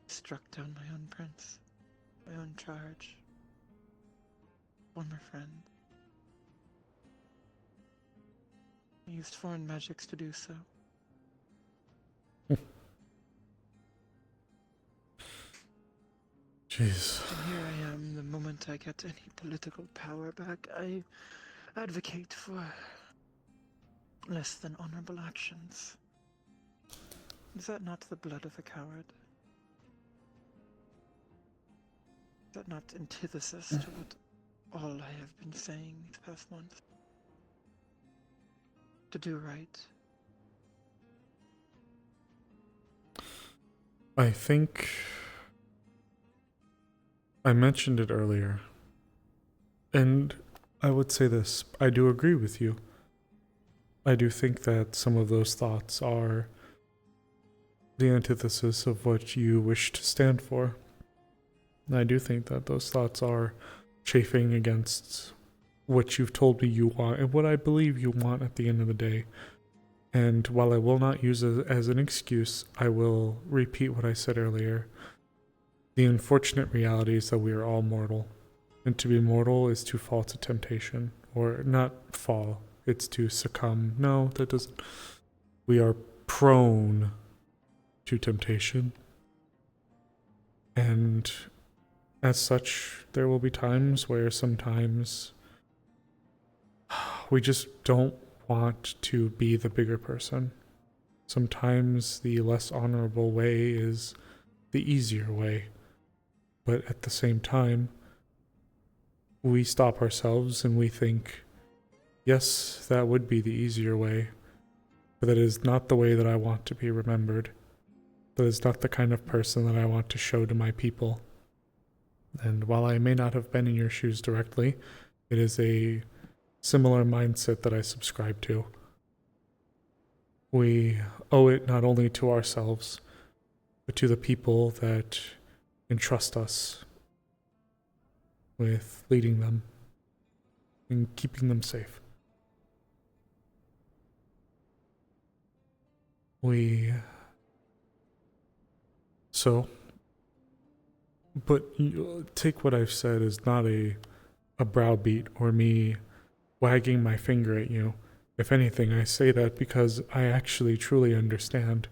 Struck down my own prince, my own charge, former friend. I used foreign magics to do so. Jeez. And here I am, the moment I get any political power back, I advocate for less than honorable actions. Is that not the blood of a coward? Is that not antithesis to what all I have been saying these past months? To do right, I think I mentioned it earlier, and I would say this. I do agree with you. I do think that some of those thoughts are the antithesis of what you wish to stand for. And I do think that those thoughts are chafing against what you've told me you want and what I believe you want at the end of the day. And while I will not use it as an excuse, I will repeat what I said earlier. The unfortunate reality is that we are all mortal. And to be mortal is to fall to temptation. Or not fall, it's to succumb. No, that doesn't. We are prone to temptation. And as such, there will be times where sometimes we just don't want to be the bigger person. Sometimes the less honorable way is the easier way. But at the same time, we stop ourselves and we think, yes, that would be the easier way, but that is not the way that I want to be remembered. That is not the kind of person that I want to show to my people. And while I may not have been in your shoes directly, it is a similar mindset that I subscribe to. We owe it not only to ourselves, but to the people that entrust us with leading them and keeping them safe. But take what I've said as not a browbeat or me wagging my finger at you. If anything, I say that because I actually truly understand.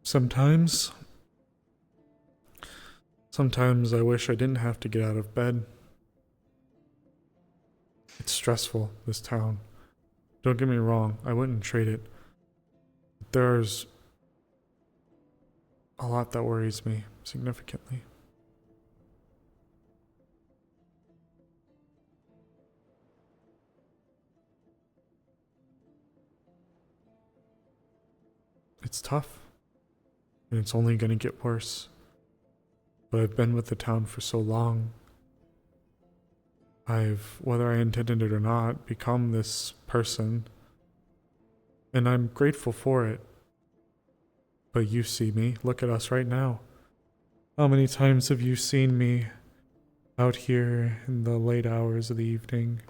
Sometimes I wish I didn't have to get out of bed. It's stressful, this town. Don't get me wrong, I wouldn't trade it. There's a lot that worries me significantly. It's tough, and it's only going to get worse. But I've been with the town for so long. I've, whether I intended it or not, become this person, and I'm grateful for it. But you see me, look at us right now. How many times have you seen me out here in the late hours of the evening?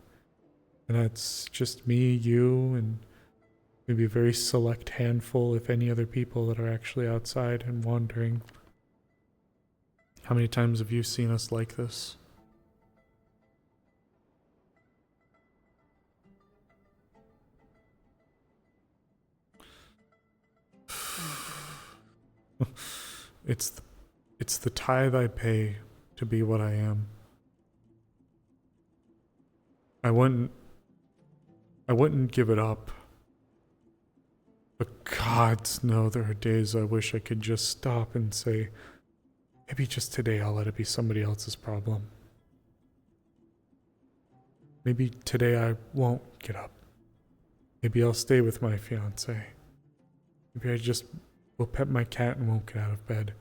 And that's just me, you, and maybe a very select handful, if any, other people that are actually outside and wandering. How many times have you seen us like this? It's the tithe I pay to be what I am. I wouldn't give it up. But gods know there are days I wish I could just stop and say, maybe just today I'll let it be somebody else's problem. Maybe today I won't get up. Maybe I'll stay with my fiance. Maybe I just will pet my cat and won't get out of bed.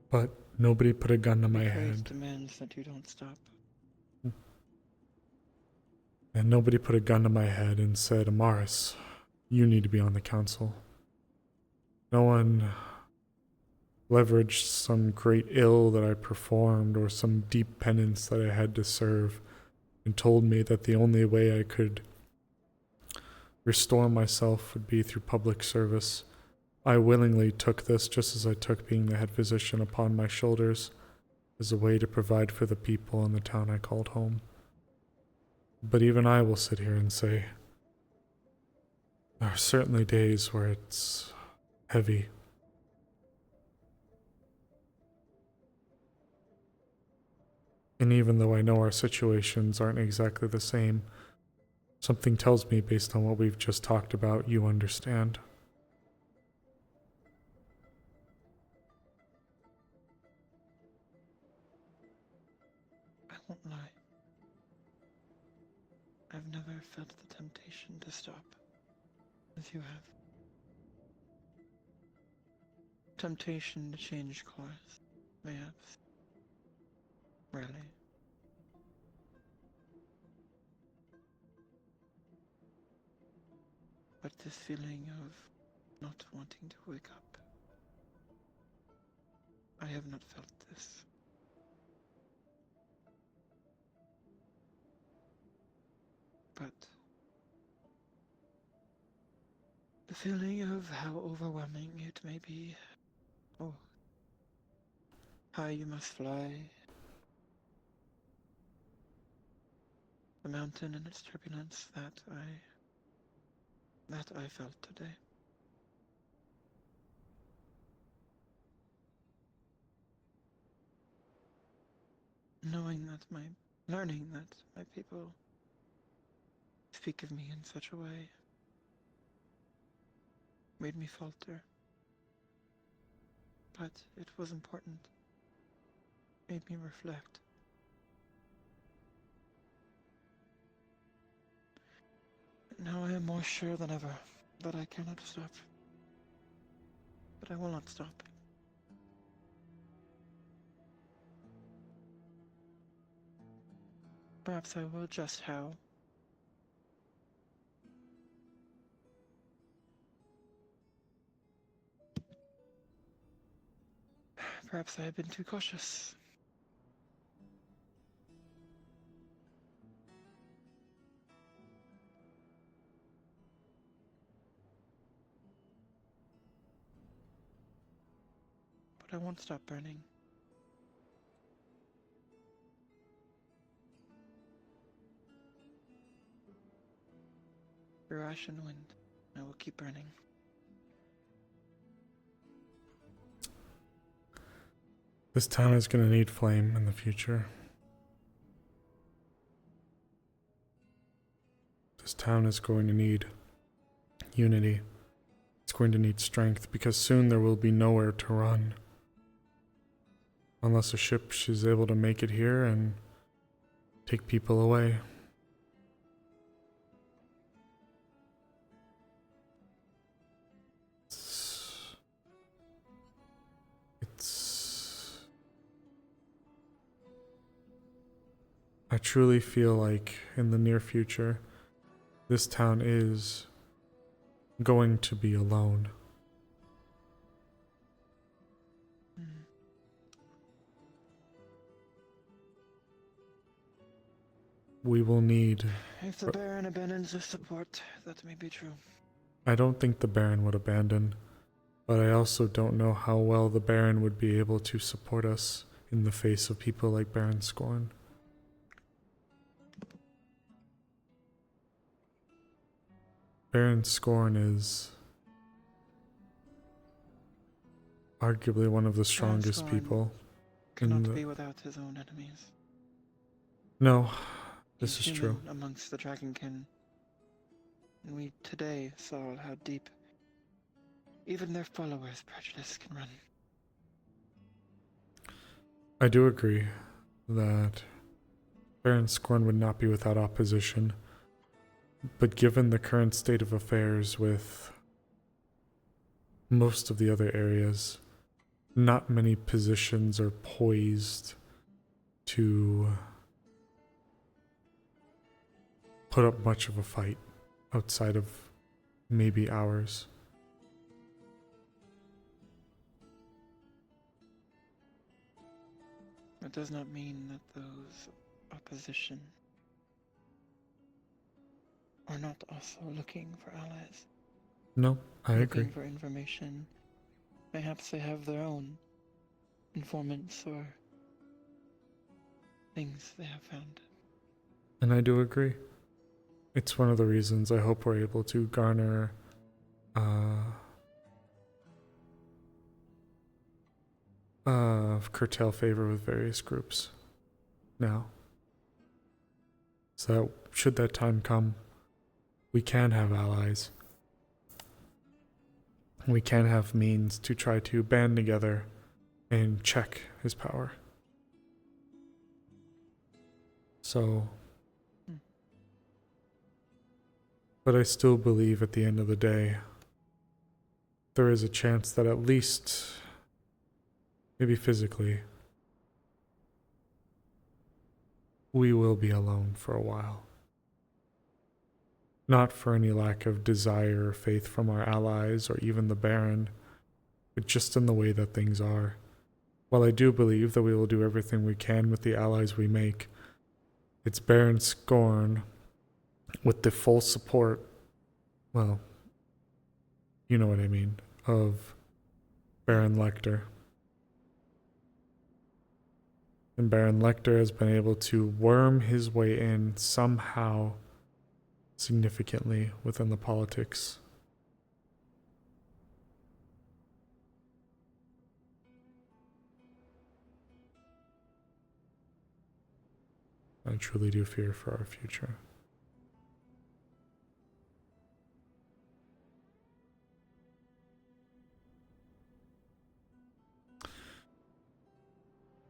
But nobody put a gun to my head. Demands that you don't stop. And nobody put a gun to my head and said, Amaris, you need to be on the council. No one leveraged some great ill that I performed or some deep penance that I had to serve and told me that the only way I could restore myself would be through public service. I willingly took this, just as I took being the head physician, upon my shoulders as a way to provide for the people in the town I called home. But even I will sit here and say, there are certainly days where it's heavy. And even though I know our situations aren't exactly the same, something tells me, based on what we've just talked about, you understand. I won't lie. I've never felt the temptation to stop as you have. temptation to change course, perhaps. Rarely. But this feeling of not wanting to wake up, I have not felt this. But the feeling of how overwhelming it may be, oh, high you must fly, the mountain and its turbulence that I felt today. Learning that my people speak of me in such a way made me falter. But it was important. Made me reflect. Now I am more sure than ever that I cannot stop. But I will not stop. Perhaps I will just how. Perhaps I have been too cautious. But I won't stop burning. Through ash and wind, I will keep burning. This town is going to need flame in the future. This town is going to need unity. It's going to need strength because soon there will be nowhere to run. Unless a ship is able to make it here and take people away. I truly feel like in the near future, this town is going to be alone. We will need... If the Baron abandons his support, that may be true. I don't think the Baron would abandon, but I also don't know how well the Baron would be able to support us in the face of people like Baron Scorn. Baron Scorn is arguably one of the strongest people. Cannot be without his own enemies. No, this He's is true. human amongst the Dragonkin, and we today saw how deep even their followers' prejudice can run. I do agree that Baron Scorn would not be without opposition. But given the current state of affairs with most of the other areas, not many positions are poised to put up much of a fight outside of maybe ours. That does not mean that those opposition are not also looking for allies. No, I agree. Looking for information. Perhaps they have their own informants or things they have found. And I do agree. It's one of the reasons I hope we're able to garner curtail favor with various groups now. So that should that time come, we can have allies. We can have means to try to band together and check his power. So, but I still believe at the end of the day, there is a chance that at least maybe physically, we will be alone for a while. Not for any lack of desire or faith from our allies or even the Baron, but just in the way that things are. While I do believe that we will do everything we can with the allies we make, it's Baron Scorn, with the full support, well, you know what I mean, of Baron Lecter. And Baron Lecter has been able to worm his way in somehow significantly within the politics. I truly do fear for our future.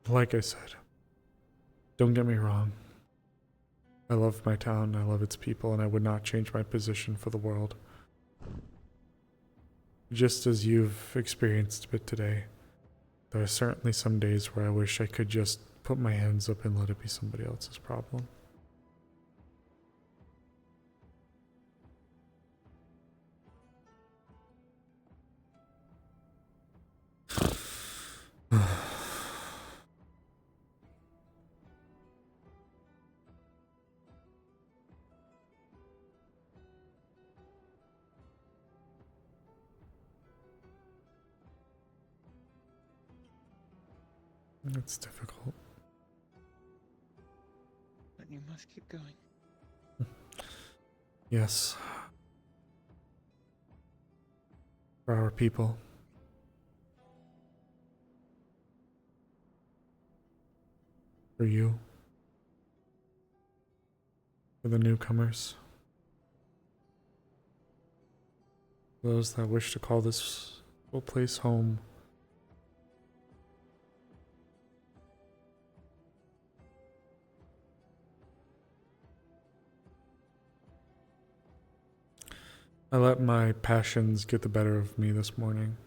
Like I said, don't get me wrong. I love my town, I love its people, and I would not change my position for the world. Just as you've experienced a bit today, there are certainly some days where I wish I could just put my hands up and let it be somebody else's problem. It's difficult. But you must keep going. Yes. For our people. For you. For the newcomers. Those that wish to call this little place home. I let my passions get the better of me this morning.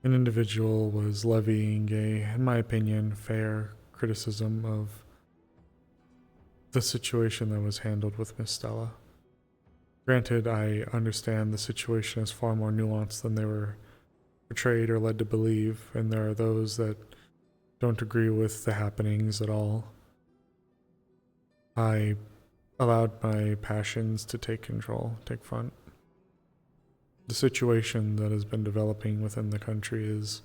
An individual was levying a, in my opinion, fair criticism of the situation that was handled with Miss Stella. Granted, I understand the situation is far more nuanced than they were portrayed or led to believe, and there are those that don't agree with the happenings at all. I allowed my passions to take control, take front. The situation that has been developing within the country is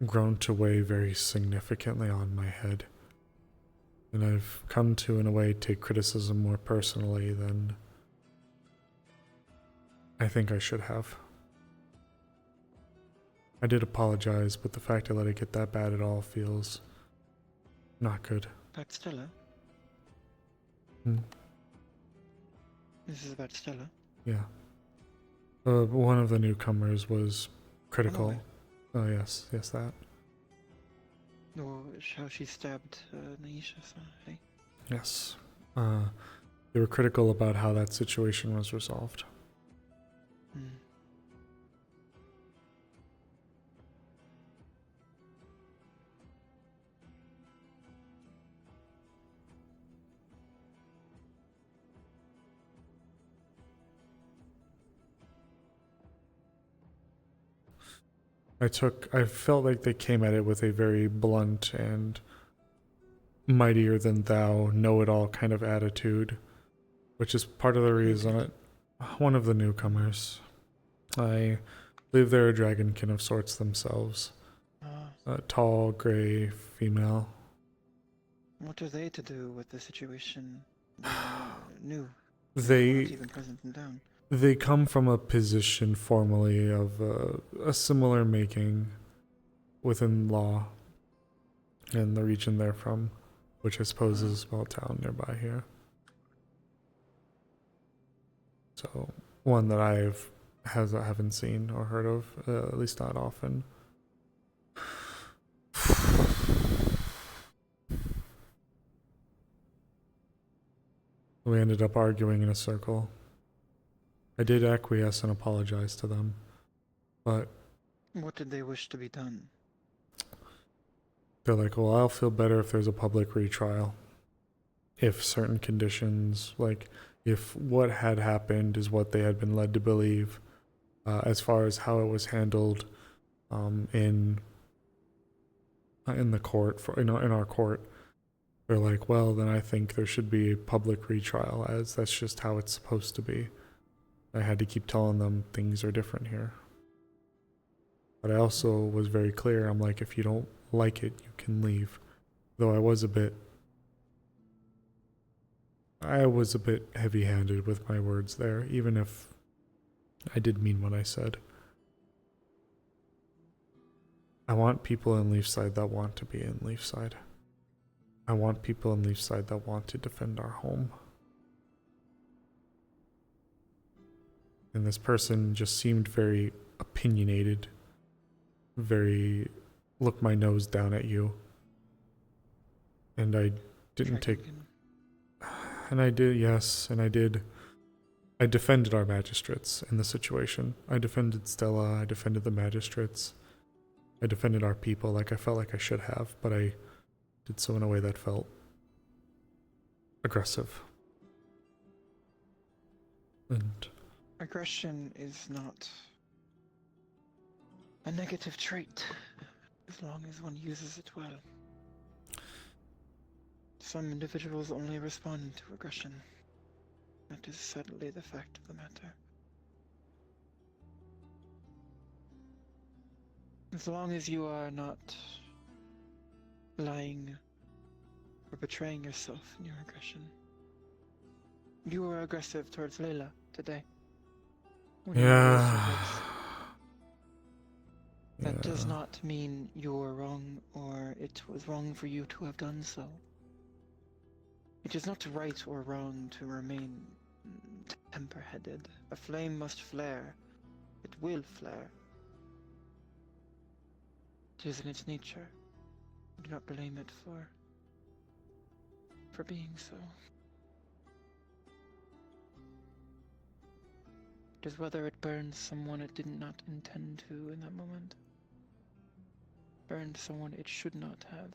grown to weigh very significantly on my head. And I've come to, in a way, take criticism more personally than I think I should have. I did apologize, but the fact I let it get that bad at all feels not good. About Stella? Hmm? This is about Stella? Yeah. One of the newcomers was critical. Oh, yes, that. Or how she stabbed Naisha, hey? Yes. They were critical about how that situation was resolved. Hmm. I felt like they came at it with a very blunt and mightier than thou, know-it-all kind of attitude, which is part of the reason one of the newcomers. I believe they're a dragonkin of sorts themselves. A tall, gray female. What are they to do with the situation? New. They Not even present in town. They come from a position formally of a similar making within law in the region they're from, which I suppose is a small town nearby here. So one that I haven't seen or heard of, at least not often. We ended up arguing in a circle. I did acquiesce and apologize to them, but What did they wish to be done? they're like, well, I'll feel better if there's a public retrial. If certain conditions, like if what had happened is what they had been led to believe, as far as how it was handled in the court, in our court, they're like, well, then I think there should be a public retrial, as that's just how it's supposed to be. I had to keep telling them things are different here. But I also was very clear. I'm like, if you don't like it, you can leave. Though I was a bit heavy-handed with my words there, even if I did mean what I said. I want people in Leafside that want to be in Leafside. I want people in Leafside that want to defend our home. And this person just seemed very opinionated, very look my nose down at you. And I didn't take... And I did, yes, and I did. I defended our magistrates in the situation. I defended Stella, I defended the magistrates. I defended our people like I felt like I should have, but I did so in a way that felt aggressive. And Aggression is not a negative trait, as long as one uses it well. Some individuals only respond to aggression. That is sadly the fact of the matter. As long as you are not lying or betraying yourself in your aggression. You were aggressive towards Layla today. When you raised your voice. That does not mean you were wrong or it was wrong for you to have done so. It is not right or wrong to remain temper-headed. A flame must flare. It will flare. It is in its nature. Do not blame it for being so. It is whether it burns someone it did not intend to in that moment. Burned someone it should not have.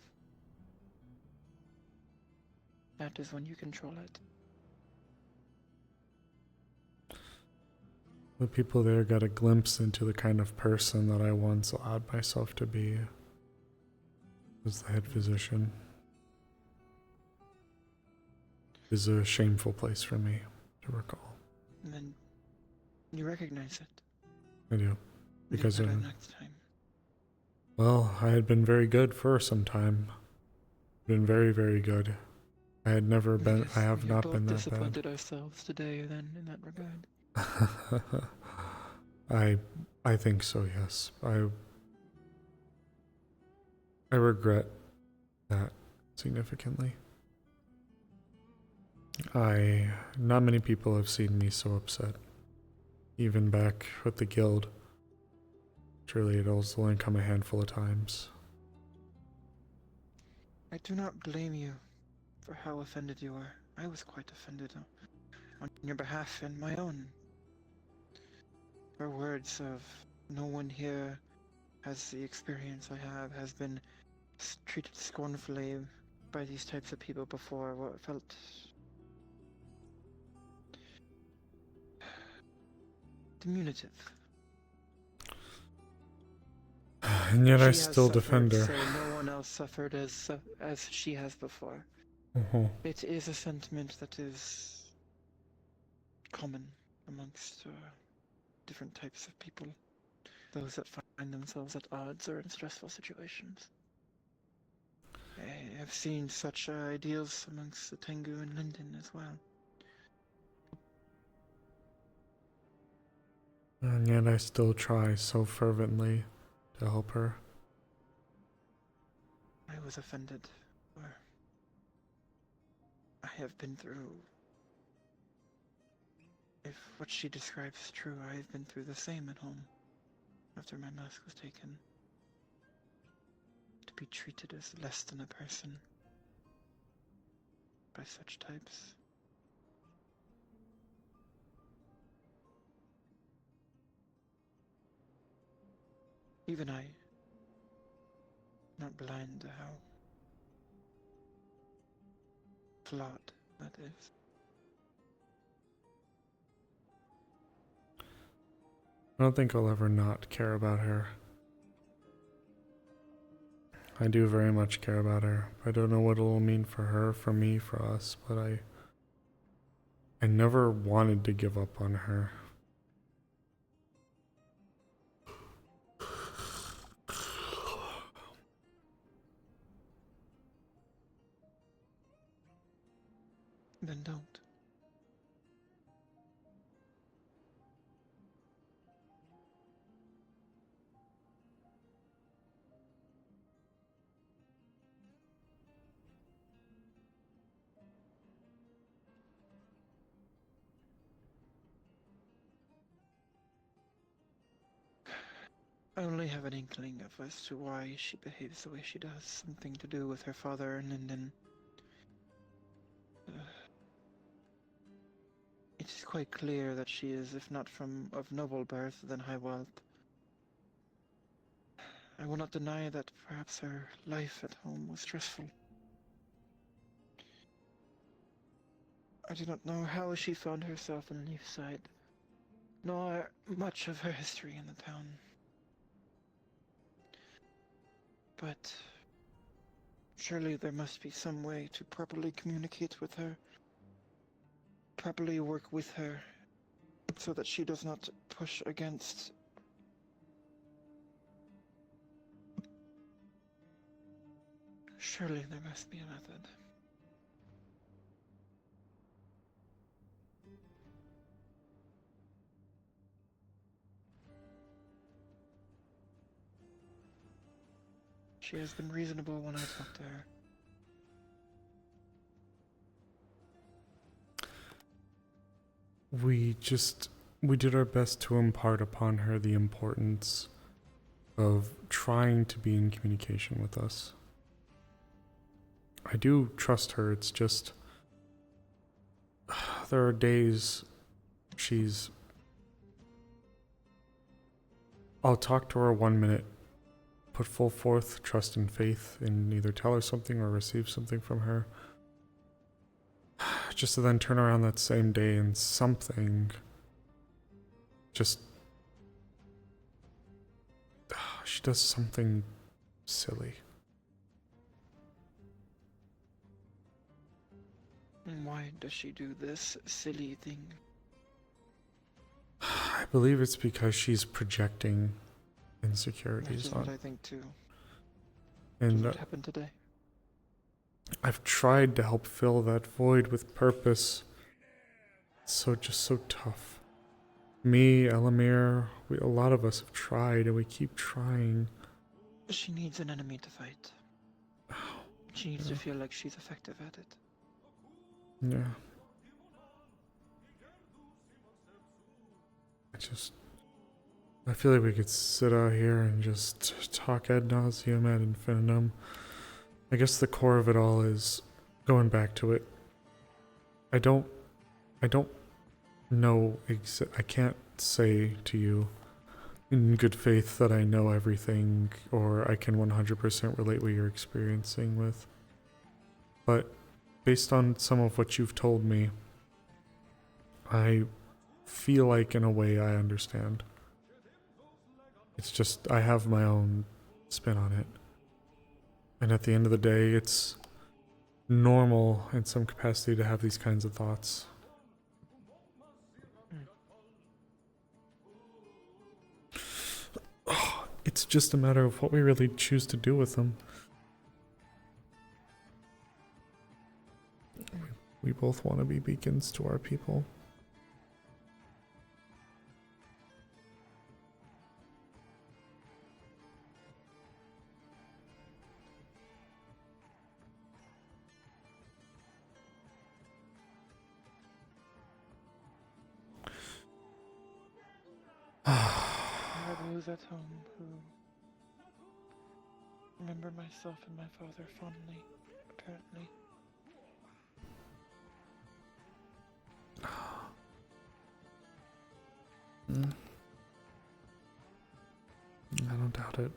That is when you control it. the people there got a glimpse into the kind of person that I once allowed myself to be as the head physician. It is a shameful place for me to recall. And then you recognize it. I do. Because of next time. Well, I had been very good for some time. Been very, very good. I had never been, I have not been that bad. Disappointed ourselves today then in that regard. I think so, yes. I regret that significantly. Not many people have seen me so upset. Even back with the guild. Truly, it'll only come a handful of times. I do not blame you for how offended you are. I was quite offended on your behalf and my own. Your words of no one here has the experience I have, has been treated scornfully by these types of people before. What felt diminutive. And yet I still defend her. Say no one else suffered as she has before. It is a sentiment that is common amongst different types of people. Those that find themselves at odds or in stressful situations. I have seen such ideals amongst the Tengu and Linden as well. And yet I still try so fervently to help her. I was offended. I have been through... If what she describes is true, I have been through the same at home. After my mask was taken. To be treated as less than a person. By such types. even I, not blind to how flawed that is. I don't think I'll ever not care about her. I do very much care about her. I don't know what it'll mean for her, for me, for us, but I never wanted to give up on her. Then don't. I only have an inkling of as to why she behaves the way she does. Something to do with her father and Linden. It is quite clear that she is, if not of noble birth, then high wealth. I will not deny that perhaps her life at home was stressful. I do not know how she found herself in Leafside, nor much of her history in the town. But surely there must be some way to properly communicate with her, properly work with her, so that she does not push against. Surely there must be a method. She has been reasonable when I talk to her. We did our best to impart upon her the importance of trying to be in communication with us. I do trust her, it's just there are days I'll talk to her 1 minute, put full forth trust and faith and either tell her something or receive something from her, just to then turn around that same day and something just she does something silly. And why does she do this silly thing? I believe it's because she's projecting insecurities That is on. what I think too. And What happened today? I've tried to help fill that void with purpose. It's just so tough. Me, Elamir, a lot of us have tried and we keep trying. She needs an enemy to fight. She needs to feel like she's effective at it. Yeah. I feel like we could sit out here and just talk ad nauseum ad infinitum. I guess the core of it all is going back to it. I don't know I can't say to you in good faith that I know everything or I can 100% relate what you're experiencing with. But based on some of what you've told me, I feel like in a way I understand. It's just I have my own spin on it. And at the end of the day, it's normal in some capacity to have these kinds of thoughts. It's just a matter of what we really choose to do with them. We both want to be beacons to our people. I have those at home who remember myself and my father fondly, apparently. I don't doubt it.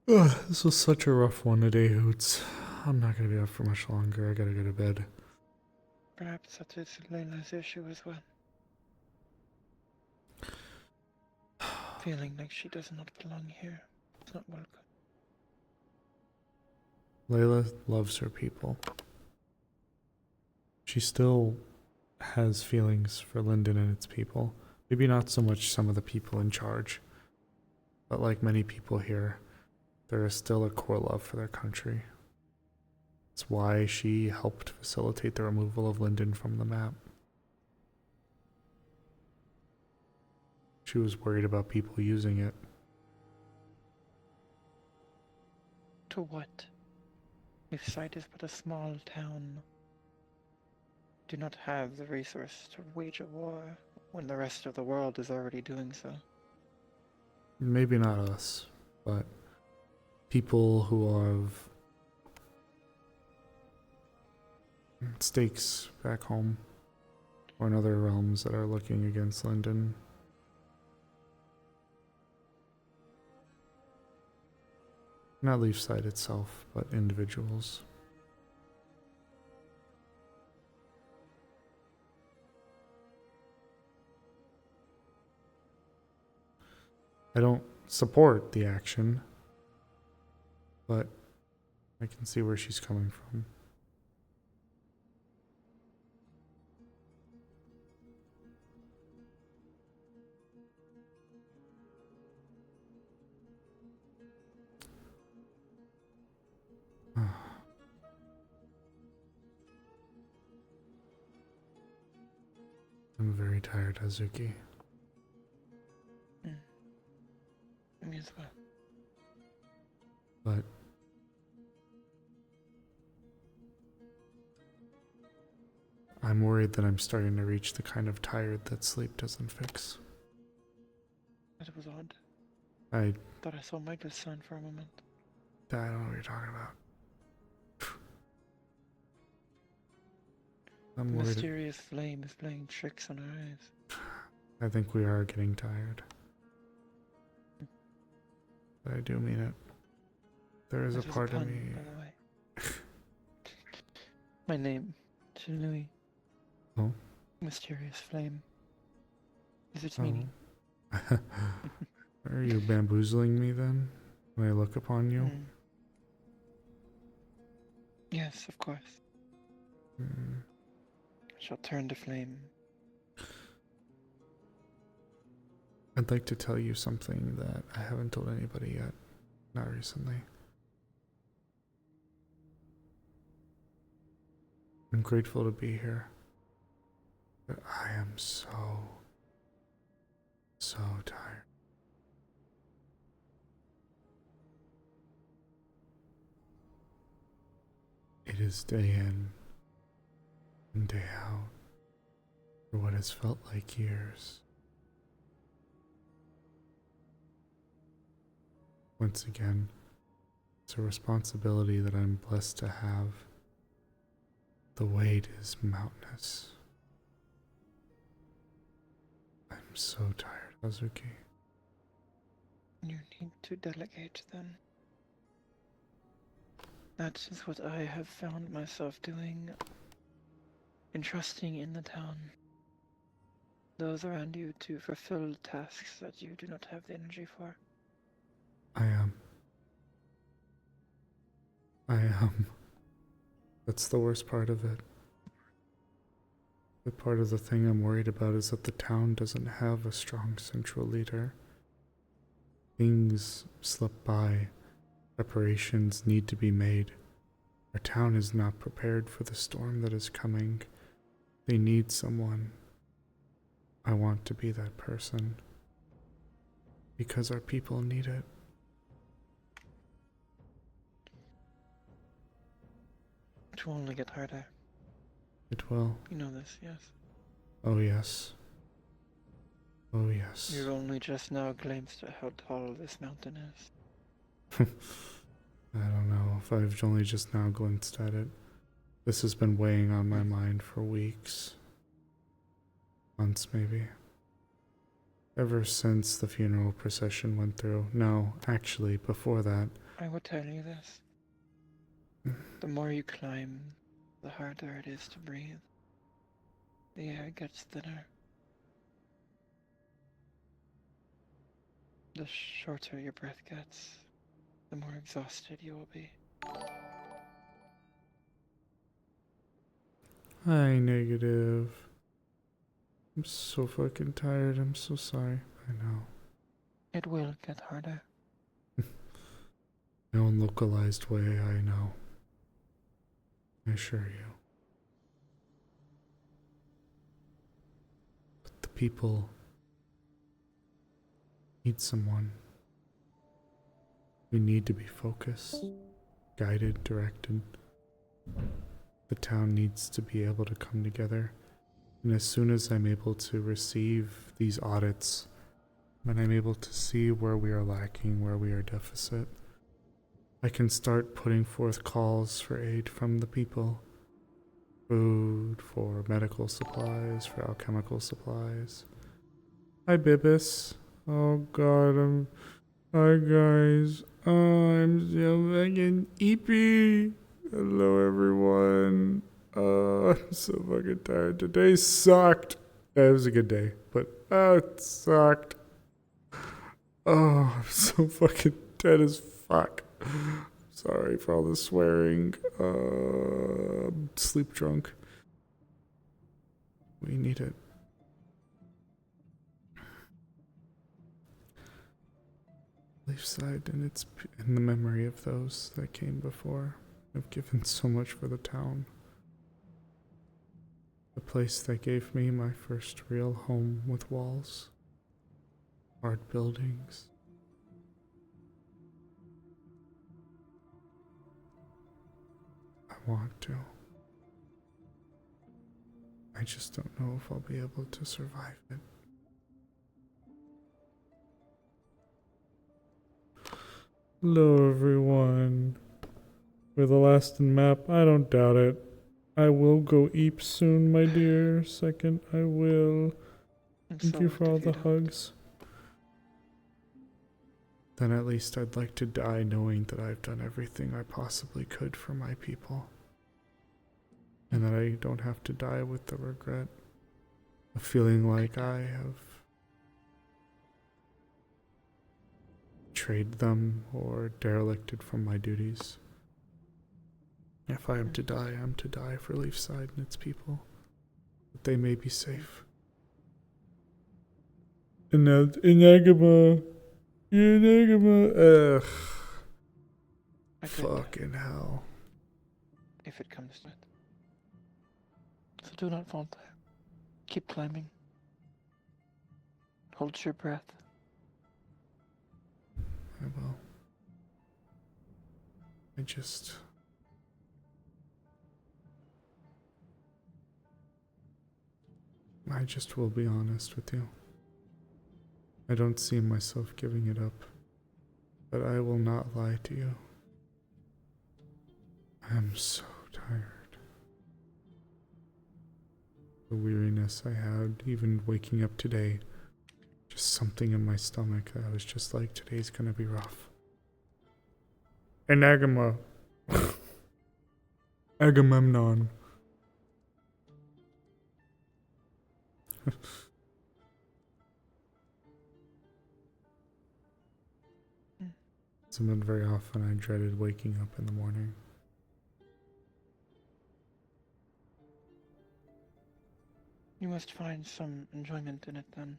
Ugh, this was such a rough one today, Hoots. I'm not gonna be up for much longer. I gotta go to bed. Perhaps that is Layla's issue as well. Feeling like she does not belong here. It's not welcome. Layla loves her people. She still has feelings for Linden and its people. Maybe not so much some of the people in charge, but like many people here, there is still a core love for their country. It's why she helped facilitate the removal of Linden from the map. She was worried about people using it. To what? If Sight is but a small town, do not have the resource to wage a war when the rest of the world is already doing so. Maybe not us, but people who have stakes back home or in other realms that are looking against Linden. Not Leaf Side itself, but individuals. I don't support the action, but I can see where she's coming from. I'm very tired, Hazuki. Me as well. But I'm worried that I'm starting to reach the kind of tired that sleep doesn't fix. That was odd. I Thought I saw Michael's son for a moment. don't know what you're talking about. I'm The worried. mysterious flame is playing tricks on our eyes. I think we are getting tired. But I do mean it. There is That a part of pun, me. by the way. My name, Shinui. Oh? Mysterious flame. Is its meaning? Are you bamboozling me then? When I look upon you? Yes, of course. I shall turn to flame. I'd like to tell you something that I haven't told anybody yet. Not recently. I'm grateful to be here. But I am so tired. It is day in and day out for what has felt like years. Once again, it's a responsibility that I'm blessed to have. The weight is mountainous. I'm so tired, Hazuki. You need to delegate then. That is what I have found myself doing. Entrusting in the town. Those around you to fulfill tasks that you do not have the energy for. I am. That's the worst part of it. The part of the thing I'm worried about is that the town doesn't have a strong central leader. Things slip by. Preparations need to be made. Our town is not prepared for the storm that is coming. They need someone. I want to be that person. Because our people need it. It will only get harder. It will. You know this, yes. Oh yes. Oh yes. You've only just now glimpsed at how tall this mountain is. I don't know if I've only just now glimpsed at it. This has been weighing on my mind for weeks. Months, maybe. Ever since the funeral procession went through. No, actually, before that. I will tell you this. The more you climb, the harder it is to breathe. The air gets thinner. The shorter your breath gets, the more exhausted you will be. Hi, negative. I'm so fucking tired. I'm so sorry. I know. It will get harder. My own localized way, I know. I assure you. But the people need someone. We need to be focused, guided, directed. The town needs to be able to come together. And as soon as I'm able to receive these audits, when I'm able to see where we are lacking, where we are deficit, I can start putting forth calls for aid from the people. Food, for medical supplies, for alchemical supplies. Hi, Bibis. Oh god, hi guys. I'm so fucking eepy. Hello everyone. I'm so fucking tired. Today sucked. Yeah, it was a good day, but it sucked. Oh, I'm so fucking dead as fuck. Sorry for all the swearing. Sleep drunk. We need it. Leafside and its in the memory of those that came before. I've given so much for the town. The place that gave me my first real home with walls, hard buildings. I want to. I just don't know if I'll be able to survive it. Hello everyone. We're the last in map. I don't doubt it. I will go eep soon, my dear. Second, I will. Thank you for all the hugs. Then at least I'd like to die knowing that I've done everything I possibly could for my people. And that I don't have to die with the regret of feeling like I have betrayed them or derelicted from my duties. If I am to die, I'm to die for Leafside and its people, that they may be safe. Enagama. Ugh. Fucking hell. If it comes to it. So do not falter. Keep climbing. Hold your breath. I will. I just will be honest with you. I don't see myself giving it up, but I will not lie to you. I am so tired. The weariness I had, even waking up today, just something in my stomach that I was just like, today's gonna be rough. Anagama. Agamemnon. It's been very often I dreaded waking up in the morning. You must find some enjoyment in it then.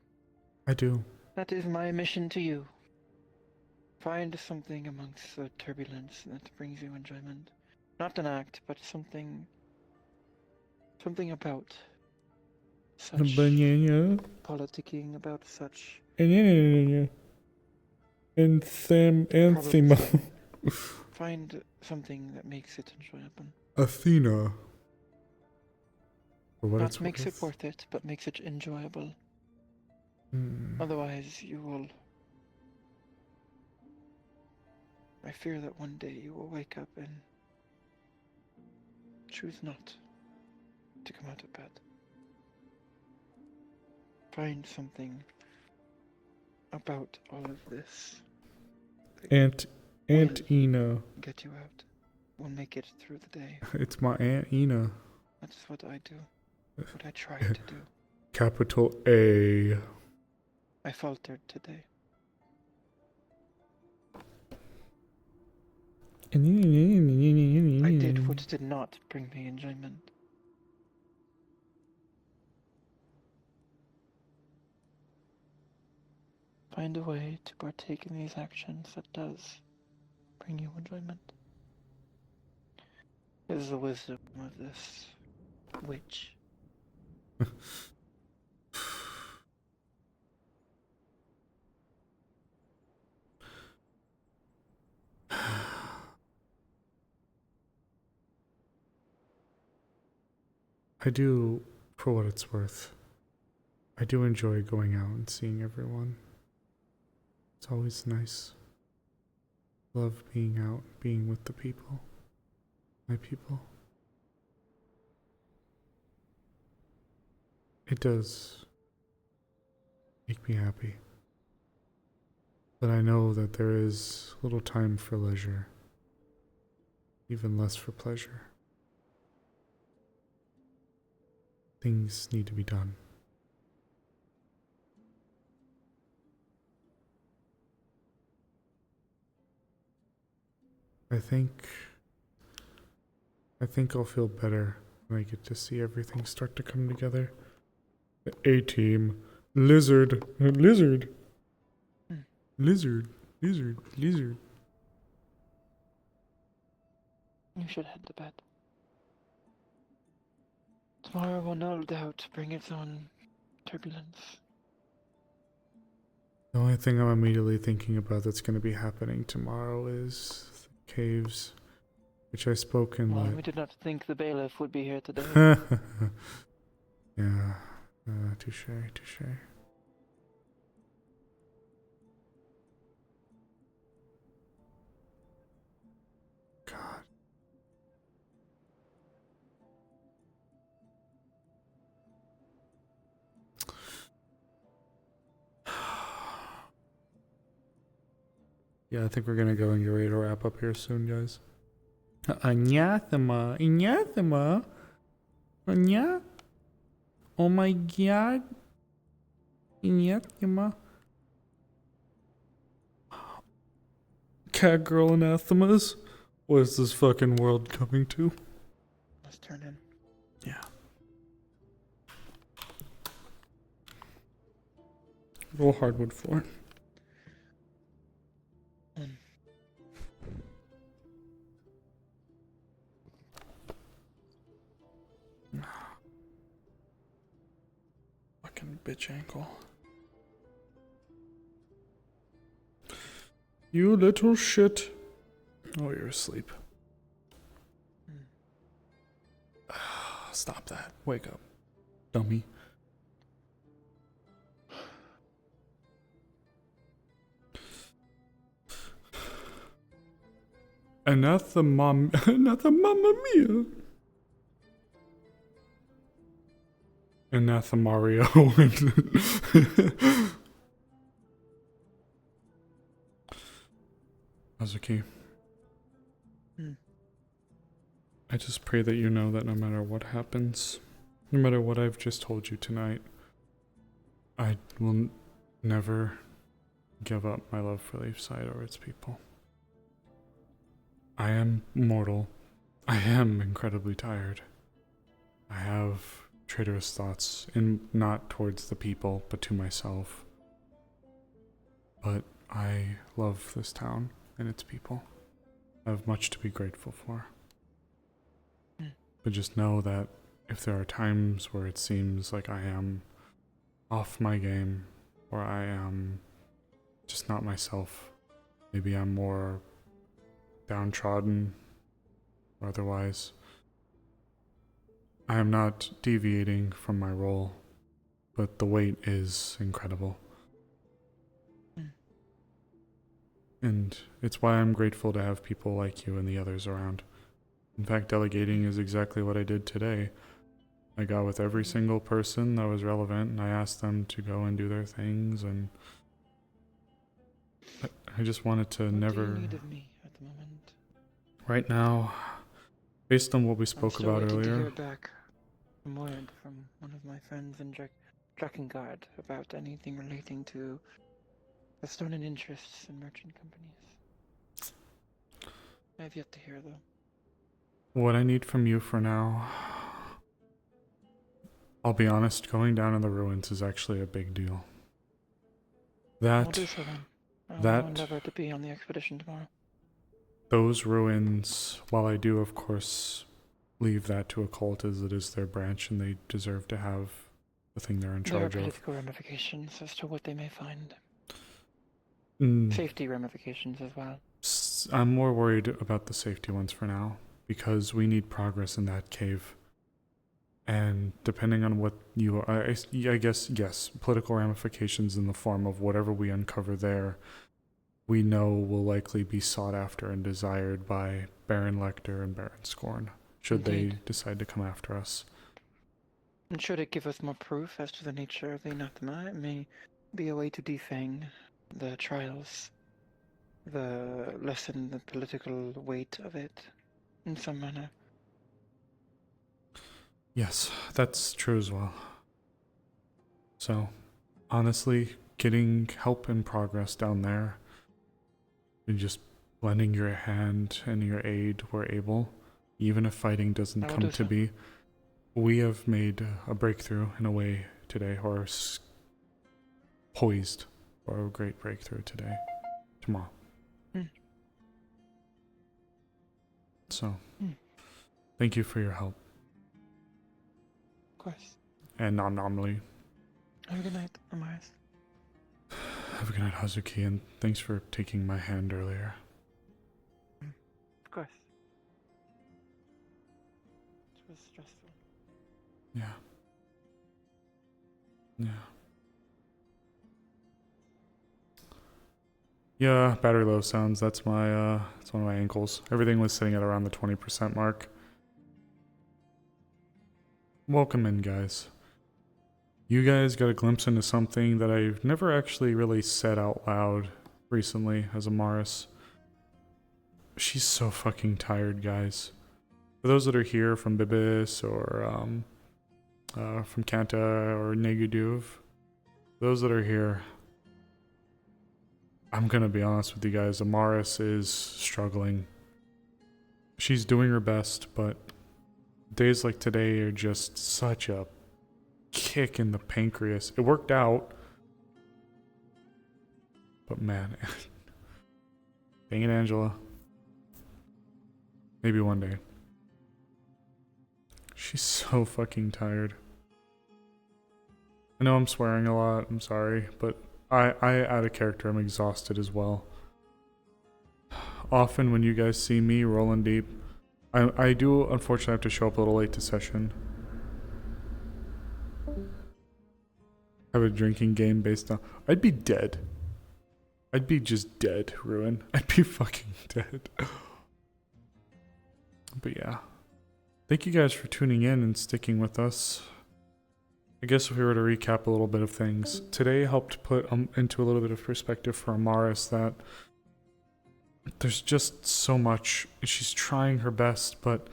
I do. That is my mission to you. Find something amongst the turbulence that brings you enjoyment. Not an act, but something about such politicking, about such Anthema. Find something that makes it enjoyable. Athena. For what Not it's makes worth. it worth it, but makes it enjoyable. Otherwise, you will I fear that one day you will wake up and choose not to come out of bed. Find something about all of this. Aunt Ina. Get you out. We'll make it through the day. It's my Aunt Ina. That's what I do. What I try to do. Capital A. I faltered today. I did what did not bring me enjoyment. Find a way to partake in these actions that does bring you enjoyment. This is the wisdom of this witch. I do, for what it's worth, I do enjoy going out and seeing everyone. It's always nice. Love being out, being with the people. My people. It does make me happy. But I know that there is little time for leisure, even less for pleasure. Things need to be done. I think I'll feel better when I get to see everything start to come together. The A-team. Lizard. Lizard. Lizard. Lizard. Lizard. You should head to bed. Tomorrow will no doubt bring its own turbulence. The only thing I'm immediately thinking about that's going to be happening tomorrow is the caves, which I spoke in Well, we did not think the bailiff would be here today. Yeah, touche, touche. God. Yeah, I think we're gonna go and get ready to wrap up here soon, guys. Anathema, anathema, anya. Oh my God, anathema. Cat girl anathemas. What is this fucking world coming to? Let's turn in. Yeah. Roll hardwood floor. Fucking bitch ankle. You little shit. Oh, you're asleep. Stop that. Wake up, dummy. Anathema mia. Anathemario. Azuki. I just pray that you know that no matter what happens, no matter what I've just told you tonight, I will never give up my love for Leafside or its people. I am mortal. I am incredibly tired. I have traitorous thoughts, and not towards the people, but to myself. But I love this town and its people. I have much to be grateful for. But just know that if there are times where it seems like I am off my game, or I am just not myself, maybe I'm more downtrodden or otherwise, I am not deviating from my role, but the weight is incredible. And it's why I'm grateful to have people like you and the others around. In fact, delegating is exactly what I did today. I got with every single person that was relevant, and I asked them to go and do their things, and I just wanted to never... What do you need of me at the moment? Right now, based on what we I'm spoke still about waiting to earlier... hear back from word from one of my friends in Drakengard about anything relating to the stolen interests in merchant companies. I have yet to hear, though. What I need from you for now... I'll be honest, going down in the ruins is actually a big deal. I'll do so then. I'll endeavor to be on the expedition tomorrow. Those ruins, while I do, of course, leave that to a cult as it is their branch and they deserve to have the thing they're in charge There are of. political ramifications as to what they may find. Mm. Safety ramifications as well. I'm more worried about the safety ones for now, because we need progress in that cave. And depending on what you are, I guess, yes, political ramifications in the form of whatever we uncover there, we know will likely be sought after and desired by Baron Lecter and Baron Scorn, should Indeed. they decide to come after us. And should it give us more proof as to the nature of the anathema, it may be a way to defang the trials, lessen the political weight of it in some manner. Yes, that's true as well. So, honestly, getting help and progress down there, and just lending your hand and your aid where able, even if fighting doesn't I will come do to so. be, we have made a breakthrough in a way today, or poised for a great breakthrough tomorrow. So, thank you for your help. Of course. And non-nominally. Have a good night, Amaris. Have a good night, Hazuki, and thanks for taking my hand earlier. Of course. It was stressful. Yeah. Yeah. Yeah, battery low sounds. That's my, it's one of my ankles. Everything was sitting at around the 20% mark. Welcome in, guys. You guys got a glimpse into something that I've never actually really said out loud recently as Amaris. She's so fucking tired, guys. For those that are here from Bibis or from Kanta or Neguduv, those that are here, I'm gonna be honest with you guys, Amaris is struggling. She's doing her best, but days like today are just such a kick in the pancreas. It worked out, but man, dang it, Angela. Maybe one day. She's so fucking tired. I know I'm swearing a lot, I'm sorry, but I out of character, I'm exhausted as well. Often when you guys see me rolling deep, I do unfortunately have to show up a little late to session. Have a drinking game based on... I'd be dead. I'd be just dead, Ruin. I'd be fucking dead. But yeah. Thank you guys for tuning in and sticking with us. I guess if we were to recap a little bit of things, today helped put into a little bit of perspective for Amaris that there's just so much. She's trying her best, but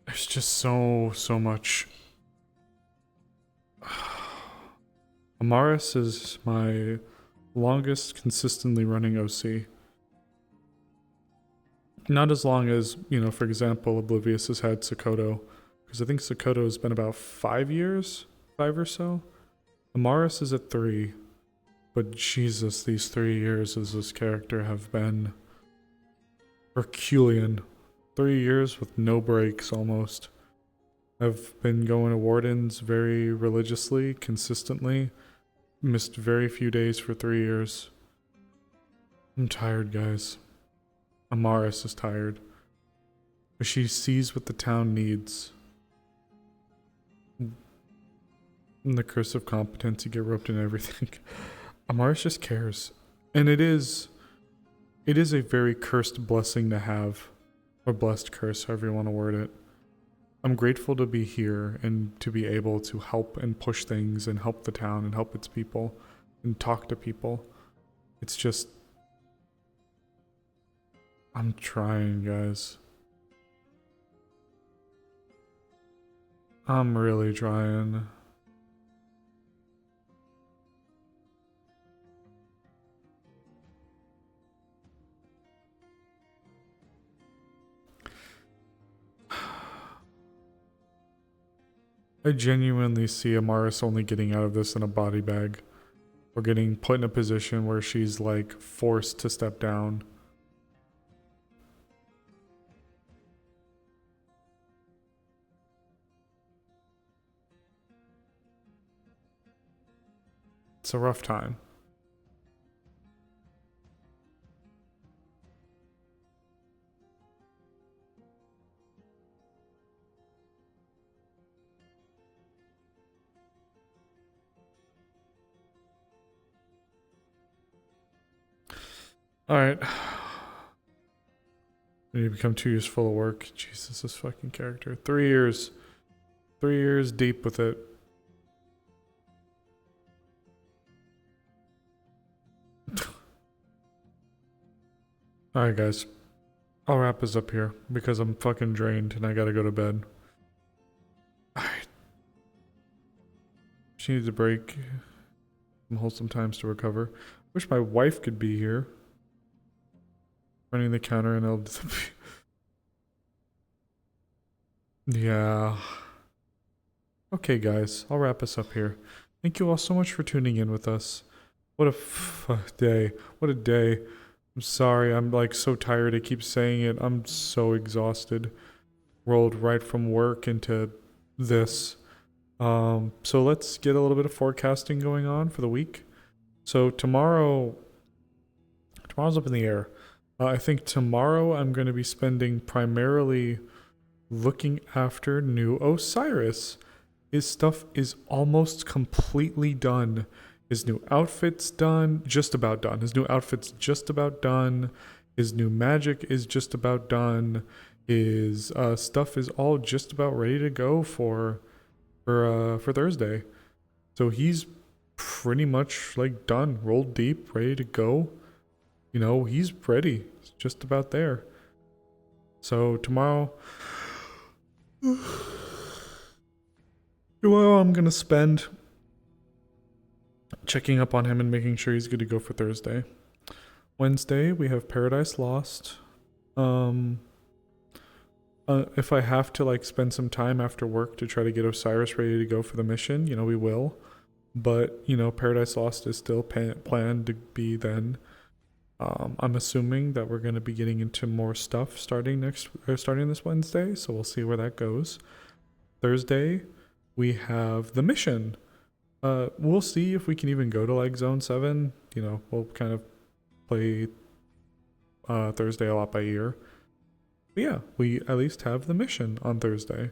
there's just so much. Amaris is my longest consistently running OC. Not as long as, you know, for example, Oblivious has had Sokoto. Because I think Sokoto has been about 5 years, 5 or so. Amaris is at 3. But Jesus, these 3 years as this character have been Herculean. 3 years with no breaks almost. I've been going to Wardens very religiously, consistently. Missed very few days for 3 years. I'm tired, guys. Amaris is tired. But she sees what the town needs. And the curse of competence, you get roped in everything. Amaris just cares. And it is a very cursed blessing to have, or blessed curse, however you want to word it. I'm grateful to be here and to be able to help and push things and help the town and help its people and talk to people. It's just, I'm trying, guys. I'm really trying. I genuinely see Amaris only getting out of this in a body bag. Or getting put in a position where she's like forced to step down. It's a rough time. Alright. I need to become 2 years full of work. Jesus, this fucking character. 3 years. 3 years deep with it. Alright, guys. I'll wrap this up here because I'm fucking drained and I gotta go to bed. Alright. She needs a break. Some wholesome times to recover. Wish my wife could be here. Running the counter and yeah. Okay, guys. I'll wrap us up here. Thank you all so much for tuning in with us. What a day. What a day. I'm sorry. I'm like so tired. I keep saying it. I'm so exhausted. Rolled right from work into this. So let's get a little bit of forecasting going on for the week. So tomorrow's up in the air. I think tomorrow I'm going to be spending primarily looking after new Osiris. His stuff is almost completely done. His new outfit's done, just about done. His new outfit's just about done. His new magic is just about done. His stuff is all just about ready to go for Thursday. So he's pretty much like done, rolled deep, ready to go. You know, he's ready. It's just about there. So tomorrow I'm going to spend checking up on him and making sure he's good to go for Thursday. Wednesday, we have Paradise Lost. If I have to like spend some time after work to try to get Osiris ready to go for the mission, you know, we will. But, you know, Paradise Lost is still planned to be then. I'm assuming that we're going to be getting into more stuff starting this Wednesday, so we'll see where that goes. Thursday, we have the mission. We'll see if we can even go to like Zone 7. You know, we'll kind of play Thursday a lot by ear. But yeah, we at least have the mission on Thursday.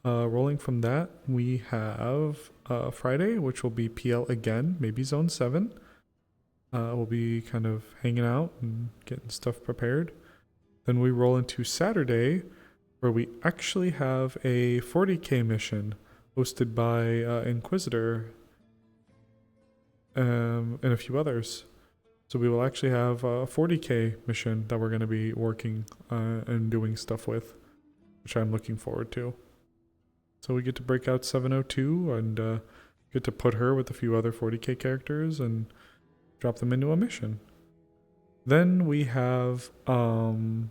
Rolling from that, we have Friday, which will be PL again, maybe Zone 7. We'll be kind of hanging out and getting stuff prepared. Then we roll into Saturday, where we actually have a 40k mission hosted by Inquisitor and a few others. So we will actually have a 40k mission that we're going to be working and doing stuff with, which I'm looking forward to. So we get to break out 702 and get to put her with a few other 40k characters and drop them into a mission. Then we have, assuming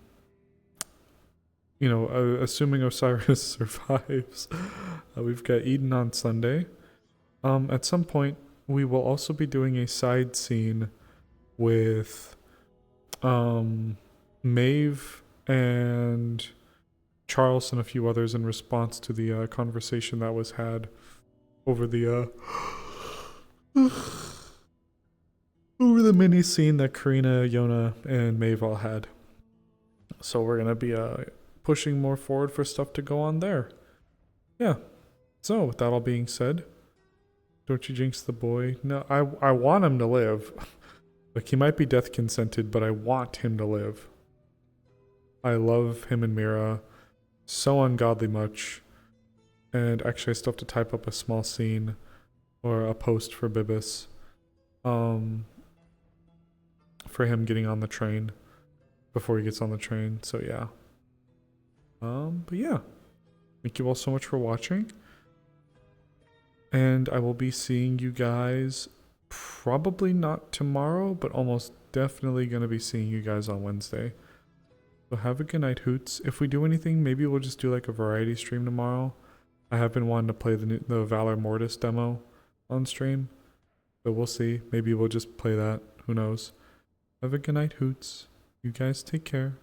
Osiris survives, we've got Eden on Sunday. At some point, we will also be doing a side scene with Maeve and Charles and a few others in response to the conversation that was had over the over the mini scene that Karina, Yona, and Maeve all had. So we're gonna be pushing more forward for stuff to go on there. Yeah. So with that all being said, don't you jinx the boy. No, I want him to live. Like, he might be death consented, but I want him to live. I love him and Mira so ungodly much. And actually, I still have to type up a small scene or a post for Bibis. For him getting on the train before he gets on the train. So yeah. But yeah. Thank you all so much for watching. And I will be seeing you guys probably not tomorrow, but almost definitely going to be seeing you guys on Wednesday. So have a good night, Hoots. If we do anything, maybe we'll just do like a variety stream tomorrow. I have been wanting to play the Valor Mortis demo on stream. But we'll see. Maybe we'll just play that. Who knows? Have a good night, Hoots. You guys take care.